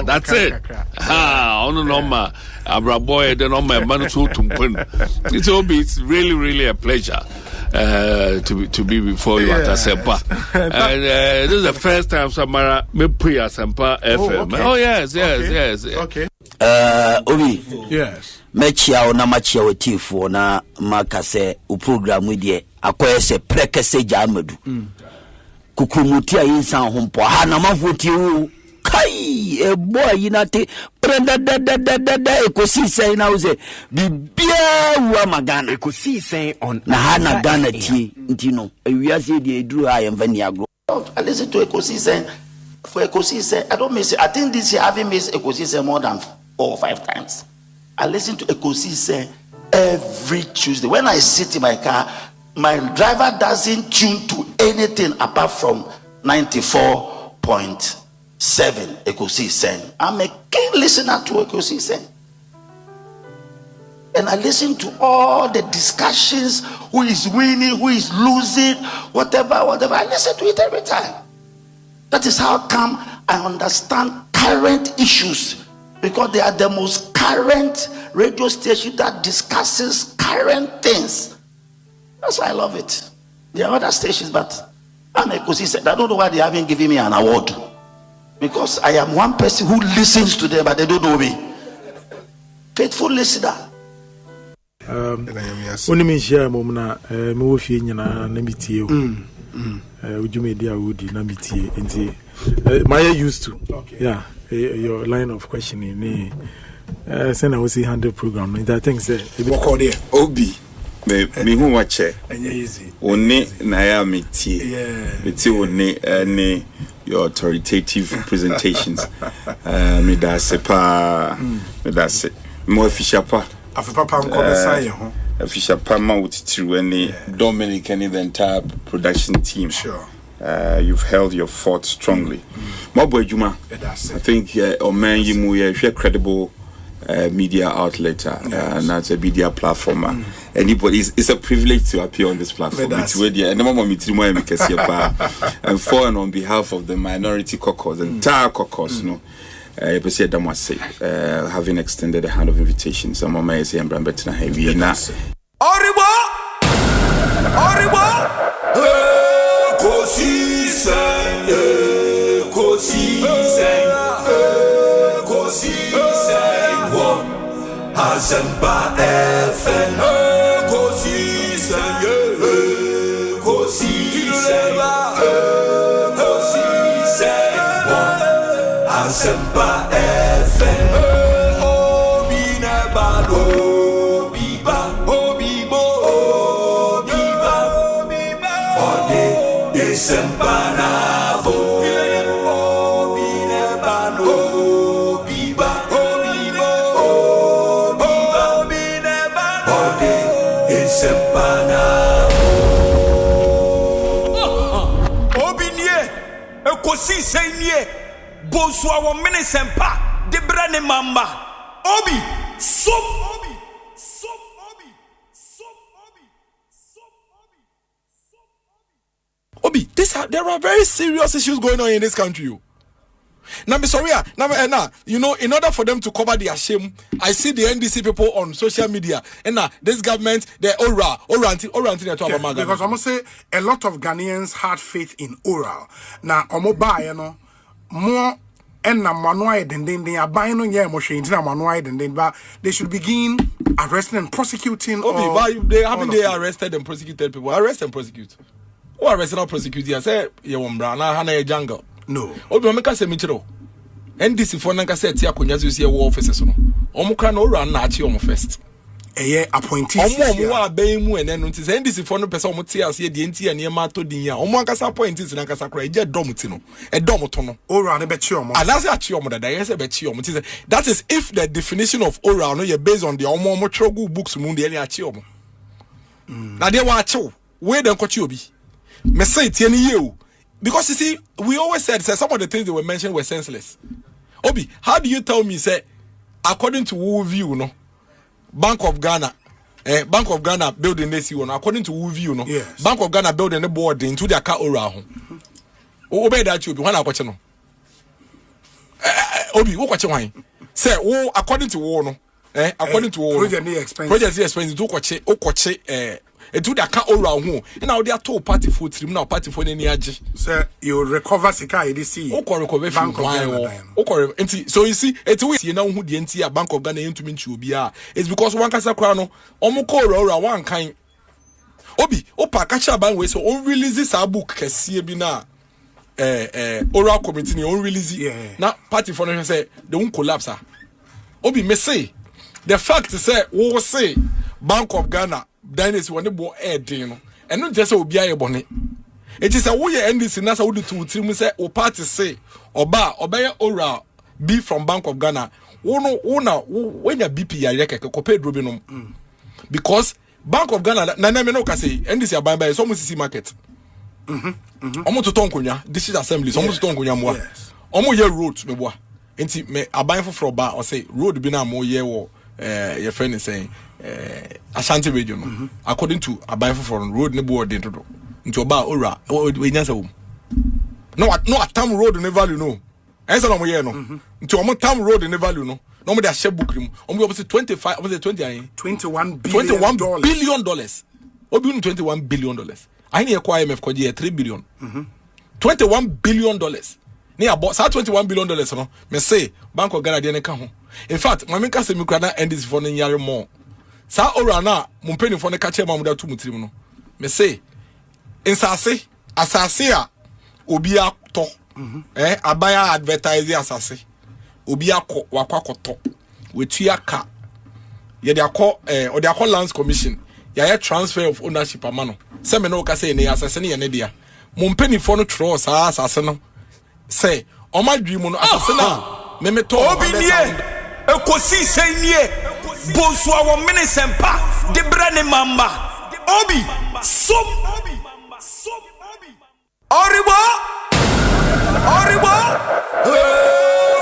That's it. On normal. Abraboy, the normal man so to it's really, really a pleasure to be before you at Asempa. And this is the first time Samara me pre Asempa FM. Oh yes. Okay. Obi. Yes. Mechia na machia wetifo na makase u program with ye akoyese prekese jamadu. Kukumutia insan hompo ha na mafuti u kai e boy yinate prenda da ekosisen na uze bibia wa magana Ekosiisen on na hana Ghana ti ntino ewiase de eduru ha yemfani agro. I listen to Ekosiisen. For Ekosiisen, I don't miss it. I think this year I haven't missed Ekosiisen more than 4 or 5 times. I listen to Ekosiisen every Tuesday. When I sit in my car, my driver doesn't tune to anything apart from 94.7 Ekosiisen. I'm a keen listener to Ekosiisen. And I listen to all the discussions, who is winning, who is losing, whatever. I listen to it every time. That is how come I understand current issues, because they are the most current radio station that discusses current things. That's why I love it. There are other stations, but I'm Ekosiisen. I don't know why they haven't given me an award, because I am one person who listens to them, but they don't know me. Faithful listener. Only me share momna me wo fie nyina na mitie o. Ujumedia woody na mitie nti my used to. Okay. Yeah, your line of questioning send I will see 100 program. I think say Obi me who watch it. Easy. Only na ya mitie. Mitie only your authoritative presentations. Me da se pa me da se mo official pa. Afipapa nkomesa ye ho. Official Pama with any Dominic and the entire production team. Sure. You've held your fort strongly. Mabo Juma, I think Oman Yimu credible media outlet and that's a media platform. Anybody, it's a privilege to appear on this platform. It's really and for and on behalf of the minority caucus, the entire caucus, having extended a hand of invitation. Some of my say and Brambetina heavy na. Oribo! Ekosiisen, On Asempa FM. Ekosiisen, On Asempa FM. Obi nebado. Sempanavo Obinebano Biba Obinebano Sempanavo Obinie Ekosiisen nie Bonsu awo mene sempa de brane mamba Obi som Obi, there are very serious issues going on in this country. Now, you know, in order for them to cover their shame, I see the NDC people on social media, and this government, they're oral. Because I must say, a lot of Ghanaians had faith in oral. Now, more and manuai they are buying on your machine, but they should begin arresting and prosecuting. Obi, they arrested and prosecuted people. Arrest and prosecute. Who arrested and prosecuted? I say, Hana jungle. No. Obi, make us a mitro. NDC for Nanka said, Tia Kunyazu, war officers. Omukan or run Nachi on first. A year appointees. Bemu and then notice NDC for no person Mutia, the NT and Yamato Dinia. Omakasa appointees in Ankasakra, Jet Domutino, a Domotono. Ora, I bet you. And that's a chiom that I bet you. That is if the definition of oral no, you're based on the Omo Trogu books, Mundi and Achiom. Now they want to where don't cut you be. Me say it you. Because you see, we always said some of the things that were mentioned were senseless. Obi, how do you tell me, say, according to who view, no? Bank of Ghana building this one, according to who view, no? Yes. Bank of Ghana building the board into their car around. Obey that you be one question. Obi, wo kwache wan. Say wo according to wo no. According to wo. Project expense. Project expense do kwache etu da ka ora ho. Na wo dey to party for trim na party for ni age. Say you recover sika you see. Wo recover from wo. So you see, etu we na hu de nti a Bank of Ghana entumi nchi obi a. It's because one kasa kra no, omo ko ora one kan. Obi, opa kacha ban we so on release this book kese bi na oral committee ni on release na party for no say they won't collapse. Obi me say the fact say we say Bank of Ghana dynasty when bo din no and not just obi aye bone it is a wo ye NDC na say wo to trim say o party say oba obeye oral be from Bank of Ghana wo no when your BP ya keke ko pedro bi no because Bank of Ghana na me no ka say NDC aban by so musisi market omo to tonkonya district assembly omo to tonkonya moa omo ye road me boa enti me aban for ba o say road bi na mo ye wo your friend is saying Ashanti region no according to aban for road ne bo den todo nti oba ora we nyansa wo no atam road ne value no ensa no mo ye no nti omo tam road ne value no no mo dey share book rim omo be 25 omo 21 billion dollars obi $21 billion I need acquire IMF ko $3 billion. $21 billion. Ni about $21 billion no. Me say Bank of Ghana dey ne ka ho. In fact, my make say me kra na end this for no yare more. Sa ora na mo mpeni for ne ka che ma mo da tu mutirim no. Me say insase asase a obi ato. Abaya advertise asase. Obi akọ wakwakoto. Wetu aka. Ye dey akọ or dey akọ lands commission. Ya transfer of ownership amano. Se me no ka say ne asase ne ye ne dia. Mo mpeni for no tro sa asase no. Say o ma dwi mu no asase na me to obi nie ekosiisen nie Bonsu a wo mene sempa de bra ne mamba obi som oribo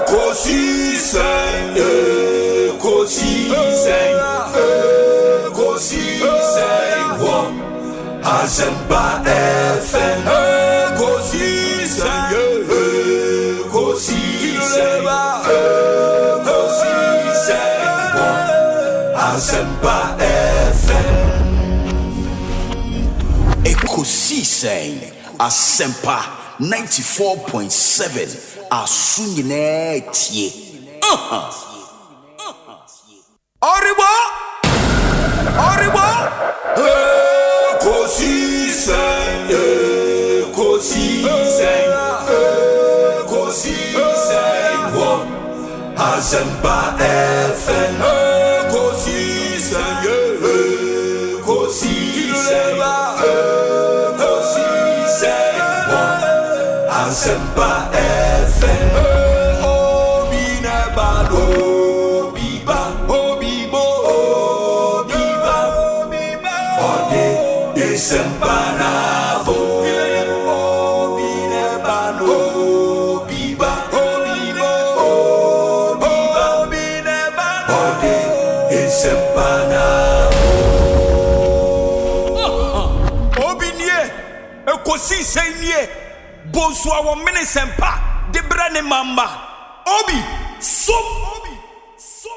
ekosiisen wo Asempa FM ekosiisen Asempa FM Ekosiisen Asempa 94.7 Asunyine tie Oribo Ekosiisen wo Asempa FM ekosiisen wo Asempa FM obi na bado biba obibo obiba ode Asempa na bo obi na bado biba obibo obi na bado Asempa na obi nie ekosiisen nie Bonsu a wo mene sempa de bra ne mamba obi som so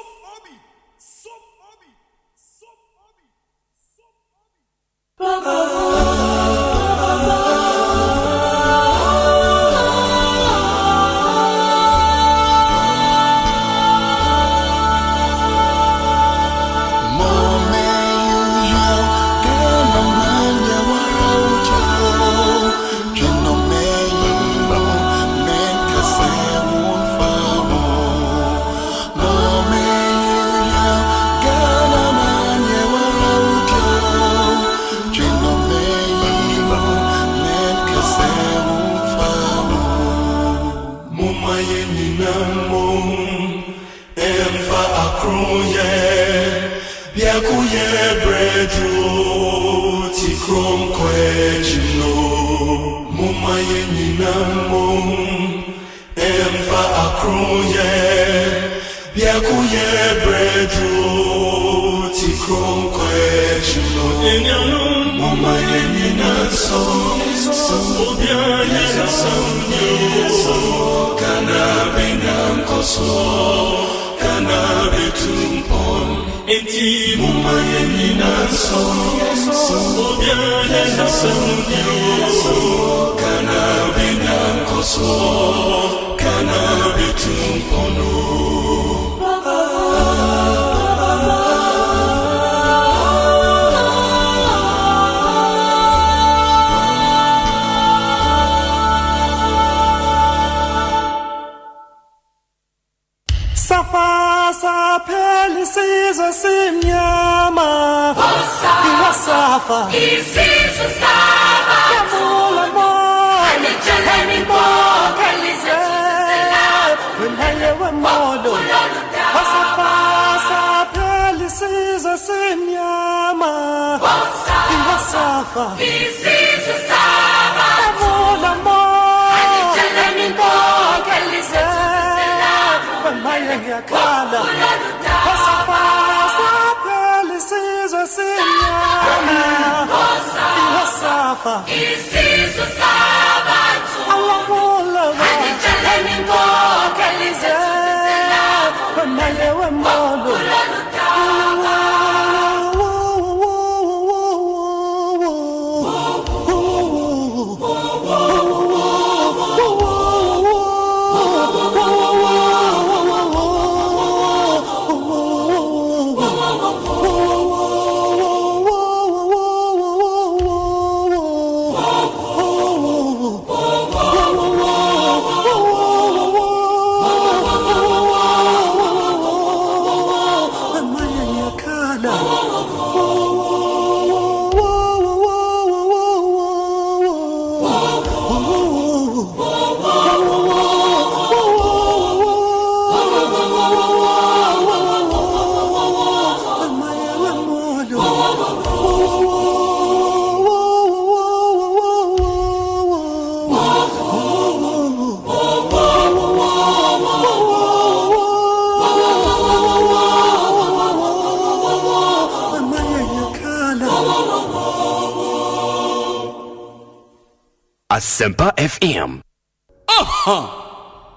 Asempa FM.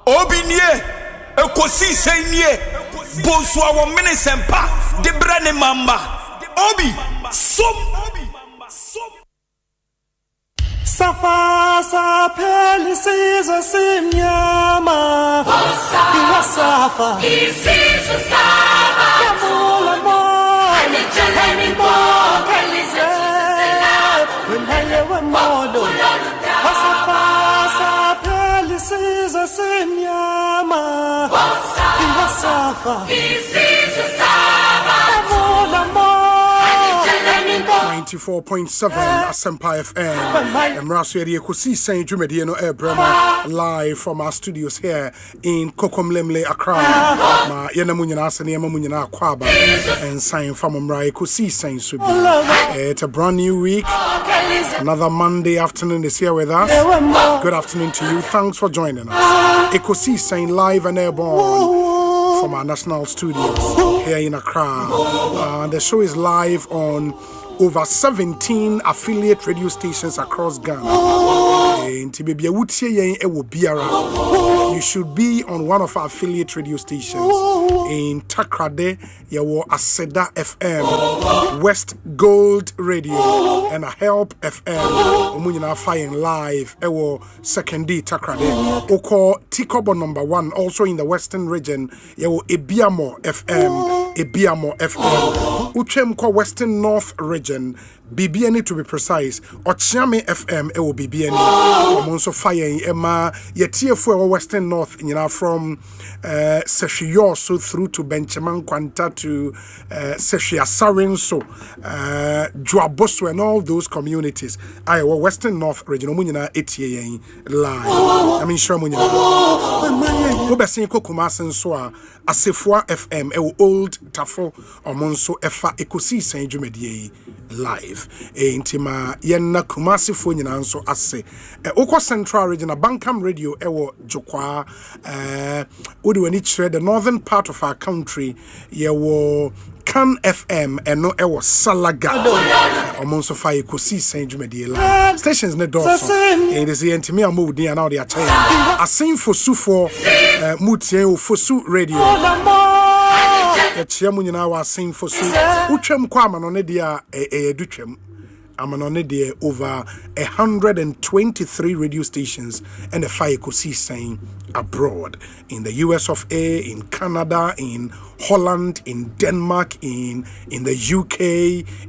Obinie, Ekosiisen nie, Bonsu our Asempa, the brand mamba. Obi, som. Safa sa pelisizo simnyama. Safa. Isizo saba. Kavula mo. Anijalemi ko kalizo sisela. Wenhalewa modo. Safa sa pelisizo simnyama. Safa. Isizo saba. Kavula mo. 94.7 Asempa FM. And Rasu Ekosiisen Jumedieno Brema live from our studios here in Kokomlemle, Accra. Ma Yenamunyana Saniama Munyana Kwaba and sign from Ekosiisen Subi. It's a brand new week. Another Monday afternoon is here with us. Good afternoon to you. Thanks for joining us. Ekosiisen live and airborne from our national studios here in Accra. The show is live on over 17 affiliate radio stations across Ghana. You should be on one of our affiliate radio stations. In Takrade, yawo Aseda FM, West Gold Radio, and a Help FM. Omunyina flying live. Ewo second D Takrade. Oko Tikobo number 1, also in the Western region. Yawo Ebiamo FM, Ebiamo FM. Uchemko Western North region. BBN to be precise, Ochiame FM, it will be BBN. I'm also firing Emma, Yetia for Western North, from Seshiyo so through to Benjamin Quanta to Seshia Sarenso, Juaboso, and all those communities. Iowa Western North region, Munina 88 live. I mean, sure, Munina. Obesin Kokumasen Soa, Asefua FM, Old Tafo, or Monso Efa Ekosiisen Jumediye live. intima yenna Kumasi fo nyina nso ase Oko Central Region Bankam Radio ewo Jokwa odi wani kire the northern part of our country yewo Can FM eno ewo Salaga omonso fa Ekosiisen dwumadi la stations ne doso it is intimi amudi na odi achen asen fosufo mutie fosu radio Echiamu nyina wa asen fosu utwem kwa ama no ne dia edutwem Amanone there over 123 radio stations and the fire Ekosiisen abroad in the US of A, in Canada, in Holland, in Denmark, in the UK,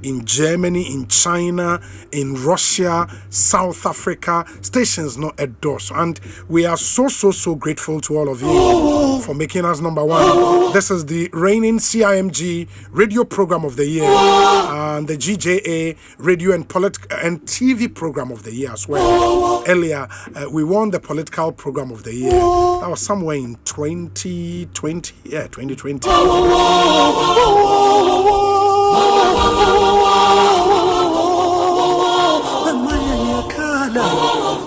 in Germany, in China, in Russia, South Africa, stations not endorse. And we are so grateful to all of you for making us number one. This is the reigning CIMG radio program of the year and the GJA radio and TV program of the year as well. Earlier, we won the political program of the year. That was somewhere in 2020. Yeah, 2020.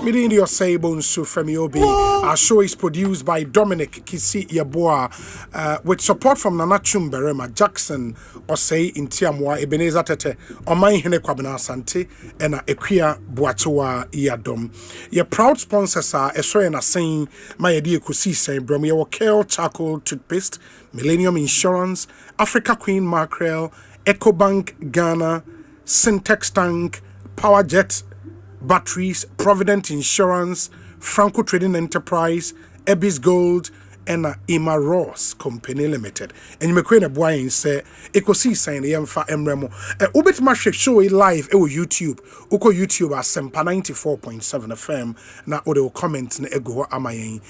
Meeting your say Bonsu from Yobi. Our show is produced by Dominic Kisi Yaboa with support from Nana Chumberema, Jackson, Osei in Tiamwa, Ebenezer Tete, Omai Hene Kwabena Asante, and Equia Buatua Iadom. Your proud sponsors are Esoi and Asen, my idea Ekosiisen, Bromia Kale Charcoal Toothpaste, Millennium Insurance, Africa Queen Mackerel, EcoBank Ghana, Syntex Tank, PowerJet Batteries, Provident Insurance, Franco Trading Enterprise, Ebis Gold, and Ima Ross Company Limited. And you may queen a boy and say, Ekosiisen Yemfa Emremo. Ubit Mashek show live on YouTube. Uko YouTube Asempa 94.7 FM. Na ode comment na ego amayen.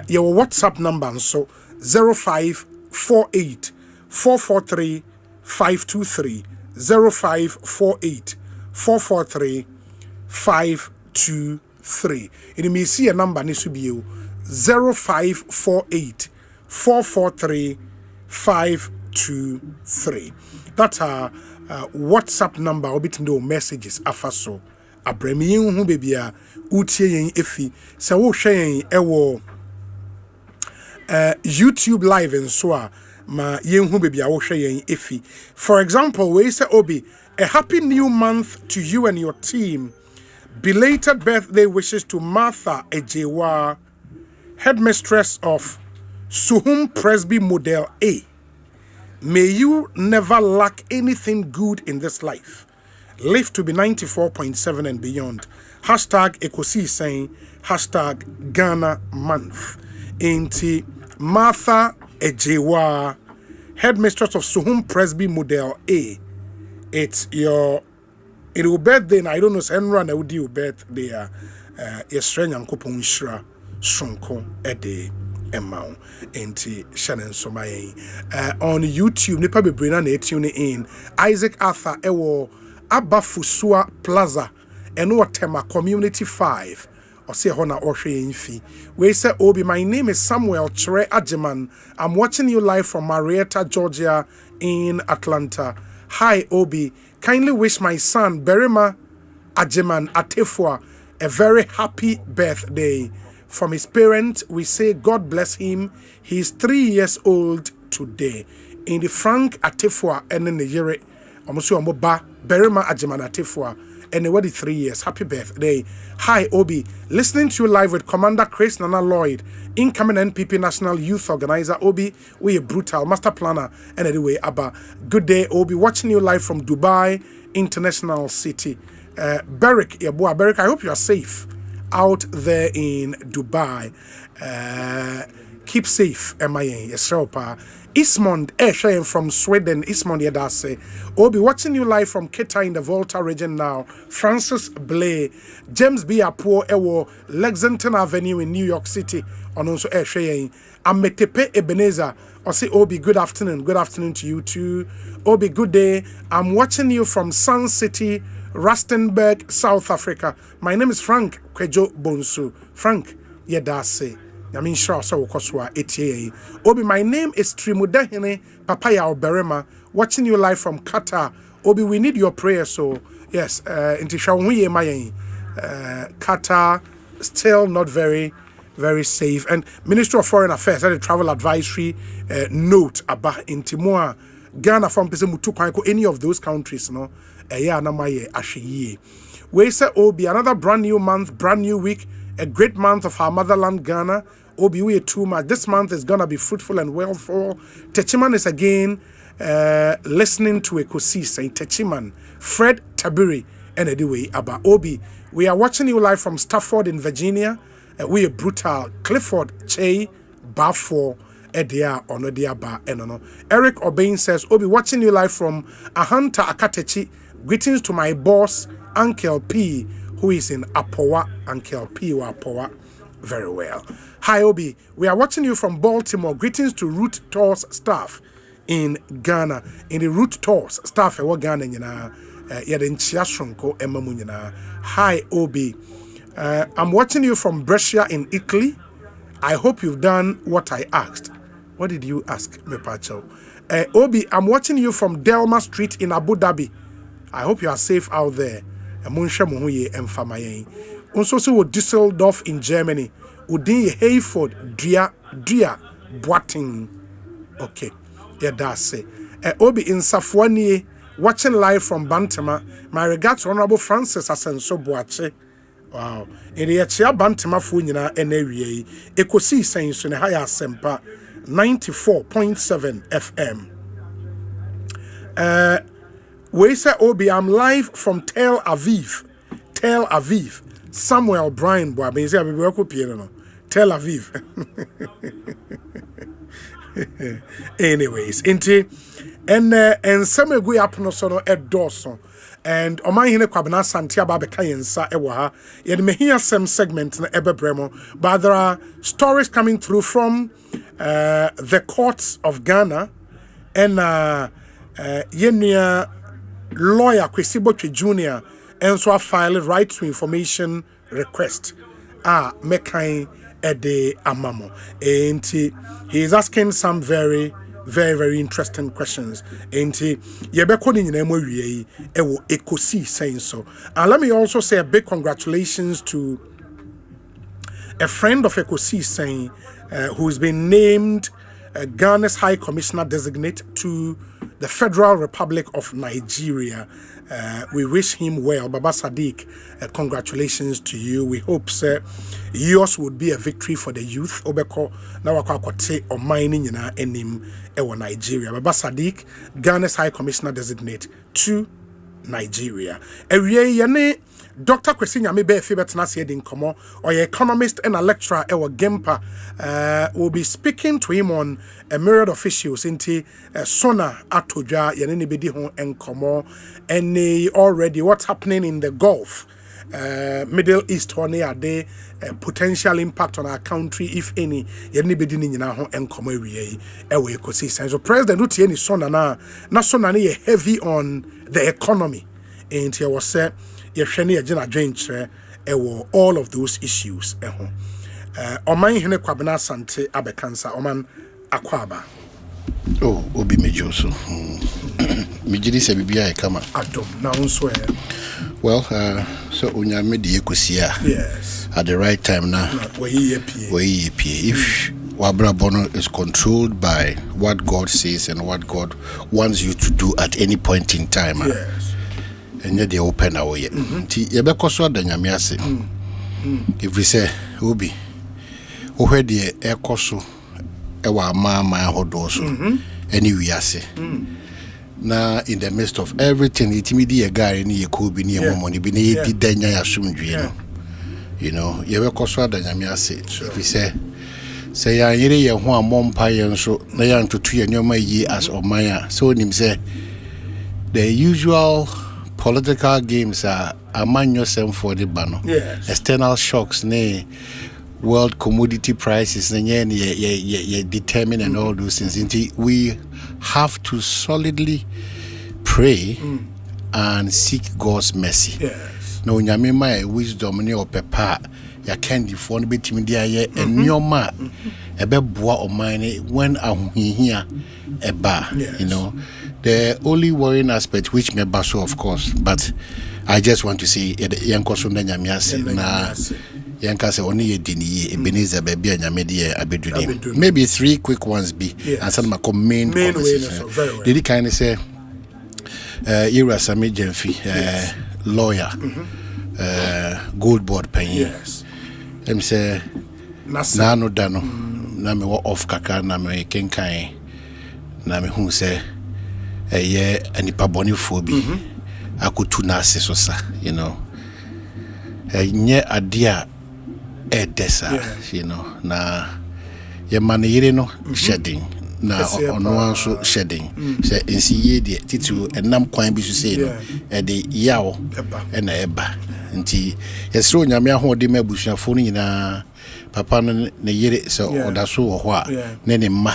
Your WhatsApp number so 0548 443 523 0548 443 523. It may see a number needs to be 0548 443 523. That's our WhatsApp number. Obit no messages afaso. Abremi hu bebia utie yen efi. Se wo hwe yen ewo YouTube live and so ma yen hu bebia wo hwe yen efi. For example, we say Obi, a happy new month to you and your team. Belated birthday wishes to Martha Ejewa, headmistress of Suhum Presby Model A. May you never lack anything good in this life. Live to be 94.7 and beyond. Hashtag Ekosiisen, hashtag Ghana Month. Inti Martha Ejewa, headmistress of Suhum Presby Model A. It's your birthday, and I don't know, Senra na udi birthday, Yesren Yankopon Shra, Shronko, Ede, Emau, Enti, Shannon Somaye. On YouTube, Nipa Bebrina ne tune in, Isaac Arthur, Ewo, Abba Fusua Plaza, Eno Tema Community 5, or say Hona Oshe Infi. We say, Obi, my name is Samuel Chere Ajeman. I'm watching you live from Marietta, Georgia, in Atlanta. Hi, Obi. Kindly wish my son, Berima Ajeman Atefua, a very happy birthday. From his parents, we say God bless him. He is 3 years old today. In the Frank Atefua and in the year, Omusu Omoba, Berima Ajeman Atefua, and the 3 years. Happy birthday. Hi, Obi. Listening to you live with Commander Chris Nana Lloyd, incoming NPP National Youth Organizer. Obi, we a brutal master planner. And anyway, Abba, good day, Obi. Watching you live from Dubai International City. Beric, Yaboa, Beric, I hope you are safe out there in Dubai. Keep safe, MIA. Yes, sir. Ismond Eshayan from Sweden. Ismond Yadase. Obi watching you live from Kita in the Volta region now. Francis Blay. James B. Apo Ewo Lexington Avenue in New York City. On also Eshayan. Ametepe Ebenezer. I say Obi, good afternoon. Good afternoon to you too. Obi, good day. I'm watching you from Sun City, Rustenburg, South Africa. My name is Frank Kwejo Bonsu. Frank Yadase. I mean, sure, so Obi, my name is Trimudahene Papaya Oberema, watching you live from Qatar Obi, we need your prayer. So yes, Qatar still not very safe. And Ministry of Foreign Affairs had a travel advisory note about Intimoa, Ghana from Mutu any of those countries, no. We say Obi, another brand new month, brand new week, a great month of our motherland, Ghana. Obi, we are too much. This month is gonna be fruitful and well for Techiman is again listening to Ekosiisen Techiman, Fred Tabiri, and anyway about Obi. We are watching you live from Stafford in Virginia. We are brutal. Clifford Che Bafo Edia Onodia Ba Enono. Eric Obain says, Obi, watching you live from Ahanta Akatechi. Greetings to my boss, Uncle P, who is in Apoa. Uncle P or Apoa. Very well. Hi, Obi. We are watching you from Baltimore. Greetings to Root Tours staff in Ghana. In the Root Tours staff, Ghana, Hi, Obi. I'm watching you from Brescia in Italy. I hope you've done what I asked. What did you ask, Mepacho? Obi, I'm watching you from Delma Street in Abu Dhabi. I hope you are safe out there. Also, Düsseldorf in Germany. Udin Hayford, Dria, Boating. Okay, yeah, that's it. Obi in Safwani, watching live from Bantama. My regards to Honorable Francis Asenso Boache. Wow. In the Chia Bantama Funina and area, Ekosiisen On Asempa 94.7 FM. We say Obi, I'm live from Tel Aviv. Samuel Brian Boabe, Tel Aviv. Anyways, and some we up no sono at Dawson. And Oman Hine Kwabena Santiaba Bekayensa Ewaha, yet me hear some segment in Ebe Bremo, but there are stories coming through from the courts of Ghana and Yenia lawyer Kwesiboche Jr. and so I filed right to information request. Mekai Ede Amamo. And he is asking some very interesting questions. And Ekosiisen so. And let me also say a big congratulations to a friend of Ekosiisen who has been named Ghana's High Commissioner Designate to the Federal Republic of Nigeria. We wish him well. Baba Sadiq, congratulations to you. We hope, sir, yours would be a victory for the youth. Obeko na wakwakote o mining na enim ewo Nigeria. Baba Sadiq, Ghana's High Commissioner Designate to Nigeria. Ewie yane Dr. Kwesinya Mebe Fibetnasi Edinkomo, or economist and a lecturer Ewa Gempa, will be speaking to him on a myriad of issues into SONA Atoja Yanini Bedihon and Komo, and already what's happening in the Gulf, Middle East, or near the potential impact on our country, if any, Yanini Bedini and Komo Ewa Ekosiisen. So President Utieni SONA na SONA heavy on the economy, and he was said. All of those issues. Oman Hine Kwabena Sante Abekansa, Oman Akwaba. Oh, Obi Mejoso. Mijiri se bibia e kama. Adom, na unso e. Well, so unyame de Ekosia. Yes. At the right time now. If Wabra Bono is controlled by what God says and what God wants you to do at any point in time. Yes. And yet they open our way. If we say, Obi, where the Ekoso, Ewa Mama Hodoso, any we are say. Now, in the midst of everything, it's me, a guy, and you could be near money, be near the Danya assumed, you know, Yebekoso Danyamiase. If we say, I hear one mom pie and so, Nayan to 2 and your my ye as or Maya. So him say, the usual political games are among yourself for the banner. Yes. External shocks, nay, world commodity prices, and yeah, determine and all those things. We have to solidly pray and seek God's mercy. Yes. No, nyamema wisdom ne opepa ya candy for no betimi dia ye enyoma bua o mine when here a bar, you know. The only worrying aspect which me baso of course, but I just want to see yanko sunda nyamiase na yanka se oni edini Ebenezer baby nyamede abeduni. Maybe 3 quick ones be and some main conversation. Did he kind of say Ira Sami Jenfi lawyer gold board penny. Yes. Them say Nano Dano na me off kaka na me kenkan na me hu say anipa boni phobi akutu na asesosa, you know. Nye adia edesa, you know. Na ye manire no shedding na ono anso shedding. Say ensiye de titu enam kwan bi so say no e de yawo e na eba. Nti yesro nyame ahode mabusuafo no nyina papa no ne yere so odaso wo ho a ne ne ma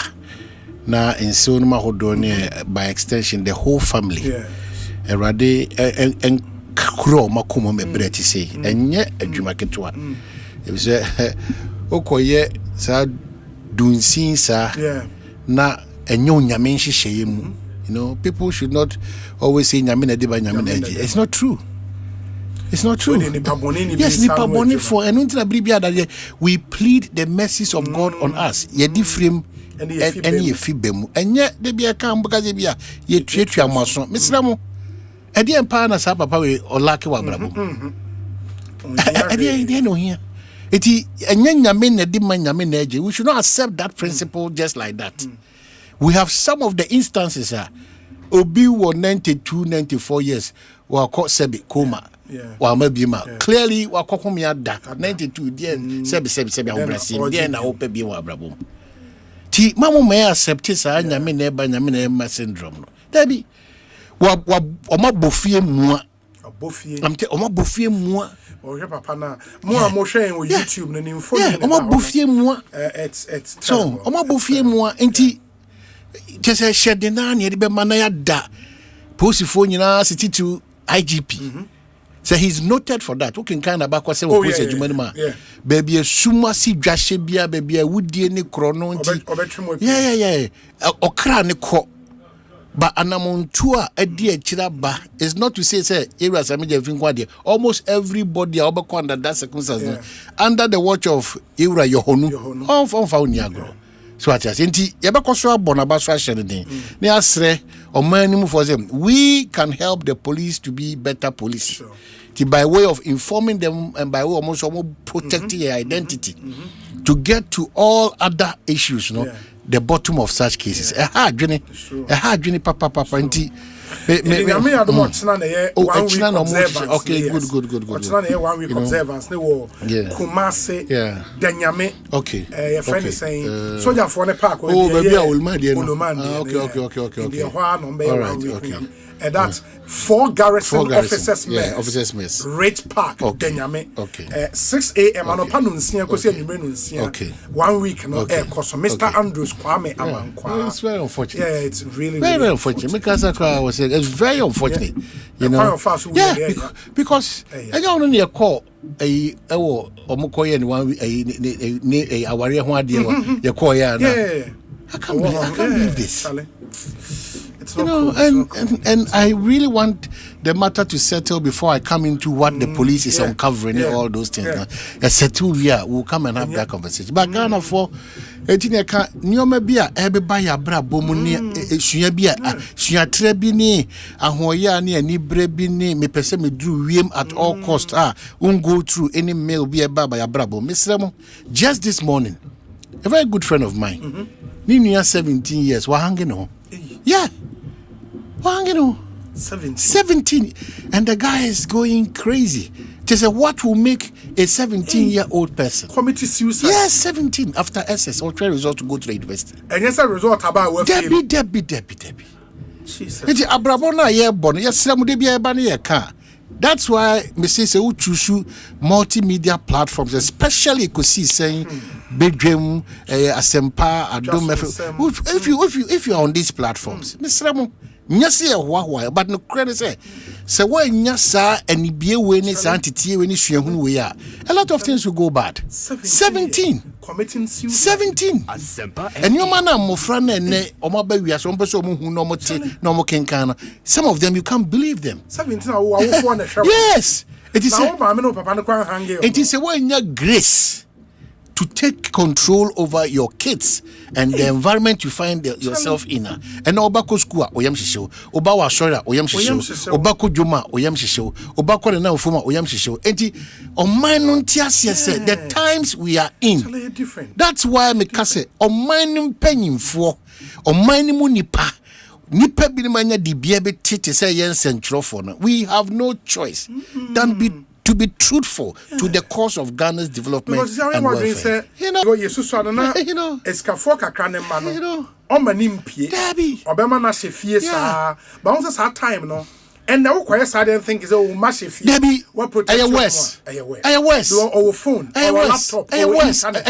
na enso no mahodo ne by extension the whole family erade en kro makomo mebreti say enye adwuma ketwa e say okoye sa dunsin sa na enyo nyame nhihye mu, you know. People should not always say nyame na de ba nyame na eji. It's not true. It's not true. Yes, nipa boni for we plead the mercies of God on us. Ye different any fibemu. Enye de bia kan bukaze bia ye tuatua maso. Misramo. E de empa na sa papa we olake wa brabo. E de no here. Eti enye nyame na de man nyame na eje. We should not accept that principle just like that. We have some of the instances obi wo 92 94 years wa ko sebi coma. Wa mabima clearly wa kokom ya da 92 dia sebi abrasim dia na ope bi wa abrabom ti mamu me accept sa nyame na eba nyame na ema syndrome no dabi wa omabofie mua amte omabofie mua oje papa na mo hwe on YouTube na nimfo ni omabofie mua it's so omabofie mua enti just shede na ne de be mana ya da posifo nyina sititu IGP so he's noted for that. Okay, kind of back say we pose adwuma ma. Baby suma si dwahye bia baby wudie ne krono nti. Yeah. Okra ne ko. But anamontu a adi akira ba is not to say area sameje finkwa de. Almost everybody obekọ under that circumstance under the watch of Ira Yohonu. On fa uniagro. So at nti yebekọ so abonaba so ahye den. Ne asre omanimu for them. We can help the police to be better police. Sure. By way of informing them and by way of also protecting their identity to get to all other issues, you know, the bottom of such cases. A hard journey, papa nti me I don't want to okay, good. What's not 1 week observance? They were Kumasi, Danyame. Okay. Your friend is saying, so you're for the park. Oh, maybe I will mind you. Okay. And that's 4 garrison officers mess. Rate Park, Danyame. 6 a.m. and Panunsia, okay. 1 week, no air cost. Mr. Andrews Kwame Amankwa. It's very unfortunate. Yeah, it's really very unfortunate. Because I was saying it's very unfortunate. You know, because I don't only a call a Omokoya and 1 week a warrior one day. You call I can't believe this. You know, and I really want the matter to settle before I come into what the police is uncovering, all those things. Settle here, we'll come and have that conversation. But Ghana for Etineka, Nioma Bia, Ebebaya Bra Bomuni, Shuyabia, Shuyatrebini, Ahoyani, and Ibrebini, me pese me drew him at all cost. Won't go through any mail be a baba ya brabo. Miss Ramo, just this morning, a very good friend of mine, Ninia 17 years, we're hanging on. Yeah. 17 and the guy is going crazy. They say what will make a 17-year-old person committee suicide? Yes, 17 after SS or try result to go to the university. And yes, a result about Debbie. Jesus. It's Abrabona ye born. Yes, some de be a car. That's why me say choose multimedia platforms, especially Ekosiisen, Bedroom, Asempa, if you're on these platforms, Mr. Ramo, but no credit say So when nyasa and be we ni santity we ni suahunu we a lot of things will go bad. 17 committing suicide. 17 and your man mofra na ne omo ba wi aso mpeso omo hu no mo te no mo kenkan. Some of them you can't believe them. 17 awo for na yes, it is now ma me no papa no kwa hange. It is a when your grace to take control over your kids and the environment you find yourself in. And obako school oyam shisho, obawa shora oyam shisho, obako juma oyam shisho, obako na ufuma oyam shisho. Enti omanun tiasie say the times we are in. That's why me kase omanun penyimfo, omanun nipa. Nipa binimanya di biebe tete say yen centrofo na. We have no choice than to be truthful to the cause of Ghana's development and welfare. You know, escafo kakra ne ma no. Omani mpie. Obema na shefie sa. Ba won say time no. And now quiet side and think is massive. Debbie, what protect your West. Our phone, our laptop, our internet,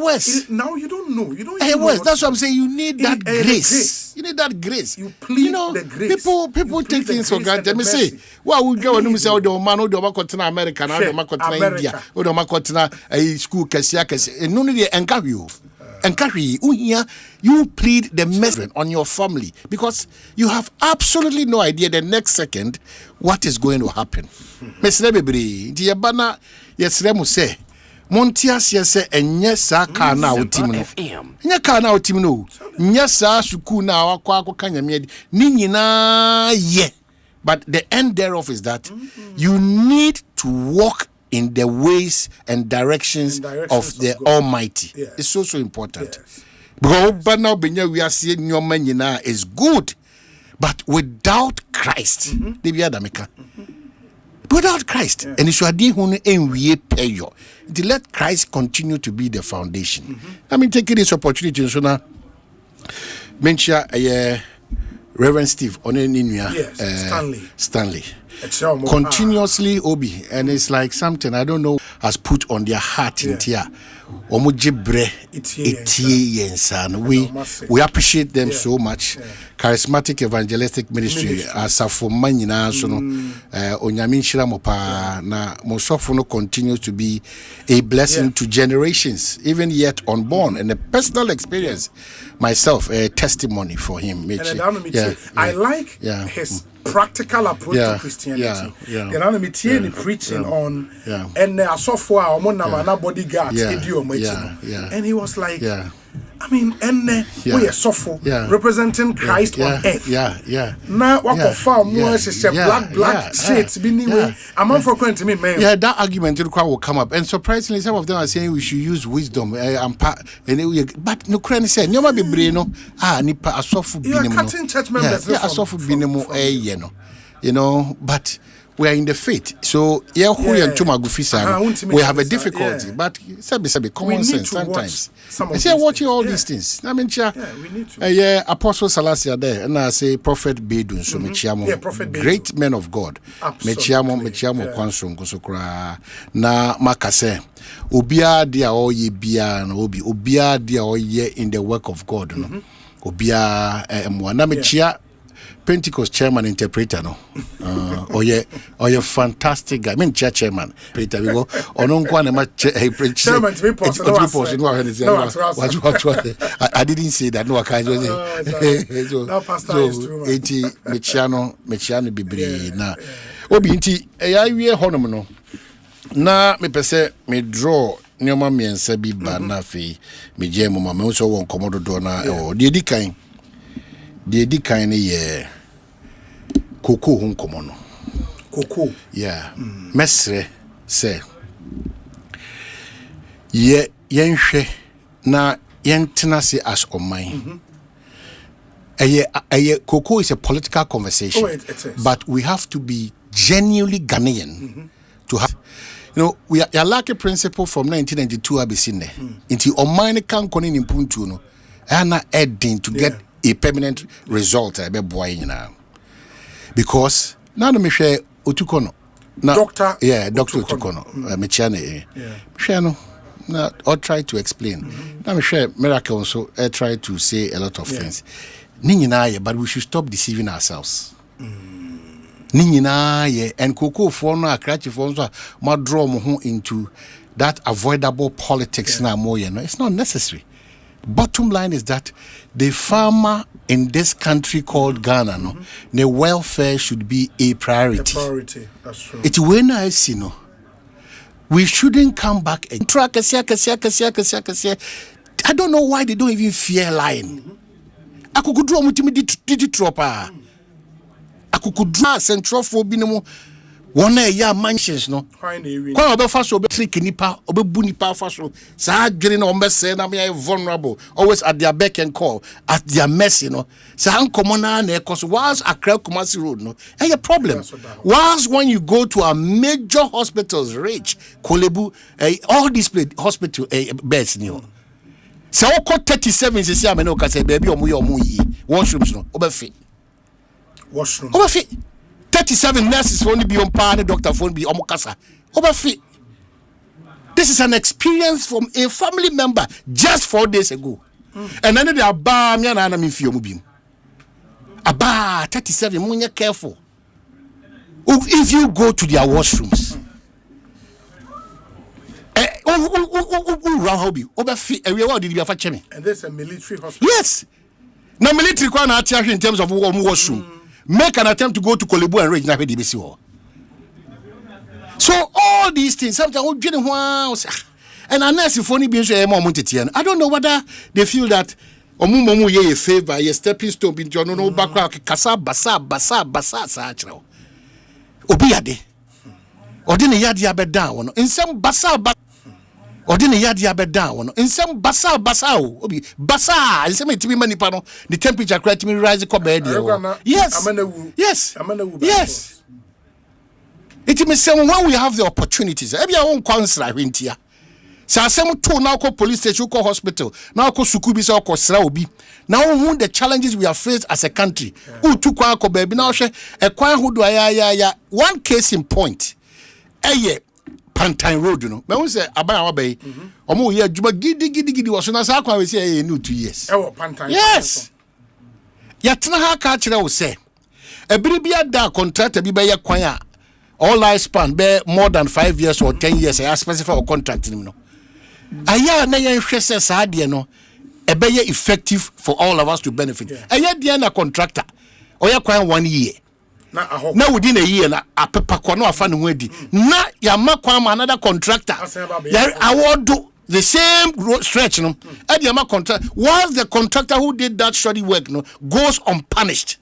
West. Now you don't know. You don't know. That's what I'm saying. You need that grace. You need that grace. You plead the grace. People take things for granted. Let me say, well, we go and say, oh, the man, oh, the Makotana America, now the Makotana India, oh, the Makotana school, Kasia, and none of the encourage you. Encourage you plead the message on your family because you have absolutely no idea the next second what is going to happen. Mesre bebre di bana yesre mu se montias yese enye sa ka na otim no enye ka na otim no enye sa suku na akwa kanyame ni nyina ye, but the end thereof is that you need to walk in the ways and directions of the God. Almighty. Yes. It's so important. Yes. Because is good, but without Christ, without Christ, and it let Christ continue to be the foundation. I mean, taking this opportunity, so now mention Reverend Steve Stanley. Continuously Obi, and it's like something I don't know has put on their heart in here. We appreciate them so much. Charismatic evangelistic ministry as a for manina so no onyamin shira mopa na mosofono continues to be a blessing to generations even yet unborn, and a personal experience myself, a testimony for him. I like his practical approach to Christianity. The preaching on and software bodyguards and he was like I mean, and we are software representing Christ on earth. Now, what of farm black shades be I'm on frequent to me, man. Yeah, that argument will come up, and surprisingly, some of them are saying we should use wisdom. But no cranny said, "No, be brino. Nipa a soft you are cutting church members. A soft binemo, you know, but we are in the faith, so we have a difficulty, but common sense sometimes. I say watching all these things. I mean, we need to. Apostle Salasia there, and I say Prophet Bedun, so great men of God. Mechiamo kwansong kusukra na makase. Obia dia oye bia na obi obia dia oye in the work of God. No, obia mwana mechia. Pentecost chairman interpreter no oye fantastic guy. I mean chairman interpreter we go ononkwa na chairman to be possible. I didn't say that, no, I can't say so 80 mechiano bibre na obi nti ya wie honom no na me pese me draw nyoma miensa bi ba na fe me je mo ma me so won komodo do na de di kan ye koko hun komono koko mesre se ye yenhwe na yentena se as oman koko is a political conversation. It is. But we have to be genuinely Ghanaian to have, you know, we are like a principle from 1992 abisine into oman kan konin impuntu no ana edding to get a permanent result because now me share otukono na doctor otukono mechiane no na or try to explain now me share miracle so try to say a lot of things but we should stop deceiving ourselves. Nininaye and Coco for no Akrachi for my draw into that avoidable politics now more. It's not necessary. Bottom line is that the farmer in this country called Ghana, the welfare should be a priority. That's true. It's when I see we shouldn't come back and track I don't know why they don't even fear lying. I could draw did tropa. I could draw central for binemo. One year mansions no. Kwa obe faso obe trick nipa obe bu nipa faso. Sa adwene na ombe say na me vulnerable. Always at their beck and call, at their mercy no. Sa ankomo na na cause whilst Accra Kumasi Road no. Hey a problem. Whilst when you go to a major hospitals rich Kolebu all these hospital beds no. Sa oko 37 say say ameno ka say baby omo yi washrooms no obe fit. Washroom. Obe fit. 37 nurses only be on par, doctor phone be omokasa. Overfit. This is an experience from a family member just 4 days ago. And then they are bam ya na mi fio mubim. Aba 37 munya careful. If you go to their washrooms. And there's a military hospital. Yes. Now military kwa na atiaje in terms of washroom. Make an attempt to go to Kolebu and Regional DBC. So all these things, sometimes we didn't want, and unless if only be I don't know whether they feel that Omumu ye a favor, ye stepping stone in John no background, Kasa Basa Sachro. Obiade. Or didn't yard yabe down in some Basa or didn't yard yabe down in some Basa Obi Basa and some many panel, the temperature cried to me rise a yes. Yes. It may say when we have the opportunities, every own council I went here. So I say to now call police station, call hospital, now call Sukubi, or call Sraubi. Now who the challenges we have faced as a country. Who took our baby now share a choir who do one case in point. Pantine Road, But we say about bay. Omo ye juba gidi was na sa kwa we say new 2 years. Pantine. Yes. Yatna ha ka kire wo say. Ebiribia da contract bi be ye kwan all lifespan be more than 5 years or 10 years I specify a contract no. Aya na ye hwe say sa de no e be ye effective for all of us to benefit. Aya de na contractor oya kwan 1 year. Now within a year na apepa kwa no afa ne ho adi na ya makwa another contractor ya award do the same stretch no e dey contract once the contractor who did that shoddy work no goes unpunished.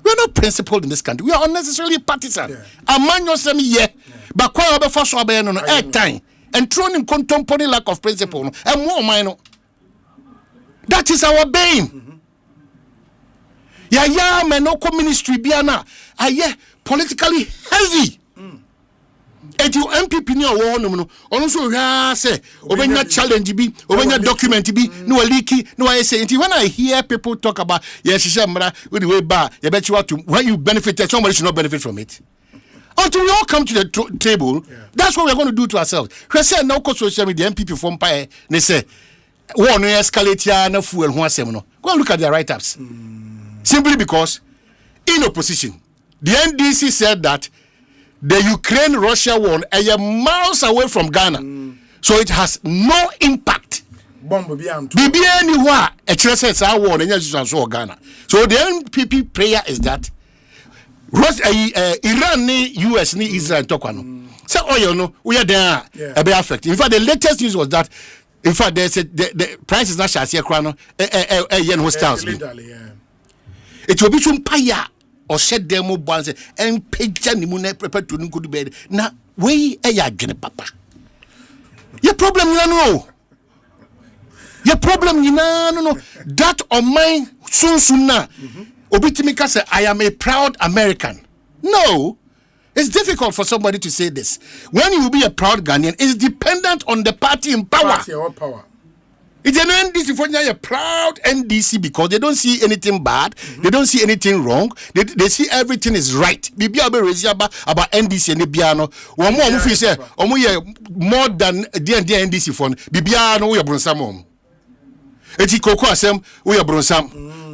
We are not principled in this country. We are unnecessarily partisan. A man you say me but kwa obe fa so abe no air time and thrown in contemporary lack of principle no and more minor. That is our bane. Ya menoko ministry biana aye politically heavy. Et you MPP ni owo no ono so hwa say obenya challenge bi obenya document bi no leaky no say when I hear people talk about yes mra with the way ba you bet you what to when you benefit somebody should not benefit from it. Until we all come to the table, that's what we're going to do to ourselves. We say no social media MPP from pie they say one escalate ya na fuel ho asem no. Go and look at their write-ups. Simply because in opposition the NDC said that the Ukraine-Russia war are miles away from Ghana, so it has no impact. Ghana. So the NPP prayer is that Iran, US, Israel talk on. So we are there. Be affected. In fact, the latest news was that. In fact, they said the price is not shasi krano. Yen hostels. It will be some paya or shed demo bonds and page ni mune prepare to go to bed. Now we gene papa. Your problem no. Your problem no. That on mine soon na. Obitimika say I am a proud American. No. It's difficult for somebody to say this. When you be a proud Ghanaian, it's dependent on the party in power. Party or power. It's an NDC for a proud NDC because they don't see anything bad, they don't see anything wrong, they see everything is right. Bibi abe rezi about NDC and Biano. One more movie say, more than the NDC for Bibiano we are bronsam. Eti koko asem we are bronsam.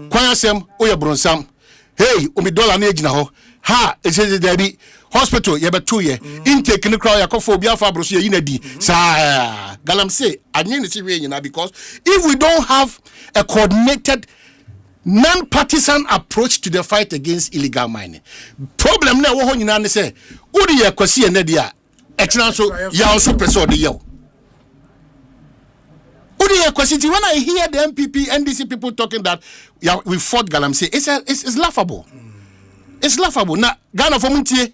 Kwan asem we are bronsam. Hey, $1 na ejina ho. ha it says there be hospital you be 2 year intake no crowd yakofo obi afa abroso ye di sa galamsey anye ne siwe nyina because if we don't have a coordinated non-partisan approach to the fight against illegal mining problem na wo ho nyina ne say odi Ekosiise ne dia etina so ya also person de yo odi Ekosiise when I hear the MPP NDC people talking that we fought galamsey it's laughable. It's laughable. Na Ghana for muntie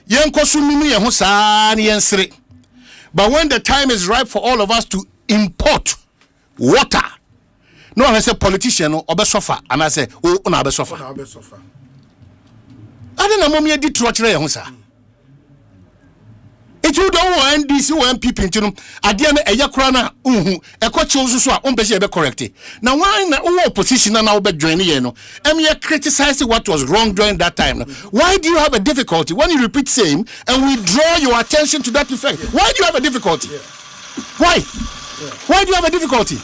yen kosumunu ye ho saa ne yen sere. But when the time is ripe for all of us to import water, no one say politician no obesofa and I say o na obesofa. I don't know mommy di trotire ye ho saa. If you don't want NDC or MPP into them, at the end a yakra na Ekochi so a umpese be correct. Now why na opposition now be join here no? And you criticize what was wrong during that time. Why do you have a difficulty when you repeat same and we draw your attention to that effect? Why do you have a difficulty? Why? Why do you have a difficulty?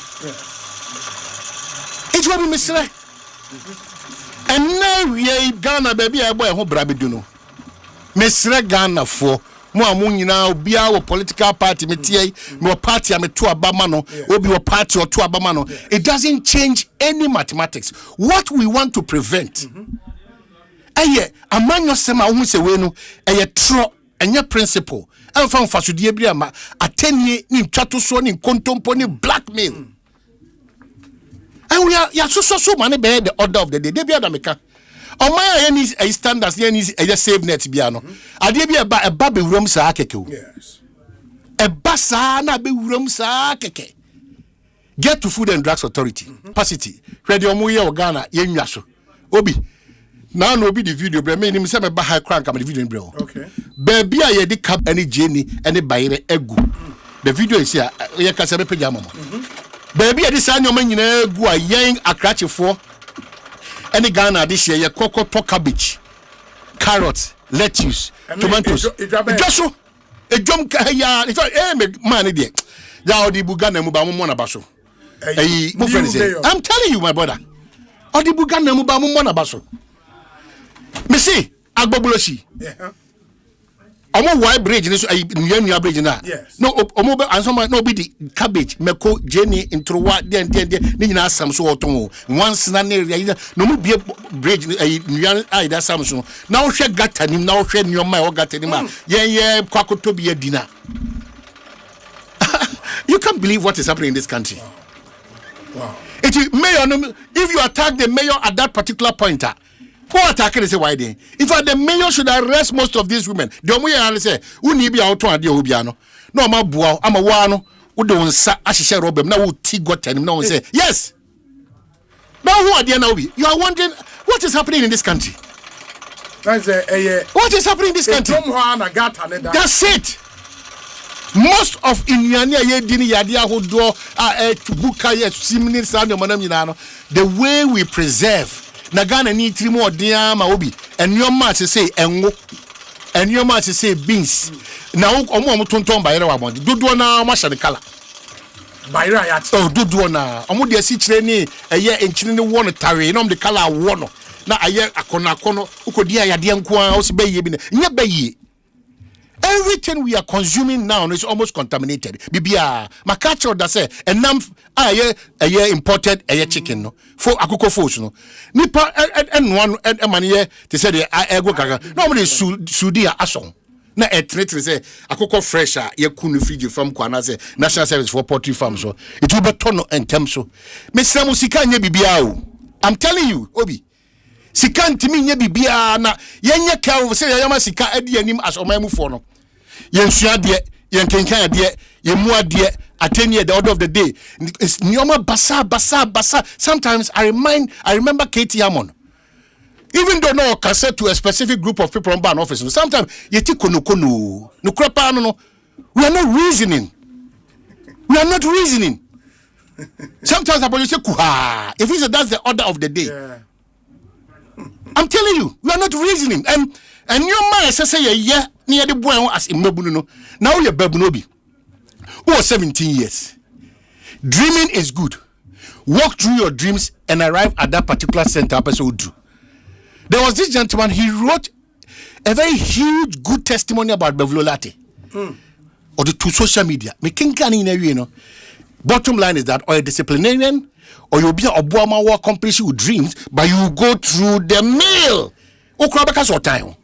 It will be misleading. And now we Ghana baby I boy ho brabedu no. Mislead Ghana for mo amunyina obi a political party metie me party a me to abama no obi wo party or to abama no it doesn't change any mathematics. What we want to prevent eye amanyo sema hu se we no eye tro enye principle amfa mfasodie bi ama atenie ni twato so ni kontompo ni blackmail and we are so money be the order of the day dey be adameka Omaya any a standards any a save net biano. Ade bi a ba be wuram sa akeke. Yes. E basa na be wuram sa akeke. Get to Food and Drugs Authority. Capacity. Hwede omo ye Ghana ye nwia so. Obi. Na no obi the video bre me nim se me ba high crank am the video bre. Okay. Baby a ye di cap any jeni any bayire egu. The video is here. Ye ka se be page amama. Baby a di sa nyoma nyina egu a yen akrachefo. Any Ghana this year, cocoa cabbage, carrots, lettuce, tomatoes. Just so a jump ya if I man idiot. Ya the Bugana Muba Mona Basso. I'm telling you, my brother. Or the Bugana Muba Mona Basso. Missy, Agbobuloshi. Omo why bridge this new bridge na. No omo be ansoma no be the cabbage meko jenny introwa den ni na sam so oton once na ne no mu be bridge new ai da sam so na wo hwe gata nim na wo hwe nyoma wo gata nim a ye kwakoto bi adina. You can't believe what is happening in this country. Wow. If you attack the mayor at that particular point, who attack it say why then? In fact, the mayor should arrest most of these women. The only way say, "Who need be out to adi obiano?" No, ma bua, ama wano. Who don't sa ashisha robem? Now who ti got him? Now say yes. Now who are there now? You are wondering what is happening in this country. What is happening in this country? That's it. Most of Inyania Yedini Yadia Hodo Buka Simini Sando Manam Yinano, the way we preserve Nagana need 3 more diama obi and your match say and your match say beans. Now Omo Tonton by Rawan, do na masha the color. By Rayat, oh, do na Omudia si training a year in Chini one tarry, no the color one. Now a year a konakono, Ukodia Yadian Kwa, Osei Yebay. Everything we are consuming now is almost contaminated. Bibia, makacho da say, and nam a year imported a year chicken no for akuko foods no. Nipa and one and mania they say the ego gaga. Normally Sudia Ason. Na etretre say akuko fresher ye kunu fiji from Kwana say National Service for Poultry Farm so. It will be tono and temso. Mr. Musika nye bibia. I'm telling you, Obi. Sika ntimi nye bibia na yenye ka say yama sika adi anim as omamu for no. Yensua de yenkenkan de yemu ade ateni at the order of the day. It's nyoma basa. Sometimes I remember Katie Amon. Even though no cassette to a specific group of people on ban office. Sometimes yeti kono no krepa no. We are not reasoning. Sometimes I say kuha. If he said that's the order of the day. Yeah. I'm telling you, we are not reasoning. And your man say yeah near the boy as in Mebuno. Now you're Babunobi. Who was 17 years. Dreaming is good. Walk through your dreams and arrive at that particular center episode 2. There was this gentleman, he wrote a very huge good testimony about Bevlolate. Or to social media. Me kinkani in you know. Bottom line is that or a disciplinarian or you'll be a Obama will accomplish your dreams, but you go through the mill. Okrabaka so time.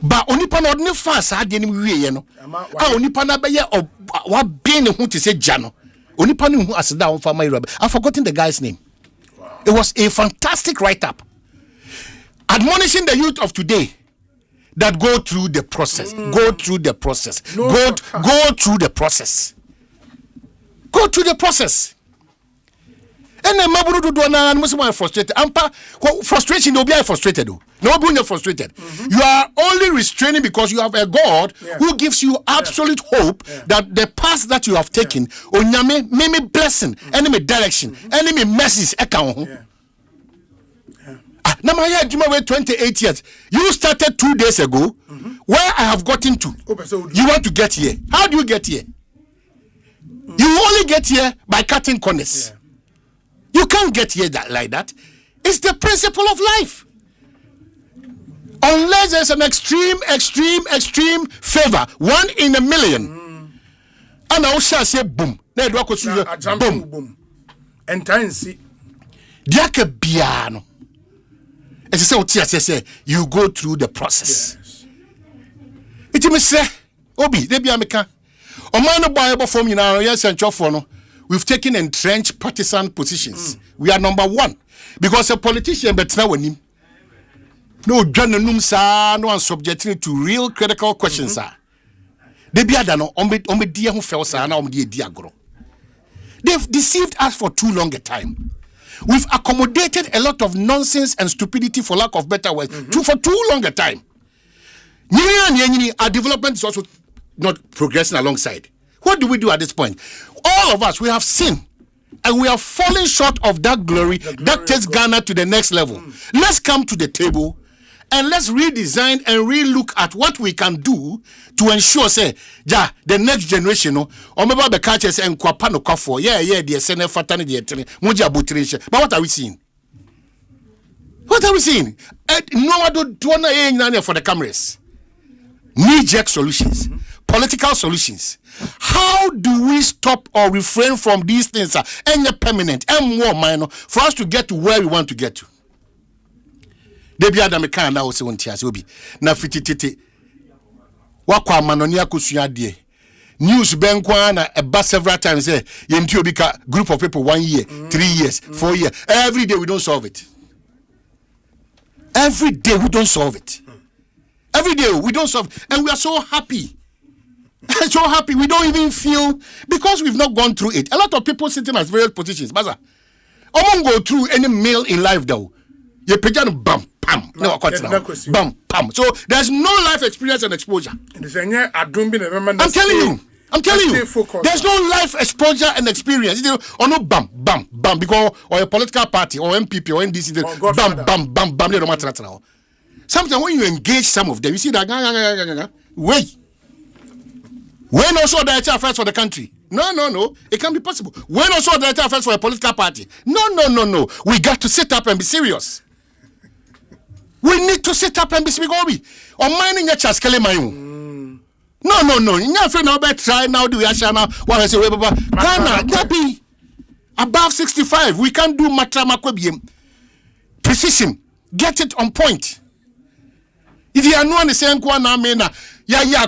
But onipa no ne fast ade ni wie no. Onipa na be ye wa be ne hu te se jano. Onipa ne hu aseda on fa my I've forgotten the guy's name. Wow. It was a fantastic write up. Admonishing the youth of today that go through the process. Go through the process. Go through the process. Go through the process. And then Maburu do na and frustrated. Ampa frustration no be frustrated though. No be frustrated. You are only restraining because you have a God who gives you absolute hope that the path that you have taken onyame me blessing, enemy direction, enemy mercies account. Now my Juma 28 years. You started 2 days ago. Where I have gotten to. You want to get here. How do you get here? You only get here by cutting corners. You can't get here like that. It's the principle of life. Unless there's an extreme favor, 1 in a million. And I shall say boom. Boom. And time see. Diake biano. As I say, you go through the process. It may say, Obi, they be American. O man no Bible form you now, yes, and no. We've taken entrenched partisan positions. We are number 1 because a politician, but now when him. No, John Numsa, no one subjecting to real critical questions, sir. They be adano, ombe dear who fell, sir, now dear grow. They've deceived us for too long a time. We've accommodated a lot of nonsense and stupidity, for lack of better words, for too long a time. Our development is also not progressing alongside. What do we do at this point? All of us, we have sinned. And we are falling short of that glory that takes Ghana to the next level. Let's come to the table and let's redesign and relook at what we can do to ensure, say, the next generation, or maybe the catches and kwapano kafo, the sene fatani the muja butrisha. But what are we seeing? What are we seeing? No one do for the cameras. Knee-jerk solutions, political solutions. How do we stop or refrain from these things? Any permanent and more minor for us to get to where we want to get to. They be Adam can now say will be na fitititi. Wakwa manonia kusuya die. News benkwana about several times say yenti obika group of people 1 year, 3 years, 4 years. Every day we don't solve it. Every day we don't solve it. Every day we don't solve it. And we are so happy. So happy we don't even feel because we've not gone through it. A lot of people sitting at various positions. Baza, I won't go through any meal in life though. You pejano bam pam. Bam pam. So there's no life experience and exposure. I'm telling you. There's no life exposure and experience. Or no bam bam because or a political party or MPP or NDC bam. They don't matter now. Sometimes when you engage some of them, you see that wait. When also the affairs for the country? No. It can't be possible. When also the affairs for a political party? No. We got to sit up and be serious. We need to sit up and be serious. Or mining a chaskele mayu. No. You're friend now try now do we actually now what I say Ghana, Gabi. Above 65, we can do matramakwebiem. Precision. Get it on point. If you are not the same na mena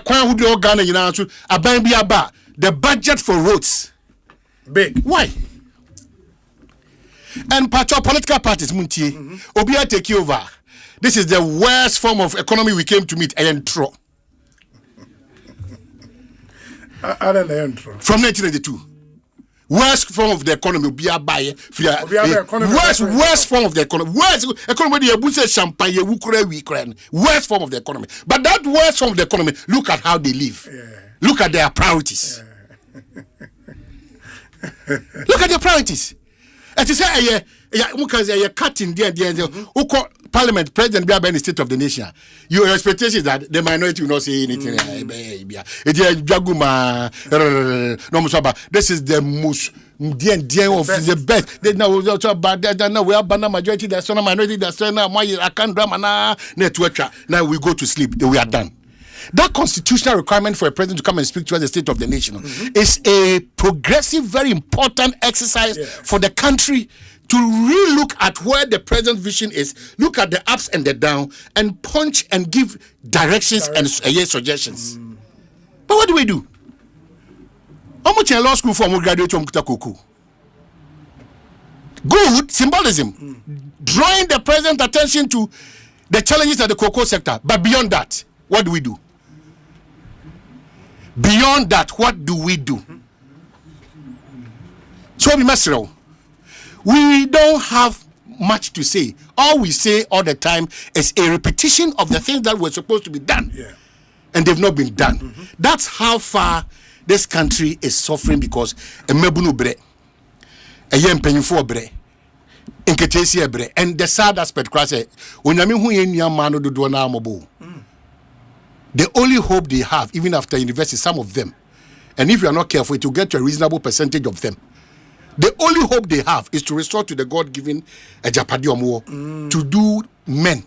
kwan who do Ghana you know the budget for roads big. Why? And political parties muntie obia take over. This is the worst form of economy we came to meet and throw. From 1992. Worst form of the economy will be a buy. Worst form of the economy. Worst economy. You say champagne. Ukraine. Worst form of the economy. But that worst form of the economy. Look at how they live. Look at their priorities. Look at their priorities. And to say, cutting there. Parliament, President be the State of the Nation, your expectation is that the minority will not say anything. This is the most the best. They now we have banana majority, there's SONA minority, there's SONA. I can't drama network. Now we go to sleep. We are done. That constitutional requirement for a president to come and speak to us, the State of the Nation, is a progressive, very important exercise for the country to re-look at where the president's vision is, look at the ups and the downs, and punch and give directions and suggestions. But what do? How much in law school for graduate from Kutakuku? Good symbolism, drawing the president's attention to the challenges of the cocoa sector. But beyond that, what do? Beyond that, what do? So we don't have much to say. All we say all the time is a repetition of the things that were supposed to be done, and they've not been done. That's how far this country is suffering, because a mebunu bre, a young pennyful bre, and the sad aspect, when I mean who in your man do mobile. The only hope they have, even after university, some of them, and if you are not careful, it will get to a reasonable percentage of them. The only hope they have is to restore to the God-given Japadi to do men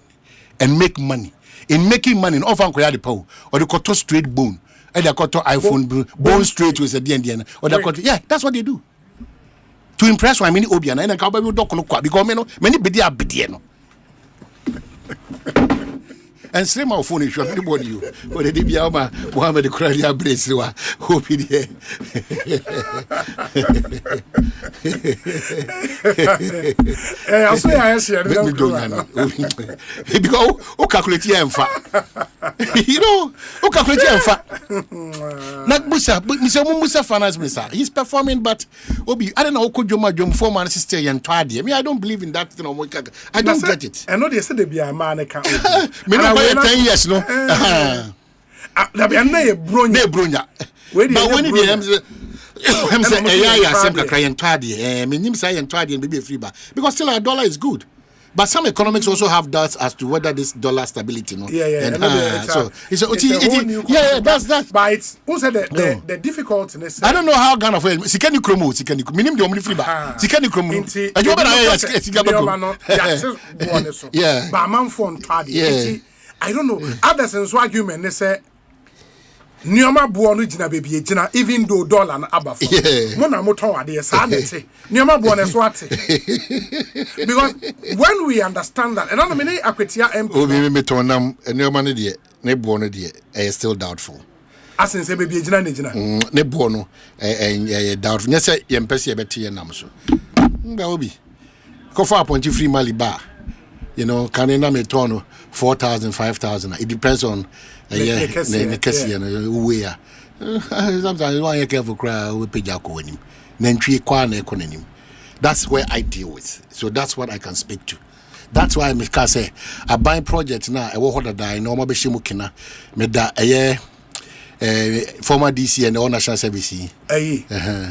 and make money. In making money, in often the power, or the cotton straight bone, and the cotton iPhone bone straight with a DN, or the cotton. Yeah, that's what they do. To impress one many Obiana and a cowboy dog because many bidia bidiano. And same our phone issue, everybody you. But the Dibiama, Mohammed the Kralia Brace, hope he did. I say I see. Let me do that. Because who calculate here and fat? You know, who calculate here and fat? Not Musa, but Mr. Musa Fanas Misa. He's performing, but Obi, I don't know, could you imagine 4 months sister and Tadi? I mean, I don't believe in that. You know, I don't get it. I know they said they be a man. I can't. 10 years, no. I'm not a bronya. But when it is, Asempa crying tardy, meaning say and tardy and maybe a free bar. Because still our dollar is good. But some economics also have doubts as to whether this dollar stability, no. So it's a that's that. But it's also the difficulty. I don't know how Ghana for Sikani Kromo, Sikani, meaning the only free bar. Sikani Kromo. And you better yeah. But man for tardy. I don't know. Others in argument they say Nioma buonu jina baby jina even though dollar na abafo. Mona moton ade sa na te. Nioma buonu so ate. Because when we understand that, and I mean akwetia MP. Obi me tonam nioma ne de ne buonu de still doubtful. Asen say baby jina ne jina. Ne buonu doubtful. Nya say yempese e beti nam so. Nga obi. Ko fa appoint free mali ba. You know, can you name 4,000, 5,000? It depends on the sometimes one you careful cry we pay jako him. That's where I deal with. So that's what I can speak to. That's why I can say I buy project now. I will that I know my beshimukina. Me da former DC and all national service.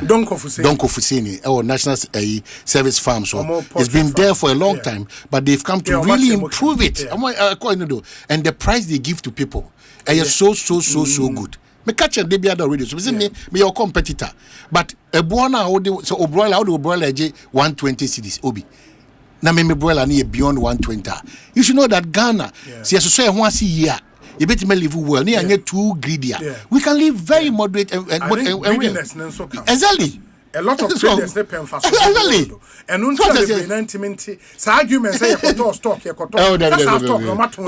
Don't Fusini, our national service farm. So it's been there for a long time, but they've come to really improve it. And the price they give to people is so good. Me catch a debut already. So me your competitor, but a buona so broiler 120 cedis obi. Na me broiler near beyond 120. You should know that Ghana, see so once a year. You better live well. Near too greedy. We can live very moderate and exactly. A lot of traders they pay for exactly. And argument say stock.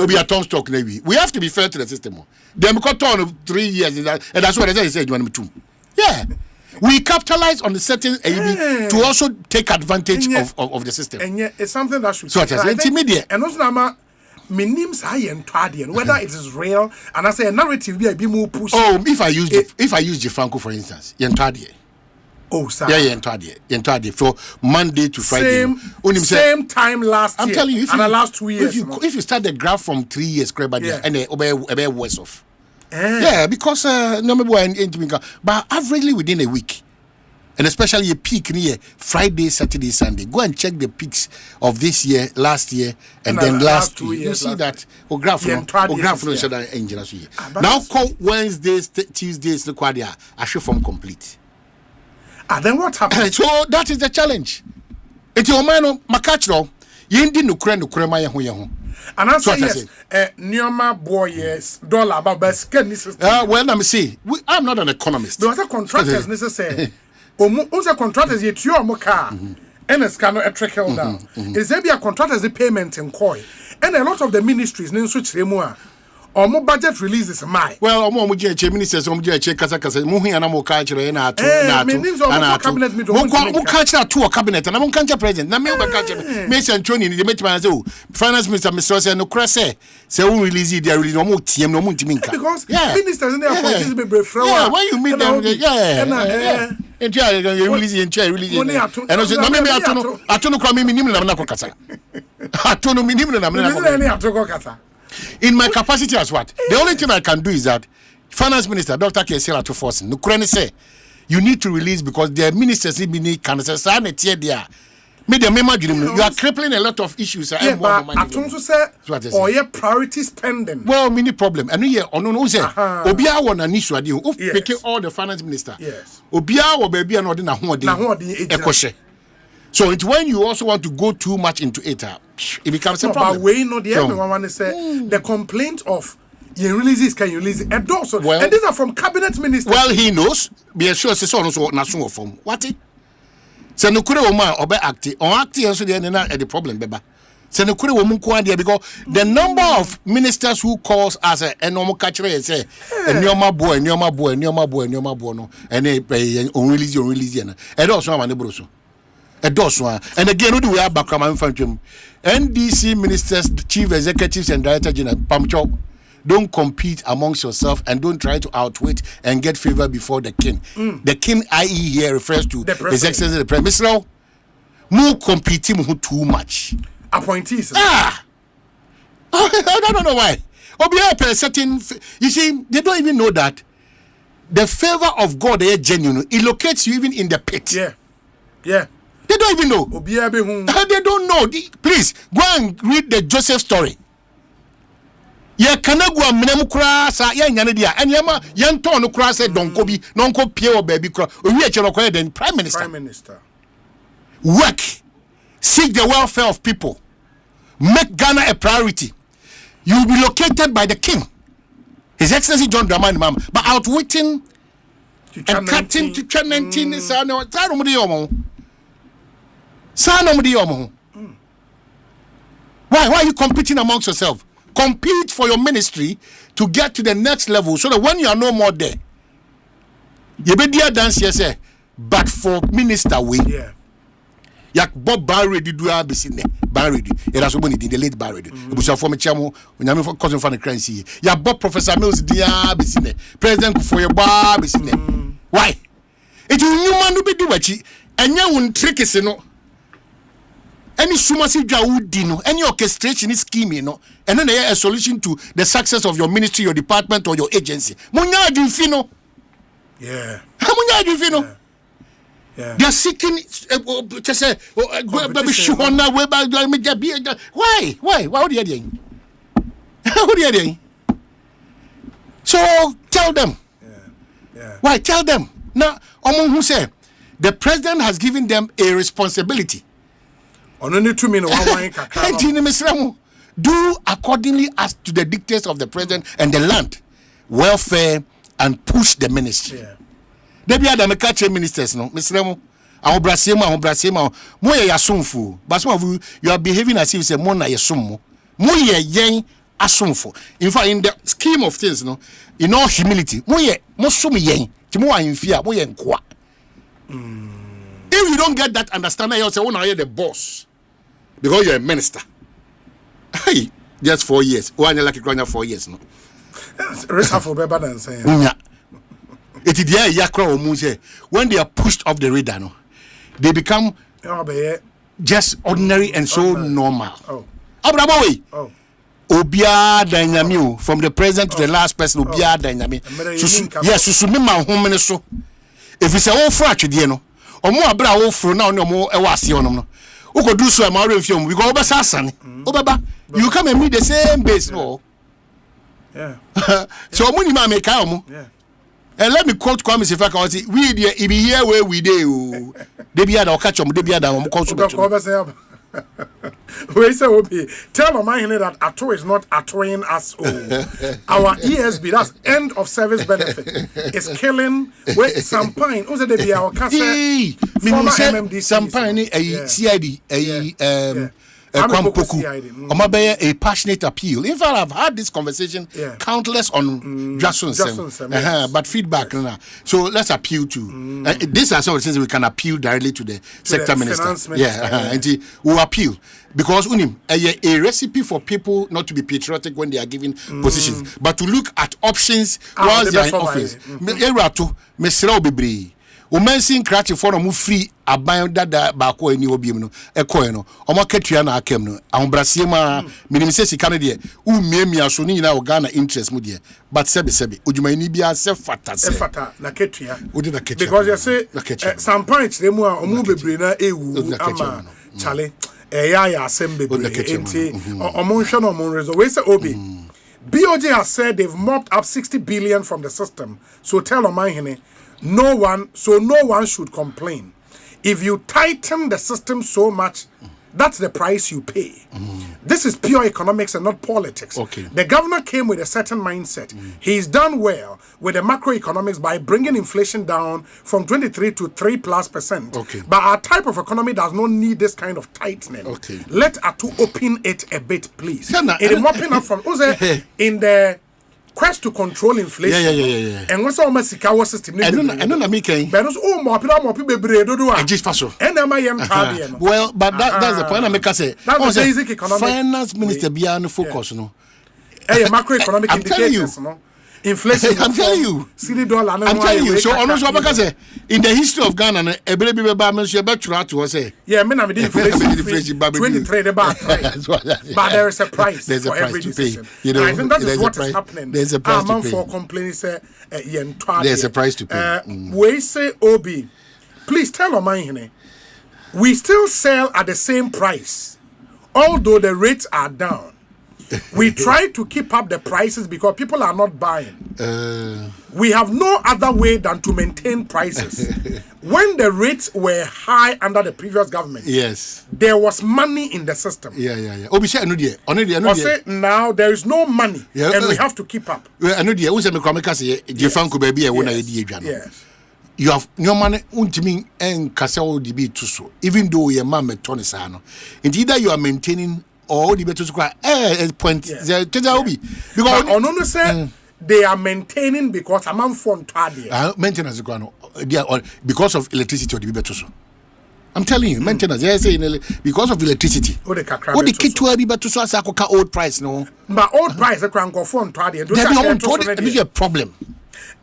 We are ton stock maybe. We have to be fair to the system. Them got on 3 years and that's what I said. Yeah. We capitalize on the certain to also take advantage of the system. And yet it's something that should intermediate. And also names I am Twadian, whether it is real and I say a narrative be more push. Oh, if I use Jefranco for instance, Yentadie. Oh, sir. Yeah, Yentadie for Monday to Friday. Same time last year. I'm telling you, the last 2 years. If you start the graph from 3 years, and obey worse off. Yeah, because but averagely within a week. And especially a peak near Friday, Saturday, Sunday. Go and check the peaks of this year, last year, and then last 2 years. You see that? Graph now call Wednesdays, Tuesdays, look what they are. I show from complete. Then what happened? So that is the challenge. It's your man, Makachro. Yendi nukre maya ho. And I say yes, Nioma boy, yes, dollar about best. Well, let me see. I'm not an economist. There was a contractors necessary. Unse contractors yet your car and a scanner a trickle down. Is there be a contractors the payment in coin? And a lot of the ministries name switch remua. Or more budget releases my well, more ministers, Kasa, Muhi and Amo Culture and cabinet cabinet and I'm country president. Namil Mason Tony, the Metman, Finance Minister Mr. and no Cresse, say who release it, they release no more TM, no Muntiminka. Because ministers in there for when you meet them, and you release in chair, release and also maybe I don't know minimum Namaka. I don't know minimum Namaka. In my capacity as what? The only thing I can do is that Finance Minister Dr. Kesela to force Ukraine say you need to release because their ministers can say you are crippling a lot of issues. Yeah, but I also say or your priority spending. Well, mini problem. And here on no say Obia won an issue adi of picking all the finance minister. Yes. Obia or baby and na ho adi. So it's when you also want to go too much into it, it becomes a problem. But we know the everyone want to say the complaint of you release this, can you release it? And also, well, and these are from cabinet ministers. Well, he knows. Be assured, it's also national form. What? So no kure woman obe acti on acti and so the problem, beba. So no kure woman kwa because the number of ministers who calls as a normal catcher and say nyoma boy no, and they release and also am an and again, we are back from NDC ministers, chief executives, and director general. Pamcho, don't compete amongst yourself and don't try to outwit and get favor before the king. The king, i.e., here refers to His Excellency the Prime Minister. More competing too much. Appointees. I don't know why. Certain, you see, they don't even know that the favor of God is genuine. It locates you even in the pit. Yeah. They don't even know. They don't know. Please go and read the Joseph story. Ya kanagwa mnemukura sa ya nyanedia anyama yanto no kura se donko bi nonko pie o baby kura owi e chero kwa den prime minister work, seek the welfare of people, make Ghana a priority. You will be located by the king, His Excellency John Dramani Mahama, but outwitting and cutting to 19 Why are you competing amongst yourself? Compete for your ministry to get to the next level so that when you are no more there, you be there dance say, but for minister we yak Bob Barry did do abisine Barry it has been the late Barry it was for me chairman when for cousin for the currency ya Bob Professor Mills dia abisine president for your bar abisine why it will human be do wachi enya won trick is no any sumasi jawudi no any orchestration is scheme no and then there a solution to the success of your ministry, your department, or your agency. Munya Jufino. Yeah. Munya Jufino. Yeah. They are seeking to say why? What are you doing? What are you doing? So tell them. Yeah. Why? Tell them. Now, among who say the president has given them a responsibility. Only 2 minutes. Do accordingly as to the dictates of the president and the land welfare and push the ministry. They be the catch ministers, no, Mr. Remo. Our Brasima, more yasumfu. But some of you are behaving as if it's a mona yasumo. More yang asumfu. In fact, in the scheme of things, no, in all humility, more sumi yang, Timo in fear, more yang kwa. If you don't get that understanding, you say, oh, now you're the boss because you're a minister. Hey, just 4 years. Why you like it 4 years? No. Rest for better than saying. It is there. Yakra Omuse. When they are pushed off the radar, no, they become just ordinary and so normal. Abrabawi. Obia dynamic from the president to the last person. Obia dynamic. Yes, Susumi ma home so. If it's a whole fracture, you know. omo abra wo fro na omo e wase onom no uko do so am awre mfiom because obesa asane obeba you come and meet the same base no yeah so omo ni ma me kai omo yeah. And let me quote Kwame Sefaka. We there, if be here where we dey, they be at our catch them. They be at our call to. We say Obi, tell my here that Ato is not atoing us all. Our ESB, that's end of service benefit, is killing with Sampine. Who's the be our cassette? Former MMDC. Sampine, a CID, a passionate appeal. In fact, I've had this conversation countless on Jackson, but feedback. So let's appeal to. These are some of the things we can appeal directly to the sector minister. And we'll appeal because a recipe for people not to be patriotic when they are given positions, but to look at options while they are in office. Omensin krati for no mu free aban dada ba ko ani obiem no ekoe no omaketua na akem no ahombrasie ma minim se sika no de umiemia so ni nyina o Ghana interest mu de but sebe odwumani bia se fata na ketua odi na ketua because you say some points dem a omu bebre na ewu ama chale ya Asempa enti omo hwe no omo result we say Obi BOJ has said they've mopped up 60 billion from the system, so tell Omanhene no one should complain. If you tighten the system so much, that's the price you pay. This is pure economics and not politics. The governor came with a certain mindset. He's done well with the macroeconomics by bringing inflation down from 23 to 3+%. But our type of economy does not need this kind of tightening. Let Atu open it a bit, please. It is mopping up from in the quest to control inflation. And what's almost a cow system? I don't make any. But also, more people bread do I just pass. And am I well, but that's the point I make. I say that's the basic economic finance minister beyond focus. No, macroeconomic indicators. No. Inflation. I'm telling you. I'm telling you. So, honestly, because in the history of Ghana, a baby baby should be try to say. Yeah, me na me inflation. 23 the back. But there is a price for every decision. I think that is what is happening. There's a price to pay. For complaining, say, there's a price to pay. We say, Obi, please tell Omanhene, we still sell at the same price, although the rates are down. We try to keep up the prices because people are not buying. We have no other way than to maintain prices. When the rates were high under the previous government, there was money in the system. Now there is no money, and we have to keep up. You have no money ultimate and castle debate too so. Even though your mom met Tony Sano, and either you are maintaining or the better to cry point because they are maintaining because I'm on phone maintenance because of electricity or the better so. I'm telling you, maintenance. Because of electricity. What the kid to be better so as I old price no. But old price I can go phone there's a problem.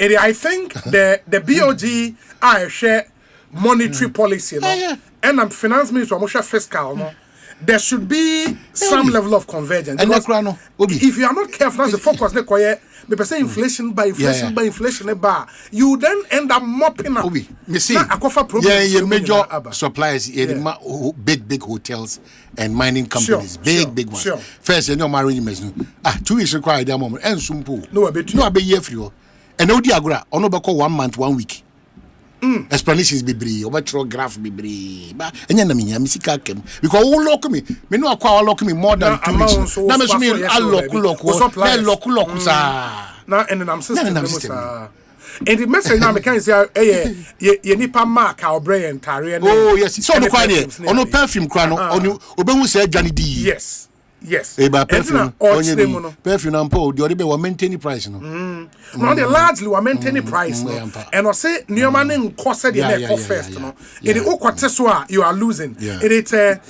I think the BOG I share monetary policy and I'm finance minister I'm share fiscal no. There should be some level of convergence. If you are not careful, that's the focus. Maybe say inflation by inflation, you then end up mopping up. Major suppliers, big hotels and mining companies, big ones. First, you know, marine 2 weeks required that moment. And sumpo. No, I be here for you. And no diagram. Ono bako 1 month, 1 week. Explanations be brave, over graph be brave. But and then I misika kem because all lock me no acquire lock me more than 2 weeks. Now me me lock sa. Now and I'm system. And the message now me can say ye nipa mark our brain tare. Oh yes, so no kwani ono perfume kwano ono obehu say adwane di. Yes. Yes. Perfume and Paul, the other maintaining price. No, they largely were maintaining price. And I say, Newman cost the first. In the Okwateswa, you are losing. It's a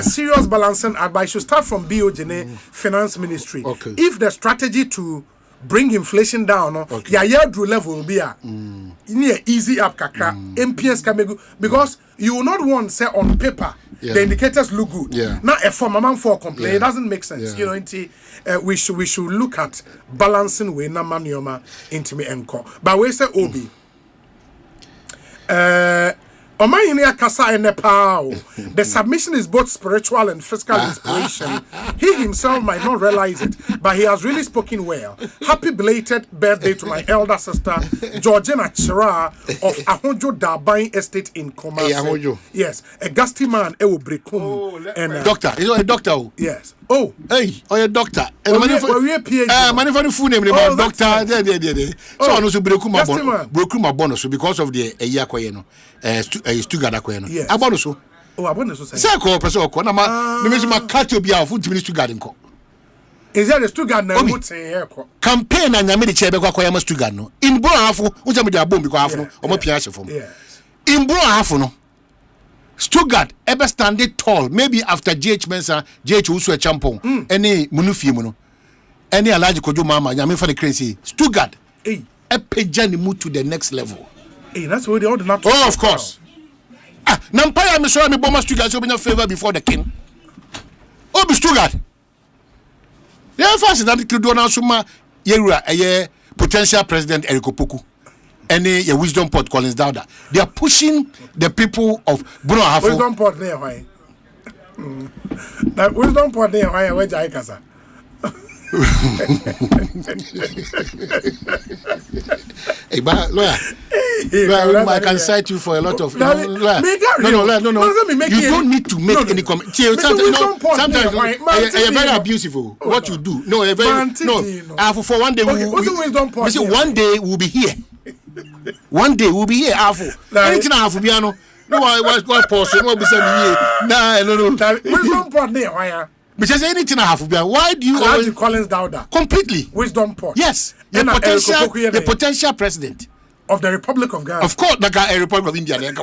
serious balancing act. But I should start from BOJ Finance Ministry. If the strategy to bring inflation down, drew level will be easy up kakra. MPS can because you will not want say on paper. The indicators look good. Not a form for complaint. It doesn't make sense. You know, we should look at balancing way na manioma into me encore. But we say Obi. The submission is both spiritual and fiscal inspiration. He himself might not realize it, but he has really spoken well. Happy belated birthday to my elder sister, Georgina Chira of Ahonjo Dabain Estate in Kumasi. Yes, a gusty man, doctor. Is a doctor? Yes. Oh, hey, a doctor. Manufacturing full name, doctor. So I know so Brokuma bonus because of the Yakoyeno. Stuttgart akweno. Yes. Abonuso. Oh, abonuso. Say ko person ko na ma me ma cut obi a fu ntimi Stuttgart nko. Is there the Stuttgart na mutin here ko. Campaign na nyame de chebe kwa ya ma Stuttgart no. In bro afu, unja me de abom bi kwa afu no, omo pia hye fom. Yes. In bro afu no. Stuttgart ever standing tall maybe after GH Mensa, GH Usu Champon, any munufie mu no. Any alaji kojo mama nyame fa the crazy. Stuttgart. Hey, e pejani mu to the next level. Hey, that's what they all not. Oh, of course. Nampire, me sorry, me bomber Stuttgart, so be no favor before the king. Oh, be Stuttgart. Yeah, first that could do now. Suma, ye potential president Eriko Poku, any your wisdom port Collins Dowda. They are pushing the people of Bruno Hafo. Wisdom port there, why? That wisdom port there, why? Where Jai Kasa? Hey, but lawyer, I can cite you for a lot of. No. You don't need to make any comment. Sometimes you're very abusive. What you do, no, very no. For one day, one day we'll be here. One day we'll be here. Anything I have to be no. No, what person? What be saying? No. Wisdom port there, why? Because anything I have to be. Why do you always Collins Dowda? Completely. Wisdom port. Yes. The potential president of the Republic of Ghana. Of course, the Republic of India. There's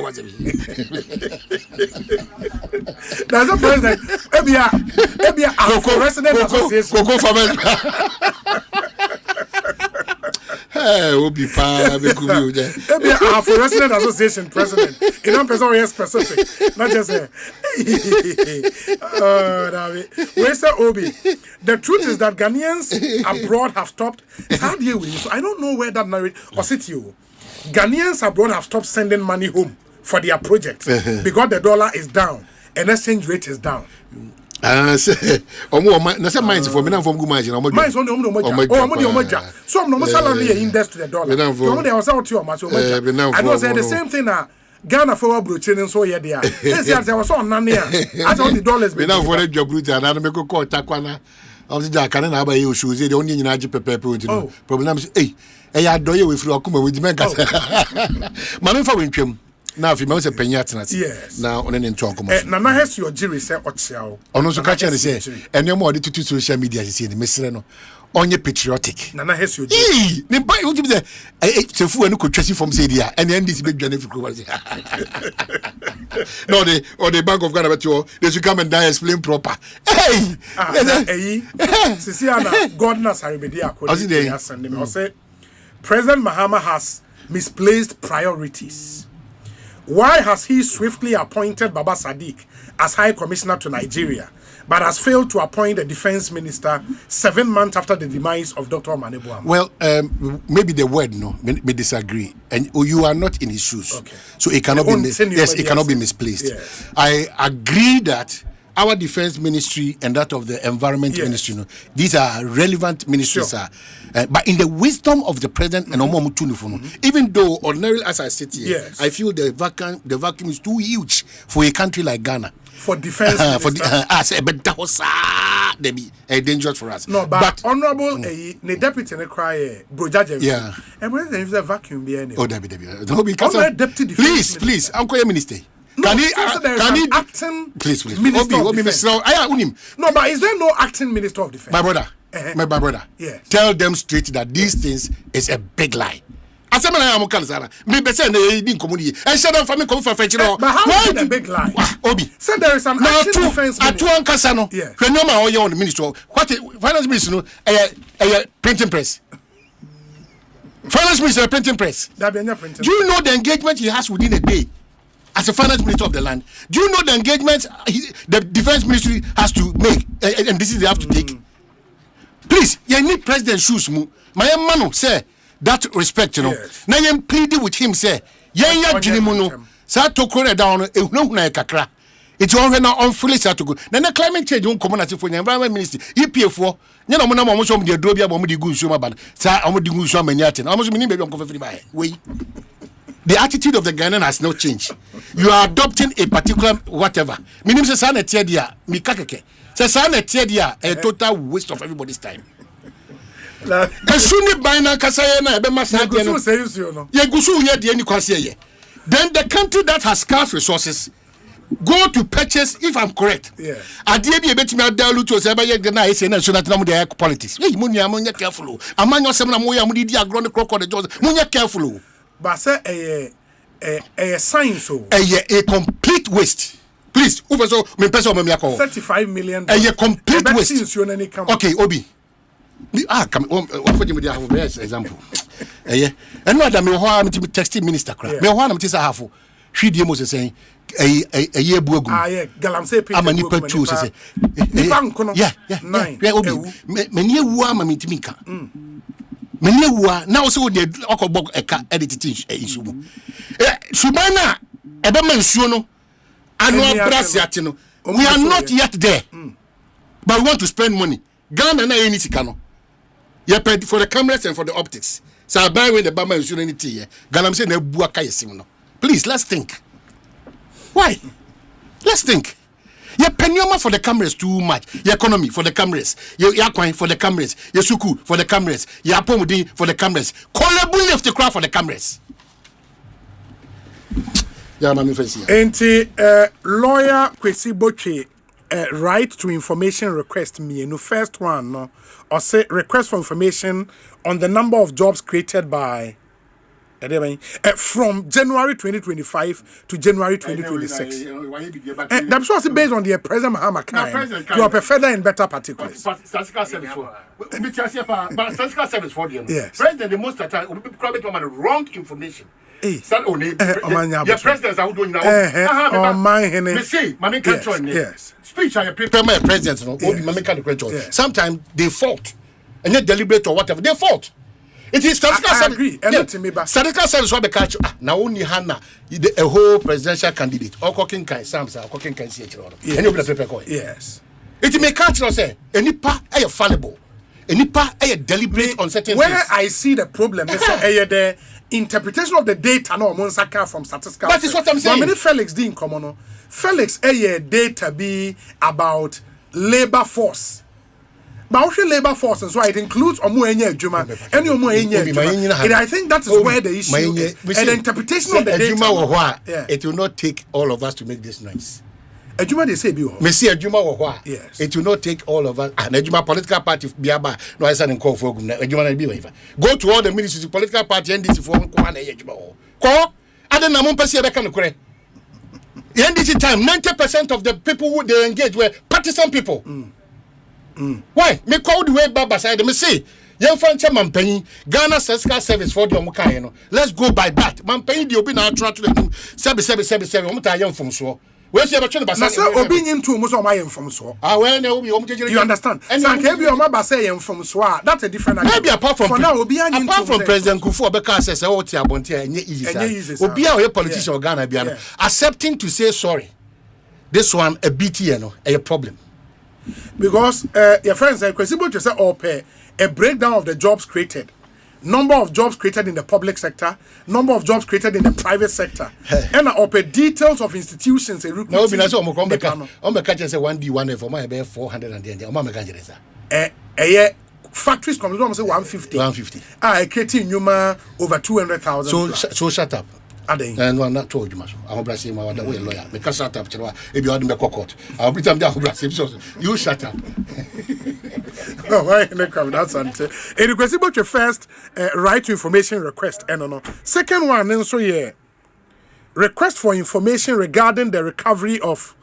a president. Maybe a resident association. Obi pa be kubi uje. Maybe a resident association president. In one person very specific. Not just say. Where's the Obi? The truth is that Ghanaians abroad have stopped. So I don't know where that narrative or sit you. Ghanaians abroad have stopped sending money home for their projects because the dollar is down and exchange rate is down. Say na say mines for me na from go mines na mines on the so I'm no salary index to the dollar. I know say the same thing na Ghana for broaching so here there. Say I was on none here. As all the dollars be now for the job route and I make go call takwana. I was just can na buy you shoes the only nyina je pepe no problem say ya doye we free akuma we di men kasa. Mama fa we ntwam. Now, if you want to pay yes. Now, on an talk, Nana has your jury say, Ochiao. On also catch and say, and no more to social media, you see the Messreno. On your patriotic. Nana has your jury. Then buy you give the a fool and could trust you from Sadia and then this big journey for no, the Bank of Ghana, they should come and die explain proper. Hey, Cecilia, Godness, I say, President Mahama has misplaced priorities. Why has he swiftly appointed Baba Sadiq as High Commissioner to Nigeria, but has failed to appoint the Defense Minister 7 months after the demise of Dr. Manebuama? Well, maybe the word may disagree, and you are not in his shoes, okay. So it cannot be it cannot be misplaced. Yes. I agree that our defense ministry and that of the environment ministry, these are relevant ministries. Sure. But in the wisdom of the president and even though ordinarily as I sit here, I feel the vacuum is too huge for a country like Ghana. For defense, but that was dangerous for us. No, but honorable the deputy in the cry, Brojaje. Yeah, and when there is a vacuum behind it. Oh, deputy. Please, Uncle Minister. No, can he acting please minister of defense? No, but is there no acting minister of defense? My brother. Yeah. Tell them straight that these things is a big lie. Asempa I am Kansara. Me be say na edin community. And shut down for me come for fetch no. But how is a big lie? Obi. So there is an acting defense minister. Atu Ankasa no. When no man on the minister. What finance minister no printing press. Finance minister printing press. That be printing. Do you know the engagement he has within a day? As a finance minister of the land, do you know the engagements the defense ministry has to make, and this is they have to take? Please, you need president shoes. My man say that respect, you know. Now you pleading with him, say, Sa tokro na down e hunahuna kakra. It's all na on fully sa tokro. Na climate change on community for environment ministry. EPF4 nya na mo na mo so mo de dro bia mo de gu nsuo maba. Sa mo de gu nsuo amaniate. Na mo so mini baby on coffee free buy. Wait. The attitude of the Ghanaian has not changed. You are adopting a particular whatever. Minim se sa na tie dia mi kakeke. Se sa na tie dia a total waste of everybody's time. Kasuni bina kasaye na ebe masa dia no. Ye gusu ye dia ni kwase ye. Then the country that has scarce resources go to purchase, if I'm correct. Yeah. Adie bi ebetimi adalu to say ba ye na ese na so na tena mo dey politics. Hey, munya mo nya careful. Amanyo sem na mo ya mo di agro ne crocodile the jobs. Munya careful. But say a science so. A complete waste. Please, over so me person me call. 35 million. A complete waste. Okay, Obi. Come what for you dey have best example. And what me ho am texting minister cra. Me ho am tisa half. Hwidie mo say saying a year buagum. Galamsey pay. Amani pa two say. Yeah, Obi. Me nie wu am me timi ka. Many wua now so de okobok eka editing isumu subana ebe mansuo no anu abrasiate no we are not yet there but we want to spend money Ghana na any sika no ye paid for the cameras and for the optics so buy when the bama mansuo anything here Ghana say na bu aka yesim no please let's think why let's think. Your penoma for the cameras too much. Your economy for the cameras. Your coin for the cameras. Your suku for the cameras. Your pomodi for the cameras. Collabul of the crowd for the cameras. Yeah, mami fancy. Enti lawyer Kwesi Boche right to information request me. No first one no. Or say request for information on the number of jobs created by from January 2025 to January 2026. That's what's based on the present Mahama. You are further and better particulars. Statistical service for them. Yes. President, the most of the time, probably wrong information. Your presidents are doing now. Yes. Speech I prepare my presidents. Sometimes they fault. And not deliberate or whatever. They fault. It is statistical service. Statistical service what the catch. Now only Hannah, a whole presidential candidate. Or cooking kind, Samsa, or cooking kind, and you paper. Yes. It may catch us say, any part a fallible, any part a deliberate on certain things. Where I see the problem is the interpretation of the data no Monsaka from statistical. That is what I'm saying. Many Felix didn't come on. Felix data be about labor force. But also labor force, and so it includes Omuenye Juma, any Omuenye Juma. And I think that is where the issue is. And the interpretation of the data. It will not take all of us to make this noise. Ejuma they say biwo. Messi Ejuma wo yes. It will not take all of us. And Ejuma political party biaba no I said in call for Ejuma na biwa. Go to all the ministries political party NDC for nko na Ejuma wo. Ko ade na mo pese be kan kure. NDC time 90% of the people who they engage were partisan people. Why? Me call the way baba side me say young French man paying Ghana Statistical Service for the omuka no. Let's go by that. Man paying the obi na try to them 7 omuta young from so. Where's your opportunity? Now, sir, opinion to most of my from so. You understand? And so, can be on my say from so. That's a different. Maybe apart from President Kufuor, because says, "Oh, Tia Bontia, and easy." Obia, a politician of Ghana, Biano, accepting to say sorry. This one a BTN, a problem. Because your friends are possible to say, "Oh, pay a breakdown of the jobs created." Number of jobs created in the public sector, number of jobs created in the private sector, and details of institutions. No, be so. I'm catching say 1D 1F for my 400 and then I'm catching factories come say 150. 150. I creating Numa over 200,000. So shut up. And one not told you much. I'm Brazil, my lawyer. Because shut up, if you had me court. I'll be down Brazil. You shut up. Oh, why that's answer. A request about your first right to information request. And no. Second one, and so yeah. Request for information regarding the recovery of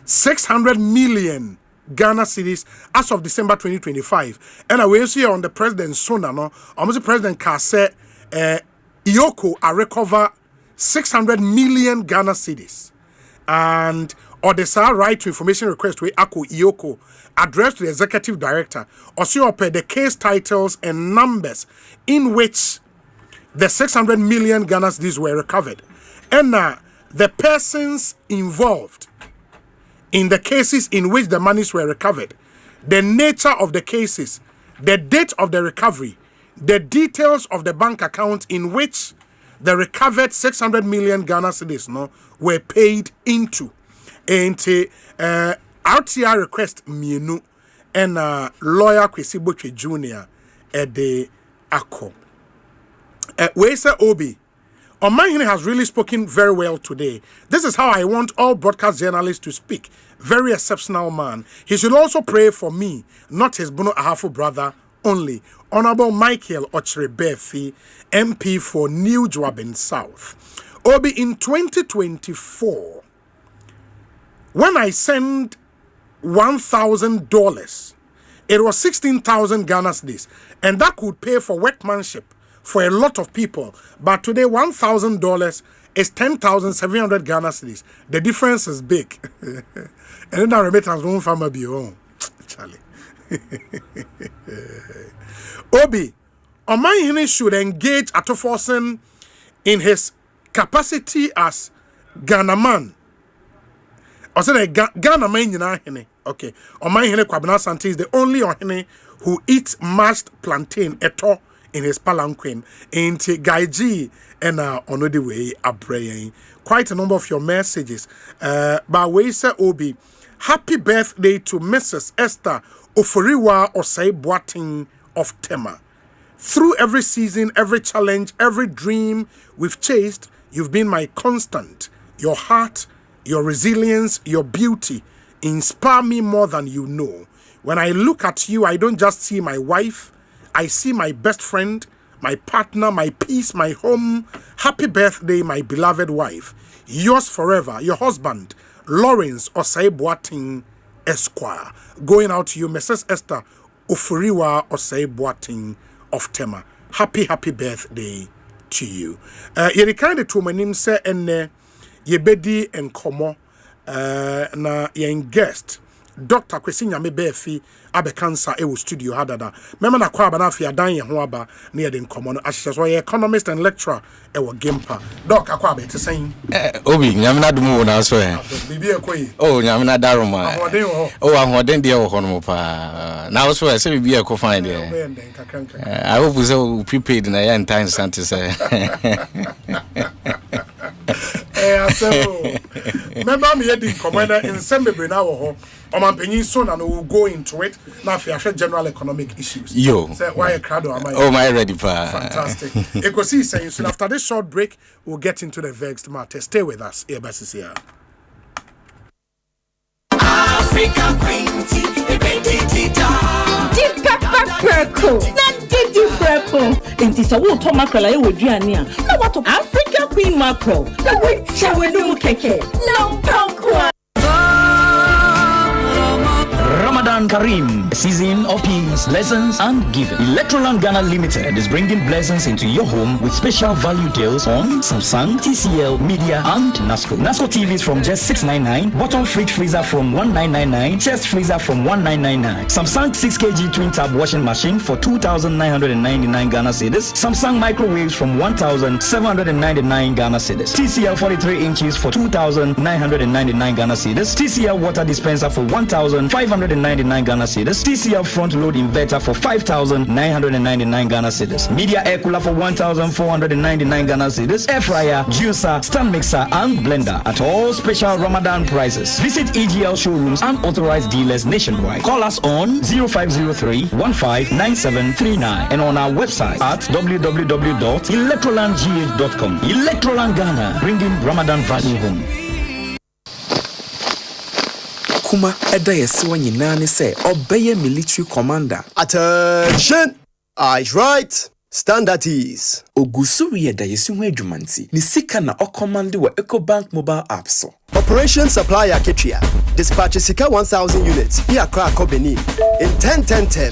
600 million Ghana cedis as of December 2025. And I will see on the president SONA, no, almost the president Kase Ioko I recover 600 million Ghana cedis. And or the right to information request with Ako Ioko addressed to the executive director or the case titles and numbers in which the 600 million Ghana cedis were recovered. And the persons involved in the cases in which the monies were recovered, the nature of the cases, the date of the recovery, the details of the bank account in which the recovered 600 million Ghana cedis were paid into. And RTR request mienu and lawyer Kwesi Botwe Jr. at the ACO. We say Obi, Omahine has really spoken very well today. This is how I want all broadcast journalists to speak. Very exceptional man. He should also pray for me, not his Bono Ahafo brother only. Honorable Michael Ochrebefi, MP for New Joabin South. Obi, in 2024, when I sent $1,000, it was 16,000 Ghana cedis, and that could pay for workmanship for a lot of people. But today, $1,000 is 10,700 Ghana cedis. The difference is big. And then the remittance won't farmer be home. Charlie. Obi, Omahine should engage Atoforsen in his capacity as Ghana man. I said Ghana man, okay. Omahine Kwabena Sante is the only Ohene who eats mashed plantain eto in his palanquin. Into Gaiji and Onodi way Abraying. Quite a number of your messages. But we say Obi, happy birthday to Mrs. Esther Oforiwa Osei Boating of Tema. Through every season, every challenge, every dream we've chased, you've been my constant. Your heart, your resilience, your beauty inspire me more than you know. When I look at you, I don't just see my wife, I see my best friend, my partner, my peace, my home. Happy birthday, my beloved wife. Yours forever, your husband, Lawrence Osei Boating Esquire. Going out to you, Mrs. Esther Oforiwa Osei Boating of Tema. Happy birthday to you. Yeri kind to my name say enne yebedi enkomo na yen guest Dr. Kwesi Nyamebefi abe cancer ewo studio hadada. Mema na kwa na afia dan ye ho aba na yede enkomo no ahye so ye economist and lecturer ewo Gimpa. Doc akwa be tesen. Obi nyamena dumu na so he. Bibi ekoyi. Oh nyamena daroma. Ahoden ho. Oh ahoden de wo ho no pa. Na so say bibi eko fine there. I hope you say prepaid na ya time sante say. Remember me the commander in Sembebre now ho. Omampenyin SONA and we'll go into it. Now if you have general economic issues. Yo. Say why a crowd am I? Oh my ready pa. Fantastic. Ekosiisen so after this short break we'll get into the vexed matter. Stay with us. Here. African Queen tea, deep pepper purple. Didi purple. Enti so wo to mackerel e woduane a. Na what African Queen mackerel. Na we chewe no keke. No pankwa. Ramadan Kareem, a season of peace, lessons, and giving. Electroland Ghana Limited is bringing blessings into your home with special value deals on Samsung, TCL, Media, and NASCO. NASCO TVs from just $699, bottom fridge freezer from $1999, chest freezer from $1999, Samsung 6kg twin tab washing machine for 2,999 Ghana cedis, Samsung microwaves from 1,799 Ghana cedis, TCL 43 inches for 2,999 Ghana cedis, TCL water dispenser for 1,599 Ghana cedis, TCL front load inverter for 5,999 Ghana cedis, Media air cooler for 1,499 Ghana cedis, air fryer, juicer, stand mixer, and blender at all special Ramadan prices. Visit EGL showrooms and authorized dealers nationwide. Call us on 0503-159739 and on our website at www.electrolandgh.com. Electroland Ghana, bringing Ramadan value home. Kuma eda yesiwa nyina ne se obeye military commander. Attention! Eyes right. Stand at ease. Ogusuri eda yesiwa adwumanti. Ni sika na ocommand wa EcoBank mobile app so. Operation Supply Aketria. Dispatch sika 1,000 units via Krakow Benin in 10-10-10.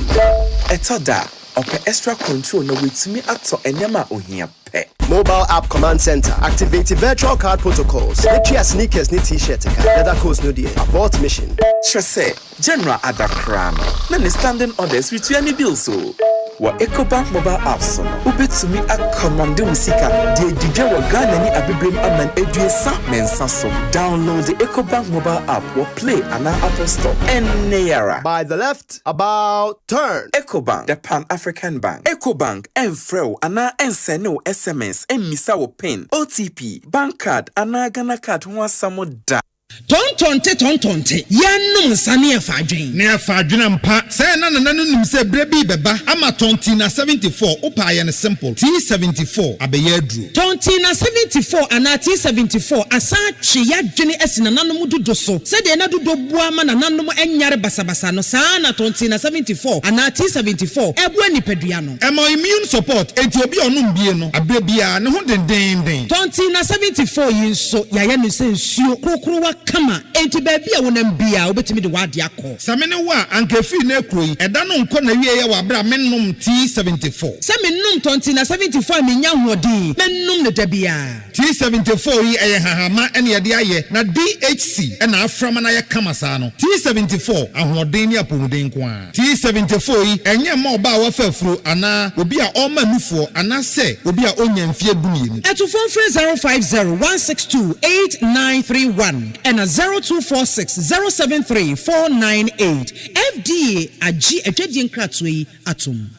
Etoda ope extra control na wetimi ato enyama ohia pe. Mobile app command center. Activate virtual card protocols. Letria sneakers ni t-shirt ka. Leather coats no die. Abort mission. Trese General Adakrano. Na ni standing orders with any bill so. wa Ecobank mobile app so no ubetumi akomande musika de didwe wa Ghana ni abebrem aman eduesa mensa so. Download the Ecobank mobile app or play on our Apple Store and Nayara. By the left, about turn. Ecobank, the Pan-African Bank. Ecobank, Enfreo, Ana Enseno SMS, Emisa wo PIN, OTP, bank card, Ana Ghana card, Samo da. Tontonte yanum sane afadwen ne afadwen mpa say na nanum se brebi beba ama tonti na 74 upa ye ne simple T74 abeye aduru tonti na 74 ana T74 asa twe yadwene asina nanum dodo so se de na dodo bua ma nanum enyare basabasa no saa na tonti na 74 ana T74 ebu anipadua no emo immune support enti obi onum bie no abrebia ne ho den tonti na 74 yinso yaye ne se nsuo krokro kama enti baby a wonam bia obetimi de wade akọ samene wa ankafi na ekroyi eda no nko na wie ye wa bra mennom T74 samennom tonti na 74 menya hodi mennom ne dabia T74 yi eye hahama ene ye de aye na DHC ena aframa na ye kama saa no T74 ahoden ni apomuden ko a T74 yi enye ma oba wa fafuro ana obi a oma nufuo ana se obi a onya mfie dumie eto phone 05016289931 and 0246073498 FDA agi etwedien kratwe atom.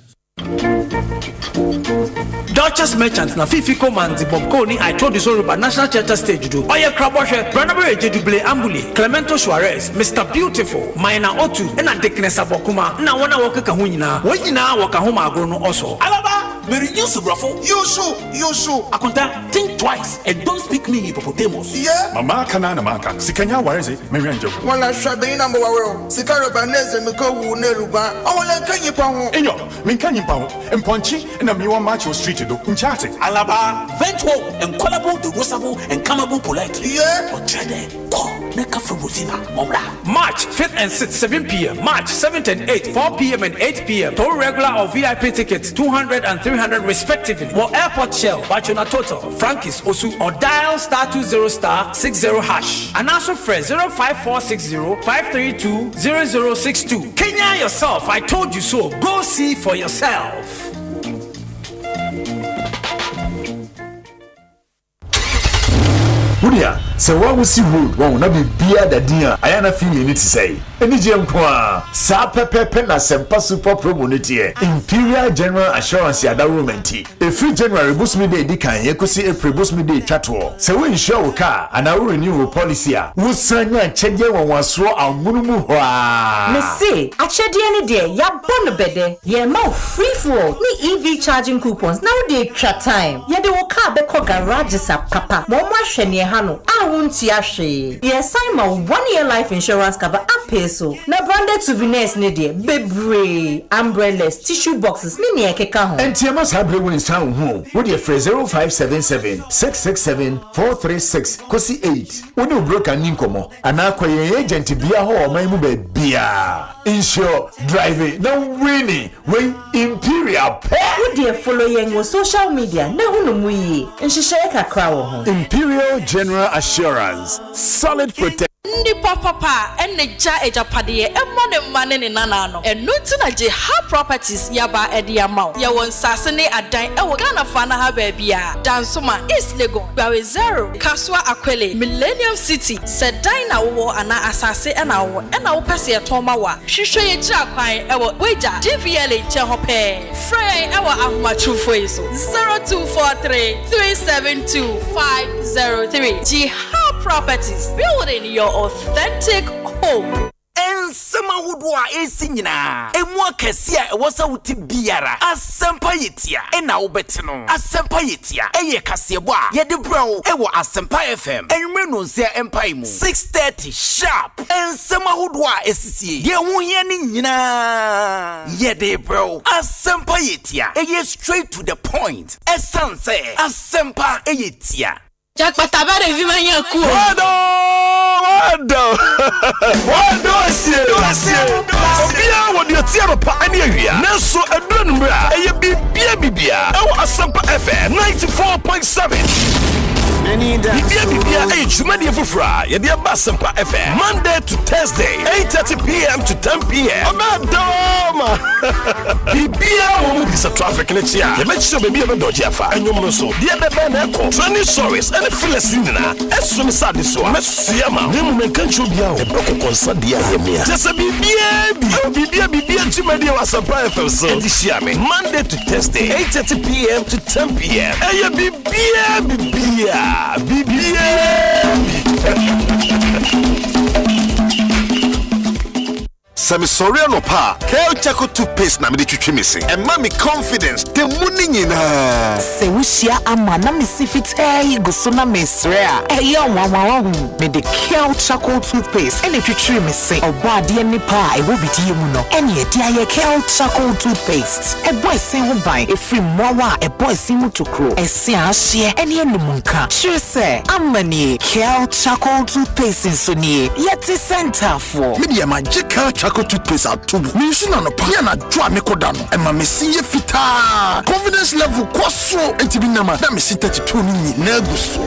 Duchess Merchant na Fifi Command Bob Koni I told you so about National Theatre Stage do. Oya Kraboshe, Branabe Jedubile Ambuli, Clemento Suarez, Mr. Beautiful, Maina Otu, and a Dickness Abokuma. Na wana waka kahunina, wajina waka homa agrono also. Alaba, Mary Yusuf Raffo, Yusuf. Akunta, think twice and don't speak me hippopotamus. Yeah. Mama kanana maka, sikanya wareze, Mary Angel. Wala shabe ina mwawero, sikaro baneze miko uneruba. Awala kanyi paho. Inyo, minkanyi paho, mponchi, na miwa macho street do, unchate. Alaba, ventwo, and collable, the rosable, and comable politely. Yeah. Otrede, ko, neka frubuzina, momra. March 5th and 6th, 7 p.m. March 7th and 8th, 4 p.m. and 8 p.m. Total regular or VIP tickets, 200 and 300 respectively. For airport shell, Bachona Total, Frankis, Osu, or dial *20*60#. And also fresh 05460-532-0062. Kenya yourself, I told you so. Go see for yourself. Budia, se wa wusi road wa na be bia da dia ayana feel ni ti say eni je nko sa pepepe na Asempa super promo ni tie Imperial General Assurance ya da romanti e free January boost me day dikan Ekosiise April boost me day twato se we insure wo car ana we renew policy a wo sanya chede wonwaso amunumu ho a me say achede ni de ya bon bede ye ma free for me EV charging coupons now dey try time ye de wo car be ko garage sa papa mo mo ahwe ne hano ahunti ahwe ye sign ma 1 year life insurance cover apeso na branded souvenirs ne de bebre umbrellas tissue boxes me ne ekeka ho entiama sabre won san ho wo de 0577667436 kosi 8 woni broker ni nkomo ana akoye agent bia ho o man mu ba bia insure driving no winning when Imperial wo de follow yen wo social media na hunu mu yi nhihye kakra wo ho Imperial General Assurance solid protection. Ndi papa eneja ejapade emmo ne mane ne nana no enu ntina je ha properties yaba ede amount ye won sase ne adan ewo Ghana fa na ha ba bia dansoma East Legon bawe 0 Kaswa Akwele Millennium City sedan na wo ana asase na wo pese etoma wa hwehwe ye gira kwan ewo weja GVL che ho pe frey ewo ahomachufo yeso 0243372503 ji ha properties building your authentic home. Ensema hudwa esi nyina emu akese a ewosa wuti biara Asempa yetia ena wobetino Asempa yetia eye kasebo a yede bro ewo Asempa FM enwere no nsia empai mu 6:30 sharp ensema hudwa esisi ye hu ye ni nyina yede bro Asempa yetia eye straight to the point essence Asempa yetia Jack Patabare vimanya ku Wado sie obia wodi atiaro pa ani awia nanso aduranu bra eye bibia ewo Asempa FM 94.7 Bibia ejumani fufra ye dia Asempa FM Monday to Thursday 8:30 p.m. to 10 p.m. Amadoma Bibia wo mu bisa traffic ne tia. Ye make sure baby e be dodge afa. Anyom no so. Dia be na eko. Training stories and Philistine na. Eso me sad so. Mesua ma. Ne mu menka ncho bia o. E be kokonsa dia ye me. Just bibia chimadi wa Asempa FM so. Edishia me. Monday to Thursday 8:30 p.m. to 10 p.m. Eye bibia. Sami sorry no pa. Kel Chaco toothpaste na me de twetwe me se. And mommy confidence the money nyina. Se wushia ama na me sifite go so na me sre a. Eya wawawa hu. Me de Kel Chaco toothpaste ene twetwe me se. Oba de ni pa e wo bidie mu no. Ene e dia ye Kel Chaco toothpaste. E boy sin ho ban e free mwawa e boy sin mu tokro. E se a hye ene enumuka. Sure say amani Kel Chaco toothpaste so ni. Yeti center for. Media magical Chaco toothpaste atubu. Me nsu na no pa na dwa me koda no. E ma me siye fita. Confidence level kwaso entibi na ma. Na me si 32 ni na aguso.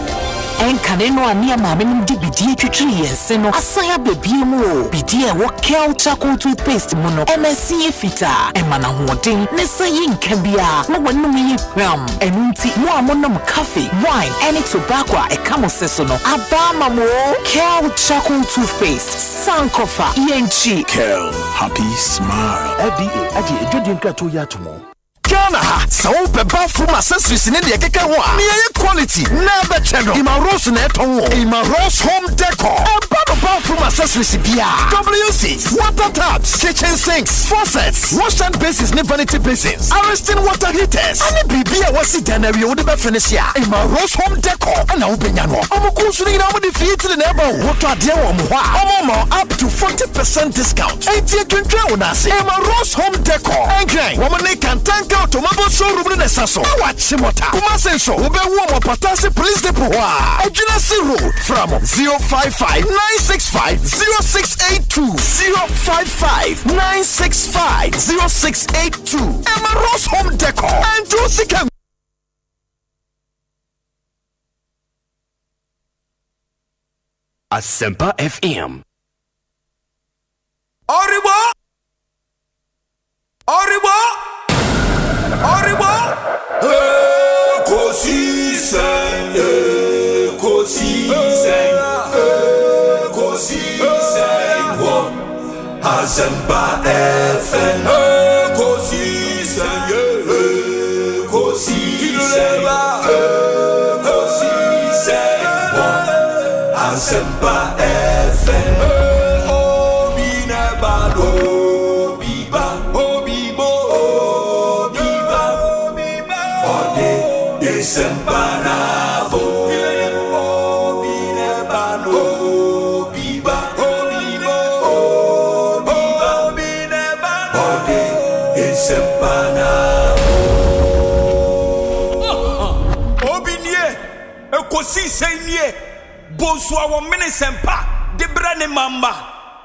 Enkane no ania maame nim di bidie twetwe yense no asaya bebie mu o bidie wo Kel Chaco toothpaste mu no MSC fita emana hoden ne sayi nkabia no wanum yi hwam enunti mo amonom cafe wine any tobacco e kamo seso no abama mo Kel Chaco toothpaste sankofa yenchi Kel happy smile FDA adi ejodi nkrato ya tomo Ghana ha so pe bathroom accessories ne de keke ho a me quality never channel Ima Rose na eton wo Ima Rose home decor bathroom accessories bia WC water taps kitchen sinks faucets wash and basins ne vanity basins arresting water heaters and bibia wasi January wo de be finish ya Ima Rose home decor na wo benya no omokunsu ni na wo de fit ne eba water ade wo mo ho up to 40% discount enti twentwe wo na se Ima Rose home decor engine wo ne kan tanka automobile showroom ne saso watch mota kuma senso wo be wo mo patase police depot wa adwina si road from 055 965 0682 055 965 0682 Emma Rose home decor and Josika Asempa FM Oribo Ekosiisen Asempa FM Ekosiisen Asempa FM Ekosiisen ye Bonsu awo Asempa de brane mamba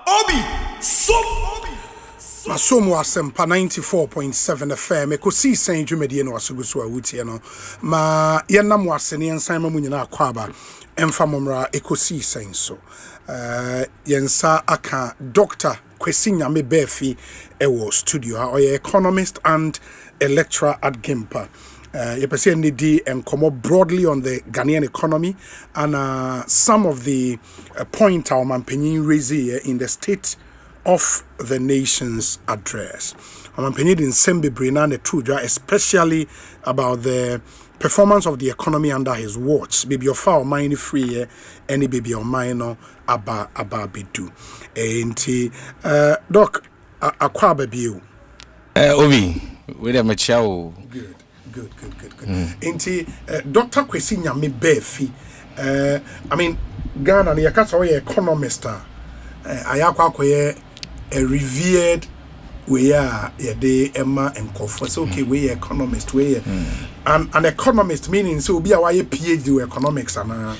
Obi Masomo Asempa 94.7 FM Ekosiisen dwumedie no asoguso awutie no ma yenam wasene ensan ma munyina akwaba emfa momra Ekosiisen so yensa aka Dr. Kwesi Nyame Befi ewo studio or economist and a lecturer at Gimpa. You can see and come up broadly on the Ghanaian economy and some of the point our Mampenyin raised here in the State of the Nation's address. Mampenyin in Sembe Brina the truth, especially about the performance of the economy under his watch. Baby of our mind free any baby of mine aba bidu. And Doc akwa baby Obi we dem chiao. Good. Inti Dr. Kwesi Nyame Befi I mean Ghana ni yakasa we economist ayakwa akoye a revered we are de Emma and Kofa so okay we economist we an economist meaning so be a PhD economics and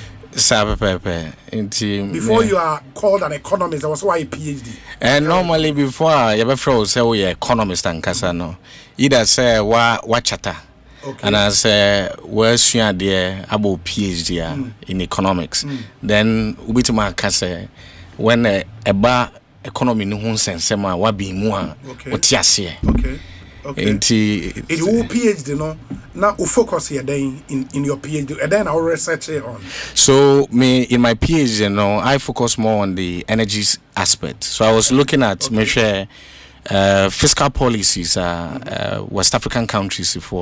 before you are called an economist that was why a PhD and normally before you ever say we economist and kasano either say wa chata. Okay. And I say, where's you there about PhD in economics? Then Ubituma Kase, when a economy no ho nsensema wa bi mu a otiase Okay. It will PhD no now focus here then in your PhD and then I'll research it on. So me in my PhD I focus more on the energy aspect. So I was looking at fiscal policies West African countries if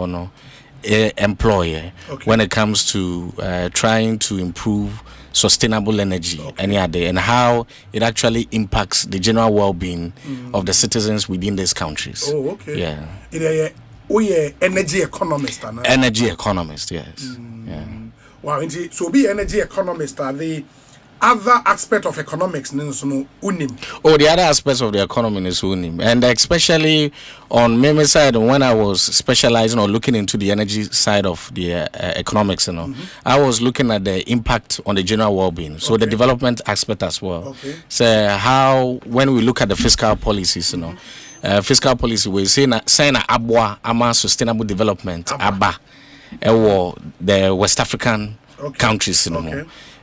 employ when it comes to trying to improve sustainable energy any other and how it actually impacts the general well-being of the citizens within these countries. Oh, okay. Yeah. Energy economist. Energy economist, yes. Yeah. Wow, so be energy economist are the other aspect of economics unim. Oh, the other aspects of the economy is unim, and especially on my side when I was specializing or looking into the energy side of the economics, I was looking at the impact on the general well-being, so the development aspect as well. So how when we look at the fiscal policies, fiscal policy we say na abwa ama sustainable development aba the West African countries,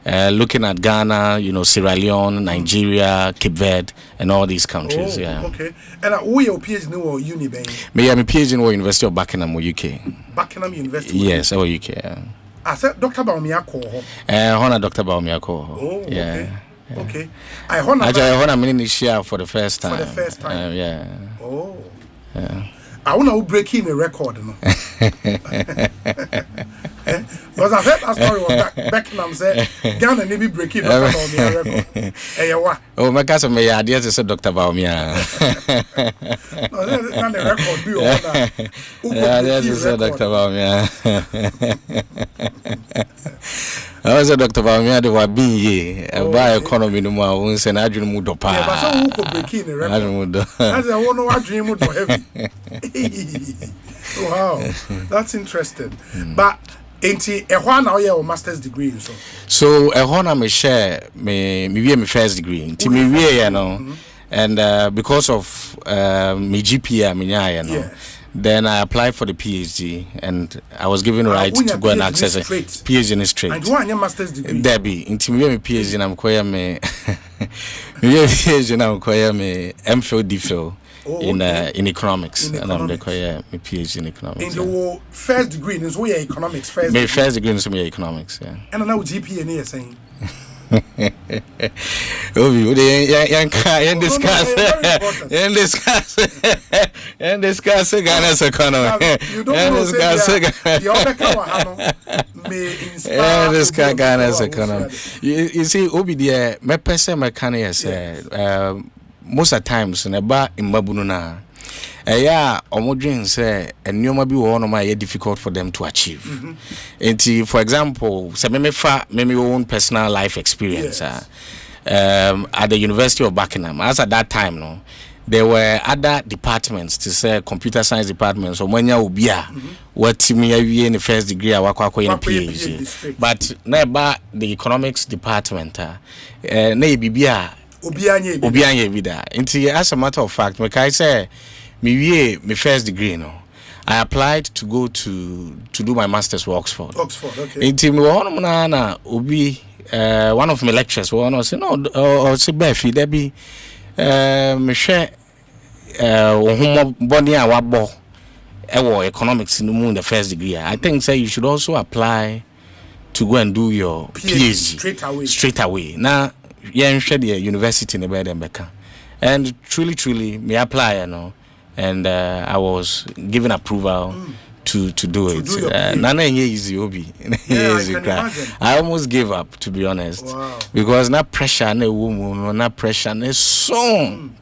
looking at Ghana, Sierra Leone, Nigeria, Cape Verde, and all these countries. Okay. And who your PhD in uni? Me, I'm a PhD in the University of Buckingham, UK. Buckingham University. Yes, UK. Yeah. I said Dr. Baumiyako. Honor Dr. Baumiyako. Oh, yeah. Okay. I honor. Actually, I honor many share for the first time. For the first time. Yeah. Oh. Yeah. I want to break in a record, because I've heard that story was Beckham said, Ghana maybe break in a record. Oh, my cousin may idea to say Dr. Baumia. No, the record be over. Yeah, that's say Dr. Baumia. I was a Dr. Baumia, the Wabi, by economy no more, once an adjunct mood of power. But so who could break in a record? That's a one of dream would heavy. Wow, that's interesting. But ain't a one hour master's degree so a one me share me first degree into me and because of me GPA then I applied for the PhD and I was given right to go and access it. PhD in history. And you want your master's degree? Debbie, into me PhD and I'm quite me PhD and I'm quite me MPhil DPhil. In economics, and I'm the PhD in economics. In your first degree, in your economics, first degree in economics, yeah. And now GPA in here saying. Discuss Ghana's economy. You don't know discuss Ghana's economy. You see, Obi, dear, my person, my can say. Most of the times in Mbabunu na omodwen say enoma bi wo no ma difficult for them to achieve. And for example, say me own personal life experience at the University of Buckingham. As at that time there were other departments, to say computer science departments or manya ubia what me awie in the first degree awakwa in PhD. But na the economics department na bibia Obianye vida. As a matter of fact, I say me first degree I applied to go to do my master's for Oxford. Okay. One of my lecturers say no or say Befi there be me share body economics in the first degree. I think say you should also apply to go and do your PhD straight away. Now the university in the bed and truly me apply and I was given approval to do it. Nana easy obi. I almost gave up, to be honest. Wow. Because na pressure na woman, na pressure na song.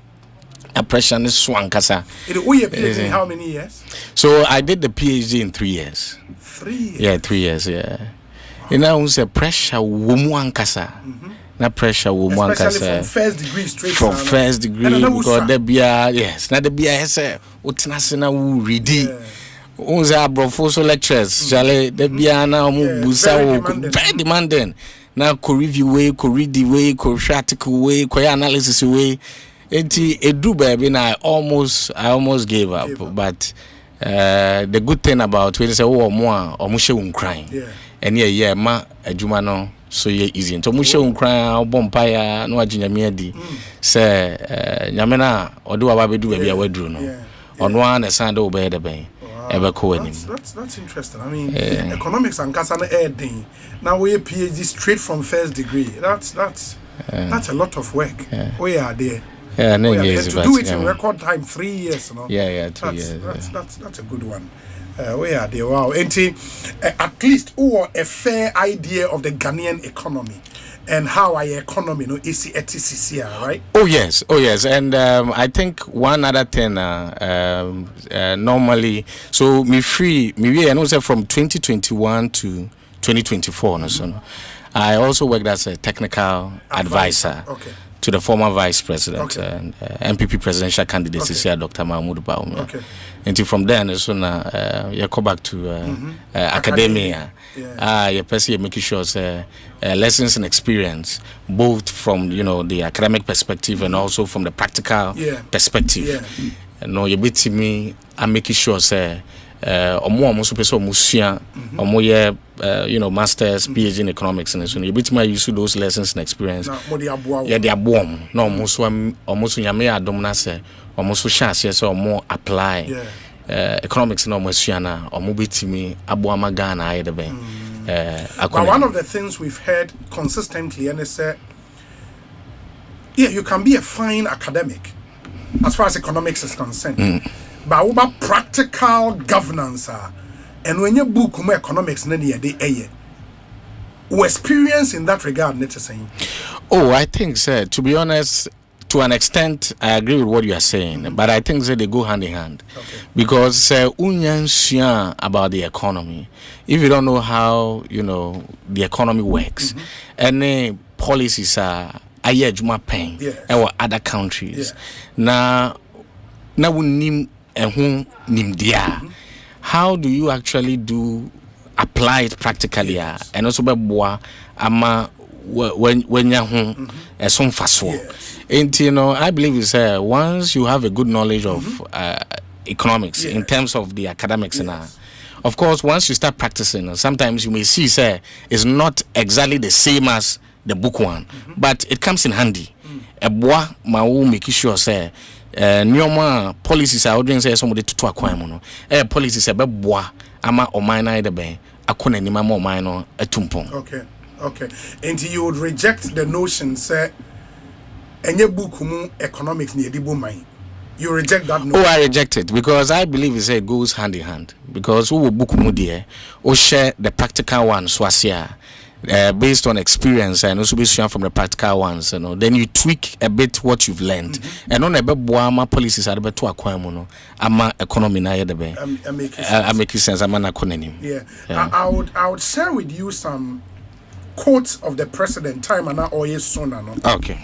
A pressure is swankasa. PhD in how many years? So I did the PhD in 3 years. 3 years? Yeah, 3 years, yeah. Wow. You know, it's a pressure womuankasa. Na pressure woman especially from first degree straight from first degree because there be yes na there be say utinasina who ready unze abrofoso lectures jale there be na busa very demanding na ko review way ko read the way ko article way ko analysis way enti edu baby na I almost gave up. But the good thing about when say oh mo a omo she won crying and yeah ma adwuma no so yeah easy nto mo hye nkran bompa ya no aginyame adi say nyame na ode wa ba bedu ba bia waduru no ono an na do be de ben that's interesting. I mean, economics and kasana adding. Now we PhD straight from first degree. That's a lot of work. We are there. Yeah, no, to do it in record time, 3 years. You know? Yeah, 2 years. That's a good one. We are there. Wow. And at least a fair idea of the Ghanaian economy. And how our economy, is ETCC, right? Oh yes, and I think one other thing, normally, so me I know say from 2021 to 2024, so I also worked as a technical advisor to the former vice president and MPP presidential candidate this year, Dr. Mahmoud Baum. Until from then, so now you go back to academia. You person making sure lessons and experience, both from the academic perspective and also from the practical perspective. No, you bit me. I'm making sure omo so person musua omo masters PhD in economics and so you bit me use those lessons and experience. Yeah, they are born. No, omo so nyame adom na say omo so chance so omo apply economics no musua na omo bit me aboa magana ayede ben. But one of the things we've heard consistently and is you can be a fine academic as far as economics is concerned. But what about practical governance? And when you book economics, experience in that regard, saying. Oh, I think, sir, to be honest, to an extent, I agree with what you are saying, but I think they go hand in hand. Because about the economy, if you don't know how the economy works, any policies are pain or other countries. Now we need how do you actually apply it practically and also ama when some fast and I believe it's once you have a good knowledge of economics in terms of the academics and of course once you start practicing sometimes you may see it's not exactly the same as the book one but it comes in handy make sure Nyoma policies are ordering say somebody to akwan no policies e beboa ama oman na ide ben akona nima ma oman no atumpon. Okay and you would reject the notion say enye book mu economics ni edibo man. You reject that notion? Oh, I reject it because I believe it goes hand in hand because who will book mu there or share the practical one so asia based on experience and also based from the practical ones, then you tweak a bit what you've learned. And on a bit boama policies are better to acquire mono. Ama economy na yede be. I make sense. I'm an acronym. Yeah. I would share with you some quotes of the president time and now SONA. Okay.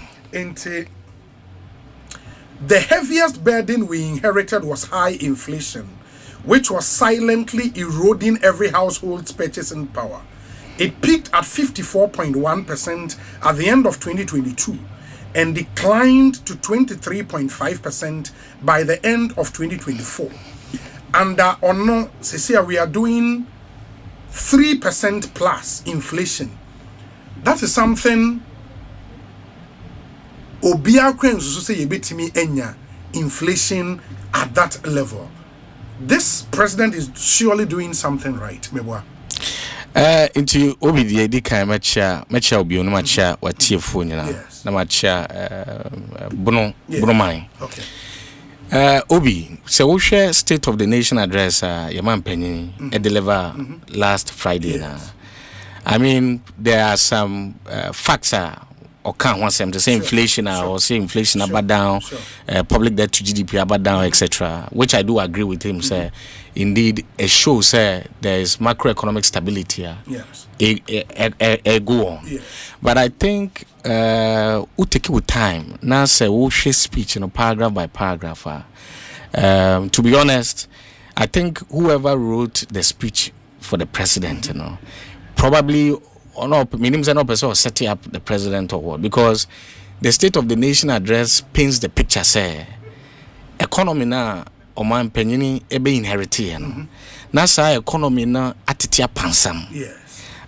The heaviest burden we inherited was high inflation, which was silently eroding every household's purchasing power. It peaked at 54.1% at the end of 2022 and declined to 23.5% by the end of 2024. And on Cecilia, we are doing 3% plus inflation. That is something Obia Cranes also say yebetimi enya inflation at that level. This president is surely doing something right, Mebwa. Into obi the di kan mecha obi onu macha watie fo nyina na macha bonoman obi se wo hwe state of the nation address your man penny deliver last Friday na I mean there are some facts or can't want them to say inflation or say inflation about down, public debt to GDP about down, etc. Which I do agree with him. Say, indeed, it shows there is macroeconomic stability. Yes. A go on. Yes. But I think we take it with time. Now say we share speech, paragraph by paragraph. To be honest, I think whoever wrote the speech for the president, probably. Or no, minimum no person setting up the president or what because the State of the Nation address paints the picture say economy na oman penyini ebe inherite na sa economy na atitia pansam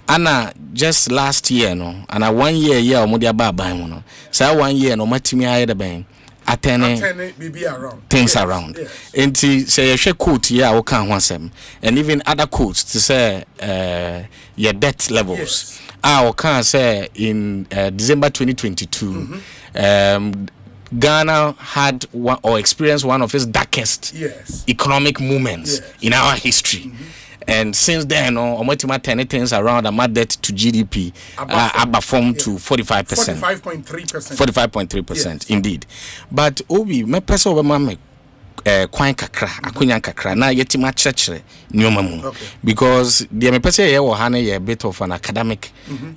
Anna just last year no, and 1 year omodia ba ban no. So 1 year no matimi ayede ben attending things around. Enti say you quote here we can one and even other quotes to say your debt levels. We can say in December 2022 Ghana had one or experienced one of its darkest economic moments in our history. And since then, Omotima 10 things around the debt to GDP performed to 45%. 45.3%, indeed. But Obi, me person over mame kwan kakra, akunya kakra na yetima church nyoma mu. Because the me person here will a bit of an academic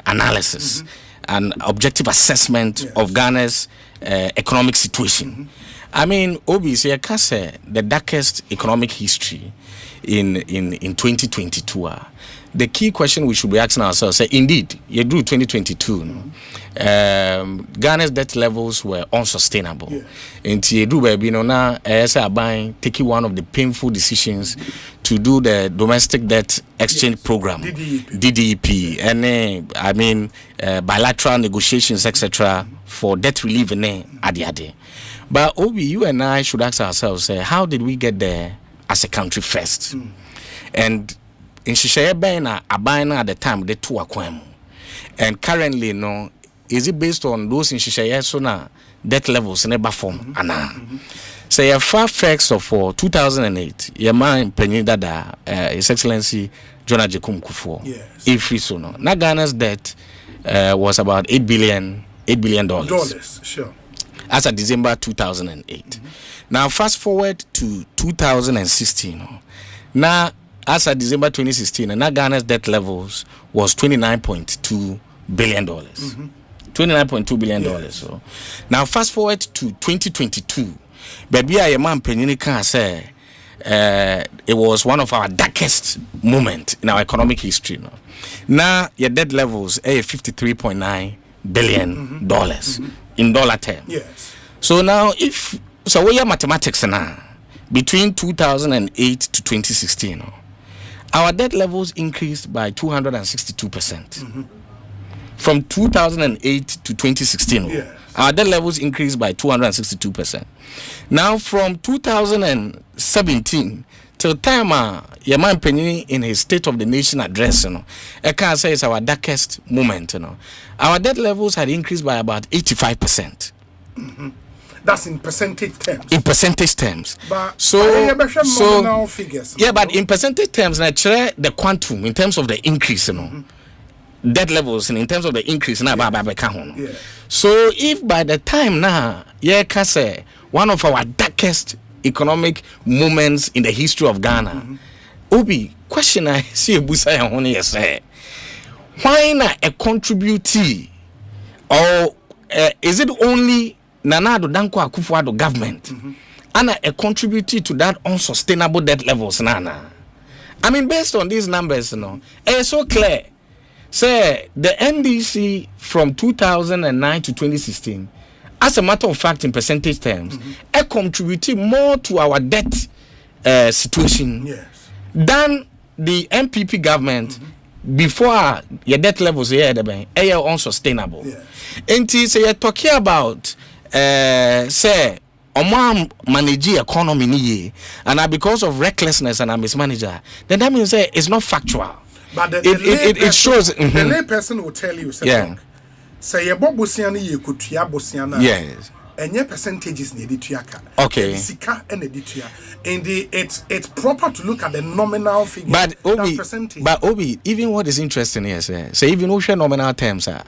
analysis and objective assessment of Ghana's economic situation. I mean, Obi say the darkest economic history in 2022. The key question we should be asking ourselves, say, indeed, you do 2022. Ghana's debt levels were unsustainable. And you do baby now buying taking one of the painful decisions to do the domestic debt exchange program, DDEP, and I mean bilateral negotiations, etc., for debt relief in Adiade. But Obi, you and I should ask ourselves, how did we get there as a country first? And in Shishaya Baina, Abaina at the time, they two are. And currently, no, is it based on those in Shishaya SONA debt levels in a form? Say a far facts of 2008, your man Penidada, His Excellency John Ajekum Kufuor, if we so no. Now Ghana's debt was about $8 billion. Sure. As of December 2008. Now fast forward to 2016. Now as of December 2016, now Ghana's debt levels was $29.2 billion. $29.2 billion. So now fast forward to 2022. Baby, I am penny can say it was one of our darkest moments in our economic history. Now your debt levels are $53.9 billion in dollar terms. So now if so we are mathematics now between 2008 to 2016, our debt levels increased by 262%. From 2008 to 2016, our debt levels increased by 262%. Now from 2017 till time your man Penny in his State of the Nation address, I can say it's our darkest moment. Our debt levels had increased by about 85%. That's in percentage terms. In percentage terms. But figures. Yeah, but in percentage terms, the quantum in terms of the increase, debt levels and in terms of the increase now. So if by the time now, can say one of our darkest economic moments in the history of Ghana, Obi, question I see a busa and say, why not a contributee, or is it only Nanado Danko Akufo-Addo government and a contributee to that unsustainable debt levels? Nana, I mean, based on these numbers, it's so clear. Say the NDC from 2009 to 2016, as a matter of fact, in percentage terms, it contributed more to our debt situation than the MPP government before your debt levels here are unsustainable. And say you're talking about say manage economy ni and because of recklessness and a mismanager, then that means it's not factual. But it shows the lay person will tell you, say your Bobosiana ye could tia Bosiana. Yes. And your percentages needed to yaka. Okay. And it's proper to look at the nominal figure. But Obi, even what is interesting here, say even ocean nominal terms are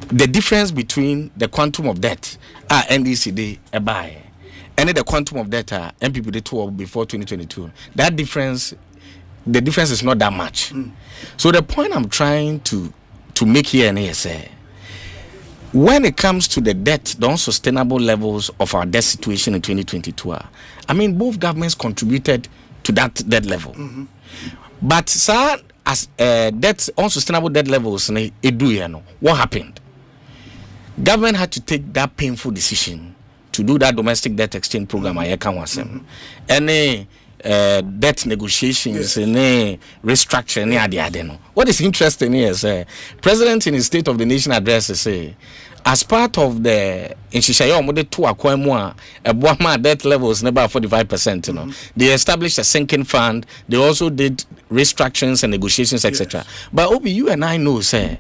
the difference between the quantum of debt NDC a buy and the quantum of debt MPP they took before 2022. That difference, the difference is not that much. So the point I'm trying to make here and here say, when it comes to the debt, the unsustainable levels of our debt situation in 2022, I mean, both governments contributed to that debt level. But sir, as debt, unsustainable debt levels, what happened? Government had to take that painful decision to do that domestic debt exchange program. And debt negotiations and restructuring. What is interesting here is President in his State of the Nation address say, as part of the debt levels about 45%, they established a sinking fund. They also did restructurings and negotiations, etc. But Obi, you and I know, say,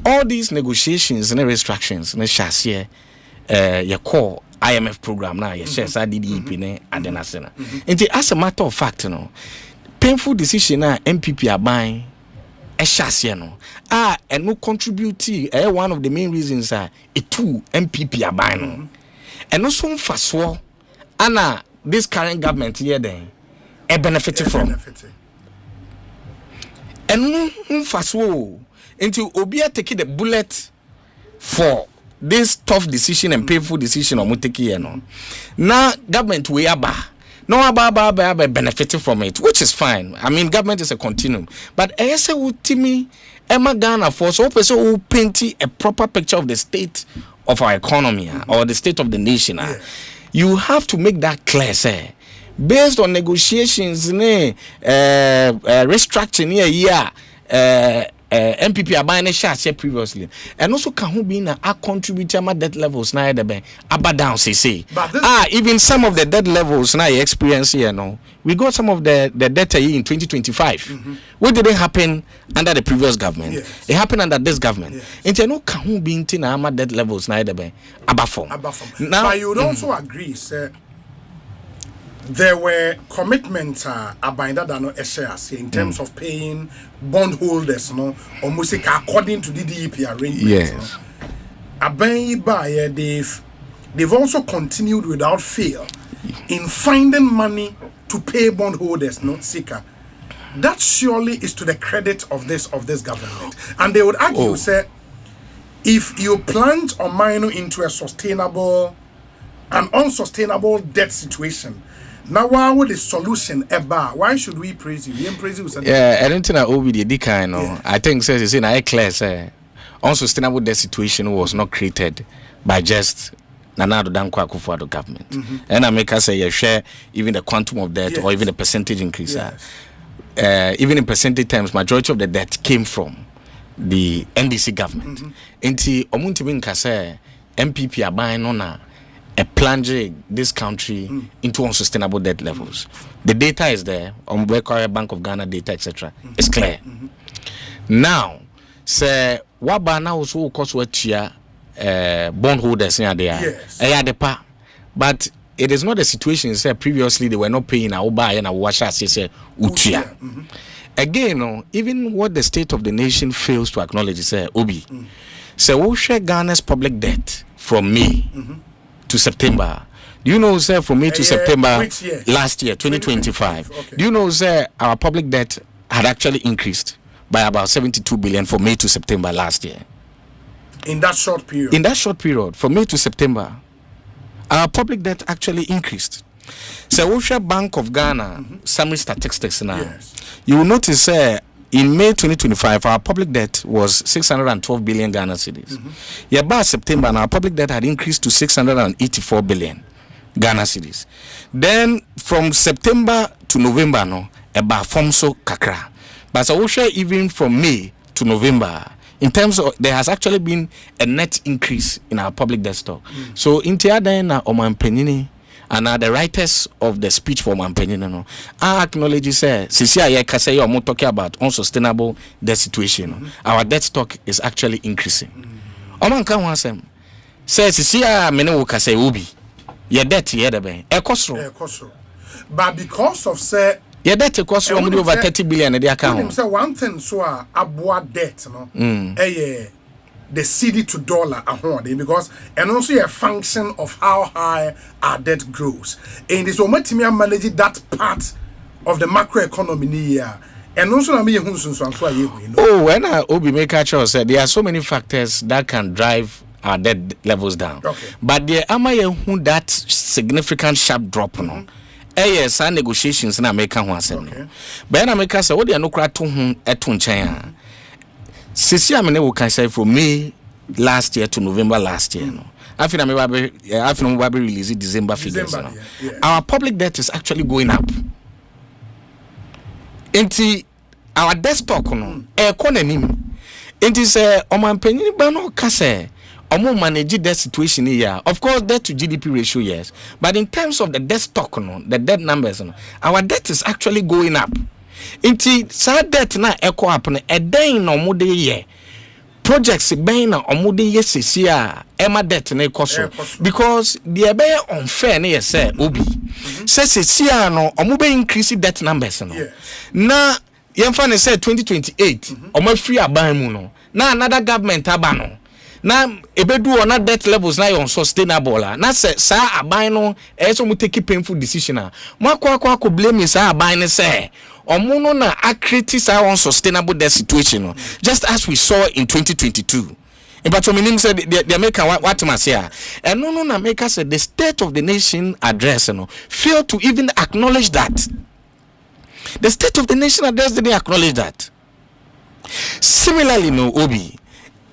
all these negotiations and restructurings, your core IMF program now, yes, IDDEP, and as a matter of fact, painful decision now MPP are buying a chassis, and no contribute. One of the main reasons are it too MPP are buying, and also fast war, and this current government here then a benefited from, and fast war into Obia taking the bullet for this tough decision and painful decision on Muteki. Now government we are benefiting from it, which is fine. I mean, government is a continuum. But as a ultimate Emma Ghana for so who paint a proper picture of the state of our economy or the state of the nation. You have to make that clear, say, based on negotiations, restructuring here, MPP are buying a share previously, and also can be a contributor at debt levels now about down say. Even some of the debt levels now experience here now. We got some of the debt in 2025. What didn't happen under the previous government? It happened under this government. And you know can be in debt levels now about form. Now but you would also agree, sir. There were commitments abinded in terms of paying bondholders, almost according to the DEP arrangement. Yes. They've also continued without fail in finding money to pay bondholders, Sika. That surely is to the credit of this government. And they would argue, say, if you plunge or mine into an unsustainable debt situation. Now, why would the solution ever? Why should we praise you? We praise you. Yeah, I don't think I will be the kind. I think says in a class, unsustainable debt situation was not created by just Nana Dankwa Akufo-Addo government. And I make us say, yeah, share even the quantum of debt or even the percentage increase. Even in percentage terms, majority of the debt came from the NDC government. Inti Omuntiminka say MPP are buying on a plunging this country into unsustainable debt levels. The data is there on Bank of Ghana data, etc. It's clear. Now, say what now also cost what bondholders in there. But it is not a situation say previously they were not paying our buy and our washer say utia. Again, even what the state of the nation fails to acknowledge is Obi. So we share Ghana's public debt from May to September. Do you know, sir, from May to September last year, 2025? Okay. Do you know, sir, our public debt had actually increased by about 72 billion from May to September last year? In that short period? In that short period, from May to September, our public debt actually increased. So, Osha Bank of Ghana, summary statistics now. You will notice, sir, in May 2025, our public debt was 612 billion Ghana cedis. By September, our public debt had increased to 684 billion Ghana cedis. Then, from September to November, about FOMSO kakra. But so even from May to November, in terms of, there has actually been a net increase in our public debt stock. So, in Tiada Oman Penini, and the writers of the speech for Mampenino, I acknowledge, sir, Sisia Yakase, you're talking about unsustainable debt situation. Our debt stock is actually increasing. Oman can want them. Says Sisia Menewaka say Ubi. Your debt here, the Ekosro. But because of, sir, your debt costs over 30 billion in the account. One thing, so abwa debt, the cedi to dollar because and also a function of how high our debt grows. And this will manage that part of the macroeconomy here. And also when Obi make a choice, there are so many factors that can drive our debt levels down. But there am that significant sharp drop yes, and negotiations in America but in America say what they are no cry to etun Sisi amene we can say from May last year to November last year. I think we release December figures. Our public debt is actually going up. Enti our debt stock no economy. Enti say omanpanyin ba no ka say omo manage that situation here. Of course, debt to GDP ratio, yes. But in terms of the debt stock, the debt numbers, our debt is actually going up. Inti sa debt na echo up a day no more day projects be na omude yesisi a ema debt na ekoso because the be unfair na say obi say sesi a no omube increase debt numbers no na yemfa ne say 2028 omo free aban mu no na another government aba no na ebedu on debt levels na unsustainable la na say sa aban no so mu take painful decision a mo akwa blame sa aban ne say omuno na accurate sa unsustainable debt situation just as we saw in 2022. But meaning said the American what must say and no na make us the state of the nation address fail to even acknowledge that. The state of the nation address didn't acknowledge that. Similarly, no Obi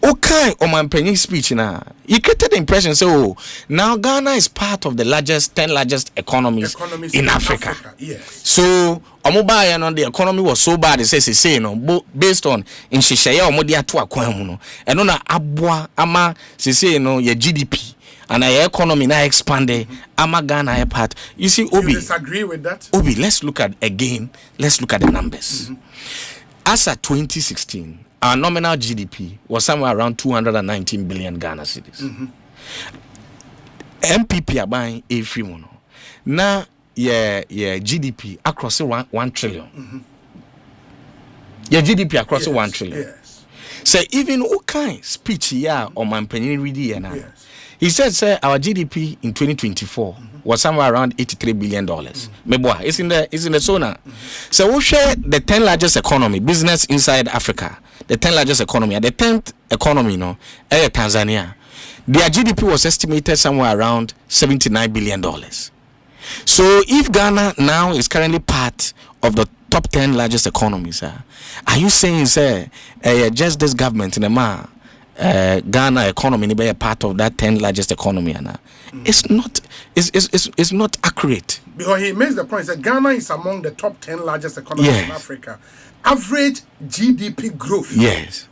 okay Omanpenyi speech now you created the impression so now Ghana is part of the 10 largest economies in Africa. Yes. So omoba and the economy was so bad it says say no based on in shishaya omodi ato akwan mu no eno na aboa ama say no your GDP and our economy now expanded ama Ghana part. You see Obi, you disagree with that? Obi, let's look at the numbers. As at 2016 our nominal GDP was somewhere around 219 billion Ghana cedis. MPP are buying a free mono. Now, GDP across 1 trillion. Your GDP across 1 trillion. Yes. So even okay speech here on my opinion ready now. He said, sir, our GDP in 2024 was somewhere around $83 billion. Meboa, it's in the SONA. So we share the 10 largest economy, business inside Africa. The 10 largest economy, and the 10th economy, Tanzania. Their GDP was estimated somewhere around $79 billion. So if Ghana now is currently part of the top 10 largest economies, are you saying, sir, just this government in the Ghana economy be a part of that 10 largest economy? It's not accurate. Because he makes the point that Ghana is among the top 10 largest economies in Africa. Average GDP growth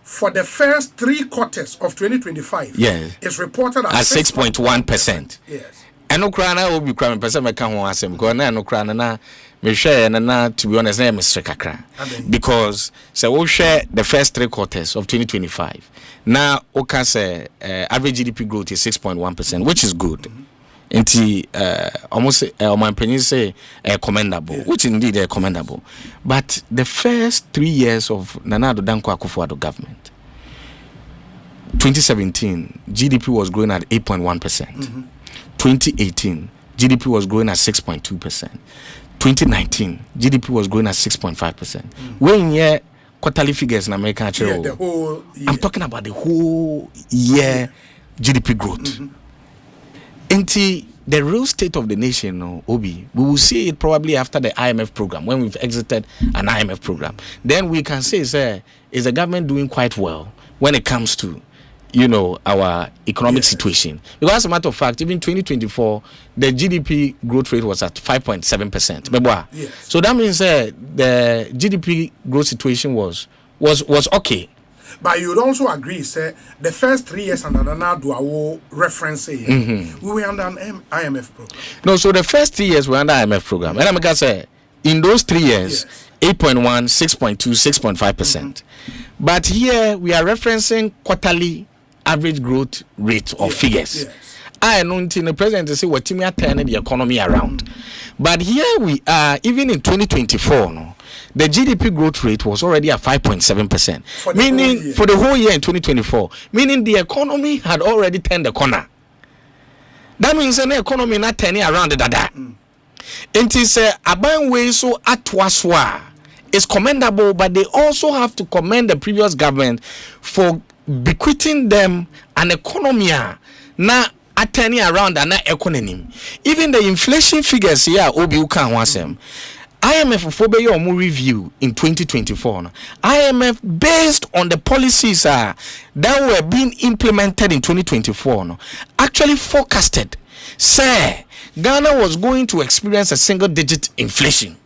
for the first 3 quarters of 2025 is reported at 6.1%. Yes. And Ukraina will be crying person make kan ho asem because na Ukraina na me share na to be honest na Mr. Kakra because so we share the first 3 quarters of 2025 now okay say average GDP growth is 6.1%, which is good. Almost my opinion say commendable, which indeed commendable. But the first 3 years of Nana Addo Dankwa Akufo-Addo government, 2017 GDP was growing at 8.1%. 2018 GDP was growing at 6.2%. 2019 GDP was growing at 6.5%. When year quarterly figures in America, the whole year. I'm talking about the whole year GDP growth. The real state of the nation, Obi, we will see it probably after the IMF program, when we've exited an IMF program. Then we can say, sir, is the government doing quite well when it comes to, our economic situation? Because as a matter of fact, even 2024, the GDP growth rate was at 5.7%. So that means the GDP growth situation was okay. But you would also agree, sir, the first 3 years under Nana reference we were under an IMF program. No, so the first 3 years were under IMF program. And I'm going to say, in those 3 years, 8.1, 6.2, 6.5%. But here we are referencing quarterly average growth rate of figures. I know the president say what team are turning the economy around. But here we are, even in 2024, the GDP growth rate was already at 5.7%. Meaning for the whole year in 2024, meaning the economy had already turned the corner. That means the economy not turning around the dada. It is a way so atwaswa is commendable, but they also have to commend the previous government for bequeathing them an economy na turning around an economy. Even the inflation figures here, Obi Ukan wasem. IMF for your review in 2024. IMF, based on the policies that were being implemented in 2024, actually forecasted, say Ghana was going to experience a single-digit inflation.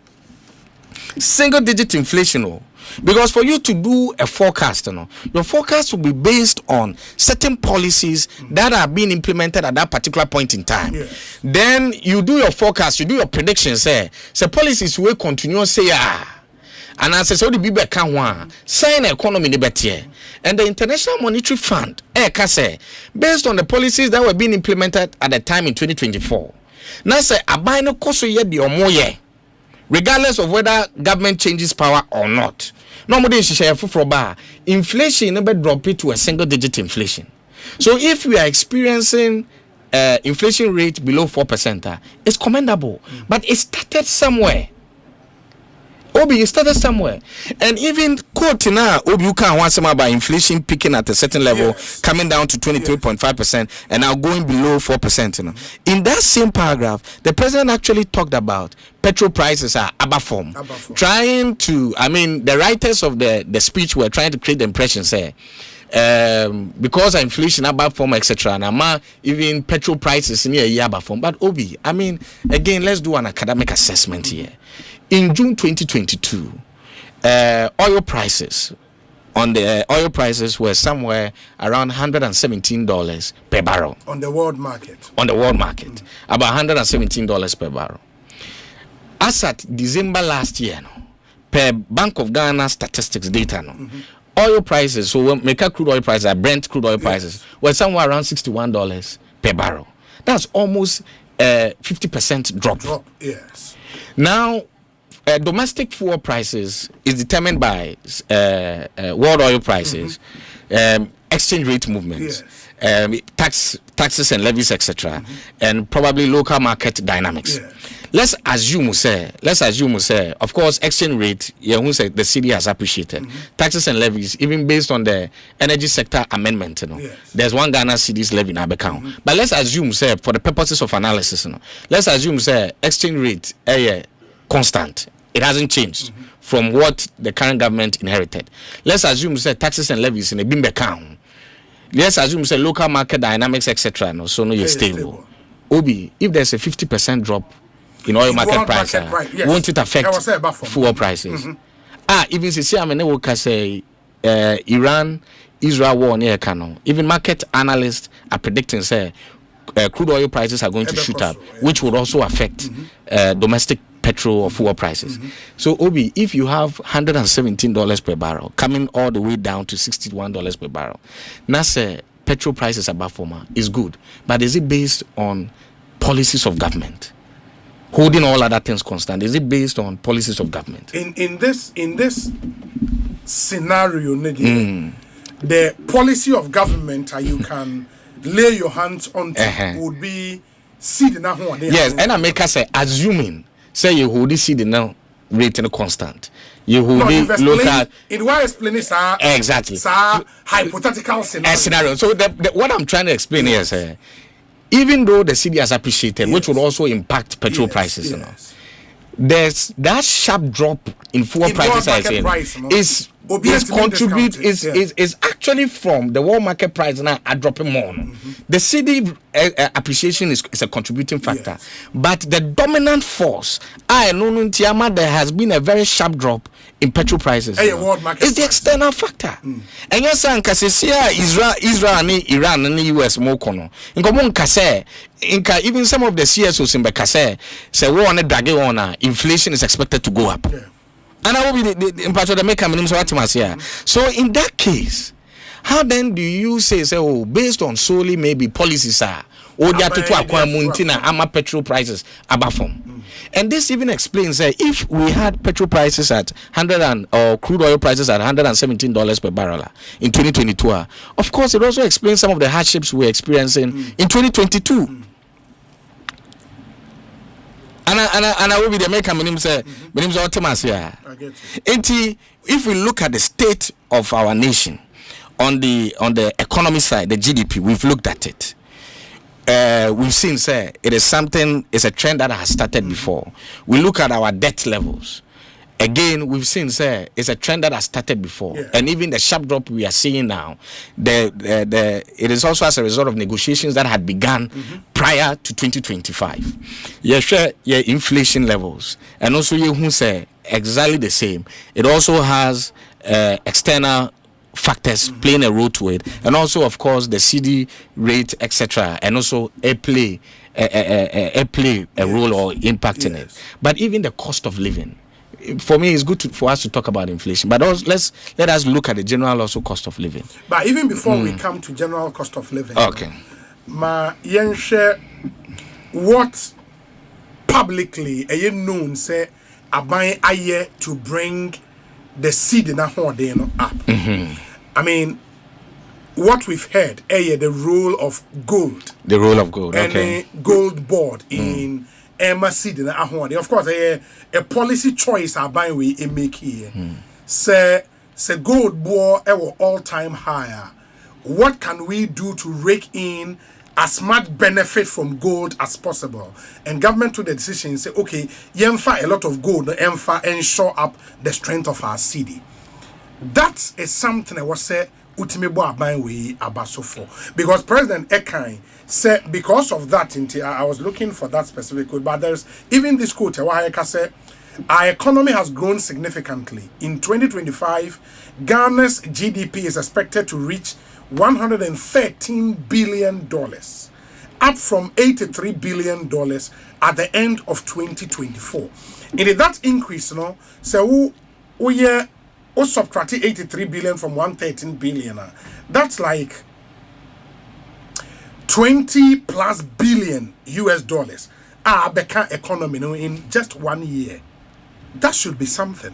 single digit inflation. Because for you to do a forecast, your forecast will be based on certain policies that are being implemented at that particular point in time. Yes. Then you do your forecast, you do your predictions. So policies will continue and as I said, the Bible can one sign economy better. And the International Monetary Fund, based on the policies that were being implemented at the time in 2024. Now say abai no koso ye di omoye. Regardless of whether government changes power or not. Normally, inflation never drop it to a single digit inflation. So if we are experiencing inflation rate below 4%, it's commendable. But it started somewhere. Obi, it started somewhere. And even quote now, Obi, you can't want some about inflation peaking at a certain level, coming down to 23.5% and now going below 4%. In that same paragraph, the president actually talked about petrol prices are above form. Trying to, the writers of the speech were trying to create the impression, say, because of inflation above form, etc. And even petrol prices in a year above form. But Obi, again, let's do an academic assessment here. In June 2022, oil prices were somewhere around $117 per barrel. On the world market. About $117 per barrel. As at December last year, per Bank of Ghana statistics data, oil prices, so Mecca crude oil prices, Brent crude oil prices, were somewhere around $61 per barrel. That's almost a 50% drop. Yes. Now, domestic fuel prices is determined by world oil prices, exchange rate movements, taxes and levies, etc., and probably local market dynamics. Let's assume, of course, exchange rate, the city has appreciated. Taxes and levies, even based on the energy sector amendment, there's one Ghana cedi's levy in our account. But let's assume, for the purposes of analysis, let's assume, exchange rate, constant. It hasn't changed from what the current government inherited. Let's assume taxes and levies in a bimbe account. Let's assume local market dynamics, etc. So no, you're stable. Obi, if there's a 50% drop in oil market price, won't it affect fuel prices? Even say Iran, Israel war near Kano. Even market analysts are predicting crude oil prices are going to shoot up, which would also affect domestic petrol or fuel prices. So Obi, if you have $117 per barrel coming all the way down to $61 per barrel, now petrol prices above former is good, but is it based on policies of government? Holding all other things constant, is it based on policies of government? In this scenario, the policy of government you can lay your hands on would be seed in yes, and I make us say assuming say you hold this seed now rate in constant. You hold local. It was explain this exactly. Hypothetical scenario. So what I'm trying to explain here is even though the city has appreciated, which would also impact petrol prices, there's that sharp drop in fuel prices I say is actually from the world market price now are dropping more. The city appreciation is a contributing factor, but the dominant force there has been a very sharp drop in petrol prices. It's the external factor. And yes, Israel and Iran and the US more kono. Even some of the CSOs in Bekase say war on the inflation is expected to go up. And I will be the impact of the mechanism. So in that case, how then do you say based on solely maybe policies are or petrol prices above form? And this even explains if we had petrol prices at or crude oil prices at $117 per barrel in 2022, of course it also explains some of the hardships we're experiencing in 2022. And I will be the maker. My name is Otemas here. If we look at the state of our nation on the economy side, the GDP, we've looked at it. We've seen it's a trend that has started before. We look at our debt levels. Again, we've seen it's a trend that has started before, and even the sharp drop we are seeing now, it is also as a result of negotiations that had begun prior to 2025. Inflation levels, and also exactly the same. It also has external factors playing a role to it, and also of course the CD rate, etc., and also play a role or impact in it. But even the cost of living, for me, it's good for us to talk about inflation, but also let us look at the general also cost of living. But even before we come to general cost of living, okay, ma share what publicly known say aban aye to bring the seed in up. I mean, what we've heard, the role of gold. The role of gold, and okay. a gold board in Emma seed in of course, a policy choice aban we make here. Say gold board our all-time higher. What can we do to rake in as much benefit from gold as possible? And government took the decision and say, okay, yemfa a lot of gold, and shore up the strength of our city. That is something I was say utimebo aban we abaso for. Because President Ekai said because of that, I was looking for that specific quote, but there's even this quote where said our economy has grown significantly. In 2025, Ghana's GDP is expected to reach $113 billion, up from $83 billion at the end of 2024. In that increase, so we subtract 83 billion from 113 billion. That's like 20 plus billion US dollars. Become economy in just 1 year. That should be something.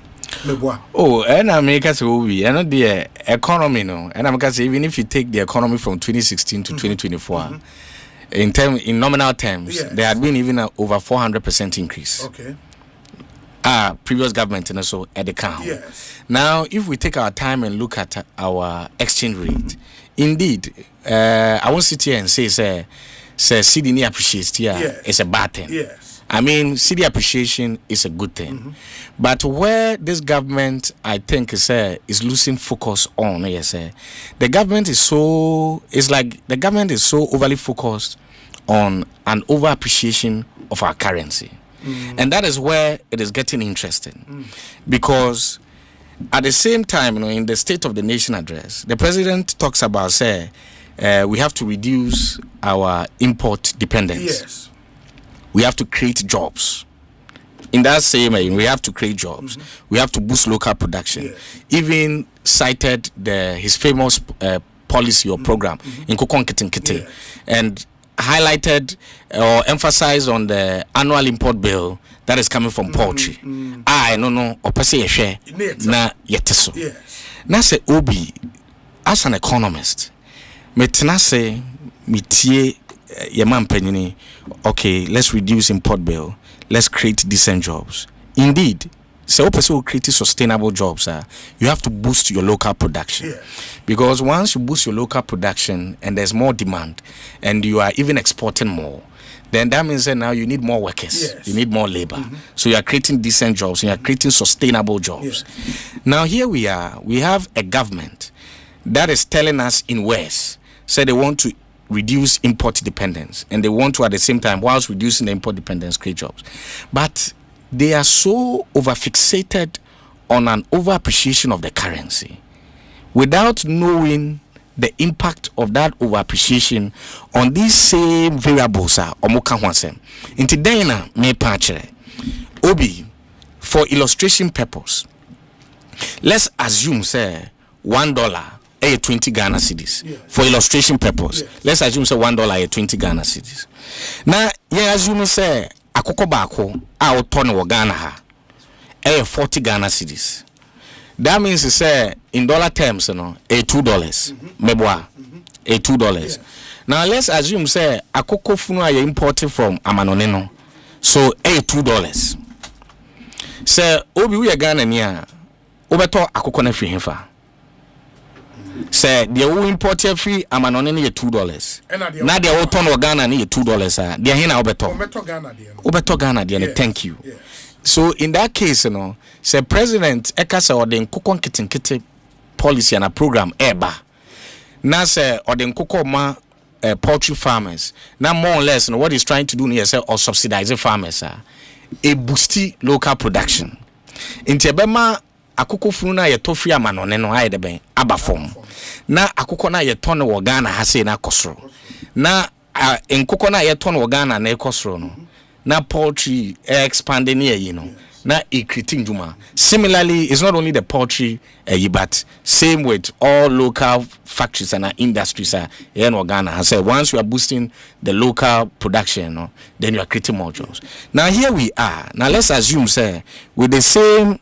Oh, and America so we and the economy no, and America say even if you take the economy from 2016 to 2024, in nominal terms, there had been even over 400% increase. Okay. Previous government and also at the count. Yes. Now, if we take our time and look at our exchange rate, indeed, I won't sit here and say CD appreciates here is a bad thing. Yes. I mean, CD appreciation is a good thing, but where this government, I think, is losing focus on, the government is so overly focused on an over appreciation of our currency, and that is where it is getting interesting, because at the same time, in the State of the Nation address, the president talks about we have to reduce our import dependence. Yes. We have to create jobs. In that same way, we have to create jobs. We have to boost local production. Even cited his famous policy or program in Kokon Kitinkite, and highlighted or emphasized on the annual import bill that is coming from poultry. I no opese share na yeteso. Na say obi as an economist, metena say mitie Yemampanyini, okay, let's reduce import bill, let's create decent jobs. Indeed, so people create sustainable jobs. You have to boost your local production, because once you boost your local production and there's more demand, and you are even exporting more, then that means that now you need more workers, you need more labor. So you are creating decent jobs, and you are creating sustainable jobs. Now here we are, we have a government that is telling us in West, say they want to reduce import dependence, and they want to at the same time, whilst reducing the import dependence, create jobs. But they are so over-fixated on an over-appreciation of the currency without knowing the impact of that over-appreciation on these same variables. Into Dana me patchere Obi, for illustration purpose, let's assume say $1 20 Ghana cedis for illustration purpose. Let's assume say $1 20 Ghana cedis. Now, assume say akoko bako a oton wo Ghana ha 40 Ghana cedis. That means say in dollar terms, $2. Meboa, $2. Now let's assume say akoko funu are imported from Amanoneno, so $2. Say obi we Ghana nia, obeto akoko na fi hefa. Say the import free Amanoneno $2. Now the oton wo Ghana ni $2. Dia hina obeto. Obeto Ghana dia. Thank you. So in that case, say President Ekasa or the Nkukon Kitinkite policy and a program eba. Now say or the Nkukoma poultry farmers. Now more or less, what he's trying to do here say or subsidize farmers a boosty local production. Inti ebema akoko funu na ye tofri amanone no ayede ben aba fom na akoko na ye ton wo Ghana ha sei na kosoro na enkoko na ye ton wo Ghana na ekosoro no na poultry expanding here you know na increasing juma. Similarly, it's not only the poultry but same with all local factories and industries here in Ghana. I said once you are boosting the local production, then you are creating more jobs. Now here we are. Now let's assume say with the same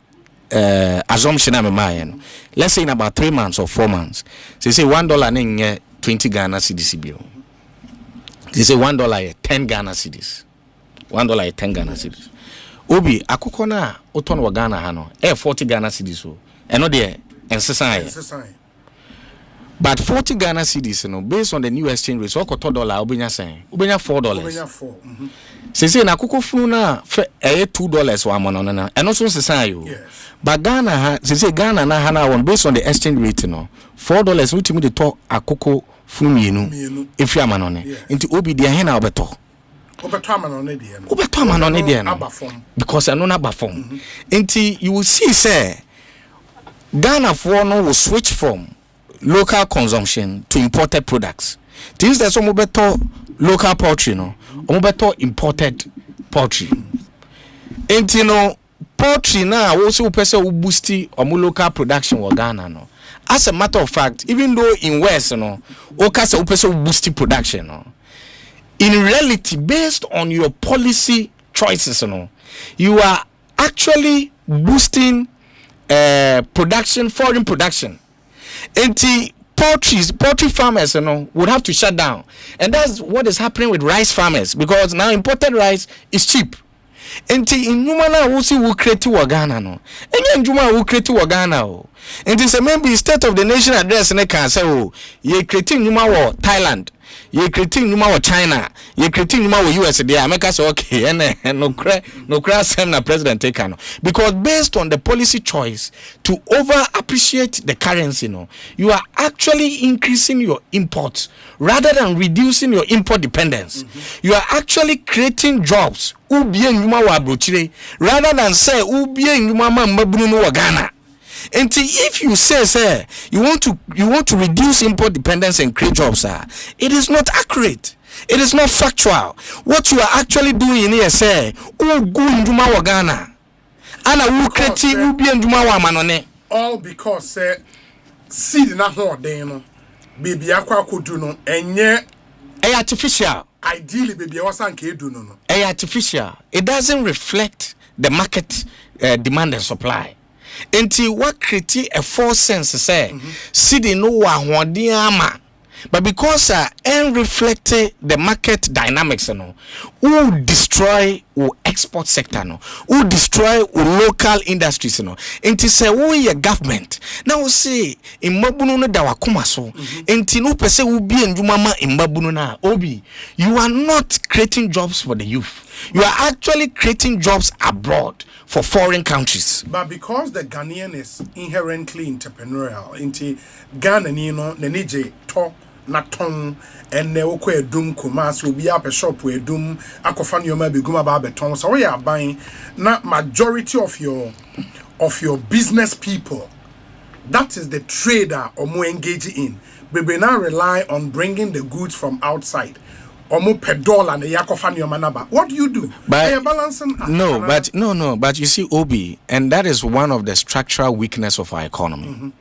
assumption I'm in, let's say in about 3 months or 4 months, so say $1 in 20 Ghana cedis bill. They say $1 10 Ghana cedis. $1 10 Ghana cedis. Obi akoko na oton wa Ghana ha no 40 Ghana cedis so eno de ensesa. But 40 Ghana cedis no based on the new exchange rate so okoto dollar obenya sen obenya $4. Obenya 4. Say na akoko funu na $2 wa mono na eno so nsesa yo. But Ghana ha say Ghana na ha na won based on the exchange rate no $4 utimi de to akoko funu mienu efi amano ne nti obi de he na obeto because I know na bafom. Until you will see say Ghana for no will switch from local consumption to imported products. Things that some better local poultry no, better imported poultry. Until no poultry now also person will boost local production wa Ghana no. As a matter of fact, even though in West no, okasa person boost production no. In reality, based on your policy choices, you are actually boosting production, foreign production. And the poultry farmers, would have to shut down. And that's what is happening with rice farmers because now imported rice is cheap. And the inhumana will create to Ghana, no. And Juma will create to Ghana. And this maybe state of the nation address and they can say, oh, you're creating Numa Thailand. You're creating Numa China, you're creating Numa US. They America say okay, and no crash na president take because based on the policy choice to over appreciate the currency, you are actually increasing your imports rather than reducing your import dependence. You are actually creating jobs. Ubie Numa wa brochire rather than say ubie Numa mabunu wa Ghana. And if you say you want to reduce import dependence and create jobs, it is not accurate. It is not factual. What you are actually doing here, say, go Nduma wa Ghana, ana wo create wo bi Nduma wa manone. All because seed na ho den no, baby akwa kodu no, enye artificial. Ideally, baby wasan ke edu no. Artificial. It doesn't reflect the market demand and supply. Enti what create a false sense say see no wa ama but because reflect the market dynamics who destroy export sector who destroy local industries enti say we government now we say imbabunu no da wakoma so enti no pese wo bi ndwuma ma imbabunu na obi you are not creating jobs for the youth. You are actually creating jobs abroad for foreign countries. But because the Ghanaian is inherently entrepreneurial, into Ghana, the nije to naton and ne woko edum kumas will be up a shop where dum akofan yoma biguma ba beton. So we are buying na majority of your business people. That is the trader or more engaging in. We now rely on bringing the goods from outside. What do you do? But but you see, Obi, and that is one of the structural weakness of our economy.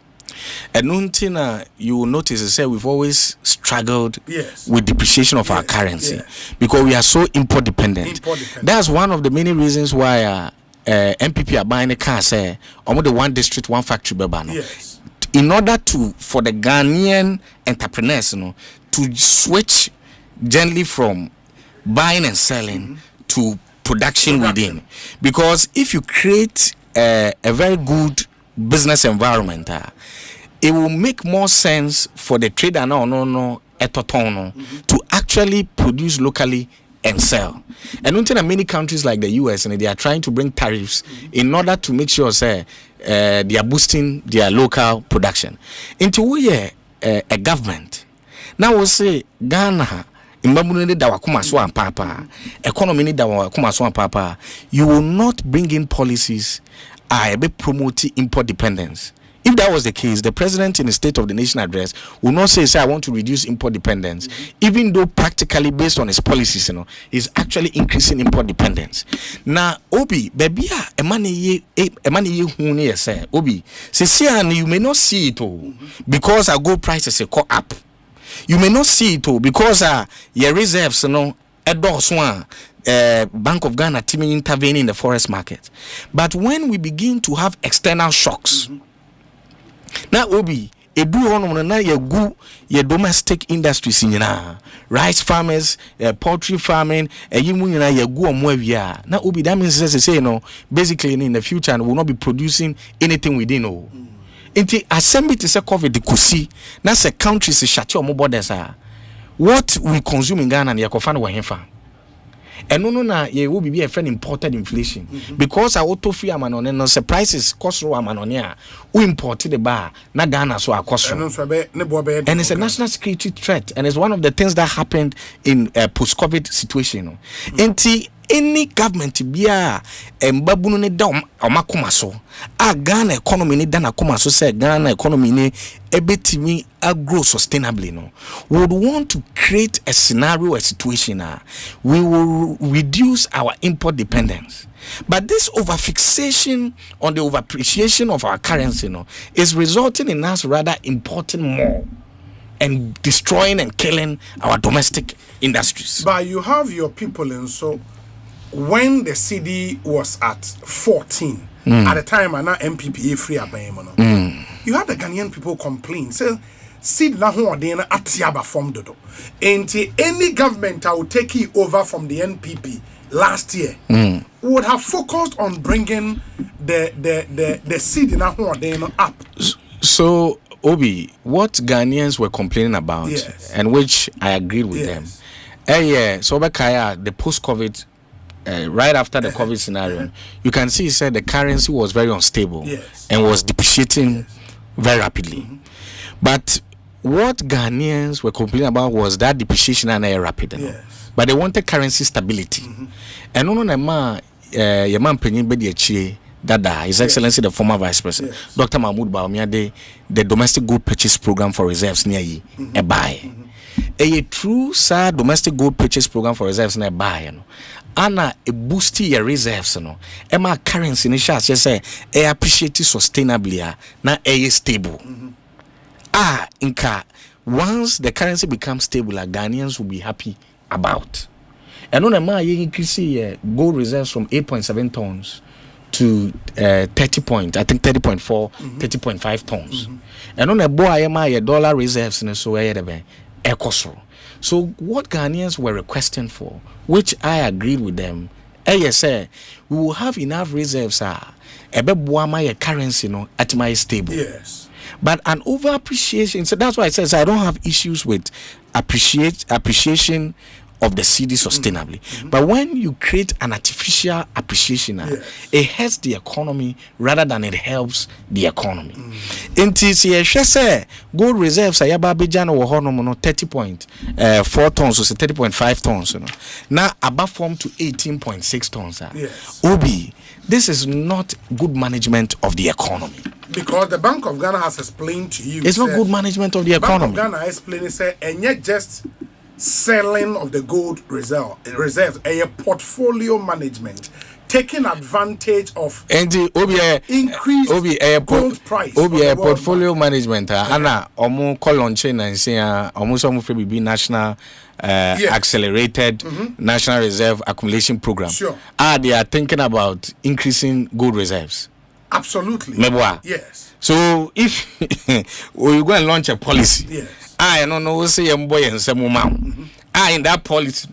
And Nuntina, you will notice that we've always struggled with depreciation of our currency because we are so import dependent. That's one of the many reasons why MPP are buying a car, say, almost the one district, one factory, in order for the Ghanaian entrepreneurs, to switch gently from buying and selling to production within. Because if you create a very good business environment, it will make more sense for the trader to actually produce locally and sell. And until many countries like the US, and they are trying to bring tariffs in order to make sure they are boosting their local production. Into we a government. Now we'll say Ghana economy you will not bring in policies are be promoting import dependence. If that was the case, the president in the State of the Nation address will not say, I want to reduce import dependence, even though practically based on his policies, he's actually increasing import dependence. Now, Obi, baby, a money ye say, Obi, say, you may not see it all because our gold prices are caught up. You may not see it all because your reserves, a one. Bank of Ghana teaming intervening in the forest market. But when we begin to have external shocks, now Obi, a do on na your domestic industries in rice farmers, poultry farming, you go on now Obi, that means say basically in the future we will not be producing anything within Inti Asempa to say COVID the kusi, that's a country se shut your borders what we consume in Ghana and yakofan wa hefa. And no na ye will be a friend imported inflation because our auto free amanon and no surprises cost row amanonia who imported the bar na Ghana so our cost and it's a national security threat and it's one of the things that happened in post-COVID situation. Any government bia mbabunu ne da omakoma so Ghana economy ne da na koma so say Ghana economy ne ebetimi grow sustainably would want to create a scenario, a situation we will reduce our import dependence. But this overfixation on the overappreciation of our currency is resulting in us rather importing more and destroying and killing our domestic industries. But you have your people and so when the CD was at 14 at the time and now MPPA free you had the Ghanaian people complain say seed na ho odin na atiaba form dodo enti any government that would take it over from the NPP last year would have focused on bringing the seed na ho odin up. So Obi, what Ghanaians were complaining about and which I agreed with them so the post-COVID right after the COVID scenario, you can see he said the currency was very unstable and was depreciating very rapidly. But what Ghanaians were complaining about was that depreciation and rapid. But they wanted currency stability. And no your man Penyin Bedi Dada, His Excellency the former Vice President, Dr. Mahmoud Bawumia, the domestic gold purchase program for reserves near ye a buy. A true sad domestic gold purchase program for reserves near buy. Anna a boosty your reserves Emma currency in shots say appreciate sustainably na stable. Inka once the currency becomes stable Ghanaians will be happy about. And on a ma increase gold reserves from 8.7 tons to 30.4 30.5 tons. And on a boy my dollar reserves in so Ekosiisen. So what Ghanaians were requesting for, which I agreed with them, say we will have enough reserves my currency at my stable. Yes. But an over appreciation, so that's why I says I don't have issues with appreciation of the CD sustainably. But when you create an artificial appreciation, it hurts the economy rather than it helps the economy. In TCA, say gold reserves are 30.4 tons or 30.5 tons. Now above form to 18.6 tons. Obi, this is not good management of the economy. Because the Bank of Ghana has explained to you. It's not good management of the economy. Bank of Ghana explained and yet just selling of the gold reserves a portfolio management taking advantage of increased gold price portfolio management ana omo launch and say omo some be national accelerated national reserve accumulation program. They are thinking about increasing gold reserves. Absolutely. Yes. So if we go and launch a policy, I don't know, say boy and some woman. In that policy,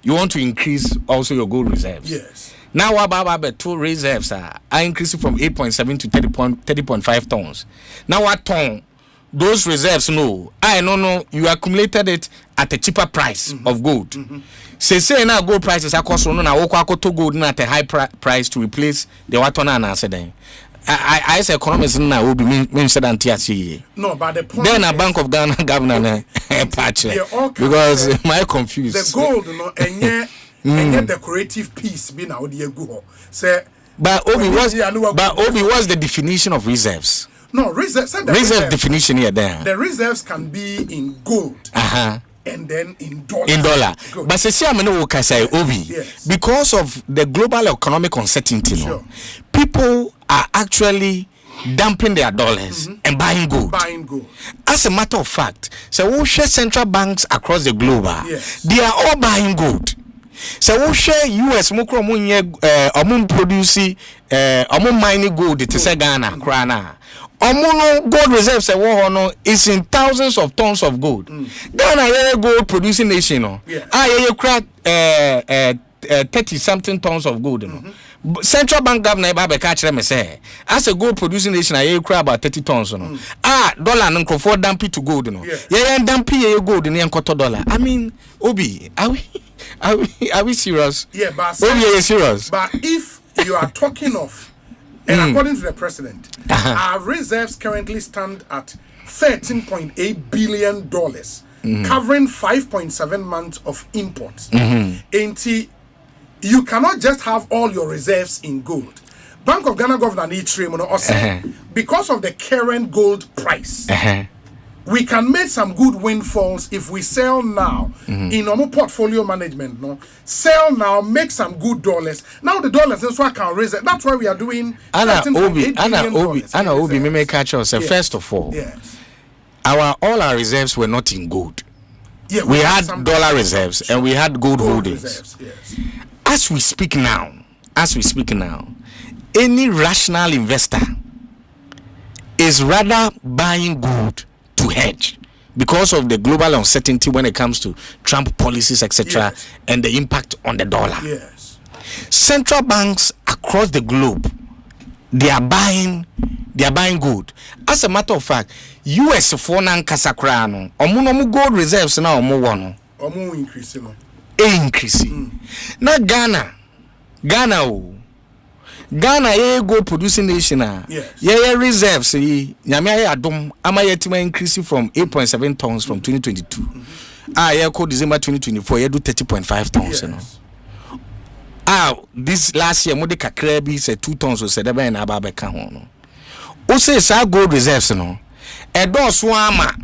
you want to increase also your gold reserves. Yes. Now what two reserves are increasing from 8.7 to 30.5 tons. Now what ton? Those reserves you accumulated it at a cheaper price of gold. Say now gold prices are cost to gold at a high price to replace the what on answer then. I say economists now will be mentioned and TRC. No, but the point then a Bank of Ghana governor patch because my confused. The gold, and yet decorative piece being out there go. Say But Obi, what's the definition of reserves? No, reserve definition here there. The reserves can be in gold. And then in dollars. In dollar. But say Obi, because of the global economic uncertainty, people are actually dumping their dollars and buying gold. As a matter of fact, so we share central banks across the globe. They are all buying gold. So we share US mukro munye produce mining gold to say Ghana krana. Gold reserves is in thousands of tons of gold. Ghana a gold producing nation. 30 something tons of gold. Central Bank governor Baba catch them say as a gold producing nation I cry about 30 tons dollar and for dumpy to gold dumpy gold in dollar. I mean Obi, are we serious? Yeah, but Obi, are you serious? But if you are talking of and according to the president, our reserves currently stand at $13.8 billion, covering 5.7 months of imports. You cannot just have all your reserves in gold. Bank of Ghana governor Osei, because of the current gold price, we can make some good windfalls if we sell now in our portfolio management. Sell now, make some good dollars. Now the dollars is what can raise it. That's why we are doing. Anna Obi, me make catch us. First of all, all our reserves were not in gold. Yeah, we had dollar reserves and we had gold holdings. As we speak now, any rational investor is rather buying gold to hedge because of the global uncertainty when it comes to Trump policies, etc., and the impact on the dollar. Central banks across the globe, they are buying gold. As a matter of fact, US for nan kasakrano, omu gold reserves now omu increasing. Now Ghana gold producing nation reserves nyame adom ama yetima increase from 8.7 tons from 2022 December 2024 do 30.5 tons this last year mode kakra bi say 2 tons so say na aba be ka ho no o say sa gold reserves no do so ama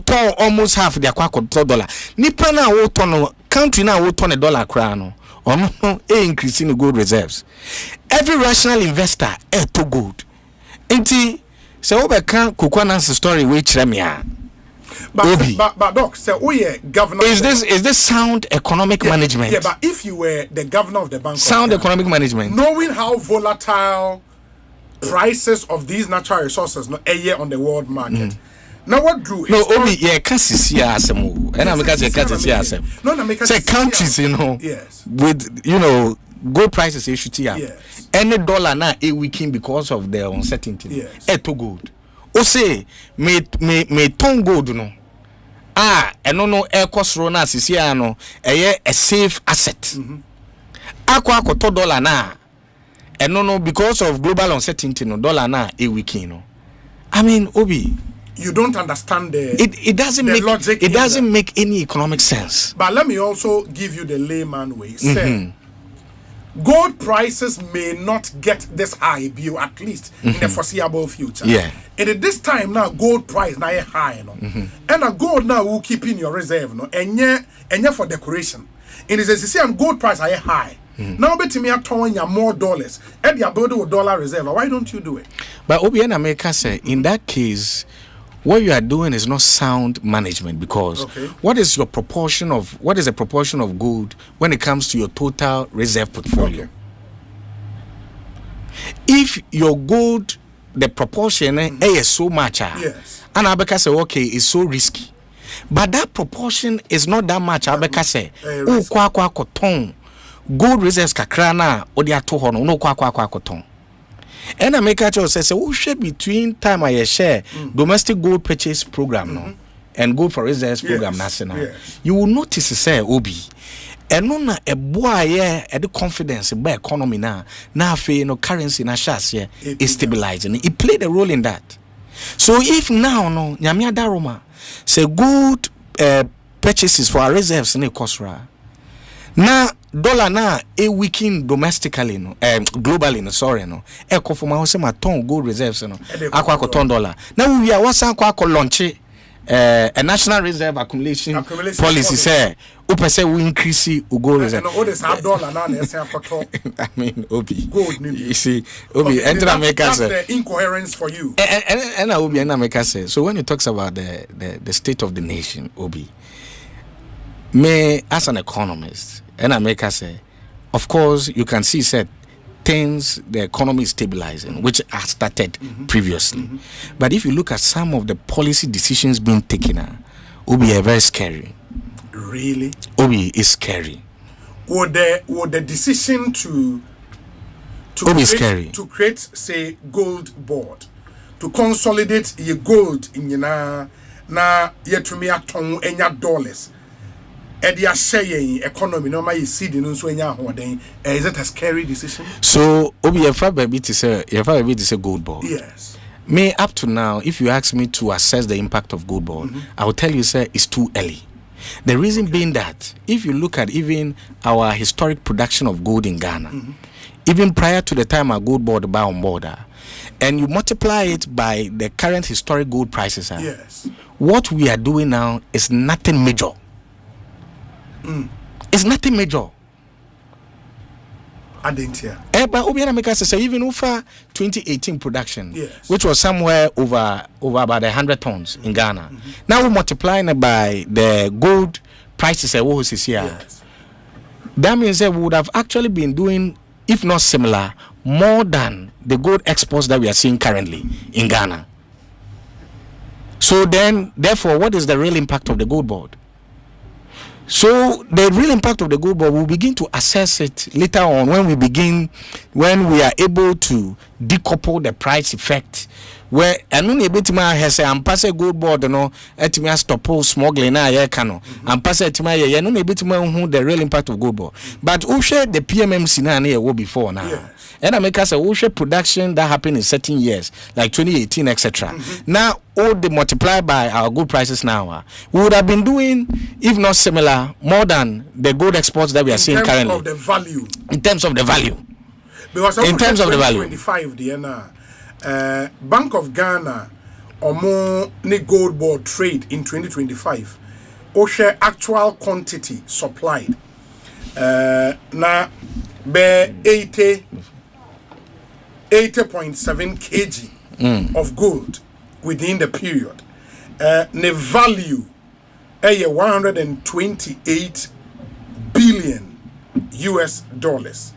ton almost half the $1 nipa na wo ton country na wo ton $1 kra no increasing the gold reserves. Every rational investor to gold. Inti so we can Kukwanan's story which remia. But doc, so governor. Is this sound economic management? Yeah, but if you were the governor of the bank, sound economic management, knowing how volatile prices of these natural resources a year on the world market. Now what do Obi can't see asem and I'm can't see asem. Say countries with gold prices issue any dollar now a weakening because of the uncertainty to gold o say me ton gold no no air cost ro na sisia no a safe asset akwa dollar na no because of global uncertainty no dollar na a weakening no. I mean Obi, you don't understand it doesn't make logic. It doesn't make any economic sense. But let me also give you the layman way. Say, gold prices may not get this high, at least in the foreseeable future. And at this time now, gold price now high, and a gold now will keep in your reserve, and yeah for decoration. And it's a gold price are high. Now bet me a ton more dollars and the ability with dollar reserve. Why don't you do it? But Obiana America say in that case, what you are doing is not sound management because what is the proportion of gold when it comes to your total reserve portfolio? If your gold, the proportion is so much, and Abeka say it's so risky, but that proportion is not that much. Abeka say gold reserves kakrana odi ato ho no kwa ton. And I make a choice say we should between time I share domestic gold purchase program and gold for reserves program national. You will notice say Obi and no a boy the confidence by economy now fe currency na shares is stabilizing. It played a role in that. So if now nyame adaroma say gold purchases for our reserves in Ekosra. Now dollar na a weaken domestically no globally no sorry no e ko for my house ma ton gold reserves no akwa $10 now we are wasan akwa launch a national reserve accumulation policy say upese we increase gold reserve no this $1 na na say akoto I mean obi gold you see obi enter America say that's the incoherence for you and obi enter America say so when it talks about the state of the nation obi me as an economist and America say of course you can see said things the economy is stabilizing which has started previously but if you look at some of the policy decisions being taken obi are very scary. Really? Obi is scary. Would the decision to create say gold board to consolidate your gold in na yetumi aton enya dollars edia share economy no ma seed no so enya hoden is it a scary decision? So obi your baby to say gold board. Yes. Me up to now if you ask me to assess the impact of gold board I will tell you say it's too early. The reason being that if you look at even our historic production of gold in Ghana even prior to the time our gold board buy on border and you multiply it by the current historic gold prices yes, what we are doing now is nothing major. It's nothing major. I didn't hear. But Obiana make us say even over 2018 production, yes, which was somewhere over about 100 tons in Ghana. Now we're multiplying it by the gold prices at what is here. Yes. That means that we would have actually been doing, if not similar, more than the gold exports that we are seeing currently in Ghana. So then, therefore, what is the real impact of the gold board? So the real impact of the gold board, we'll begin to assess it later on when we are able to decouple the price effect. Where and no able to has say I'm pass a gold board no etimi stop smuggling na ye kano I'm pass etimi ye no able to who the real impact of gold board. But who share the PMMC na ye wo before now. And I make us a who share production that happened in certain years like 2018 etc. Now all the multiply by our gold prices now we would have been doing if not similar more than the gold exports that we are seeing currently. Of the value. In terms of the value. Because in terms of the value. 25 Bank of Ghana omo ne gold board trade in 2025 o share actual quantity supplied na be 80.7 kg of gold within the period ne value 128 billion US dollars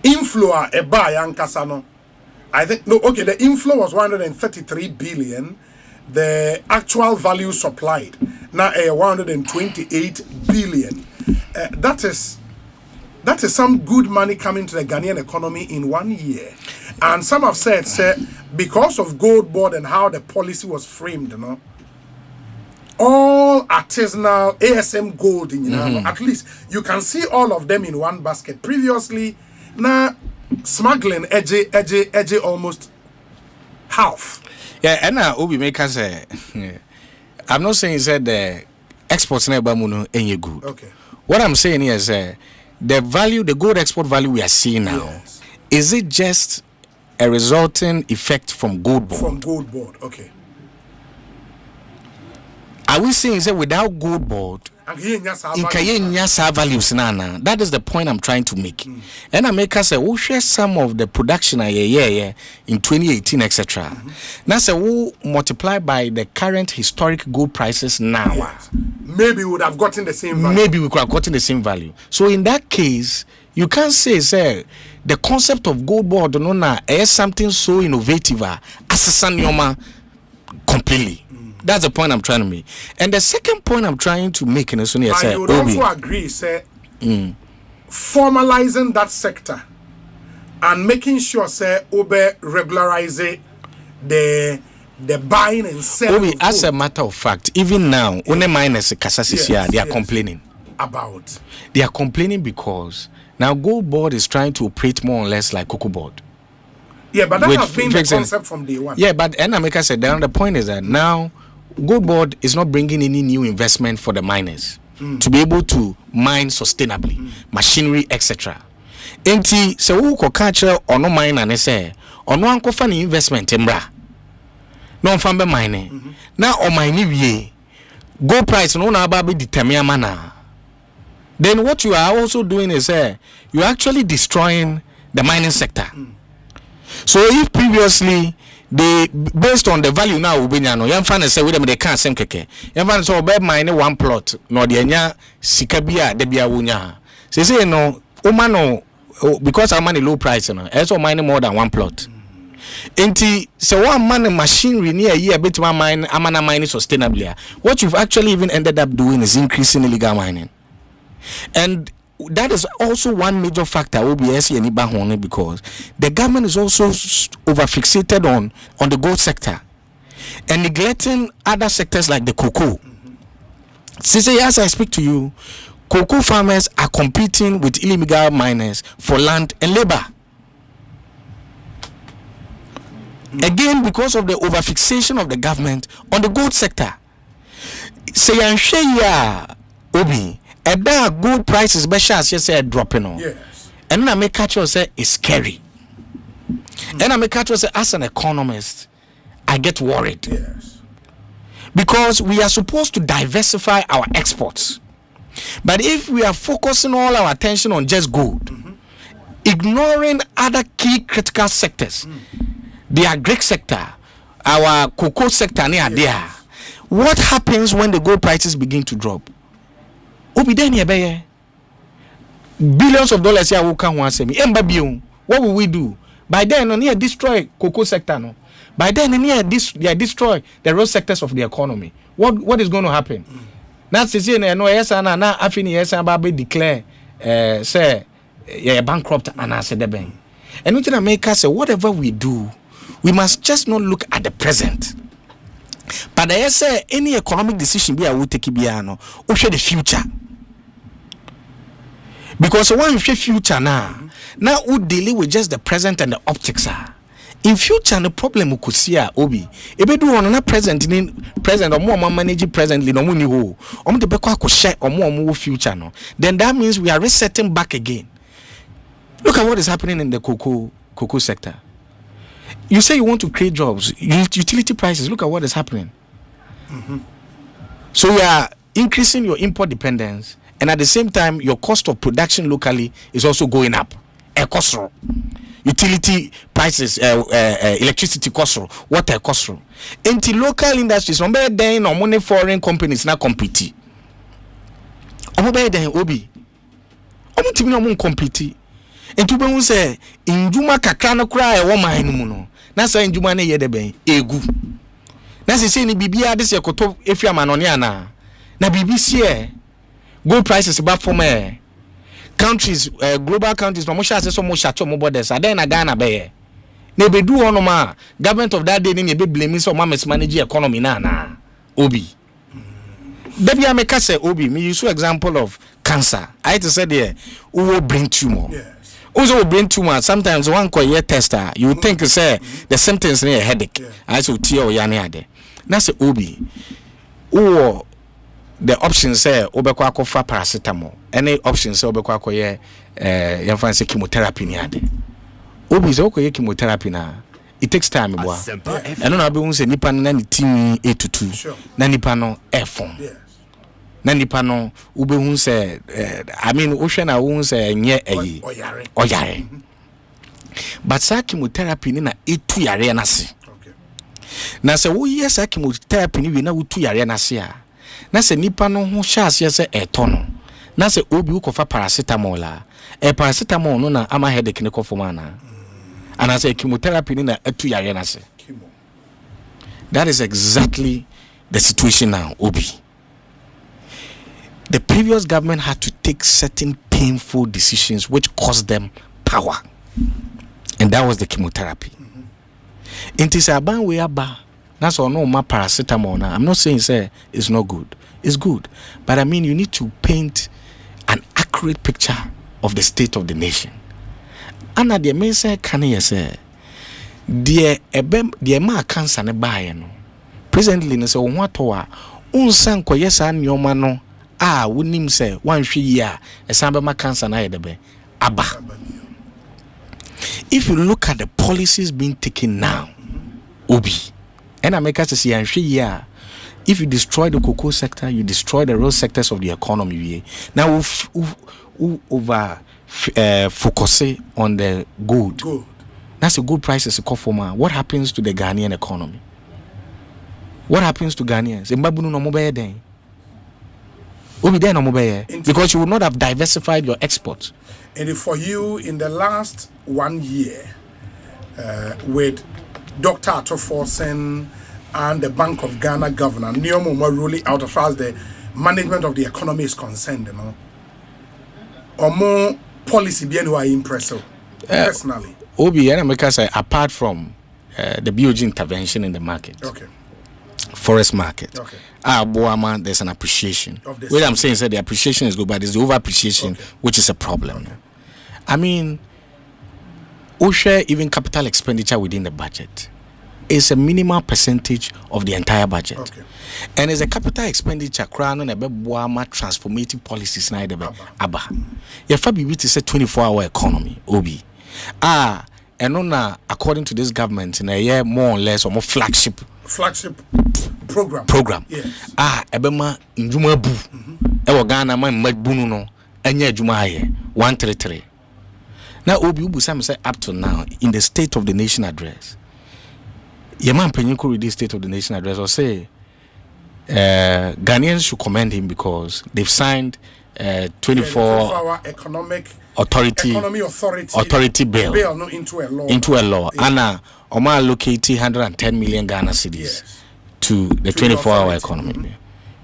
inflow e buy ankasa no I think no okay the inflow was 133 billion the actual value supplied now 128 billion that is some good money coming to the Ghanaian economy in 1 year and some have said because of gold board and how the policy was framed all artisanal ASM gold in at least you can see all of them in one basket previously now smuggling edge almost half. Yeah, and now Obi make us say I'm not saying that the exports never muno any good. Okay. What I'm saying is the value, the gold export value we are seeing now, is it just a resulting effect from gold board? From gold board, okay. Are we saying that without gold board values nana? That is the point I'm trying to make. And I make us say we share some of the production in 2018 etc. Now say we multiply by the current historic gold prices now. Yes. Maybe we would have gotten the same value. Maybe we could have gotten the same value. So in that case, you can't say the concept of gold board is something so innovative as a completely. That's the point I'm trying to make. And the second point I'm trying to make in Sonia say, you would also agree, formalizing that sector and making sure, regularize the buying and selling. As a matter of fact, even now, only miners they are complaining about. They are complaining because now gold board is trying to operate more or less like cocoa board. Yeah, but that has been the concept from day one. Yeah, but Enameka said the point is that now gold board is not bringing any new investment for the miners. to be able to mine sustainably, machinery, etc. Enti se wo ko catch ono mine and say ono ankofa ni investment mbra no mfa be mine na o mine wie gold price no na aba be determine mana. Then what you are also doing is you're actually destroying the mining sector. So if previously they based on the value now ubenyano yam fan say we dem they can't same keke yam fan so be mine one plot no de anya sika bia de bia wonya say no umano because I'm money low price no also mine more than one plot. Enti so one man machinery near year bit mine amana mining sustainably. What you've actually even ended up doing is increasing illegal mining. And that is also one major factor OBS because the government is also over-fixated on the gold sector and neglecting other sectors like the cocoa. Since as I speak to you, cocoa farmers are competing with illegal miners for land and labor. Again, because of the over-fixation of the government on the gold sector. Say and share Obi. And that gold prices be sure say dropping on. Yes. And I make catch you say it's scary. And I make catch you say as an economist, I get worried. Yes. Because we are supposed to diversify our exports. But if we are focusing all our attention on just gold, ignoring other key critical sectors, the agri sector, our cocoa sector near there, what happens when the gold prices begin to drop? Billions of dollars here will come once me. What will we do? By then, near destroy cocoa sector. No. By then, near they destroy the real sectors of the economy. What is going to happen? Now, since no yes and now after yes and Baby declare say bankrupt and I said the bank. And we can make us say whatever we do, we must just not look at the present. But I say any economic decision be I will take no, we share the future. Because when you share future now we deal with just the present and the optics are. In future the problem we could see obi. Ebe do on na present or more manage presently no money ho. The beko share or more future no. Then that means we are resetting back again. Look at what is happening in the cocoa sector. You say you want to create jobs, utility prices. Look at what is happening. So you are increasing your import dependence, and at the same time, your cost of production locally is also going up. Cost, utility prices, electricity cost, water cost. Into local industries, on better than or money foreign companies now compete. On better than obi. On to me compete. And to be say in Juma kakana cry a woman muno. Na say in Juma ne ye de ben egu. Na say ni bibia this ye koto efia manonia na. Na BBC e gold prices ba for me. Countries global countries no mo sha say so mo sha to mo borders. Aden na Ghana be ye. Na be do ono ma government of that day ni be blame so ma mismanage economy na obi. Debi ameka say obi me use example of cancer. I to say there who will bring tumor. Yeah. Also brain tumor. Sometimes one could tester. You think say the symptoms near headache. I so tear or yani ade. Na say obi. Or the options say obekwa kofa paracetamol. Any options say obekwa koye yan fancy chemotherapy ni ade. Obi say okoye chemotherapy na. It takes time boy. I don't know be say nipa na ni team 8 to 2. Na nipa no form. Na nipa no ubehun se I mean ohwe na wo se enye oyare but sa chemotherapy ni na etu yare na se na se wo yes sa chemotherapy ni we na utu yare na se a na se nipa no ho hya ase se eto no na se obi ukofa paracetamol a paracetamol no na ama headache ne kofo mana ana se chemotherapy ni na etu yare na se. That is exactly the situation now obi. The previous government had to take certain painful decisions which cost them power. And that was the chemotherapy. It is a ban way aba. That's all no ma paracetamol now. I'm not saying say it's not good. It's good. But I mean you need to paint an accurate picture of the state of the nation. And at the may say can you say the ma cancer ne buy no. Presently no say what unsan ko yesa nyoma no wonim say one hwe ya esambe ma cancer na yedebe aba. If you look at the policies being taken now, Obi, and I make us see and share. If you destroy the cocoa sector, you destroy the real sectors of the economy. Now we over focus on the gold. That's a good price as a conformer. What happens to the Ghanaian economy? What happens to Ghanaians? Because you would not have diversified your exports. And for you, in the last 1 year, with Dr. Atoforsen and the Bank of Ghana governor, Neomoma ruling out as far as the management of the economy is concerned, or more policy being who are impressive, personally. Obi and America say, apart from the BOG intervention in the market, forest market, Boama, there's an appreciation. What I'm saying is that the appreciation is good, but there's the over appreciation, which is a problem. I mean, share even capital expenditure within the budget is a minimal percentage of the entire budget. And as a capital expenditure, crown on a Boama transformative policies, neither Abba. Your Fabi is a 24-hour economy, Obi. And on according to this government, in a year more or less, or more flagship program. Yes. Ebema Njuma Bu. Ewa Ghana man Madbunu no. Enya Juma 133. Now Obi Ubu Sam say up to now in the State of the Nation address. Yaman Penyuku read the State of the Nation address or say Ghanaians should commend him because they've signed 24-hour economic authority bill no, into a law. Yeah. Anna Oma allocated 110 million Ghana cedis to the 24-hour economy.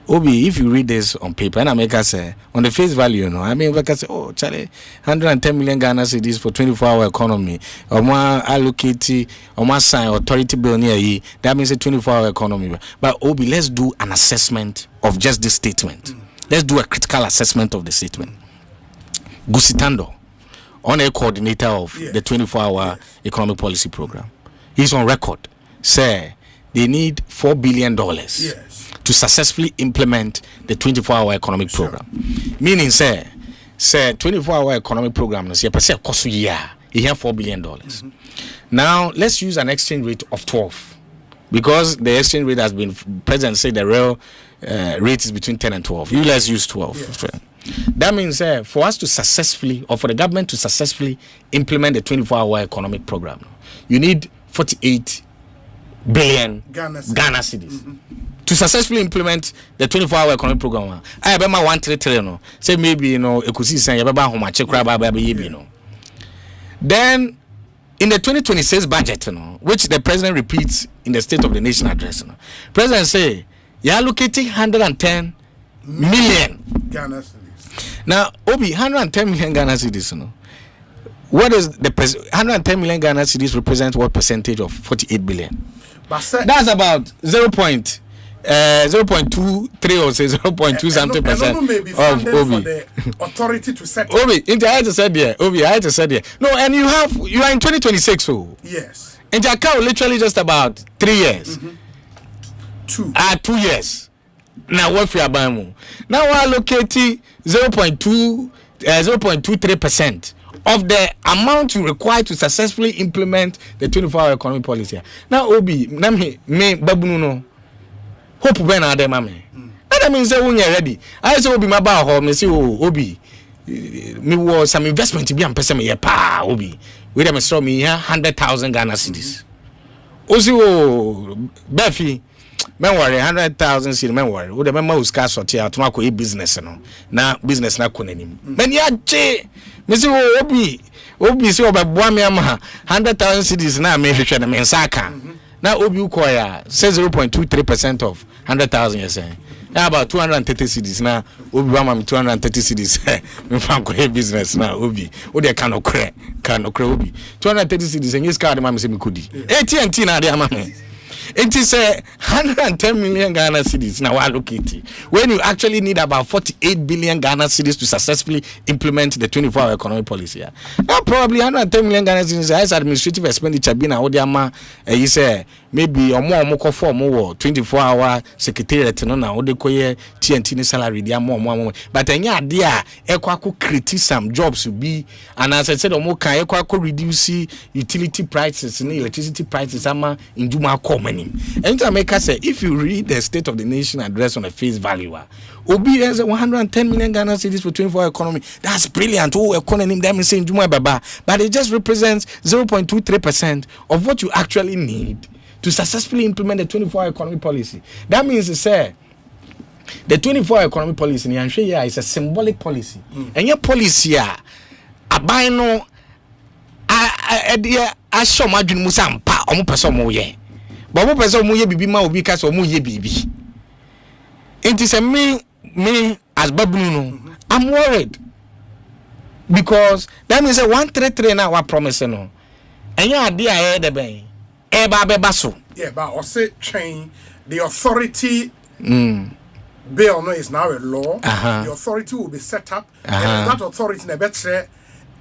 Obi, if you read this on paper, and I make us say on the face value, I mean, like I say, oh, Charlie, 110 million Ghana cedis for 24-hour economy. Oma allocated, Oma sign authority bill near ye. That means a 24-hour economy. But Obi, let's do an assessment of just this statement. Let's do a critical assessment of the statement. Gusitando, on a coordinator of the 24-hour economic policy program, he's on record. Say they need $4 billion to successfully implement the 24-hour economic program. Meaning, say 24-hour economic program, you have $4 billion. Now, let's use an exchange rate of 12. Because the exchange rate has been, President said the real rate is between 10 and 12. You let's use 12. That means for us to successfully, or for the government to successfully implement the 24-hour economic program, you need 48 billion Ghana cedis. To successfully implement the 24-hour economic program, I have 1 trillion. Say maybe Ekosiisen. Then in the 2026 budget, which the president repeats in the State of the Nation address, president say you're allocating 110 million Ghana cedis. Now, Obi, 110 million Ghana cedis. What is the 110 million Ghana cedis represent what percentage of 48 billion? That's about 0.23 or say 0.2 something percent of Obi. The authority to set Obi, I had to say there. Obi, I had to say there. No, and you are in 2026. Oh. Yes. And your account literally just about 3 years. 2 years. Now what for your bank? Now we're allocating 0.23% of the amount you require to successfully implement the 24-hour economic policy. Now Obi, me babu no. Hope ben ade mame. That means say when you're ready. I say Obi maba ho me say Obi me was some investment to be am person me pa Obi. We dem show me 100,000 Ghana cedis. Osi Befi men worry 100,000 cedis men worry. We dem ma uska sorti atuma ko business no. Na business na ko nanim. Men ya che me say Obi say obeboa me am 100,000 cedis na me hwehwe na me nsaka. Now Obi Ukoya says 0.23% of 100,000 you're saying. Now about 230 cedis now. Obi Bama 230 cedis. Me fan ko business now Obi. Ode can okre Obi. 230 cedis and yes card mama say me kudi. AT&T na dey mama. It is 110 million Ghana cedis now allocated. When you actually need about 48 billion Ghana cedis to successfully implement the 24-hour economic policy. Yeah. Now probably 110 million Ghana cedis as administrative expenditure being you say maybe or more for more 24-hour secretariat no na ode koye TNT salary dia more. But enya dia ekwa create some jobs to be, and as I said more kan ekwa reduce utility prices and electricity prices ama induma many. Anytime I say, if you read the State of the Nation address on a face value, Obi has 110 million Ghana cedis for 24-hour economy. That's brilliant. Oh, economy them is saying Juma Baba, but it just represents 0.23% of what you actually need to successfully implement the 24-hour economy policy. That means to say the 24-hour economy policy in Nigeria is a symbolic policy, and your policy abino I show my dream musampa omo person mo ye. But what person mo ye bibi ma obi ka so mo ye bibi. It is a me as Babuno, I'm worried because that means 133 now what promise no. And you idea the bay. Baso. Yeah, but Osei train the authority bill no is now a law. The authority will be set up, and that authority na better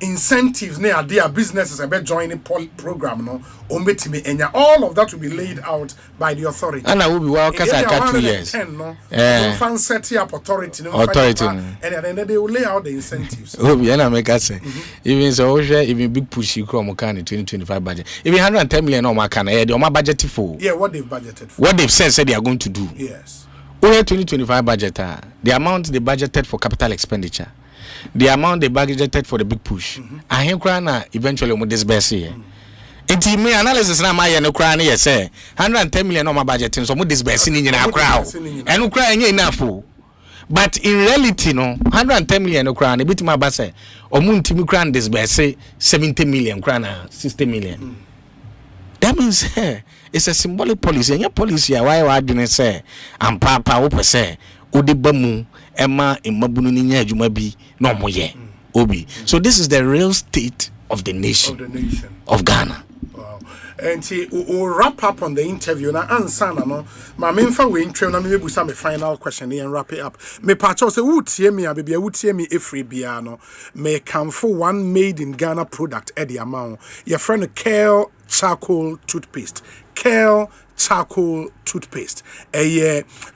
incentives ne idea businesses a better joining program no ombetimi enya all of that will be laid out by the authority. And I will be well cuz I got 2 years. No fan set up authority no and then they will lay out the incentives. Oh, yeah, na make us say even so even big push you come can 2025 budget. Even 110 million on my can they budget for. Yeah, what they've budgeted for. What they've said they are going to do. Yes. Over 2025 budget, the amount they budgeted for capital expenditure, the amount they budgeted for the big push, and him crying eventually with this best year. Inti me analysis na my no cry na say 110 million on my budget so mo disburse ni nyina crowd enu cry enya enough. But in reality no 110 million no cry na bitima ba say omu ntimi cry disburse 70 million cry na 60 million. That means it's a symbolic policy. And your policy why adwene say am papa wo pese odi bamu ema imabunu ni nya adwuma bi no moye obi. So this is the real state of the nation of Ghana. Wow. And we'll wrap up on the interview na answer no ma memfa we intro na me busa me final question and wrap it up. Me pacho say wutie me abia wutie me efri bia no me kamfo one made in Ghana product e the amount your friend Kale charcoal toothpaste. Kale charcoal toothpaste.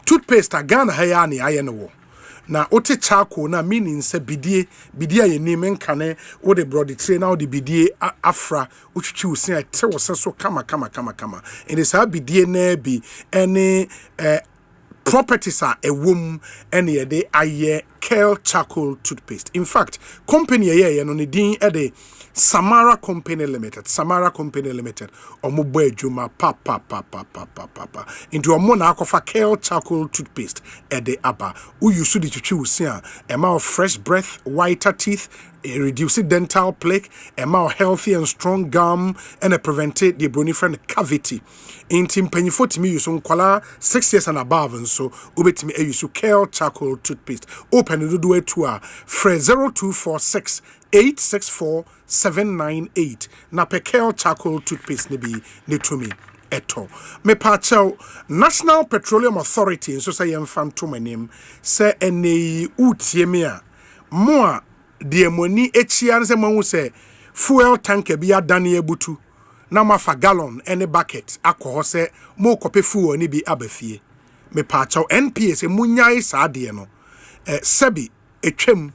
Toothpaste a Ghana haya ni aye no. Na ote charcoal na meaning se bidie ye name nkane wo de brody train na wo de bidie afra uchichi usin a te wo so kama and is a bidie na bi any properties are a womb and ye de aye Kale charcoal toothpaste. In fact, company ye no ne din e de Samara Company Limited. Omo boy juma pa. Into omo na akofa Kale charcoal toothpaste e de aba. U yusu di chuchu usia. Ema of fresh breath, whiter teeth, reduce dental plaque, ema healthy and strong gum, and a prevented the bony friend cavity. Inti mpanyifo timi yusu nkwala 6 years and above and so ubetimi e yusu Kale charcoal toothpaste. Open the do it to a 0246 864-798 na pe Kale charcoal toothpaste ne bi ne tumi eto me pa chao National Petroleum Authority so say yemfam to manim say ene utie me a mo a de moni echia se mo say fuel tank bi adane ebutu na mafa gallon ene bucket akọ say mo kope fuel ni bi abafie me pa chao NPS munyai sa de no sebi etwam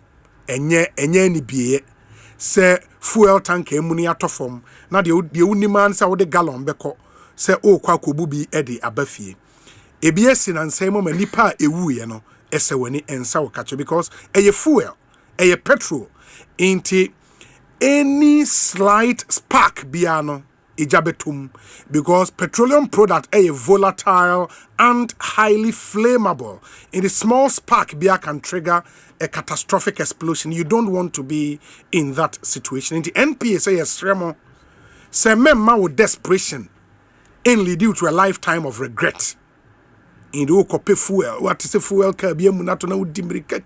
enye ni biye se fuel tank emuni atofom na de uniman se wo de gallon beko se o kwa kobu bi e de abafie ebie sinanse mo manipa ewu ye no ese wani ensa wo kacho because eye fuel eye petrol inti any slight spark biano ijabetum because petroleum product eye volatile and highly flammable. In a small spark bia can trigger a catastrophic explosion. You don't want to be in that situation. In the NPSA remo say memma with desperation and lead you to a lifetime of regret. In the okope fuel, what is a fuel ka bia munato na udimrika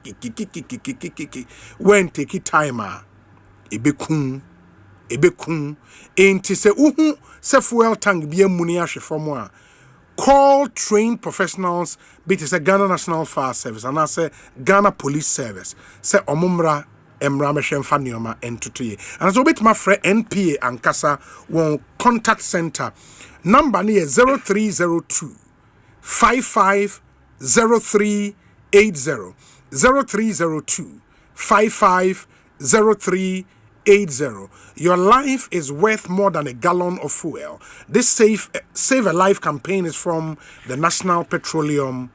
when take it timer ebekun enti se uhu se fuel tank bia muni ahwe fom a call trained professionals bit is a Ghana National Fire Service and I say Ghana Police Service say omumra emra mehwe mfa nioma entutuye and so bit my friend NPA and Kasa won contact center number ni 0302 550380 0302 550380. Your life is worth more than a gallon of fuel. This Save a Life campaign is from the National Petroleum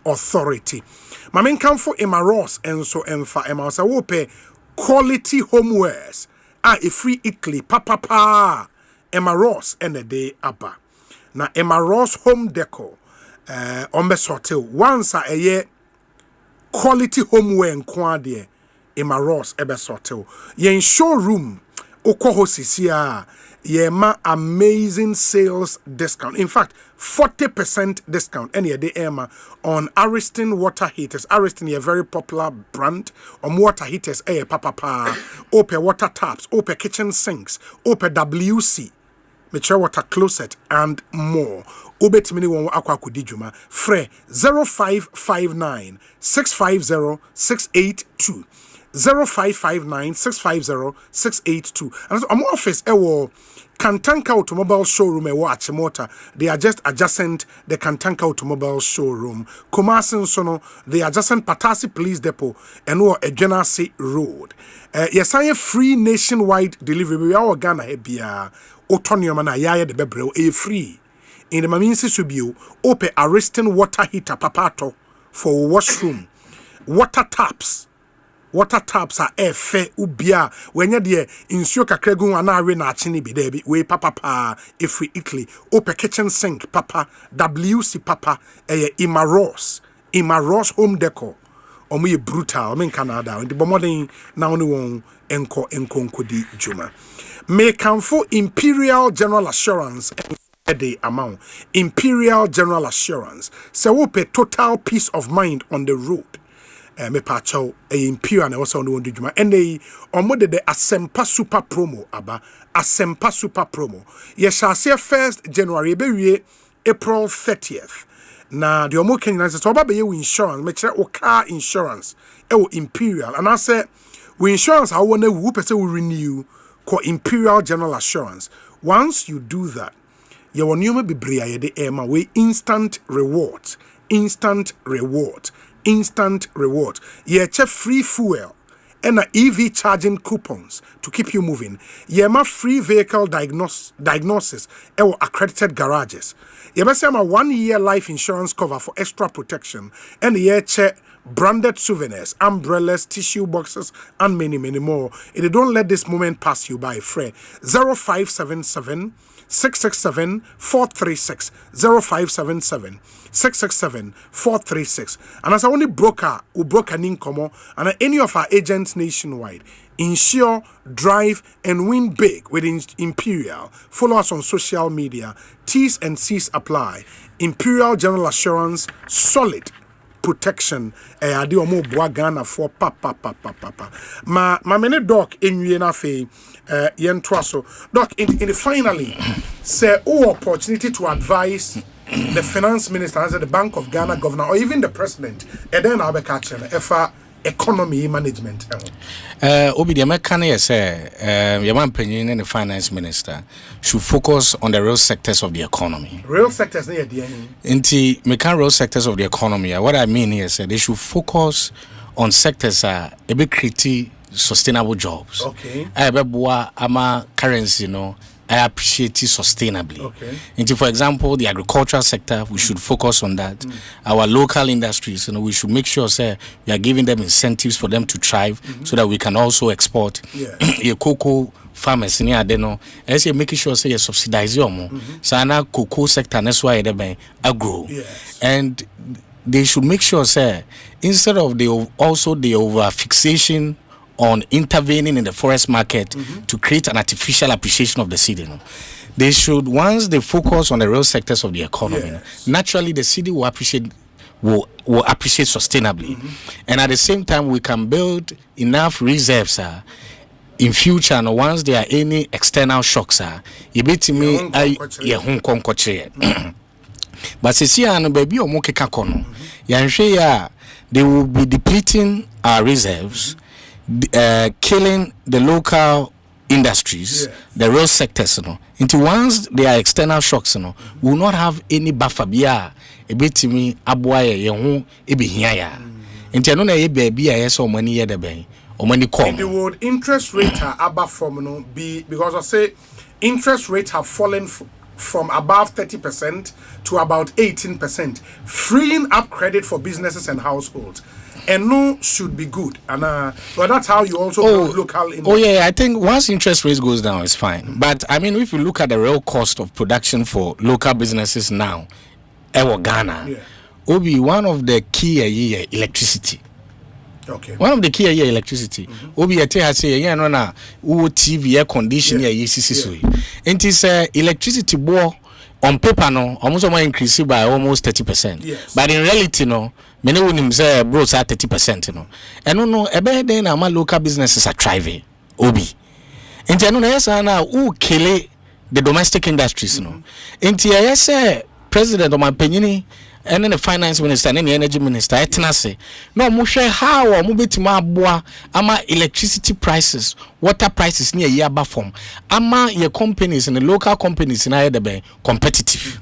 Authority. Mamen kamfo Emma Ross enso emfa Emma Osa wope quality homewares a free Italy papa Emma Ross ene day aba. Na Emma Ross home decor ombe sorte once a ye quality homeware nko ade Emma Ross ebe sorte yen showroom okoho sisia yema amazing sales discount. In fact, 40% discount any day Emma on Ariston water heaters. Ariston is a very popular brand on water heaters. Papa ope water taps, ope kitchen sinks, ope WC, mature water closet and more. Obet mini won akwa kudijuma fre 0559 650 682 0559 650 682. And our office ewo Kantanka Automobile Showroom ewo Achimota. They are just adjacent the Kantanka Automobile Showroom. Kumasin Sono, the adjacent Patasi Police Depot and or Ejenasi Road. Yes, I have free nationwide delivery. We are Ghana hebia Otonium na yaya de bebreo free. In the Maminsi Subiu, ope Ariston water heater papato for washroom. Water taps are fair ubia when you're in Suka Kregun and I na chini be there we papa if we Italy open kitchen sink papa WC papa Emma Ross home decor omu brutal in Canada and the bomoding now only one enko nkodi juma may come for Imperial General Assurance the amount Imperial General Assurance so we pay total peace of mind on the road. Me pacho Imperial and also on the juma and they omode the Asempa super promo aba Asempa super promo yes shall say 1st January be April 30th na the omo Kenya say oba be insurance me chere o car insurance e Imperial and I say we insurance how want we person will renew ko Imperial General Assurance. Once you do that you will new be bria de ema we instant reward. Yeah, free fuel and EV charging coupons to keep you moving. Yeah, free vehicle diagnosis or accredited garages. Yeah, a 1 year life insurance cover for extra protection and branded souvenirs, umbrellas, tissue boxes, and many more. If you don't let this moment pass you by, Frey 0577 667 436 0577 667 436. And as a only broker who broke an income and any of our agents nationwide, insure, drive, and win big with Imperial. Follow us on social media. T's and C's apply. Imperial General Assurance, solid protection. Adi omo boa Ghana for papa. Ma mene doc enwie na fe yen twaso. Doc in finally say opportunity to advise the finance minister, as the Bank of Ghana governor, or even the president, and then I'll be catching economy management. Obi the American say Yaman Penny and the finance minister should focus on the real sectors of the economy. Real sectors near the end. Real sectors of the economy. What I mean here is they should focus on sectors a bit create sustainable jobs. Okay. Ama currency, I appreciate it sustainably. Okay. And for example, the agricultural sector, we should focus on that. Our local industries, we should make sure we are giving them incentives for them to thrive so that we can also export. Yeah. Cocoa farmers in here, as you're making sure you subsidize them. So now cocoa sector, that's why they agro. Yes. And they should make sure, instead of the over fixation on intervening in the forest market to create an artificial appreciation of the city. They should, once they focus on the real sectors of the economy, naturally the city will appreciate sustainably. And at the same time, we can build enough reserves in future, and once there are any external shocks, But Sisia no baby or Mokeka Kono. Yanshea, they will be depleting our reserves, killing the local industries, the real sectors, Into once there are external shocks, we will not have any buffer. Bia a bit to me, Abwaya, Yahu, Ebihiaya. Into another baby, I saw money at the bank or money call. The word interest rate are above from be because I say interest rates have fallen from above 30% to about 18%, freeing up credit for businesses and households. And no should be good. And but that's how you also local. Oh yeah, I think once interest rates goes down, it's fine. But I mean, if you look at the real cost of production for local businesses now, Ghana, Obi, one of the key electricity. Okay. One of the key electricity. Obi ate has say yeah no na TV air conditioning and it's electricity bill on paper no almost increase by almost 30%. Yes. But in reality no many would say bro say 30% no. And no ebe then our local businesses are thriving. Obi. Into no yes na who kill the domestic industries no. Into yes president of my opinion and then the finance minister and the energy minister etnase no mo hwe how mo betima aboa ama electricity prices water prices near year ba form ama your companies and the local companies in the be competitive